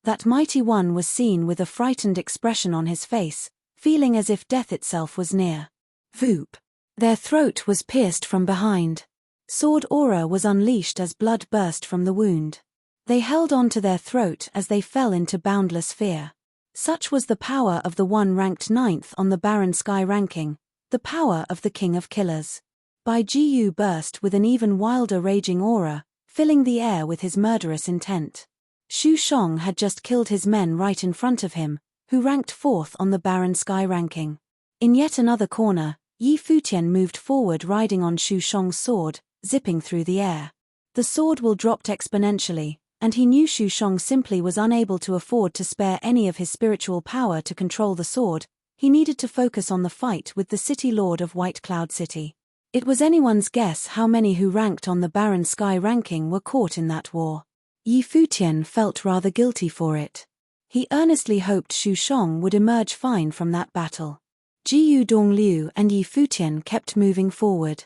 That mighty one was seen with a frightened expression on his face, feeling as if death itself was near. Voop! Their throat was pierced from behind. Sword aura was unleashed as blood burst from the wound. They held on to their throat as they fell into boundless fear. Such was the power of the one ranked 9th on the Barren Sky ranking, the power of the King of Killers. Bai Jiyu burst with an even wilder raging aura, filling the air with his murderous intent. Xu Sheng had just killed his men right in front of him, who ranked 4th on the barren sky ranking. In yet another corner, Yi Futian moved forward riding on Xu Sheng's sword, zipping through the air. The sword will dropped exponentially, and he knew Xu Sheng simply was unable to afford to spare any of his spiritual power to control the sword. He needed to focus on the fight with the city lord of White Cloud City. It was anyone's guess how many who ranked on the barren sky ranking were caught in that war. Yi Futian felt rather guilty for it. He earnestly hoped Xu Sheng would emerge fine from that battle. Jiyu Dongliu and Yi Futian kept moving forward.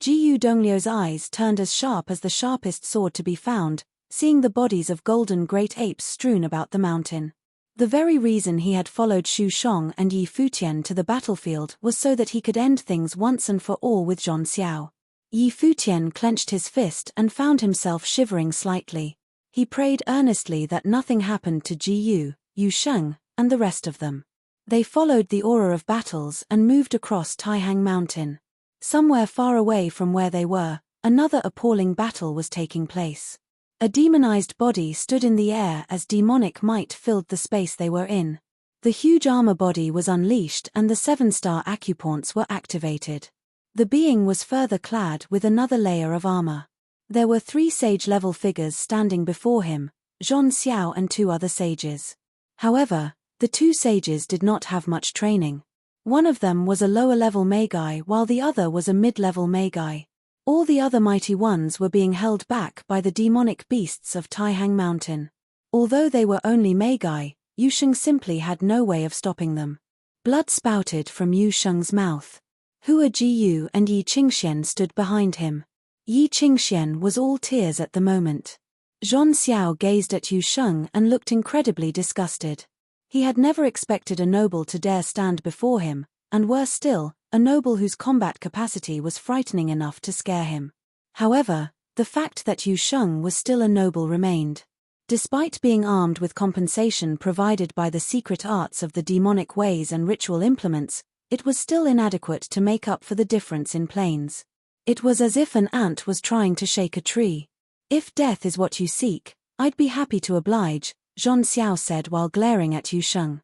Jiyu Dongliu's eyes turned as sharp as the sharpest sword to be found, seeing the bodies of golden great apes strewn about the mountain. The very reason he had followed Xu Sheng and Yi Futian to the battlefield was so that he could end things once and for all with Zhong Xiao. Yi Futian clenched his fist and found himself shivering slightly. He prayed earnestly that nothing happened to Jiyu, Yu Sheng, and the rest of them. They followed the aura of battles and moved across Taihang Mountain. Somewhere far away from where they were, another appalling battle was taking place. A demonized body stood in the air as demonic might filled the space they were in. The huge armor body was unleashed and the 7-star acupoints were activated. The being was further clad with another layer of armor. There were 3 sage-level figures standing before him, Zhong Xiao and 2 other sages. However, the 2 sages did not have much training. One of them was a lower-level Magi while the other was a mid-level Magi. All the other mighty ones were being held back by the demonic beasts of Taihang Mountain. Although they were only Magi, Yu Sheng simply had no way of stopping them. Blood spouted from Yu Sheng's mouth. Hua Jiyu and Yi Qingxian stood behind him. Yi Qingxian was all tears at the moment. Zhong Xiao gazed at Yu Sheng and looked incredibly disgusted. He had never expected a noble to dare stand before him, and worse still, a noble whose combat capacity was frightening enough to scare him. However, the fact that Yu Sheng was still a noble remained. Despite being armed with compensation provided by the secret arts of the demonic ways and ritual implements, it was still inadequate to make up for the difference in planes. It was as if an ant was trying to shake a tree. If death is what you seek, I'd be happy to oblige, Zhong Xiao said while glaring at Yu Sheng.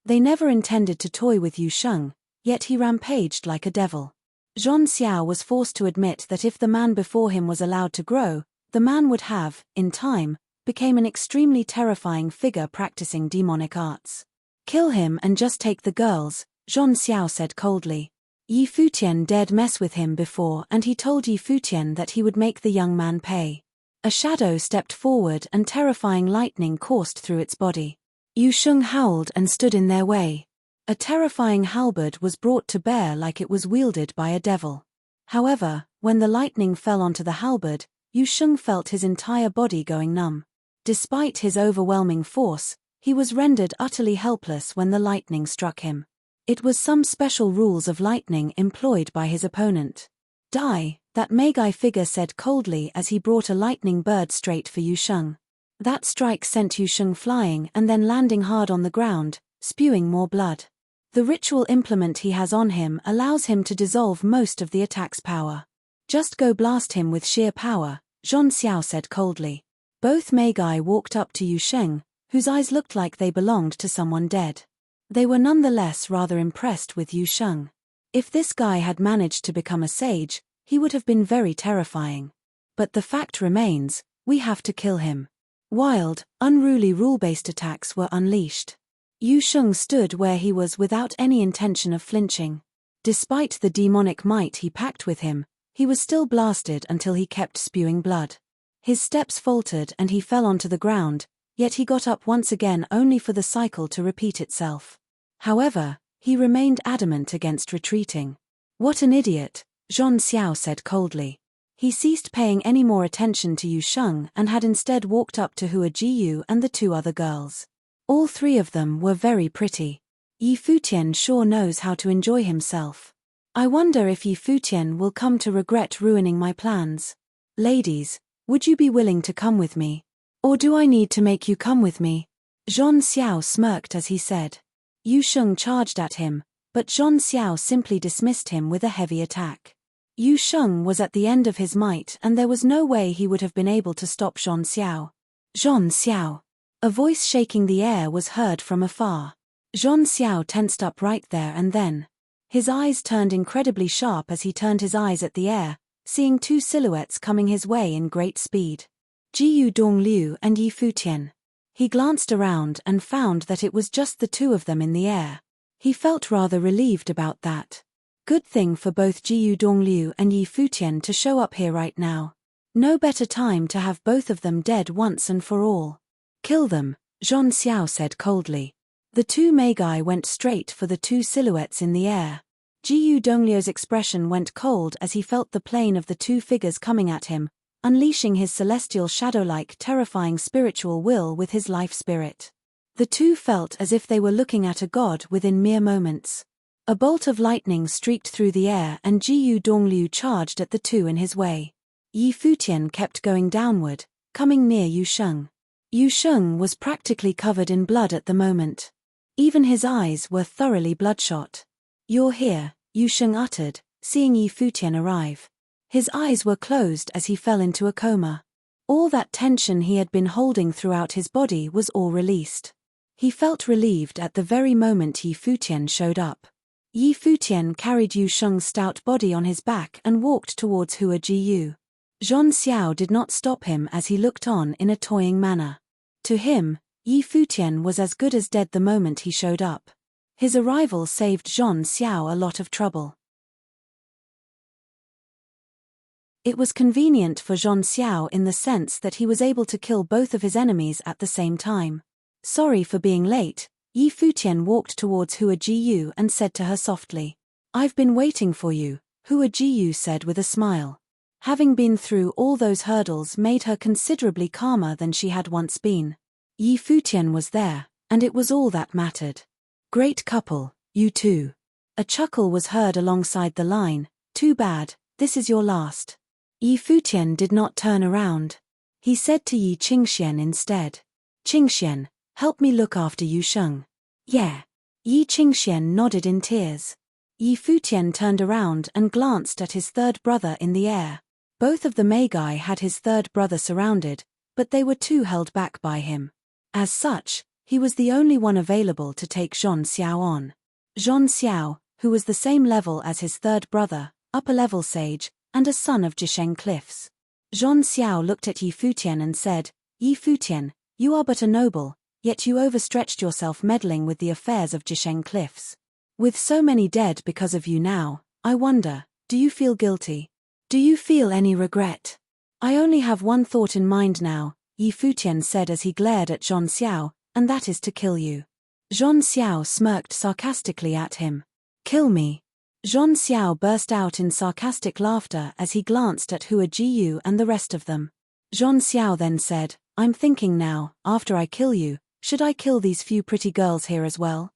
They never intended to toy with Yu Sheng, yet he rampaged like a devil. Zhong Xiao was forced to admit that if the man before him was allowed to grow, the man would have, in time, become an extremely terrifying figure practicing demonic arts. Kill him and just take the girls, Zhong Xiao said coldly. Yi Futian dared mess with him before and he told Yi Futian that he would make the young man pay. A shadow stepped forward and terrifying lightning coursed through its body. Yu Sheng howled and stood in their way. A terrifying halberd was brought to bear like it was wielded by a devil. However, when the lightning fell onto the halberd, Yu Sheng felt his entire body going numb. Despite his overwhelming force, he was rendered utterly helpless when the lightning struck him. It was some special rules of lightning employed by his opponent. Die, that Magi figure said coldly as he brought a lightning bird straight for Yu Sheng. That strike sent Yu Sheng flying and then landing hard on the ground, spewing more blood. The ritual implement he has on him allows him to dissolve most of the attack's power. Just go blast him with sheer power, Zhong Xiao said coldly. Both Magi walked up to Yu Sheng, whose eyes looked like they belonged to someone dead. They were nonetheless rather impressed with Yu Sheng. If this guy had managed to become a sage, he would have been very terrifying. But the fact remains, we have to kill him. Wild, unruly rule-based attacks were unleashed. Yu Sheng stood where he was without any intention of flinching. Despite the demonic might he packed with him, he was still blasted until he kept spewing blood. His steps faltered and he fell onto the ground, yet he got up once again only for the cycle to repeat itself. However, he remained adamant against retreating. What an idiot, Zhong Xiao said coldly. He ceased paying any more attention to Yu Sheng and had instead walked up to Hua Jiyu and the 2 other girls. All 3 of them were very pretty. Yi Futian sure knows how to enjoy himself. I wonder if Yi Futian will come to regret ruining my plans. Ladies, would you be willing to come with me? Or do I need to make you come with me? Zhong Xiao smirked as he said. Yu Sheng charged at him, but Zhong Xiao simply dismissed him with a heavy attack. Yu Sheng was at the end of his might and there was no way he would have been able to stop Zhong Xiao. Zhong Xiao. A voice shaking the air was heard from afar. Zhong Xiao tensed up right there and then. His eyes turned incredibly sharp as he turned his eyes at the air, seeing two silhouettes coming his way in great speed. Jiyu Dongliu and Yi Futian. He glanced around and found that it was just the two of them in the air. He felt rather relieved about that. Good thing for both Jiyu Dongliu and Yi Futian to show up here right now. No better time to have both of them dead once and for all. Kill them, Zhong Xiao said coldly. The two magi went straight for the two silhouettes in the air. Jiyu Dongliu's expression went cold as he felt the plane of the two figures coming at him, unleashing his celestial shadow-like terrifying spiritual will with his life spirit. The two felt as if they were looking at a god within mere moments. A bolt of lightning streaked through the air and Jiyu Dongliu charged at the two in his way. Yi Futian kept going downward, coming near Yu Sheng. Yu Sheng was practically covered in blood at the moment. Even his eyes were thoroughly bloodshot. "You're here," Yu Sheng uttered, seeing Yi Futian arrive. His eyes were closed as he fell into a coma. All that tension he had been holding throughout his body was all released. He felt relieved at the very moment Yi Futian showed up. Yi Futian carried Yu Sheng's stout body on his back and walked towards Hua Jiyu. Zhong Xiao did not stop him as he looked on in a toying manner. To him, Yi Futian was as good as dead the moment he showed up. His arrival saved Zhong Xiao a lot of trouble. It was convenient for Zhong Xiao in the sense that he was able to kill both of his enemies at the same time. Sorry for being late, Yi Futian walked towards Hua Jiyu and said to her softly. I've been waiting for you, Hua Jiyu said with a smile. Having been through all those hurdles made her considerably calmer than she had once been. Yi Futian was there, and it was all that mattered. Great couple, you two. A chuckle was heard alongside the line. Too bad, this is your last. Yi Futian did not turn around. He said to Yi Qingxian instead. Qingxian, help me look after Yu Sheng. Yeah. Yi Qingxian nodded in tears. Yi Futian turned around and glanced at his third brother in the air. Both of the magi had his third brother surrounded, but they were too held back by him. As such, he was the only one available to take Zhong Xiao on. Zhong Xiao, who was the same level as his third brother, upper-level sage, and a son of Jisheng Cliffs. Zhong Xiao looked at Yi Futian and said, Yi Futian, you are but a noble, yet you overstretched yourself meddling with the affairs of Jisheng Cliffs. With so many dead because of you now, I wonder, do you feel guilty? Do you feel any regret? I only have one thought in mind now, Yi Futian said as he glared at Zhong Xiao, and that is to kill you. Zhong Xiao smirked sarcastically at him. Kill me. Zhong Xiao burst out in sarcastic laughter as he glanced at Hua Jiyu and the rest of them. Zhong Xiao then said, I'm thinking now, after I kill you, should I kill these few pretty girls here as well?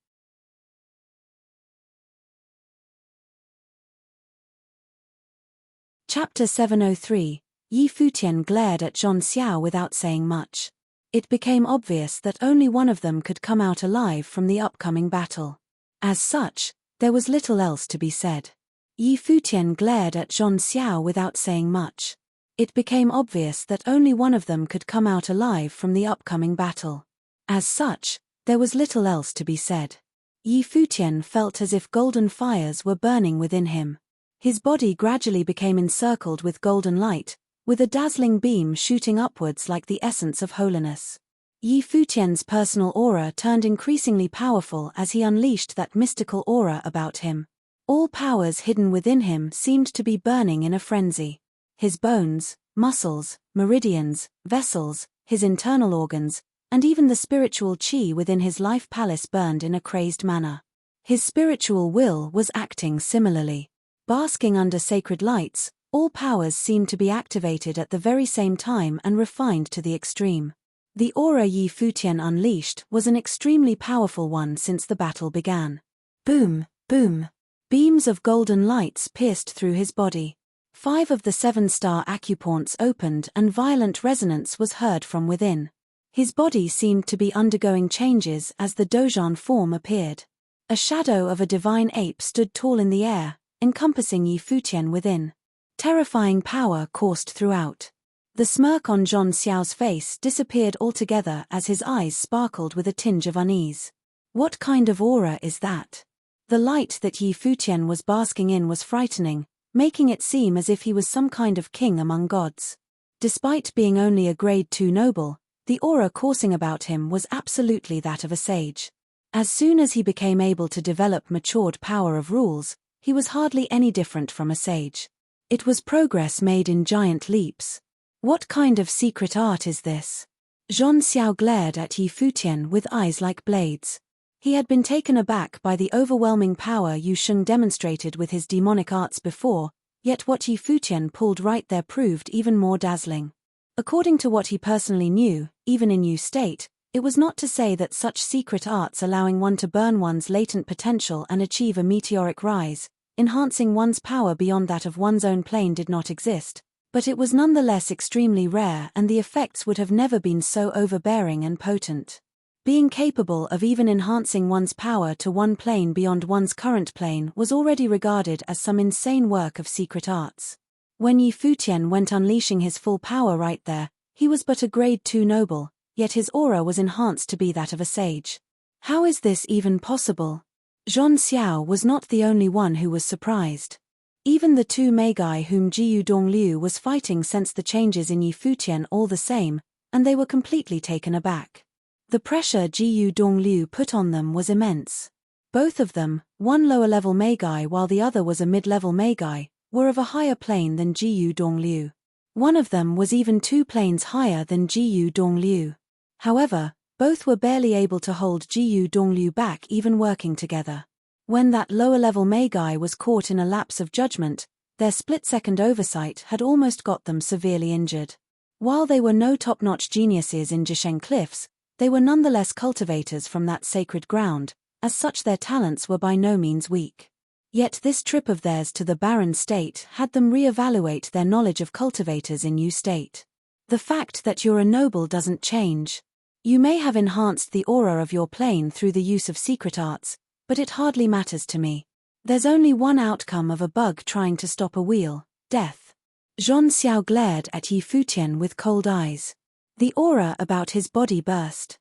Chapter 703, Yi Futian glared at Zhong Xiao without saying much. It became obvious that only one of them could come out alive from the upcoming battle. As such, there was little else to be said. Yi Futian glared at Zhong Xiao without saying much. It became obvious that only one of them could come out alive from the upcoming battle. As such, there was little else to be said. Yi Futian felt as if golden fires were burning within him. His body gradually became encircled with golden light, with a dazzling beam shooting upwards like the essence of holiness. Yi Futian's personal aura turned increasingly powerful as he unleashed that mystical aura about him. All powers hidden within him seemed to be burning in a frenzy. His bones, muscles, meridians, vessels, his internal organs, and even the spiritual chi within his life palace burned in a crazed manner. His spiritual will was acting similarly. Basking under sacred lights, all powers seemed to be activated at the very same time and refined to the extreme. The aura Yi Futian unleashed was an extremely powerful one since the battle began. Boom, boom. Beams of golden lights pierced through his body. 5 of the 7-star acupoints opened and violent resonance was heard from within. His body seemed to be undergoing changes as the Dojan form appeared. A shadow of a divine ape stood tall in the air, encompassing Yi Futian within. Terrifying power coursed throughout. The smirk on Zhong Xiao's face disappeared altogether as his eyes sparkled with a tinge of unease. What kind of aura is that? The light that Yi Futian was basking in was frightening, making it seem as if he was some kind of king among gods. Despite being only a grade 2 noble, the aura coursing about him was absolutely that of a sage. As soon as he became able to develop matured power of rules, he was hardly any different from a sage. It was progress made in giant leaps. What kind of secret art is this? Zhong Xiao glared at Yi Futian with eyes like blades. He had been taken aback by the overwhelming power Yu Sheng demonstrated with his demonic arts before, yet what Yi Futian pulled right there proved even more dazzling. According to what he personally knew, even in Yu state, it was not to say that such secret arts allowing one to burn one's latent potential and achieve a meteoric rise, enhancing one's power beyond that of one's own plane did not exist, but it was nonetheless extremely rare and the effects would have never been so overbearing and potent. Being capable of even enhancing one's power to one plane beyond one's current plane was already regarded as some insane work of secret arts. When Yi Futian went unleashing his full power right there, he was but a grade 2 noble, yet his aura was enhanced to be that of a sage. How is this even possible? Zhong Xiao was not the only one who was surprised. Even the two Magi whom Jiyu Dongliu was fighting sensed the changes in Yi Futian all the same, and they were completely taken aback. The pressure Jiyu Dongliu put on them was immense. Both of them, one lower-level Magi while the other was a mid-level Magi, were of a higher plane than Jiyu Dongliu. One of them was even 2 planes higher than Jiyu Dongliu. However, both were barely able to hold Jiyu Dongliu back even working together. When that lower-level Magi was caught in a lapse of judgment, their split-second oversight had almost got them severely injured. While they were no top-notch geniuses in Jisheng Cliffs, they were nonetheless cultivators from that sacred ground, as such their talents were by no means weak. Yet this trip of theirs to the barren state had them re-evaluate their knowledge of cultivators in Yu state. The fact that you're a noble doesn't change. You may have enhanced the aura of your plane through the use of secret arts, but it hardly matters to me. There's only one outcome of a bug trying to stop a wheel: death. Zhong Xiao glared at Yi Futian with cold eyes. The aura about his body burst.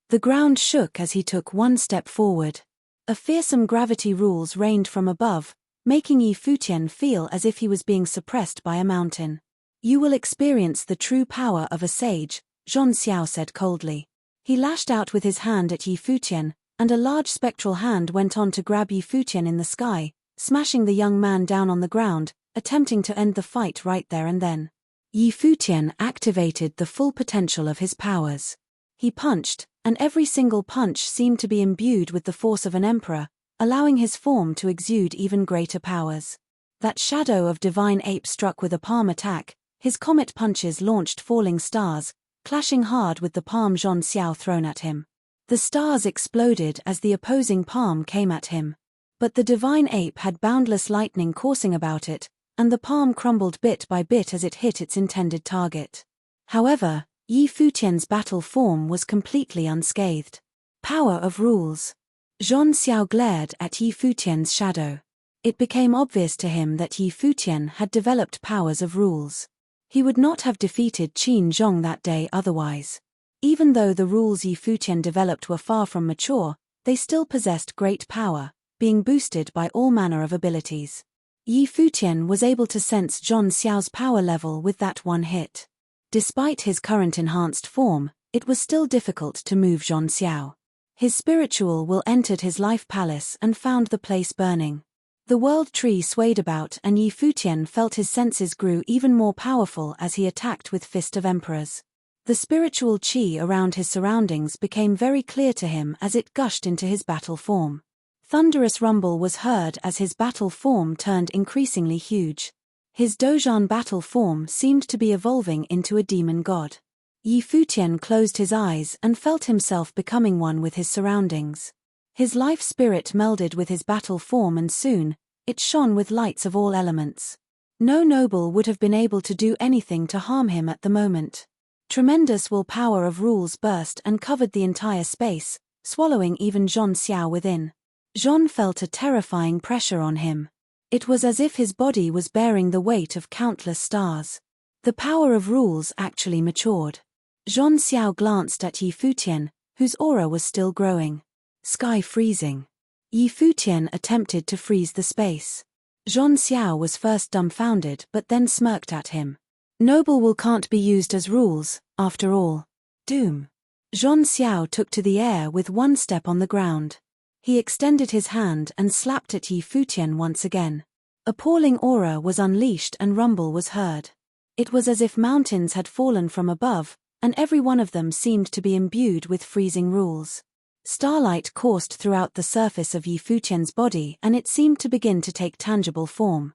The ground shook as he took one step forward. A fearsome gravity rules reigned from above, making Yi Futian feel as if he was being suppressed by a mountain. You will experience the true power of a sage, Zhong Xiao said coldly. He lashed out with his hand at Yi Futian, and a large spectral hand went on to grab Yi Futian in the sky, smashing the young man down on the ground, attempting to end the fight right there and then. Yi Futian activated the full potential of his powers. He punched, and every single punch seemed to be imbued with the force of an emperor, allowing his form to exude even greater powers. That shadow of divine ape struck with a palm attack, his comet punches launched falling stars, clashing hard with the palm Zhong Xiao thrown at him. The stars exploded as the opposing palm came at him. But the divine ape had boundless lightning coursing about it, and the palm crumbled bit by bit as it hit its intended target. However, Yi Futian's battle form was completely unscathed. Power of rules. Zhong Xiao glared at Yi Futian's shadow. It became obvious to him that Yi Futian had developed powers of rules. He would not have defeated Qin Zhong that day otherwise. Even though the rules Yi Futian developed were far from mature, they still possessed great power, being boosted by all manner of abilities. Yi Futian was able to sense Zhong Xiao's power level with that one hit. Despite his current enhanced form, it was still difficult to move Zhong Xiao. His spiritual will entered his life palace and found the place burning. The world tree swayed about and Yi Futian felt his senses grew even more powerful as he attacked with Fist of Emperors. The spiritual qi around his surroundings became very clear to him as it gushed into his battle form. Thunderous rumble was heard as his battle form turned increasingly huge. His Dozhan battle form seemed to be evolving into a demon god. Yi Futian closed his eyes and felt himself becoming one with his surroundings. His life spirit melded with his battle form and soon, it shone with lights of all elements. No noble would have been able to do anything to harm him at the moment. Tremendous will power of rules burst and covered the entire space, swallowing even Zhong Xiao within. Zhong felt a terrifying pressure on him. It was as if his body was bearing the weight of countless stars. The power of rules actually matured. Zhong Xiao glanced at Yi Futian, whose aura was still growing. Sky freezing. Yi Futian attempted to freeze the space. Zhong Xiao was first dumbfounded but then smirked at him. Noble will can't be used as rules, after all. Doom. Zhong Xiao took to the air with one step on the ground. He extended his hand and slapped at Yi Futian once again. Appalling aura was unleashed and rumble was heard. It was as if mountains had fallen from above, and every one of them seemed to be imbued with freezing rules. Starlight coursed throughout the surface of Yi Futian's body and it seemed to begin to take tangible form.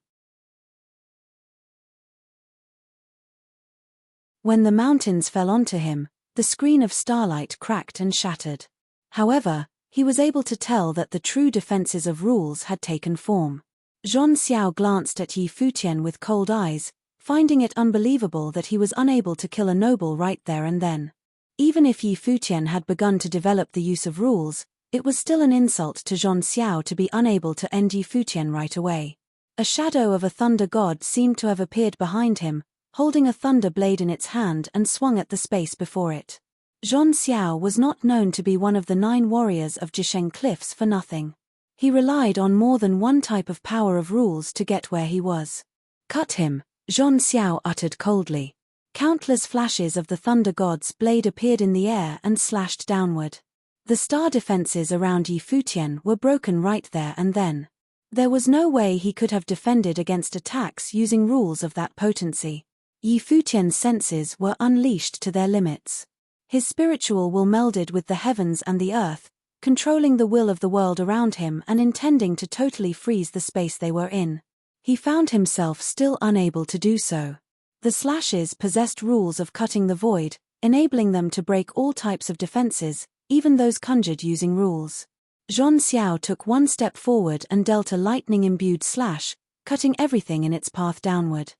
When the mountains fell onto him, the screen of starlight cracked and shattered. However, he was able to tell that the true defenses of rules had taken form. Zhong Xiao glanced at Yi Futian with cold eyes, finding it unbelievable that he was unable to kill a noble right there and then. Even if Yi Futian had begun to develop the use of rules, it was still an insult to Zhong Xiao to be unable to end Yi Futian right away. A shadow of a thunder god seemed to have appeared behind him, holding a thunder blade in its hand and swung at the space before it. Zhong Xiao was not known to be one of the 9 warriors of Jisheng Cliffs for nothing. He relied on more than one type of power of rules to get where he was. Cut him, Zhong Xiao uttered coldly. Countless flashes of the thunder god's blade appeared in the air and slashed downward. The star defenses around Yi Futian were broken right there and then. There was no way he could have defended against attacks using rules of that potency. Yi Futian's senses were unleashed to their limits. His spiritual will melded with the heavens and the earth, controlling the will of the world around him and intending to totally freeze the space they were in. He found himself still unable to do so. The slashes possessed rules of cutting the void, enabling them to break all types of defenses, even those conjured using rules. Zhong Xiao took one step forward and dealt a lightning-imbued slash, cutting everything in its path downward.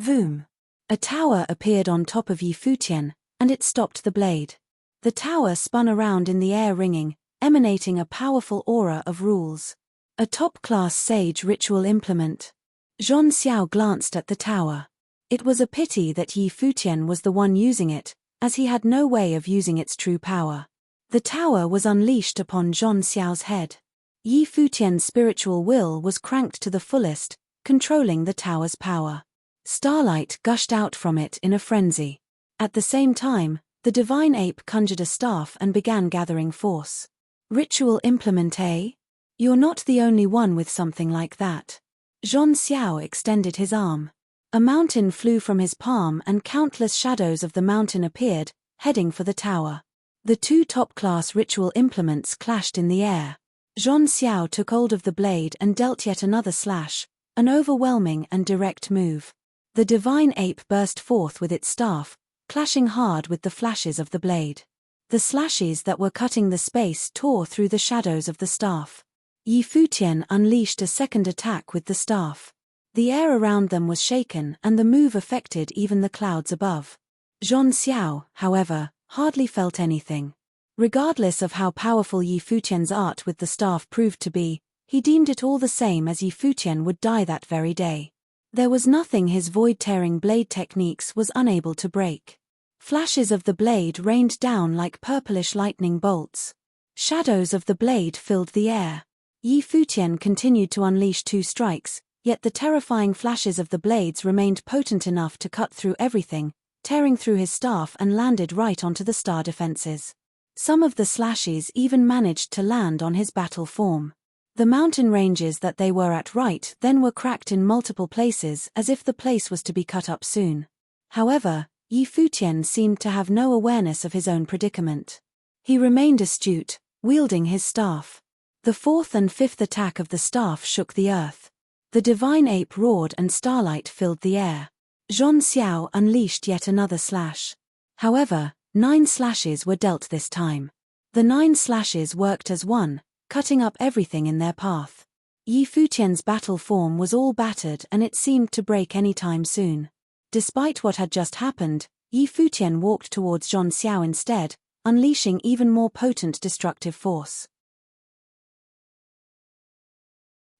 Voom! A tower appeared on top of Yi Futian, and it stopped the blade. The tower spun around in the air ringing, emanating a powerful aura of rules. A top-class sage ritual implement. Zhong Xiao glanced at the tower. It was a pity that Yi Futian was the one using it, as he had no way of using its true power. The tower was unleashed upon Zhong Xiao's head. Yi Futian's spiritual will was cranked to the fullest, controlling the tower's power. Starlight gushed out from it in a frenzy. At the same time, the divine ape conjured a staff and began gathering force. Ritual implement, eh? You're not the only one with something like that. Zhong Xiao extended his arm. A mountain flew from his palm and countless shadows of the mountain appeared, heading for the tower. The 2 top-class ritual implements clashed in the air. Zhong Xiao took hold of the blade and dealt yet another slash, an overwhelming and direct move. The divine ape burst forth with its staff, clashing hard with the flashes of the blade. The slashes that were cutting the space tore through the shadows of the staff. Yi Futian unleashed a second attack with the staff. The air around them was shaken and the move affected even the clouds above. Zhong Xiao, however, hardly felt anything. Regardless of how powerful Yi Futian's art with the staff proved to be, he deemed it all the same as Yi Futian would die that very day. There was nothing his void-tearing blade techniques was unable to break. Flashes of the blade rained down like purplish lightning bolts. Shadows of the blade filled the air. Yi Futian continued to unleash 2 strikes, yet the terrifying flashes of the blades remained potent enough to cut through everything, tearing through his staff and landed right onto the star defenses. Some of the slashes even managed to land on his battle form. The mountain ranges that they were at right then were cracked in multiple places as if the place was to be cut up soon. However, Yi Futian seemed to have no awareness of his own predicament. He remained astute, wielding his staff. The 4th and 5th attack of the staff shook the earth. The divine ape roared and starlight filled the air. Zhong Xiao unleashed yet another slash. However, 9 slashes were dealt this time. The 9 slashes worked as one, cutting up everything in their path. Yi Futian's battle form was all battered and it seemed to break any time soon. Despite what had just happened, Yi Futian walked towards Zhong Xiao instead, unleashing even more potent destructive force.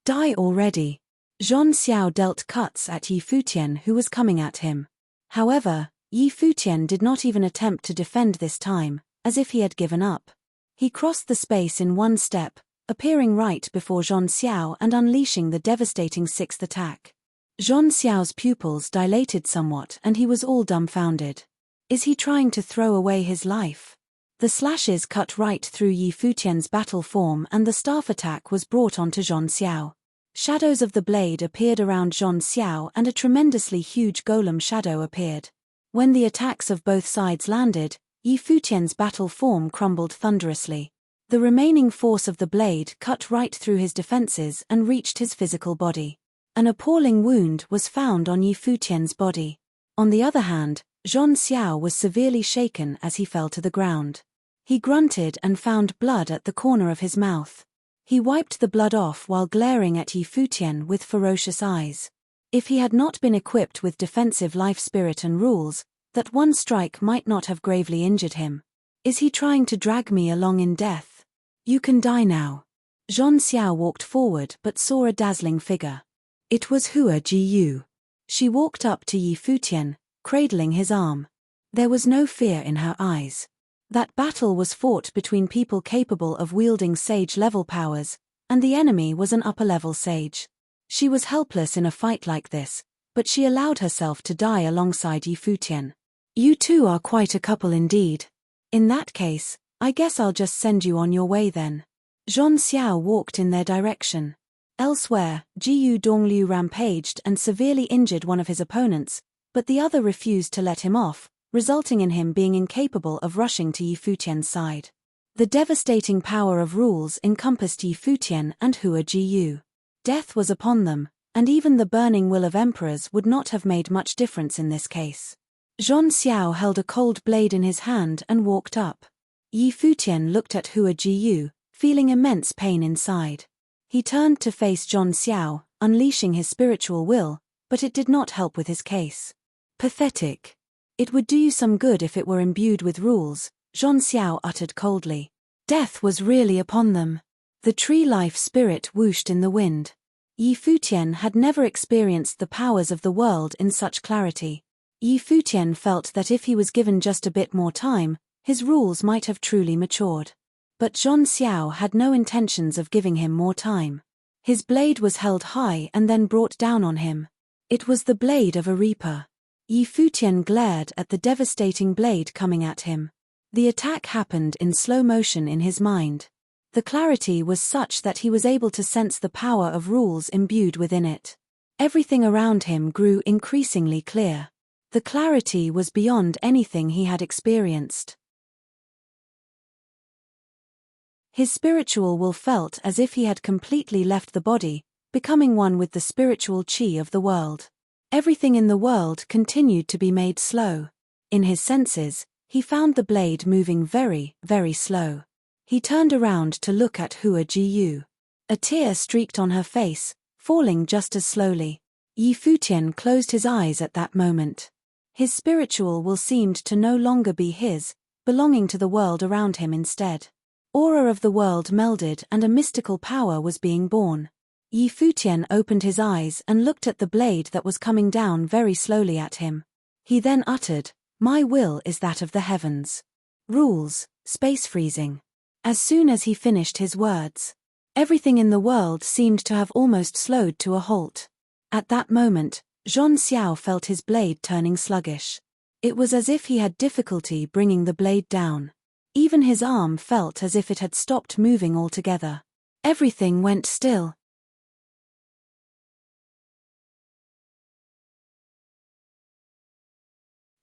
Die already. Zhong Xiao dealt cuts at Yi Futian, who was coming at him. However, Yi Futian did not even attempt to defend this time, as if he had given up. He crossed the space in one step, appearing right before Zhong Xiao and unleashing the devastating sixth attack. Zhong Xiao's pupils dilated somewhat and he was all dumbfounded. Is he trying to throw away his life? The slashes cut right through Yi Futian's battle form and the staff attack was brought onto Zhong Xiao. Shadows of the blade appeared around Zhong Xiao and a tremendously huge golem shadow appeared. When the attacks of both sides landed, Yi Futian's battle form crumbled thunderously. The remaining force of the blade cut right through his defenses and reached his physical body. An appalling wound was found on Yi Futian's body. On the other hand, Zhong Xiao was severely shaken as he fell to the ground. He grunted and found blood at the corner of his mouth. He wiped the blood off while glaring at Yi Futian with ferocious eyes. If he had not been equipped with defensive life spirit and rules, that one strike might not have gravely injured him. Is he trying to drag me along in death? You can die now. Zhong Xiao walked forward but saw a dazzling figure. It was Hua Jiyu. She walked up to Yi Futian, cradling his arm. There was no fear in her eyes. That battle was fought between people capable of wielding sage-level powers, and the enemy was an upper-level sage. She was helpless in a fight like this, but she allowed herself to die alongside Yi Futian. You two are quite a couple indeed. In that case, I guess I'll just send you on your way then. Zhong Xiao walked in their direction. Elsewhere, Jiyu Dongliu rampaged and severely injured one of his opponents, but the other refused to let him off, resulting in him being incapable of rushing to Yi Futian's side. The devastating power of rules encompassed Yi Futian and Hua Jiyu. Death was upon them, and even the burning will of emperors would not have made much difference in this case. Zhong Xiao held a cold blade in his hand and walked up. Yi Futian looked at Hua Jiyu, feeling immense pain inside. He turned to face Zhong Xiao, unleashing his spiritual will, but it did not help with his case. Pathetic. It would do you some good if it were imbued with rules, Zhong Xiao uttered coldly. Death was really upon them. The tree-life spirit whooshed in the wind. Yi Futian had never experienced the powers of the world in such clarity. Yi Futian felt that if he was given just a bit more time, his rules might have truly matured. But Zhong Xiao had no intentions of giving him more time. His blade was held high and then brought down on him. It was the blade of a reaper. Yi Futian glared at the devastating blade coming at him. The attack happened in slow motion in his mind. The clarity was such that he was able to sense the power of rules imbued within it. Everything around him grew increasingly clear. The clarity was beyond anything he had experienced. His spiritual will felt as if he had completely left the body, becoming one with the spiritual chi of the world. Everything in the world continued to be made slow. In his senses, he found the blade moving very, very slow. He turned around to look at Hua Jiyu. A tear streaked on her face, falling just as slowly. Yi Futian closed his eyes at that moment. His spiritual will seemed to no longer be his, belonging to the world around him instead. Aura of the world melded and a mystical power was being born. Yi Futian opened his eyes and looked at the blade that was coming down very slowly at him. He then uttered, "My will is that of the heavens. Rules, space freezing." As soon as he finished his words, everything in the world seemed to have almost slowed to a halt. At that moment, Zhong Xiao felt his blade turning sluggish. It was as if he had difficulty bringing the blade down. Even his arm felt as if it had stopped moving altogether. Everything went still.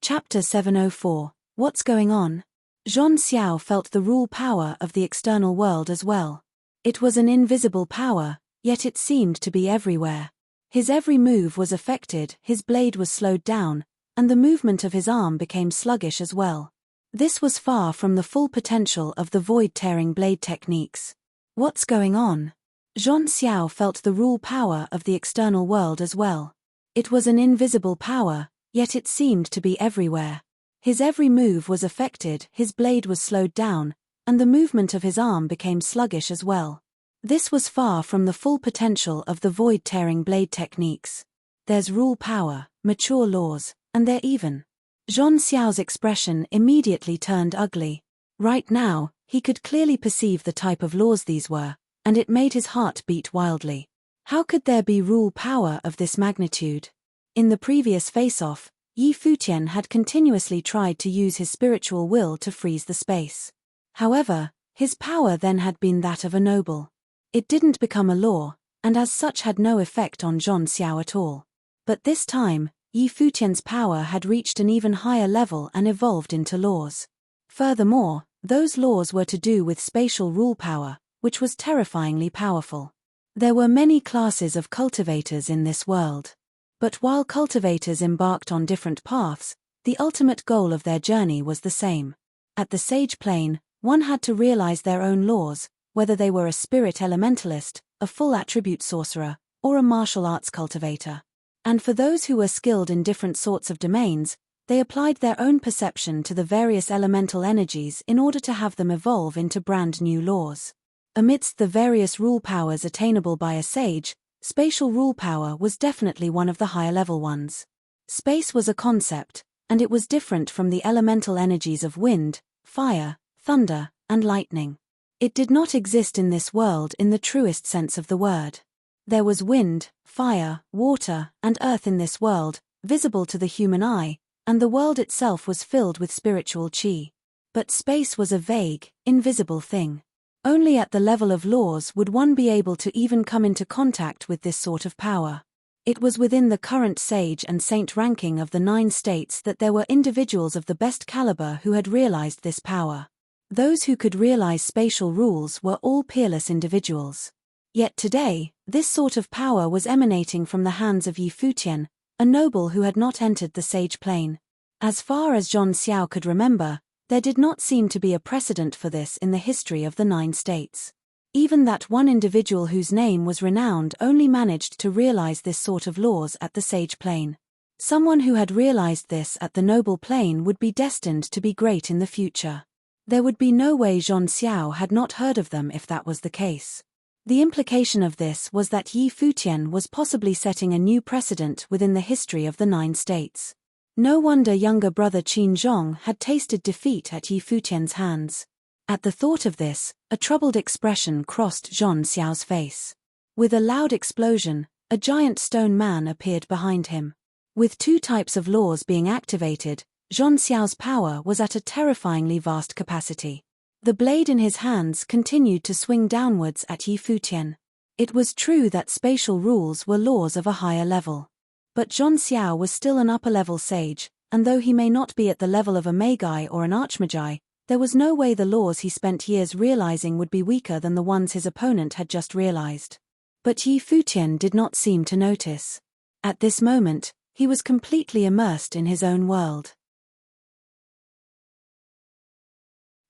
Chapter 704. What's going on? Zhong Xiao felt the rule power of the external world as well. It was an invisible power, yet it seemed to be everywhere. His every move was affected, his blade was slowed down, and the movement of his arm became sluggish as well. This was far from the full potential of the void-tearing blade techniques. What's going on? Zhong Xiao felt the rule power of the external world as well. It was an invisible power, yet it seemed to be everywhere. His every move was affected, his blade was slowed down, and the movement of his arm became sluggish as well. This was far from the full potential of the void-tearing blade techniques. There's rule power, mature laws, and they're even. Zhon Xiao's expression immediately turned ugly. Right now, he could clearly perceive the type of laws these were, and it made his heart beat wildly. How could there be rule power of this magnitude? In the previous face-off, Yi Futian had continuously tried to use his spiritual will to freeze the space. However, his power then had been that of a noble. It didn't become a law, and as such had no effect on Zhon Xiao at all. But this time, Yi Futian's power had reached an even higher level and evolved into laws. Furthermore, those laws were to do with spatial rule power, which was terrifyingly powerful. There were many classes of cultivators in this world. But while cultivators embarked on different paths, the ultimate goal of their journey was the same. At the sage plane, one had to realize their own laws, whether they were a spirit elementalist, a full attribute sorcerer, or a martial arts cultivator. And for those who were skilled in different sorts of domains, they applied their own perception to the various elemental energies in order to have them evolve into brand new laws. Amidst the various rule powers attainable by a sage, spatial rule power was definitely one of the higher level ones. Space was a concept, and it was different from the elemental energies of wind, fire, thunder, and lightning. It did not exist in this world in the truest sense of the word. There was wind, fire, water, and earth in this world, visible to the human eye, and the world itself was filled with spiritual chi. But space was a vague, invisible thing. Only at the level of laws would one be able to even come into contact with this sort of power. It was within the current sage and saint ranking of the 9 states that there were individuals of the best caliber who had realized this power. Those who could realize spatial rules were all peerless individuals. Yet today, this sort of power was emanating from the hands of Yi Futian, a noble who had not entered the sage plane. As far as Zhon Xiao could remember, there did not seem to be a precedent for this in the history of the 9 states. Even that one individual whose name was renowned only managed to realize this sort of laws at the sage plane. Someone who had realized this at the noble plane would be destined to be great in the future. There would be no way Zhon Xiao had not heard of them if that was the case. The implication of this was that Yi Futian was possibly setting a new precedent within the history of the 9 states. No wonder younger brother Qin Zhong had tasted defeat at Yi Futian's hands. At the thought of this, a troubled expression crossed Zhon Xiao's face. With a loud explosion, a giant stone man appeared behind him. With 2 types of laws being activated, Zhon Xiao's power was at a terrifyingly vast capacity. The blade in his hands continued to swing downwards at Yi Futian. It was true that spatial rules were laws of a higher level. But Zhon Xiao was still an upper-level sage, and though he may not be at the level of a magi or an archmagi, there was no way the laws he spent years realizing would be weaker than the ones his opponent had just realized. But Yi Futian did not seem to notice. At this moment, he was completely immersed in his own world.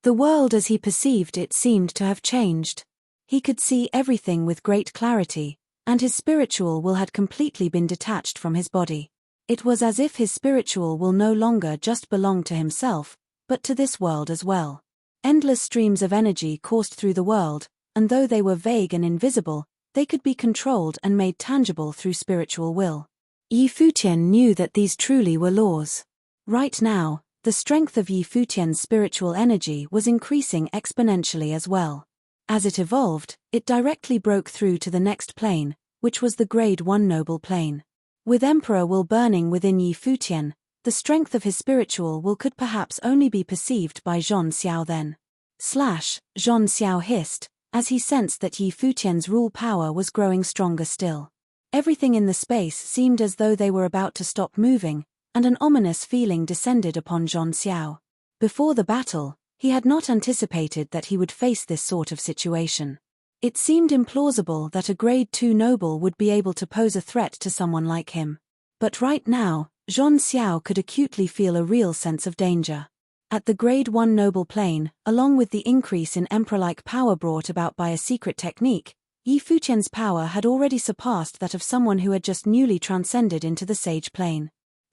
The world as he perceived it seemed to have changed. He could see everything with great clarity, and his spiritual will had completely been detached from his body. It was as if his spiritual will no longer just belonged to himself, but to this world as well. Endless streams of energy coursed through the world, and though they were vague and invisible, they could be controlled and made tangible through spiritual will. Yi Futian knew that these truly were laws. Right now, the strength of Yi Futian's spiritual energy was increasing exponentially as well. As it evolved, it directly broke through to the next plane, which was the Grade 1 Noble Plane. With Emperor Will burning within Yi Futian, the strength of his spiritual will could perhaps only be perceived by Zhon Xiao then. Zhon Xiao hissed, as he sensed that Yi Futian's rule power was growing stronger still. Everything in the space seemed as though they were about to stop moving, and an ominous feeling descended upon Zhon Xiao. Before the battle, he had not anticipated that he would face this sort of situation. It seemed implausible that a Grade 2 noble would be able to pose a threat to someone like him. But right now, Zhon Xiao could acutely feel a real sense of danger. At the Grade 1 noble plane, along with the increase in emperor-like power brought about by a secret technique, Yi Futian's power had already surpassed that of someone who had just newly transcended into the sage plane.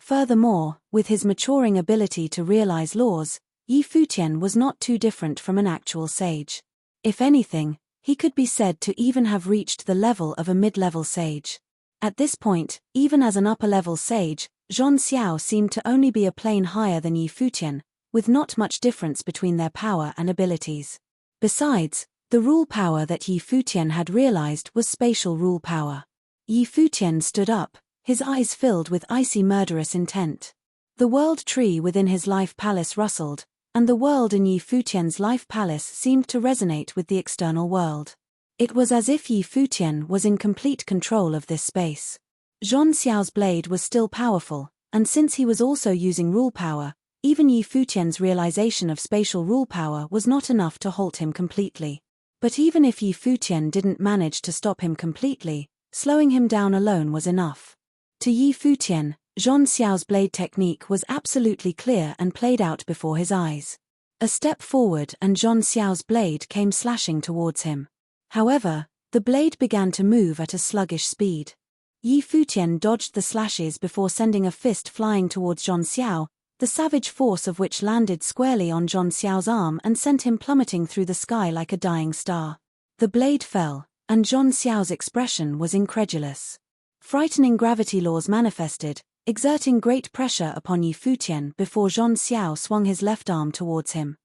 Furthermore, with his maturing ability to realize laws, Yi Futian was not too different from an actual sage. If anything, he could be said to even have reached the level of a mid-level sage. At this point, even as an upper-level sage, Zhong Xiao seemed to only be a plane higher than Yi Futian, with not much difference between their power and abilities. Besides, the rule power that Yi Futian had realized was spatial rule power. Yi Futian stood up, his eyes filled with icy murderous intent. The world tree within his life palace rustled, and the world in Yi Futian's life palace seemed to resonate with the external world. It was as if Yi Futian was in complete control of this space. Zhong Xiao's blade was still powerful, and since he was also using rule power, even Yi Futian's realization of spatial rule power was not enough to halt him completely. But even if Yi Futian didn't manage to stop him completely, slowing him down alone was enough. To Yi Futian, Zhong Xiao's blade technique was absolutely clear and played out before his eyes. A step forward and Zhong Xiao's blade came slashing towards him. However, the blade began to move at a sluggish speed. Yi Futian dodged the slashes before sending a fist flying towards Zhong Xiao, the savage force of which landed squarely on Zhong Xiao's arm and sent him plummeting through the sky like a dying star. The blade fell, and Zhong Xiao's expression was incredulous. Frightening gravity laws manifested, exerting great pressure upon Yi Futian before Zhong Xiao swung his left arm towards him.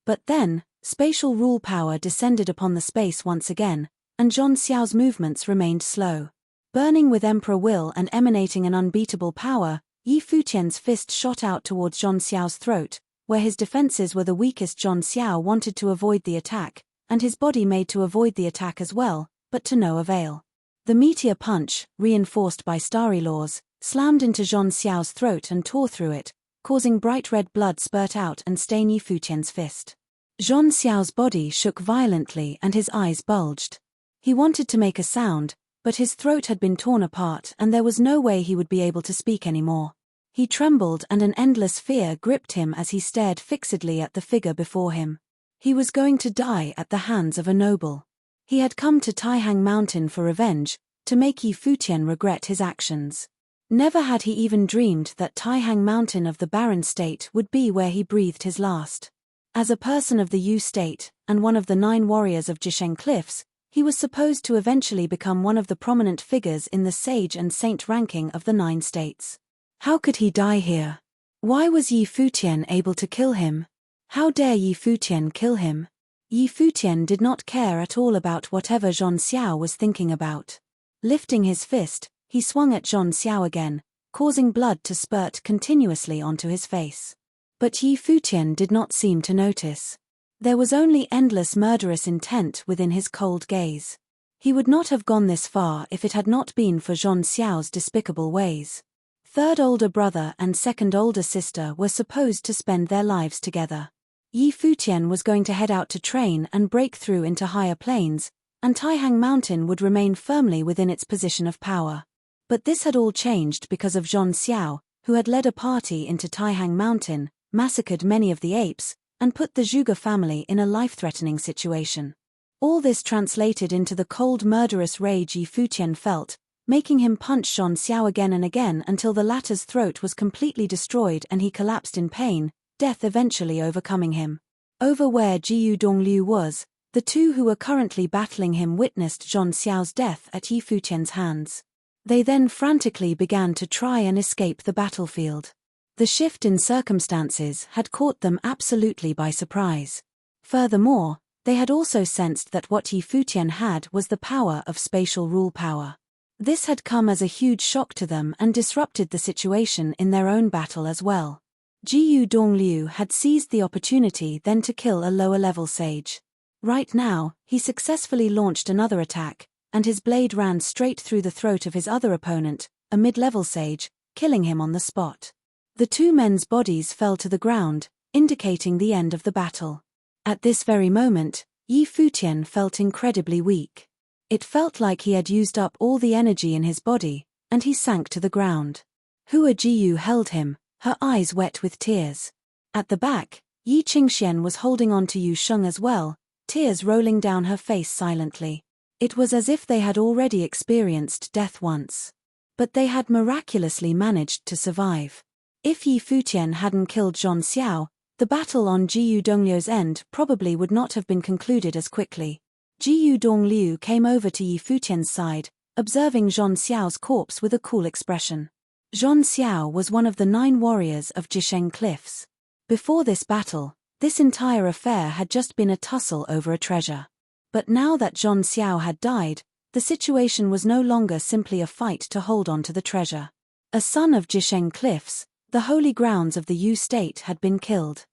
But then, spatial rule power descended upon the space once again, and Zhong Xiao's movements remained slow. Burning with emperor will and emanating an unbeatable power, Yi Futian's fist shot out towards Zhong Xiao's throat, where his defenses were the weakest. Zhong Xiao wanted to avoid the attack, and his body made to avoid the attack as well, but to no avail. The meteor punch, reinforced by starry laws, slammed into Zhong Xiao's throat and tore through it, causing bright red blood spurt out and stain Yi Futian's fist. Zhong Xiao's body shook violently and his eyes bulged. He wanted to make a sound, but his throat had been torn apart and there was no way he would be able to speak anymore. He trembled and an endless fear gripped him as he stared fixedly at the figure before him. He was going to die at the hands of a noble. He had come to Taihang Mountain for revenge, to make Yi Futian regret his actions. Never had he even dreamed that Taihang Mountain of the Barren State would be where he breathed his last. As a person of the Yu State, and one of the 9 warriors of Jisheng Cliffs, he was supposed to eventually become one of the prominent figures in the sage and saint ranking of the 9 states. How could he die here? Why was Yi Futian able to kill him? How dare Yi Futian kill him? Yi Futian did not care at all about whatever Zhong Xiao was thinking about. Lifting his fist, he swung at Zhong Xiao again, causing blood to spurt continuously onto his face. But Yi Futian did not seem to notice. There was only endless murderous intent within his cold gaze. He would not have gone this far if it had not been for Zhong Xiao's despicable ways. Third older brother and second older sister were supposed to spend their lives together. Yi Futian was going to head out to train and break through into higher planes, and Taihang Mountain would remain firmly within its position of power. But this had all changed because of Zhong Xiao, who had led a party into Taihang Mountain, massacred many of the apes, and put the Zhuge family in a life-threatening situation. All this translated into the cold murderous rage Yi Futian felt, making him punch Zhong Xiao again and again until the latter's throat was completely destroyed and he collapsed in pain, death eventually overcoming him. Over where Jiyu Dongliu was, the two who were currently battling him witnessed Zhong Xiao's death at Yi Futian's hands. They then frantically began to try and escape the battlefield. The shift in circumstances had caught them absolutely by surprise. Furthermore, they had also sensed that what Yi Futian had was the power of spatial rule power. This had come as a huge shock to them and disrupted the situation in their own battle as well. Jiyu Dongliu had seized the opportunity then to kill a lower-level sage. Right now, he successfully launched another attack, and his blade ran straight through the throat of his other opponent, a mid-level sage, killing him on the spot. The two men's bodies fell to the ground, indicating the end of the battle. At this very moment, Yi Futian felt incredibly weak. It felt like he had used up all the energy in his body, and he sank to the ground. Hua Jiyu held him, her eyes wet with tears. At the back, Yi Qingxian was holding on to Yu Sheng as well, tears rolling down her face silently. It was as if they had already experienced death once. but they had miraculously managed to survive. If Yi Futian hadn't killed Zhong Xiao, the battle on Jiyu Dongliu's end probably would not have been concluded as quickly. Jiyu Dongliu came over to Yi Futian's side, observing Zhong Xiao's corpse with a cool expression. Zhong Xiao was one of the 9 warriors of Jisheng Cliffs. Before this battle, this entire affair had just been a tussle over a treasure. But now that Zhong Xiao had died, the situation was no longer simply a fight to hold on to the treasure. A son of Jisheng Cliffs, the holy grounds of the Yu state, had been killed.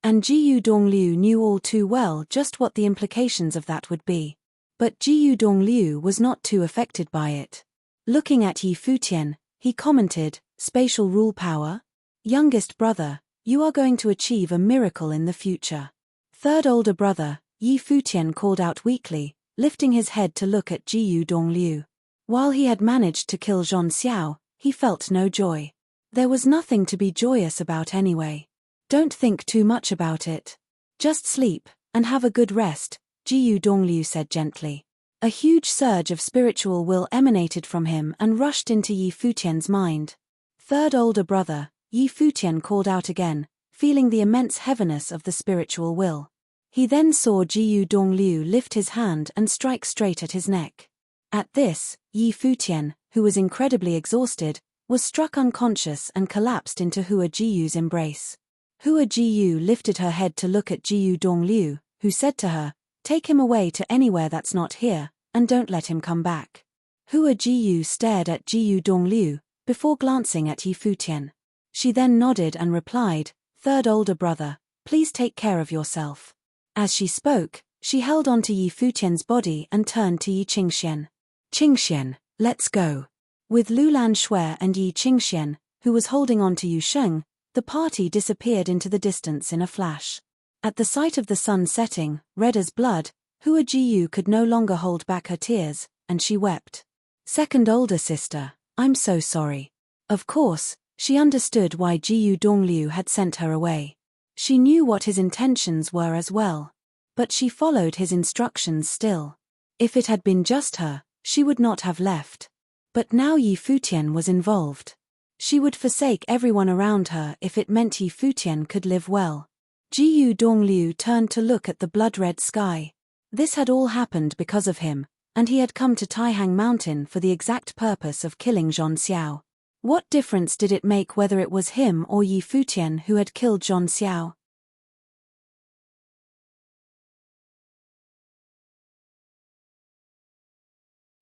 And Jiyu Dongliu knew all too well just what the implications of that would be. But Jiyu Dongliu was not too affected by it. Looking at Yi Futian, he commented, "Spatial rule power? Youngest brother, you are going to achieve a miracle in the future." Third older brother, Yi Futian called out weakly, lifting his head to look at Jiyu Dongliu. While he had managed to kill Zhong Xiao, he felt no joy. There was nothing to be joyous about anyway. "Don't think too much about it. Just sleep, and have a good rest," Jiyu Dongliu said gently. A huge surge of spiritual will emanated from him and rushed into Yi Futian's mind. Third older brother, Yi Futian called out again, feeling the immense heaviness of the spiritual will. He then saw Jiyu Dongliu lift his hand and strike straight at his neck. At this, Yi Futian, who was incredibly exhausted, was struck unconscious and collapsed into Hua Jiyu's embrace. Hua Jiyu lifted her head to look at Jiyu Dongliu, who said to her, "Take him away to anywhere that's not here, and don't let him come back." Hua Jiyu stared at Jiyu Dongliu, before glancing at Yi Futian. She then nodded and replied, "Third older brother, please take care of yourself." As she spoke, she held onto Yi Futian's body and turned to Yi Qingxian. "Qingxian, let's go." With Lulan Shui and Yi Qingxian, who was holding on to Yu Sheng, the party disappeared into the distance in a flash. At the sight of the sun setting, red as blood, Hua Jiyu could no longer hold back her tears, and she wept. "Second older sister, I'm so sorry." Of course, she understood why Jiyu Dongliu had sent her away. She knew what his intentions were as well. But she followed his instructions still. If it had been just her, she would not have left. But now Yi Futian was involved. She would forsake everyone around her if it meant Yi Futian could live well. Jiyu Dongliu turned to look at the blood-red sky. This had all happened because of him, and he had come to Taihang Mountain for the exact purpose of killing Zhong Xiao. What difference did it make whether it was him or Yi Futian who had killed Zhong Xiao?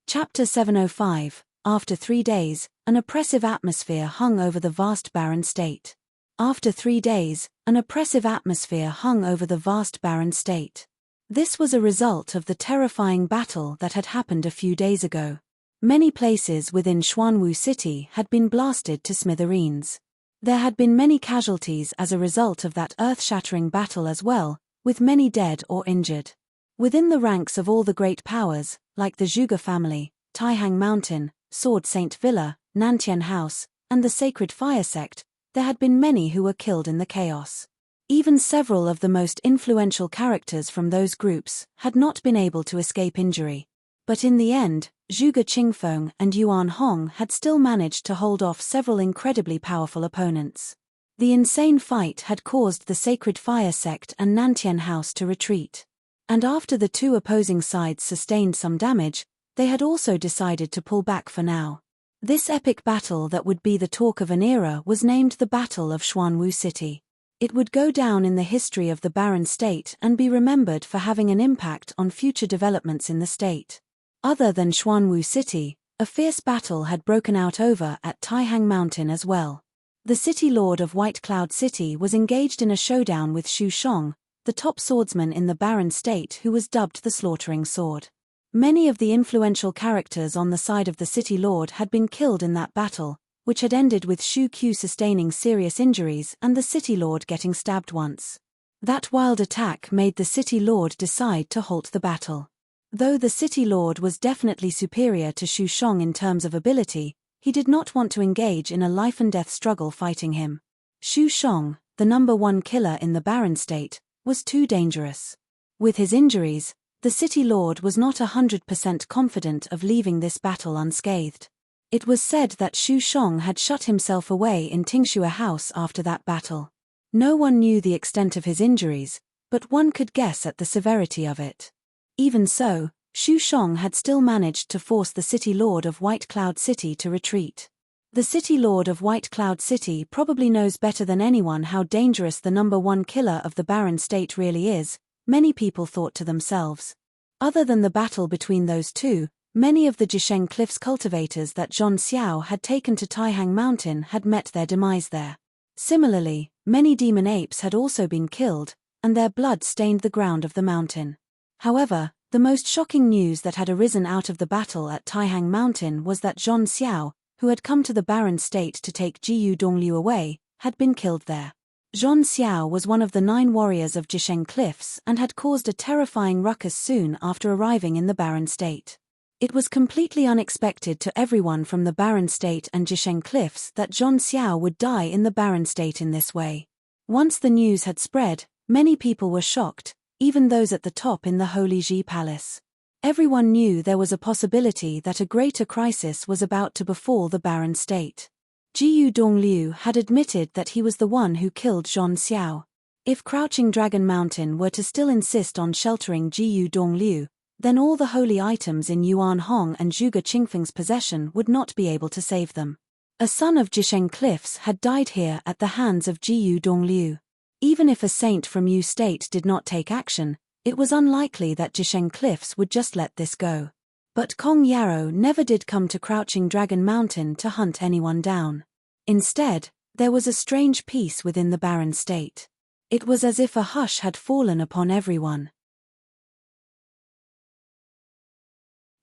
Chapter 705. After 3 days, an oppressive atmosphere hung over the vast barren state. After 3 days, an oppressive atmosphere hung over the vast barren state. This was a result of the terrifying battle that had happened a few days ago. Many places within Xuanwu City had been blasted to smithereens. There had been many casualties as a result of that earth-shattering battle as well, with many dead or injured. Within the ranks of all the great powers, like the Zhuge family, Taihang Mountain, Sword Saint Villa, Nantian House, and the Sacred Fire Sect, there had been many who were killed in the chaos. Even several of the most influential characters from those groups had not been able to escape injury. But in the end, Zhuge Qingfeng and Yuan Hong had still managed to hold off several incredibly powerful opponents. The insane fight had caused the Sacred Fire Sect and Nantian House to retreat. And after the two opposing sides sustained some damage, they had also decided to pull back for now. This epic battle that would be the talk of an era was named the Battle of Xuanwu City. It would go down in the history of the barren state and be remembered for having an impact on future developments in the state. Other than Xuanwu City, a fierce battle had broken out over at Taihang Mountain as well. The city lord of White Cloud City was engaged in a showdown with Xu Shong, the top swordsman in the barren state who was dubbed the Slaughtering Sword. Many of the influential characters on the side of the city lord had been killed in that battle, which had ended with Xu Q sustaining serious injuries and the city lord getting stabbed once. That wild attack made the city lord decide to halt the battle. Though the city lord was definitely superior to Xu Shong in terms of ability, he did not want to engage in a life-and-death struggle fighting him. Xu Shong, the #1 killer in the barren state, was too dangerous. With his injuries, The city lord was not 100% confident of leaving this battle unscathed. It was said that Xu Shong had shut himself away in Tingxue House after that battle. No one knew the extent of his injuries, but one could guess at the severity of it. Even so, Xu Shong had still managed to force the city lord of White Cloud City to retreat. The city lord of White Cloud City probably knows better than anyone how dangerous the #1 killer of the Barren State really is, many people thought to themselves. Other than the battle between those two, many of the Jisheng Cliffs cultivators that Zhon Xiao had taken to Taihang Mountain had met their demise there. Similarly, many demon apes had also been killed, and their blood stained the ground of the mountain. However, the most shocking news that had arisen out of the battle at Taihang Mountain was that Zhon Xiao, who had come to the Barren State to take Jiyu Dongliu away, had been killed there. Zhon Xiao was one of the 9 warriors of Jisheng Cliffs and had caused a terrifying ruckus soon after arriving in the Barren State. It was completely unexpected to everyone from the Barren State and Jisheng Cliffs that Zhon Xiao would die in the Barren State in this way. Once the news had spread, many people were shocked, even those at the top in the Holy Ji Palace. Everyone knew there was a possibility that a greater crisis was about to befall the Barren State. Jiyu Dongliu had admitted that he was the one who killed Zhon Xiao. If Crouching Dragon Mountain were to still insist on sheltering Jiyu Dongliu, then all the holy items in Yuan Hong and Zhuge Qingfeng's possession would not be able to save them. A son of Jisheng Cliffs had died here at the hands of Jiyu Dongliu. Even if a saint from Yu State did not take action, it was unlikely that Jisheng Cliffs would just let this go. But Kong Yarrow never did come to Crouching Dragon Mountain to hunt anyone down. Instead, there was a strange peace within the Barren State. It was as if a hush had fallen upon everyone.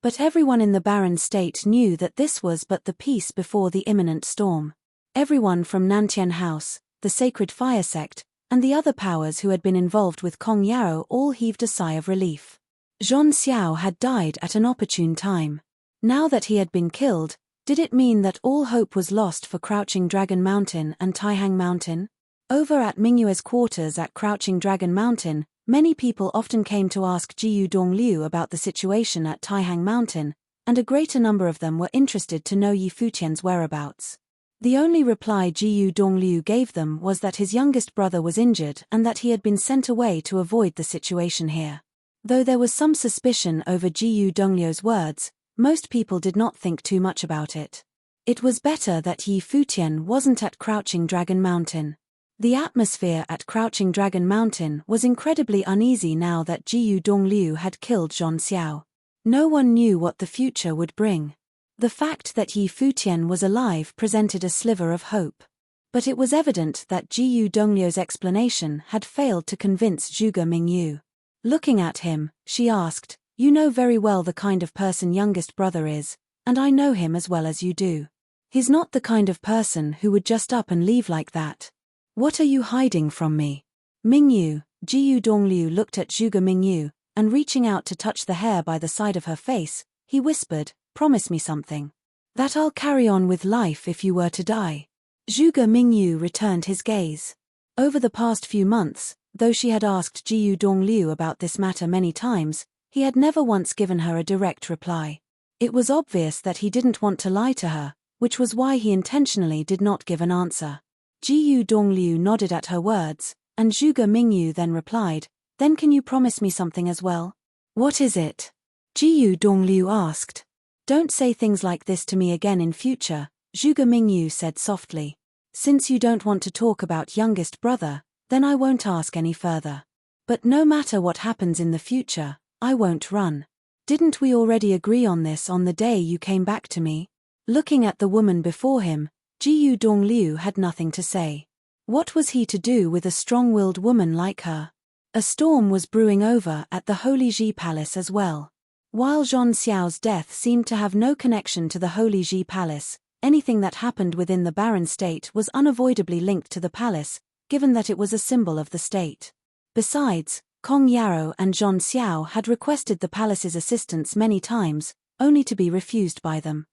But everyone in the Barren State knew that this was but the peace before the imminent storm. Everyone from Nantian House, the Sacred Fire Sect, and the other powers who had been involved with Kong Yarrow all heaved a sigh of relief. Zhon Xiao had died at an opportune time. Now that he had been killed, did it mean that all hope was lost for Crouching Dragon Mountain and Taihang Mountain? Over at Mingyue's quarters at Crouching Dragon Mountain, many people often came to ask Jiyu Dongliu about the situation at Taihang Mountain, and a greater number of them were interested to know Yi Futian's whereabouts. The only reply Jiyu Dongliu gave them was that his youngest brother was injured and that he had been sent away to avoid the situation here. Though there was some suspicion over Jiyu Dongliu's words, most people did not think too much about it. It was better that Yi Futian wasn't at Crouching Dragon Mountain. The atmosphere at Crouching Dragon Mountain was incredibly uneasy now that Jiyu Dongliu had killed Zhon Xiao. No one knew what the future would bring. The fact that Yi Futian was alive presented a sliver of hope. But it was evident that Jiyu Dongliu's explanation had failed to convince Zhuge Mingyu. Looking at him, she asked, "You know very well the kind of person youngest brother is, and I know him as well as you do. He's not the kind of person who would just up and leave like that. What are you hiding from me?" Mingyu, Jiyu Dongliu looked at Zhuge Mingyu, and reaching out to touch the hair by the side of her face, he whispered, "Promise me something. That I'll carry on with life if you were to die." Zhuge Mingyu returned his gaze. Over the past few months, though she had asked Jiyu Dongliu about this matter many times, he had never once given her a direct reply. It was obvious that he didn't want to lie to her, which was why he intentionally did not give an answer. Jiyu Dongliu nodded at her words, and Zhuge Mingyu then replied, "Then can you promise me something as well?" "What is it?" Jiyu Dongliu asked. "Don't say things like this to me again in future," Zhuge Mingyu said softly. "Since you don't want to talk about youngest brother, then I won't ask any further. But no matter what happens in the future, I won't run. Didn't we already agree on this on the day you came back to me?" Looking at the woman before him, Jiyu Dongliu had nothing to say. What was he to do with a strong-willed woman like her? A storm was brewing over at the Holy Ji Palace as well. While Zhon Xiao's death seemed to have no connection to the Holy Ji Palace, anything that happened within the Barren State was unavoidably linked to the palace, given that it was a symbol of the state. Besides, Kong Yarrow and Zhon Xiao had requested the palace's assistance many times, only to be refused by them.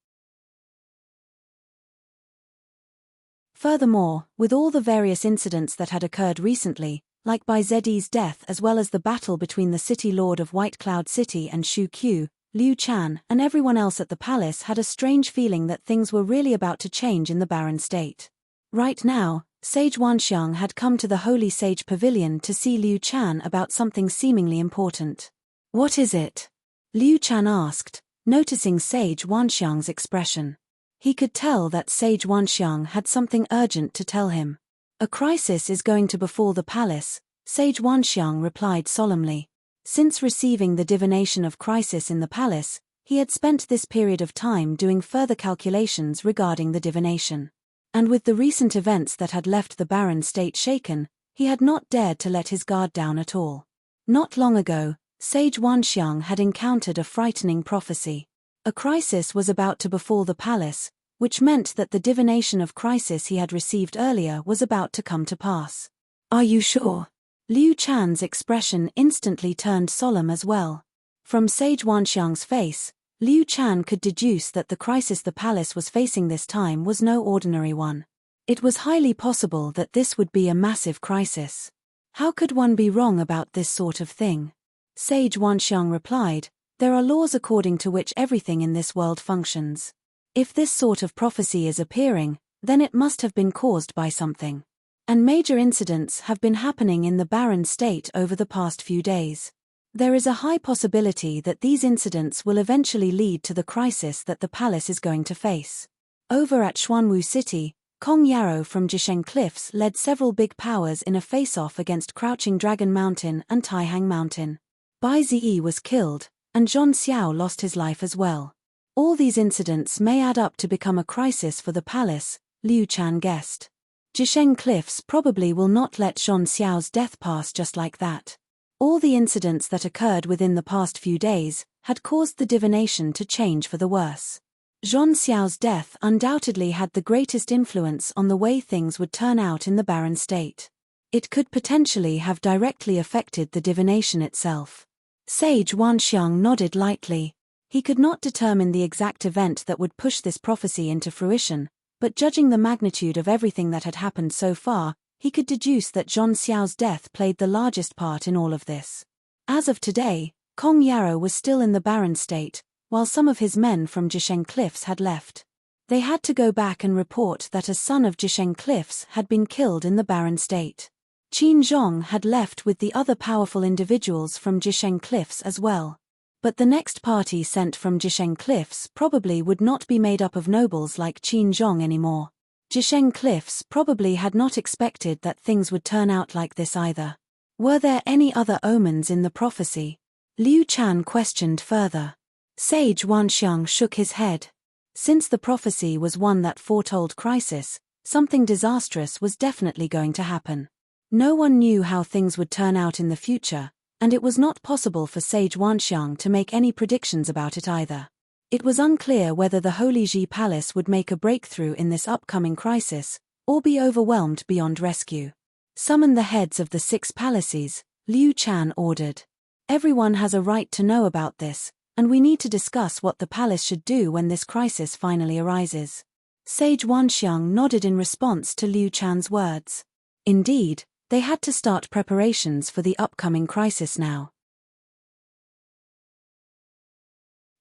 Furthermore, with all the various incidents that had occurred recently, like Bai Zed's death as well as the battle between the city lord of White Cloud City and Shu Qiu, Liu Chan and everyone else at the palace had a strange feeling that things were really about to change in the barren state. Right now, Sage Wanxiang had come to the Holy Sage Pavilion to see Liu Chan about something seemingly important. "What is it?" Liu Chan asked, noticing Sage Wanxiang's expression. He could tell that Sage Wanxiang had something urgent to tell him. "A crisis is going to befall the palace," Sage Wanxiang replied solemnly. Since receiving the divination of crisis in the palace, he had spent this period of time doing further calculations regarding the divination. And with the recent events that had left the barren state shaken, he had not dared to let his guard down at all. Not long ago, Sage Wanxiang had encountered a frightening prophecy. A crisis was about to befall the palace, which meant that the divination of crisis he had received earlier was about to come to pass. "Are you sure?" Liu Chan's expression instantly turned solemn as well. From Sage Wanxiang's face, Liu Chan could deduce that the crisis the palace was facing this time was no ordinary one. It was highly possible that this would be a massive crisis. "How could one be wrong about this sort of thing?" Sage Wanxiang replied, "There are laws according to which everything in this world functions. If this sort of prophecy is appearing, then it must have been caused by something. And major incidents have been happening in the barren state over the past few days. There is a high possibility that these incidents will eventually lead to the crisis that the palace is going to face." Over at Xuanwu City, Kong Yarrow from Jisheng Cliffs led several big powers in a face-off against Crouching Dragon Mountain and Taihang Mountain. Bai Ziyi was killed, and Zhon Xiao lost his life as well. All these incidents may add up to become a crisis for the palace, Liu Chan guessed. Jisheng Cliffs probably will not let Zhon Xiao's death pass just like that. All the incidents that occurred within the past few days had caused the divination to change for the worse. Zhon Xiao's death undoubtedly had the greatest influence on the way things would turn out in the barren state. It could potentially have directly affected the divination itself. Sage Wanxiang nodded lightly. He could not determine the exact event that would push this prophecy into fruition, but judging the magnitude of everything that had happened so far, he could deduce that Zhon Xiao's death played the largest part in all of this. As of today, Kong Yarrow was still in the barren state, while some of his men from Jisheng Cliffs had left. They had to go back and report that a son of Jisheng Cliffs had been killed in the barren state. Qin Zhong had left with the other powerful individuals from Jisheng Cliffs as well. But the next party sent from Jisheng Cliffs probably would not be made up of nobles like Qin Zhong anymore. Jisheng Cliffs probably had not expected that things would turn out like this either. Were there any other omens in the prophecy? Liu Chan questioned further. Sage Wanxiang shook his head. Since the prophecy was one that foretold crisis, something disastrous was definitely going to happen. No one knew how things would turn out in the future, and it was not possible for Sage Wanxiang to make any predictions about it either. It was unclear whether the Holy Ji Palace would make a breakthrough in this upcoming crisis, or be overwhelmed beyond rescue. "Summon the heads of the 6 palaces," Liu Chan ordered. "Everyone has a right to know about this, and we need to discuss what the palace should do when this crisis finally arises." Sage Wanxiang nodded in response to Liu Chan's words. Indeed, they had to start preparations for the upcoming crisis now.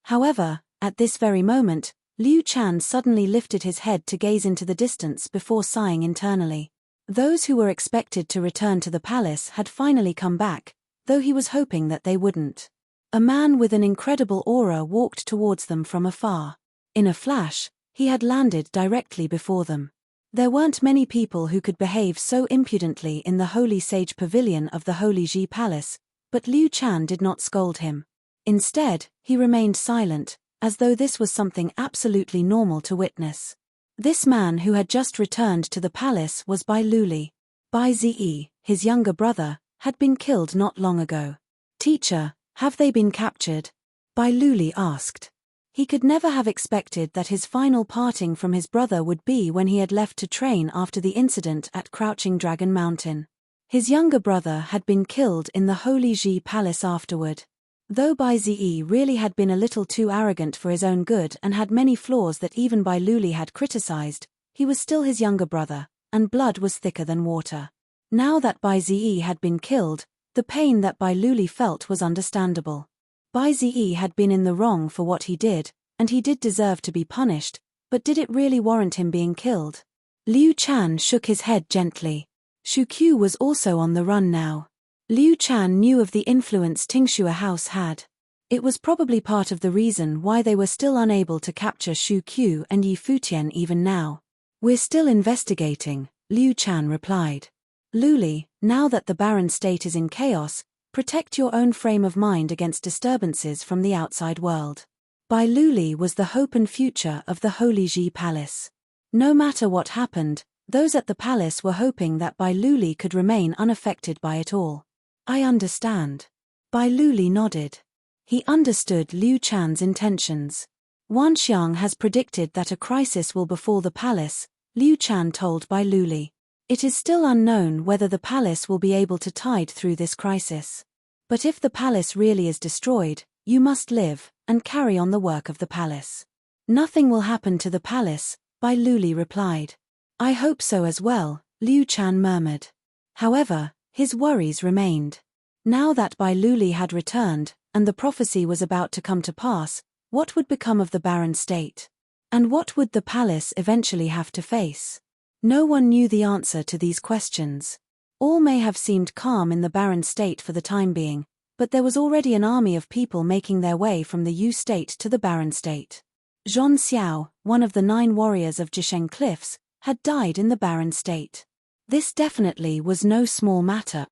However, at this very moment, Liu Chan suddenly lifted his head to gaze into the distance before sighing internally. Those who were expected to return to the palace had finally come back, though he was hoping that they wouldn't. A man with an incredible aura walked towards them from afar. In a flash, he had landed directly before them. There weren't many people who could behave so impudently in the Holy Sage Pavilion of the Holy Ji Palace, but Liu Chan did not scold him. Instead, he remained silent, as though this was something absolutely normal to witness. This man who had just returned to the palace was Bai Luli. Bai Ziyi, his younger brother, had been killed not long ago. "Teacher, have they been captured?" Bai Luli asked. He could never have expected that his final parting from his brother would be when he had left to train after the incident at Crouching Dragon Mountain. His younger brother had been killed in the Holy Ji Palace afterward. Though Bai Ziyi really had been a little too arrogant for his own good and had many flaws that even Bai Luli had criticized, he was still his younger brother, and blood was thicker than water. Now that Bai Ziyi had been killed, the pain that Bai Luli felt was understandable. Bai Ziyi had been in the wrong for what he did, and he did deserve to be punished, but did it really warrant him being killed? Liu Chan shook his head gently. Shu Qiu was also on the run now. Liu Chan knew of the influence Tingxue House had. It was probably part of the reason why they were still unable to capture Shu Qiu and Yi Futian even now. We're still investigating, Liu Chan replied. Luli, now that the barren state is in chaos, protect your own frame of mind against disturbances from the outside world. Bai Luli was the hope and future of the Holy Ji Palace. No matter what happened, those at the palace were hoping that Bai Luli could remain unaffected by it all. I understand. Bai Luli nodded. He understood Liu Chan's intentions. Wan Xiang has predicted that a crisis will befall the palace, Liu Chan told Bai Luli. It is still unknown whether the palace will be able to tide through this crisis. But if the palace really is destroyed, you must live, and carry on the work of the palace. Nothing will happen to the palace, Bai Luli replied. I hope so as well, Liu Chan murmured. However, his worries remained. Now that Bai Luli had returned, and the prophecy was about to come to pass, what would become of the barren state? And what would the palace eventually have to face? No one knew the answer to these questions. All may have seemed calm in the barren state for the time being, but there was already an army of people making their way from the Yu state to the barren state. Zhong Xiao, one of the 9 warriors of Jisheng Cliffs, had died in the barren state. This definitely was no small matter.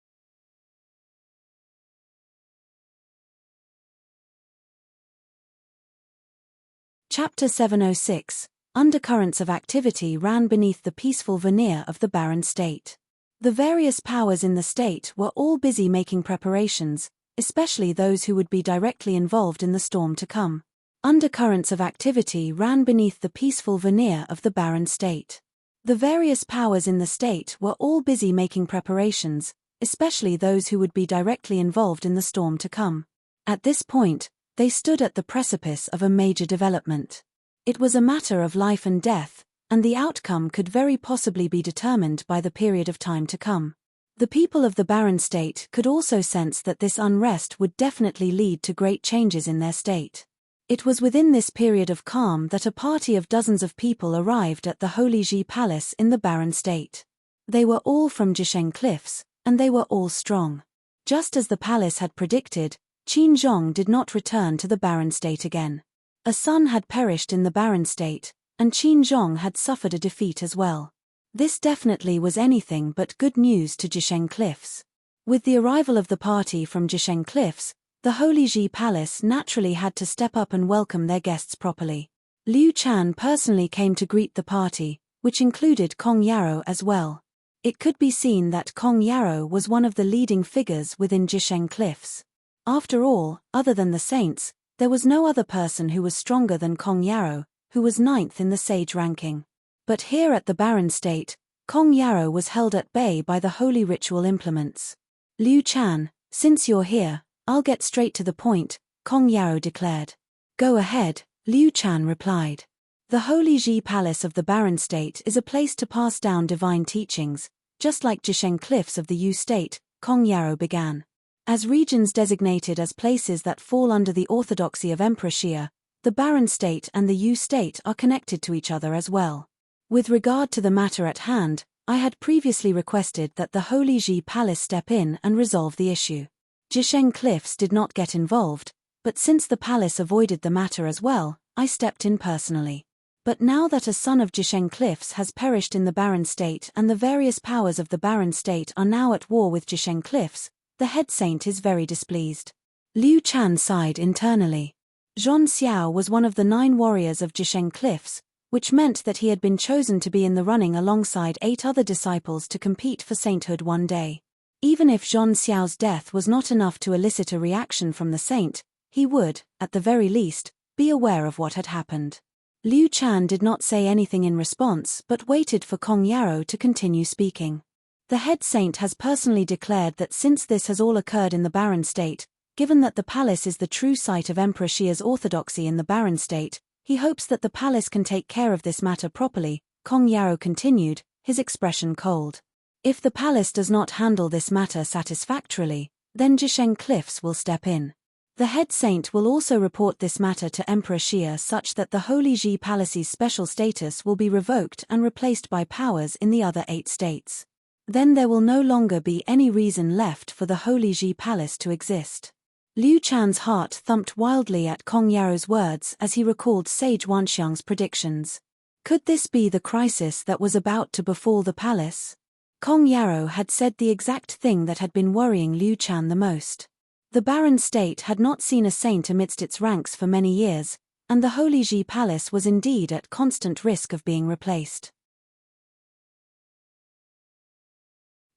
Chapter 706. Undercurrents of activity ran beneath the peaceful veneer of the barren state. The various powers in the state were all busy making preparations, especially those who would be directly involved in the storm to come. Undercurrents of activity ran beneath the peaceful veneer of the barren state. The various powers in the state were all busy making preparations, especially those who would be directly involved in the storm to come. At this point, they stood at the precipice of a major development. It was a matter of life and death, and the outcome could very possibly be determined by the period of time to come. The people of the barren state could also sense that this unrest would definitely lead to great changes in their state. It was within this period of calm that a party of dozens of people arrived at the Holy Ji Palace in the barren state. They were all from Jisheng Cliffs, and they were all strong. Just as the palace had predicted, Qin Zhong did not return to the barren state again. A son had perished in the barren state, and Qin Zhong had suffered a defeat as well. This definitely was anything but good news to Jisheng Cliffs. With the arrival of the party from Jisheng Cliffs, the Holy Ji Palace naturally had to step up and welcome their guests properly. Liu Chan personally came to greet the party, which included Kong Yarrow as well. It could be seen that Kong Yarrow was one of the leading figures within Jisheng Cliffs. After all, other than the saints, there was no other person who was stronger than Kong Yarrow, who was 9th in the sage ranking. But here at the barren state, Kong Yarrow was held at bay by the holy ritual implements. Liu Chan, since you're here, I'll get straight to the point, Kong Yarrow declared. Go ahead, Liu Chan replied. The Holy Ji Palace of the barren state is a place to pass down divine teachings, just like Jisheng Cliffs of the Yu state, Kong Yarrow began. As regions designated as places that fall under the orthodoxy of Emperor Xia, the barren state and the Yu state are connected to each other as well. With regard to the matter at hand, I had previously requested that the Holy Ji Palace step in and resolve the issue. Jisheng Cliffs did not get involved, but since the palace avoided the matter as well, I stepped in personally. But now that a son of Jisheng Cliffs has perished in the barren state and the various powers of the barren state are now at war with Jisheng Cliffs, the head saint is very displeased. Liu Chan sighed internally. Zhong Xiao was one of the 9 warriors of Jisheng Cliffs, which meant that he had been chosen to be in the running alongside 8 other disciples to compete for sainthood one day. Even if Zhong Xiao's death was not enough to elicit a reaction from the saint, he would, at the very least, be aware of what had happened. Liu Chan did not say anything in response but waited for Kong Yarrow to continue speaking. The head saint has personally declared that since this has all occurred in the barren state, given that the palace is the true site of Emperor Xia's orthodoxy in the barren state, he hopes that the palace can take care of this matter properly, Kong Yarrow continued, his expression cold. If the palace does not handle this matter satisfactorily, then Jisheng Cliffs will step in. The head saint will also report this matter to Emperor Xia such that the Holy Ji Palace's special status will be revoked and replaced by powers in the other 8 states. Then there will no longer be any reason left for the Holy Ji Palace to exist. Liu Chan's heart thumped wildly at Kong Yaro's words as he recalled Sage Wanxiang's predictions. Could this be the crisis that was about to befall the palace? Kong Yarrow had said the exact thing that had been worrying Liu Chan the most. The barren state had not seen a saint amidst its ranks for many years, and the Holy Ji Palace was indeed at constant risk of being replaced.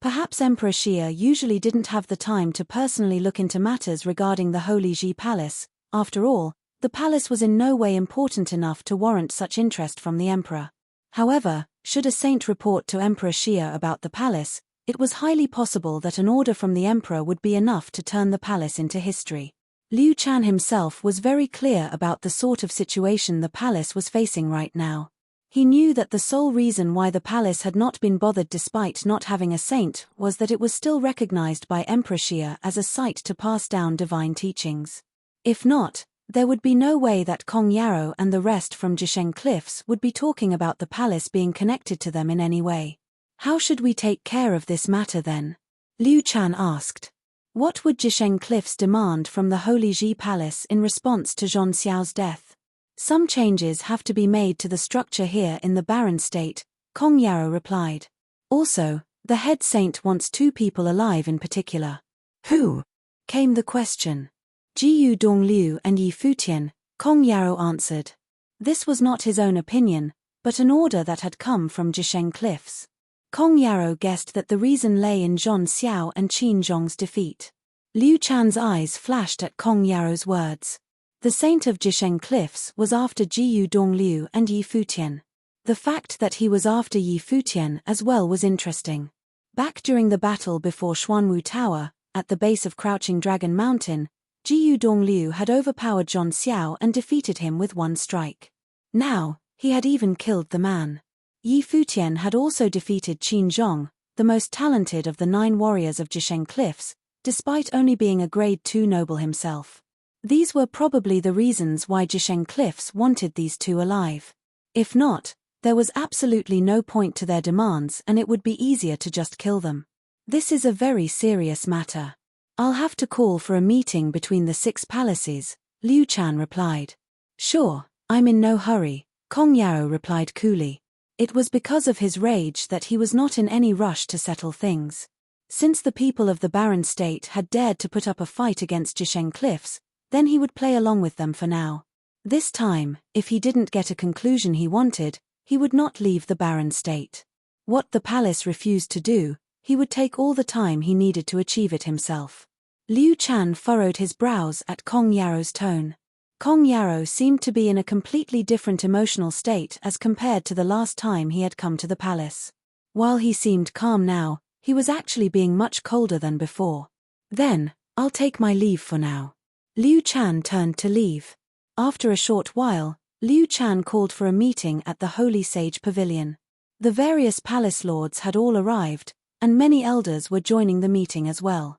Perhaps Emperor Xia usually didn't have the time to personally look into matters regarding the Holy Ji Palace. After all, the palace was in no way important enough to warrant such interest from the emperor. However, should a saint report to Emperor Xia about the palace, it was highly possible that an order from the emperor would be enough to turn the palace into history. Liu Chan himself was very clear about the sort of situation the palace was facing right now. He knew that the sole reason why the palace had not been bothered despite not having a saint was that it was still recognized by Emperor Xia as a site to pass down divine teachings. If not, there would be no way that Kong Yarrow and the rest from Jisheng Cliffs would be talking about the palace being connected to them in any way. How should we take care of this matter then? Liu Chan asked. What would Jisheng Cliffs demand from the Holy Ji Palace in response to Zhong Xiao's death? Some changes have to be made to the structure here in the barren state, Kong Yarrow replied. Also, the head saint wants 2 people alive in particular. Who? Came the question. Jiyu Dongliu and Yi Futian, Kong Yarrow answered. This was not his own opinion, but an order that had come from Jisheng Cliffs. Kong Yarrow guessed that the reason lay in Zhong Xiao and Qin Zhong's defeat. Liu Chan's eyes flashed at Kong Yarrow's words. The saint of Jisheng Cliffs was after Jiyu Dongliu and Yi Futian. The fact that he was after Yi Futian as well was interesting. Back during the battle before Xuanwu Tower, at the base of Crouching Dragon Mountain, Jiyu Dongliu had overpowered Zhong Xiao and defeated him with 1 strike. Now, he had even killed the man. Yi Futian had also defeated Qin Zhong, the most talented of the 9 warriors of Jisheng Cliffs, despite only being a grade 2 noble himself. These were probably the reasons why Jisheng Cliffs wanted these 2 alive. If not, there was absolutely no point to their demands and it would be easier to just kill them. This is a very serious matter. I'll have to call for a meeting between the 6 palaces, Liu Chan replied. Sure, I'm in no hurry, Kong Yarrow replied coolly. It was because of his rage that he was not in any rush to settle things. Since the people of the barren state had dared to put up a fight against Jisheng Cliffs, then he would play along with them for now. This time, if he didn't get a conclusion he wanted, he would not leave the barren state. What the palace refused to do, he would take all the time he needed to achieve it himself. Liu Chan furrowed his brows at Kong Yarrow's tone. Kong Yarrow seemed to be in a completely different emotional state as compared to the last time he had come to the palace. While he seemed calm now, he was actually being much colder than before. Then, I'll take my leave for now. Liu Chan turned to leave. After a short while, Liu Chan called for a meeting at the Holy Sage Pavilion. The various palace lords had all arrived, and many elders were joining the meeting as well.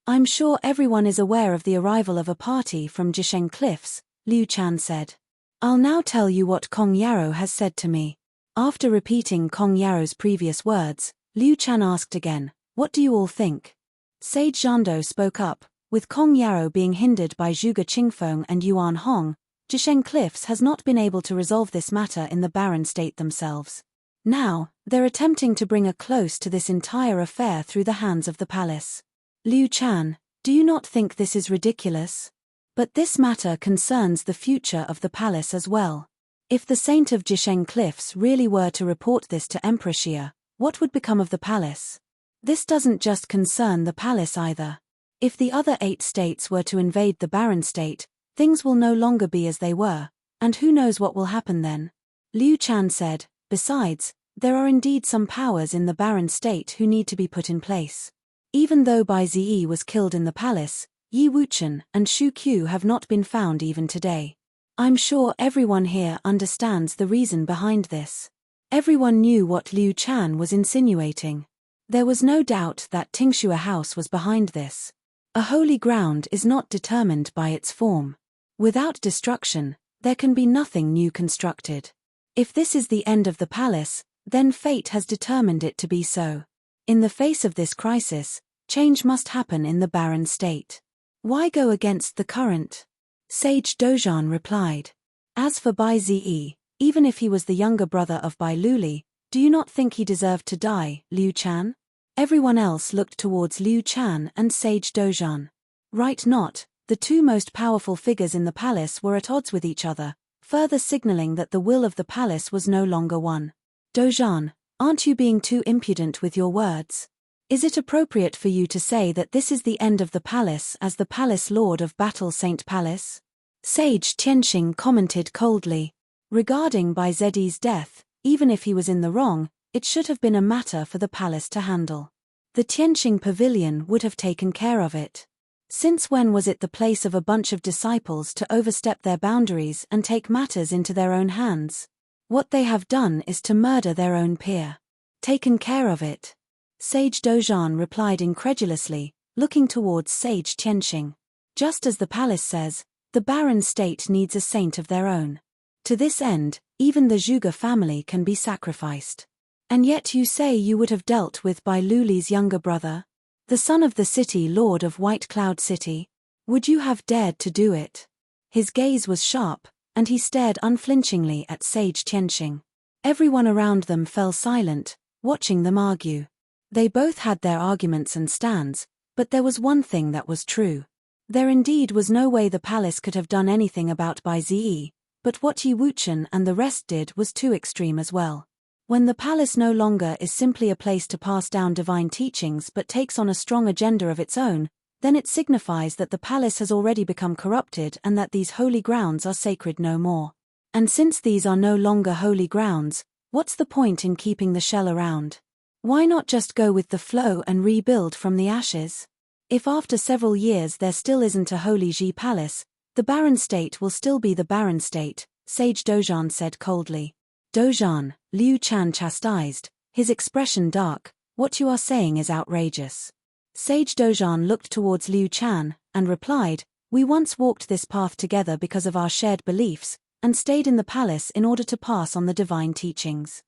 I'm sure everyone is aware of the arrival of a party from Jisheng Cliffs, Liu Chan said. I'll now tell you what Kong Yarrow has said to me. After repeating Kong Yarrow's previous words, Liu Chan asked again, what do you all think? Sage Zhando spoke up, with Kong Yarrow being hindered by Zhuge Qingfeng and Yuan Hong, Jisheng Cliffs has not been able to resolve this matter in the barren state themselves. Now, they're attempting to bring a close to this entire affair through the hands of the palace. Liu Chan, do you not think this is ridiculous? But this matter concerns the future of the palace as well. If the saint of Jisheng Cliffs really were to report this to Emperor Xia, what would become of the palace? This doesn't just concern the palace either. If the other 8 states were to invade the barren state, things will no longer be as they were, and who knows what will happen then? Liu Chan said, besides, there are indeed some powers in the barren state who need to be put in place. Even though Bai Ziyi was killed in the palace, Yi Wuchen and Shu Qiu have not been found even today. I'm sure everyone here understands the reason behind this. Everyone knew what Liu Chan was insinuating. There was no doubt that Tingxue House was behind this. A holy ground is not determined by its form. Without destruction, there can be nothing new constructed. If this is the end of the palace, then fate has determined it to be so. In the face of this crisis, change must happen in the barren state. Why go against the current? Sage Dozhan replied. As for Bai Ziyi, even if he was the younger brother of Bai Luli, do you not think he deserved to die, Liu Chan? Everyone else looked towards Liu Chan and Sage Dozhan. Right not, the two most powerful figures in the palace were at odds with each other, further signaling that the will of the palace was no longer one. Dozhan, aren't you being too impudent with your words? Is it appropriate for you to say that this is the end of the palace as the palace lord of Battle Saint Palace? Sage Tianxing commented coldly. Regarding Bai Ziyi's death, even if he was in the wrong, it should have been a matter for the palace to handle. The Tianxing Pavilion would have taken care of it. Since when was it the place of a bunch of disciples to overstep their boundaries and take matters into their own hands? What they have done is to murder their own peer. Taken care of it. Sage Dozhan replied incredulously, looking towards Sage Tianxing. Just as the palace says, the barren state needs a saint of their own. To this end, even the Zhuge family can be sacrificed. And yet you say you would have dealt with Bai Luli's younger brother? The son of the city lord of White Cloud City? Would you have dared to do it? His gaze was sharp, and he stared unflinchingly at Sage Tianxing. Everyone around them fell silent, watching them argue. They both had their arguments and stands, but there was one thing that was true. There indeed was no way the palace could have done anything about Bai Ziyi, but what Yi Wuchen and the rest did was too extreme as well. When the palace no longer is simply a place to pass down divine teachings but takes on a strong agenda of its own, then it signifies that the palace has already become corrupted and that these holy grounds are sacred no more. And since these are no longer holy grounds, what's the point in keeping the shell around? Why not just go with the flow and rebuild from the ashes? If after several years there still isn't a holy Ji palace, the barren state will still be the barren state, Sage Dozhan said coldly. Dozhan, Liu Chan chastised, his expression dark, what you are saying is outrageous. Sage Dozhan looked towards Liu Chan, and replied, we once walked this path together because of our shared beliefs, and stayed in the palace in order to pass on the divine teachings.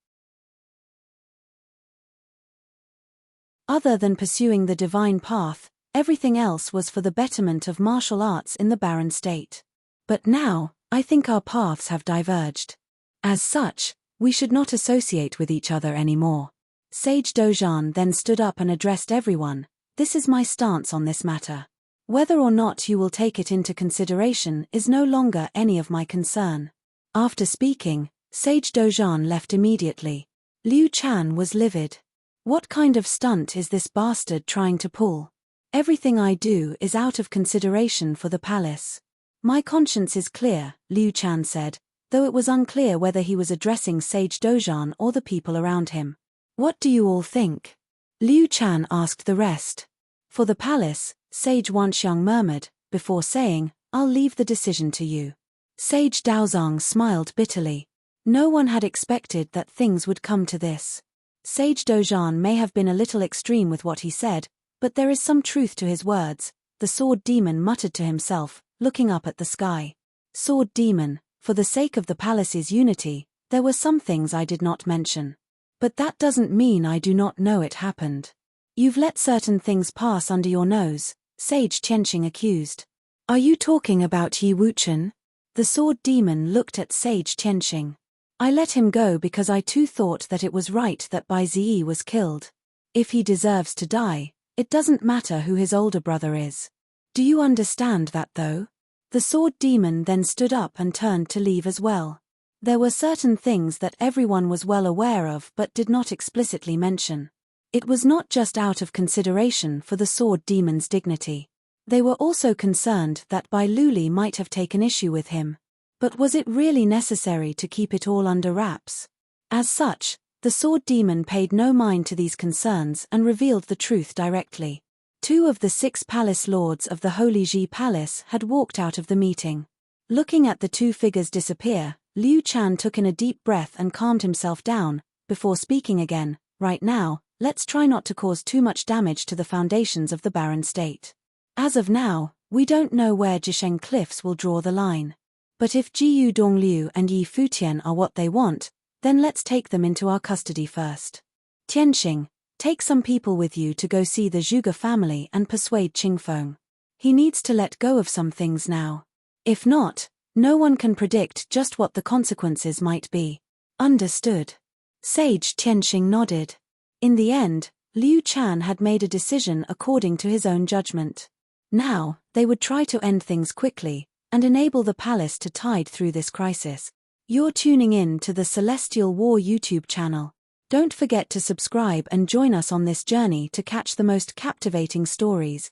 Other than pursuing the divine path, everything else was for the betterment of martial arts in the barren state. But now, I think our paths have diverged. As such, we should not associate with each other anymore. Sage Dozhan then stood up and addressed everyone. This is my stance on this matter. Whether or not you will take it into consideration is no longer any of my concern. After speaking, Sage Dozhan left immediately. Liu Chan was livid. What kind of stunt is this bastard trying to pull? Everything I do is out of consideration for the palace. My conscience is clear, Liu Chan said, though it was unclear whether he was addressing Sage Dozhan or the people around him. What do you all think? Liu Chan asked the rest. For the palace, Sage Wanxiang murmured, before saying, I'll leave the decision to you. Sage Daozong smiled bitterly. No one had expected that things would come to this. Sage Dozhan may have been a little extreme with what he said, but there is some truth to his words, the sword demon muttered to himself, looking up at the sky. Sword demon, for the sake of the palace's unity, there were some things I did not mention. But that doesn't mean I do not know it happened. You've let certain things pass under your nose, Sage Tianxing accused. Are you talking about Yi Wuchen? The sword demon looked at Sage Tianxing. I let him go because I too thought that it was right that Bai Ziyi was killed. If he deserves to die, it doesn't matter who his older brother is. Do you understand that though? The sword demon then stood up and turned to leave as well. There were certain things that everyone was well aware of but did not explicitly mention. It was not just out of consideration for the sword demon's dignity. They were also concerned that Bai Luli might have taken issue with him. But was it really necessary to keep it all under wraps? As such, the sword demon paid no mind to these concerns and revealed the truth directly. 2 of the 6 palace lords of the Holy Ji Palace had walked out of the meeting. Looking at the 2 figures disappear, Liu Chan took in a deep breath and calmed himself down, before speaking again, right now, let's try not to cause too much damage to the foundations of the barren state. As of now, we don't know where Jisheng Cliffs will draw the line. But if Jiyu Dongliu and Yi Futian are what they want, then let's take them into our custody first. Tianxing, take some people with you to go see the Zhuge family and persuade Qingfeng. He needs to let go of some things now. If not, no one can predict just what the consequences might be. Understood. Sage Tianxing nodded. In the end, Liu Chan had made a decision according to his own judgment. Now, they would try to end things quickly, and enable the palace to tide through this crisis. You're tuning in to the Celestial War YouTube channel. Don't forget to subscribe and join us on this journey to catch the most captivating stories.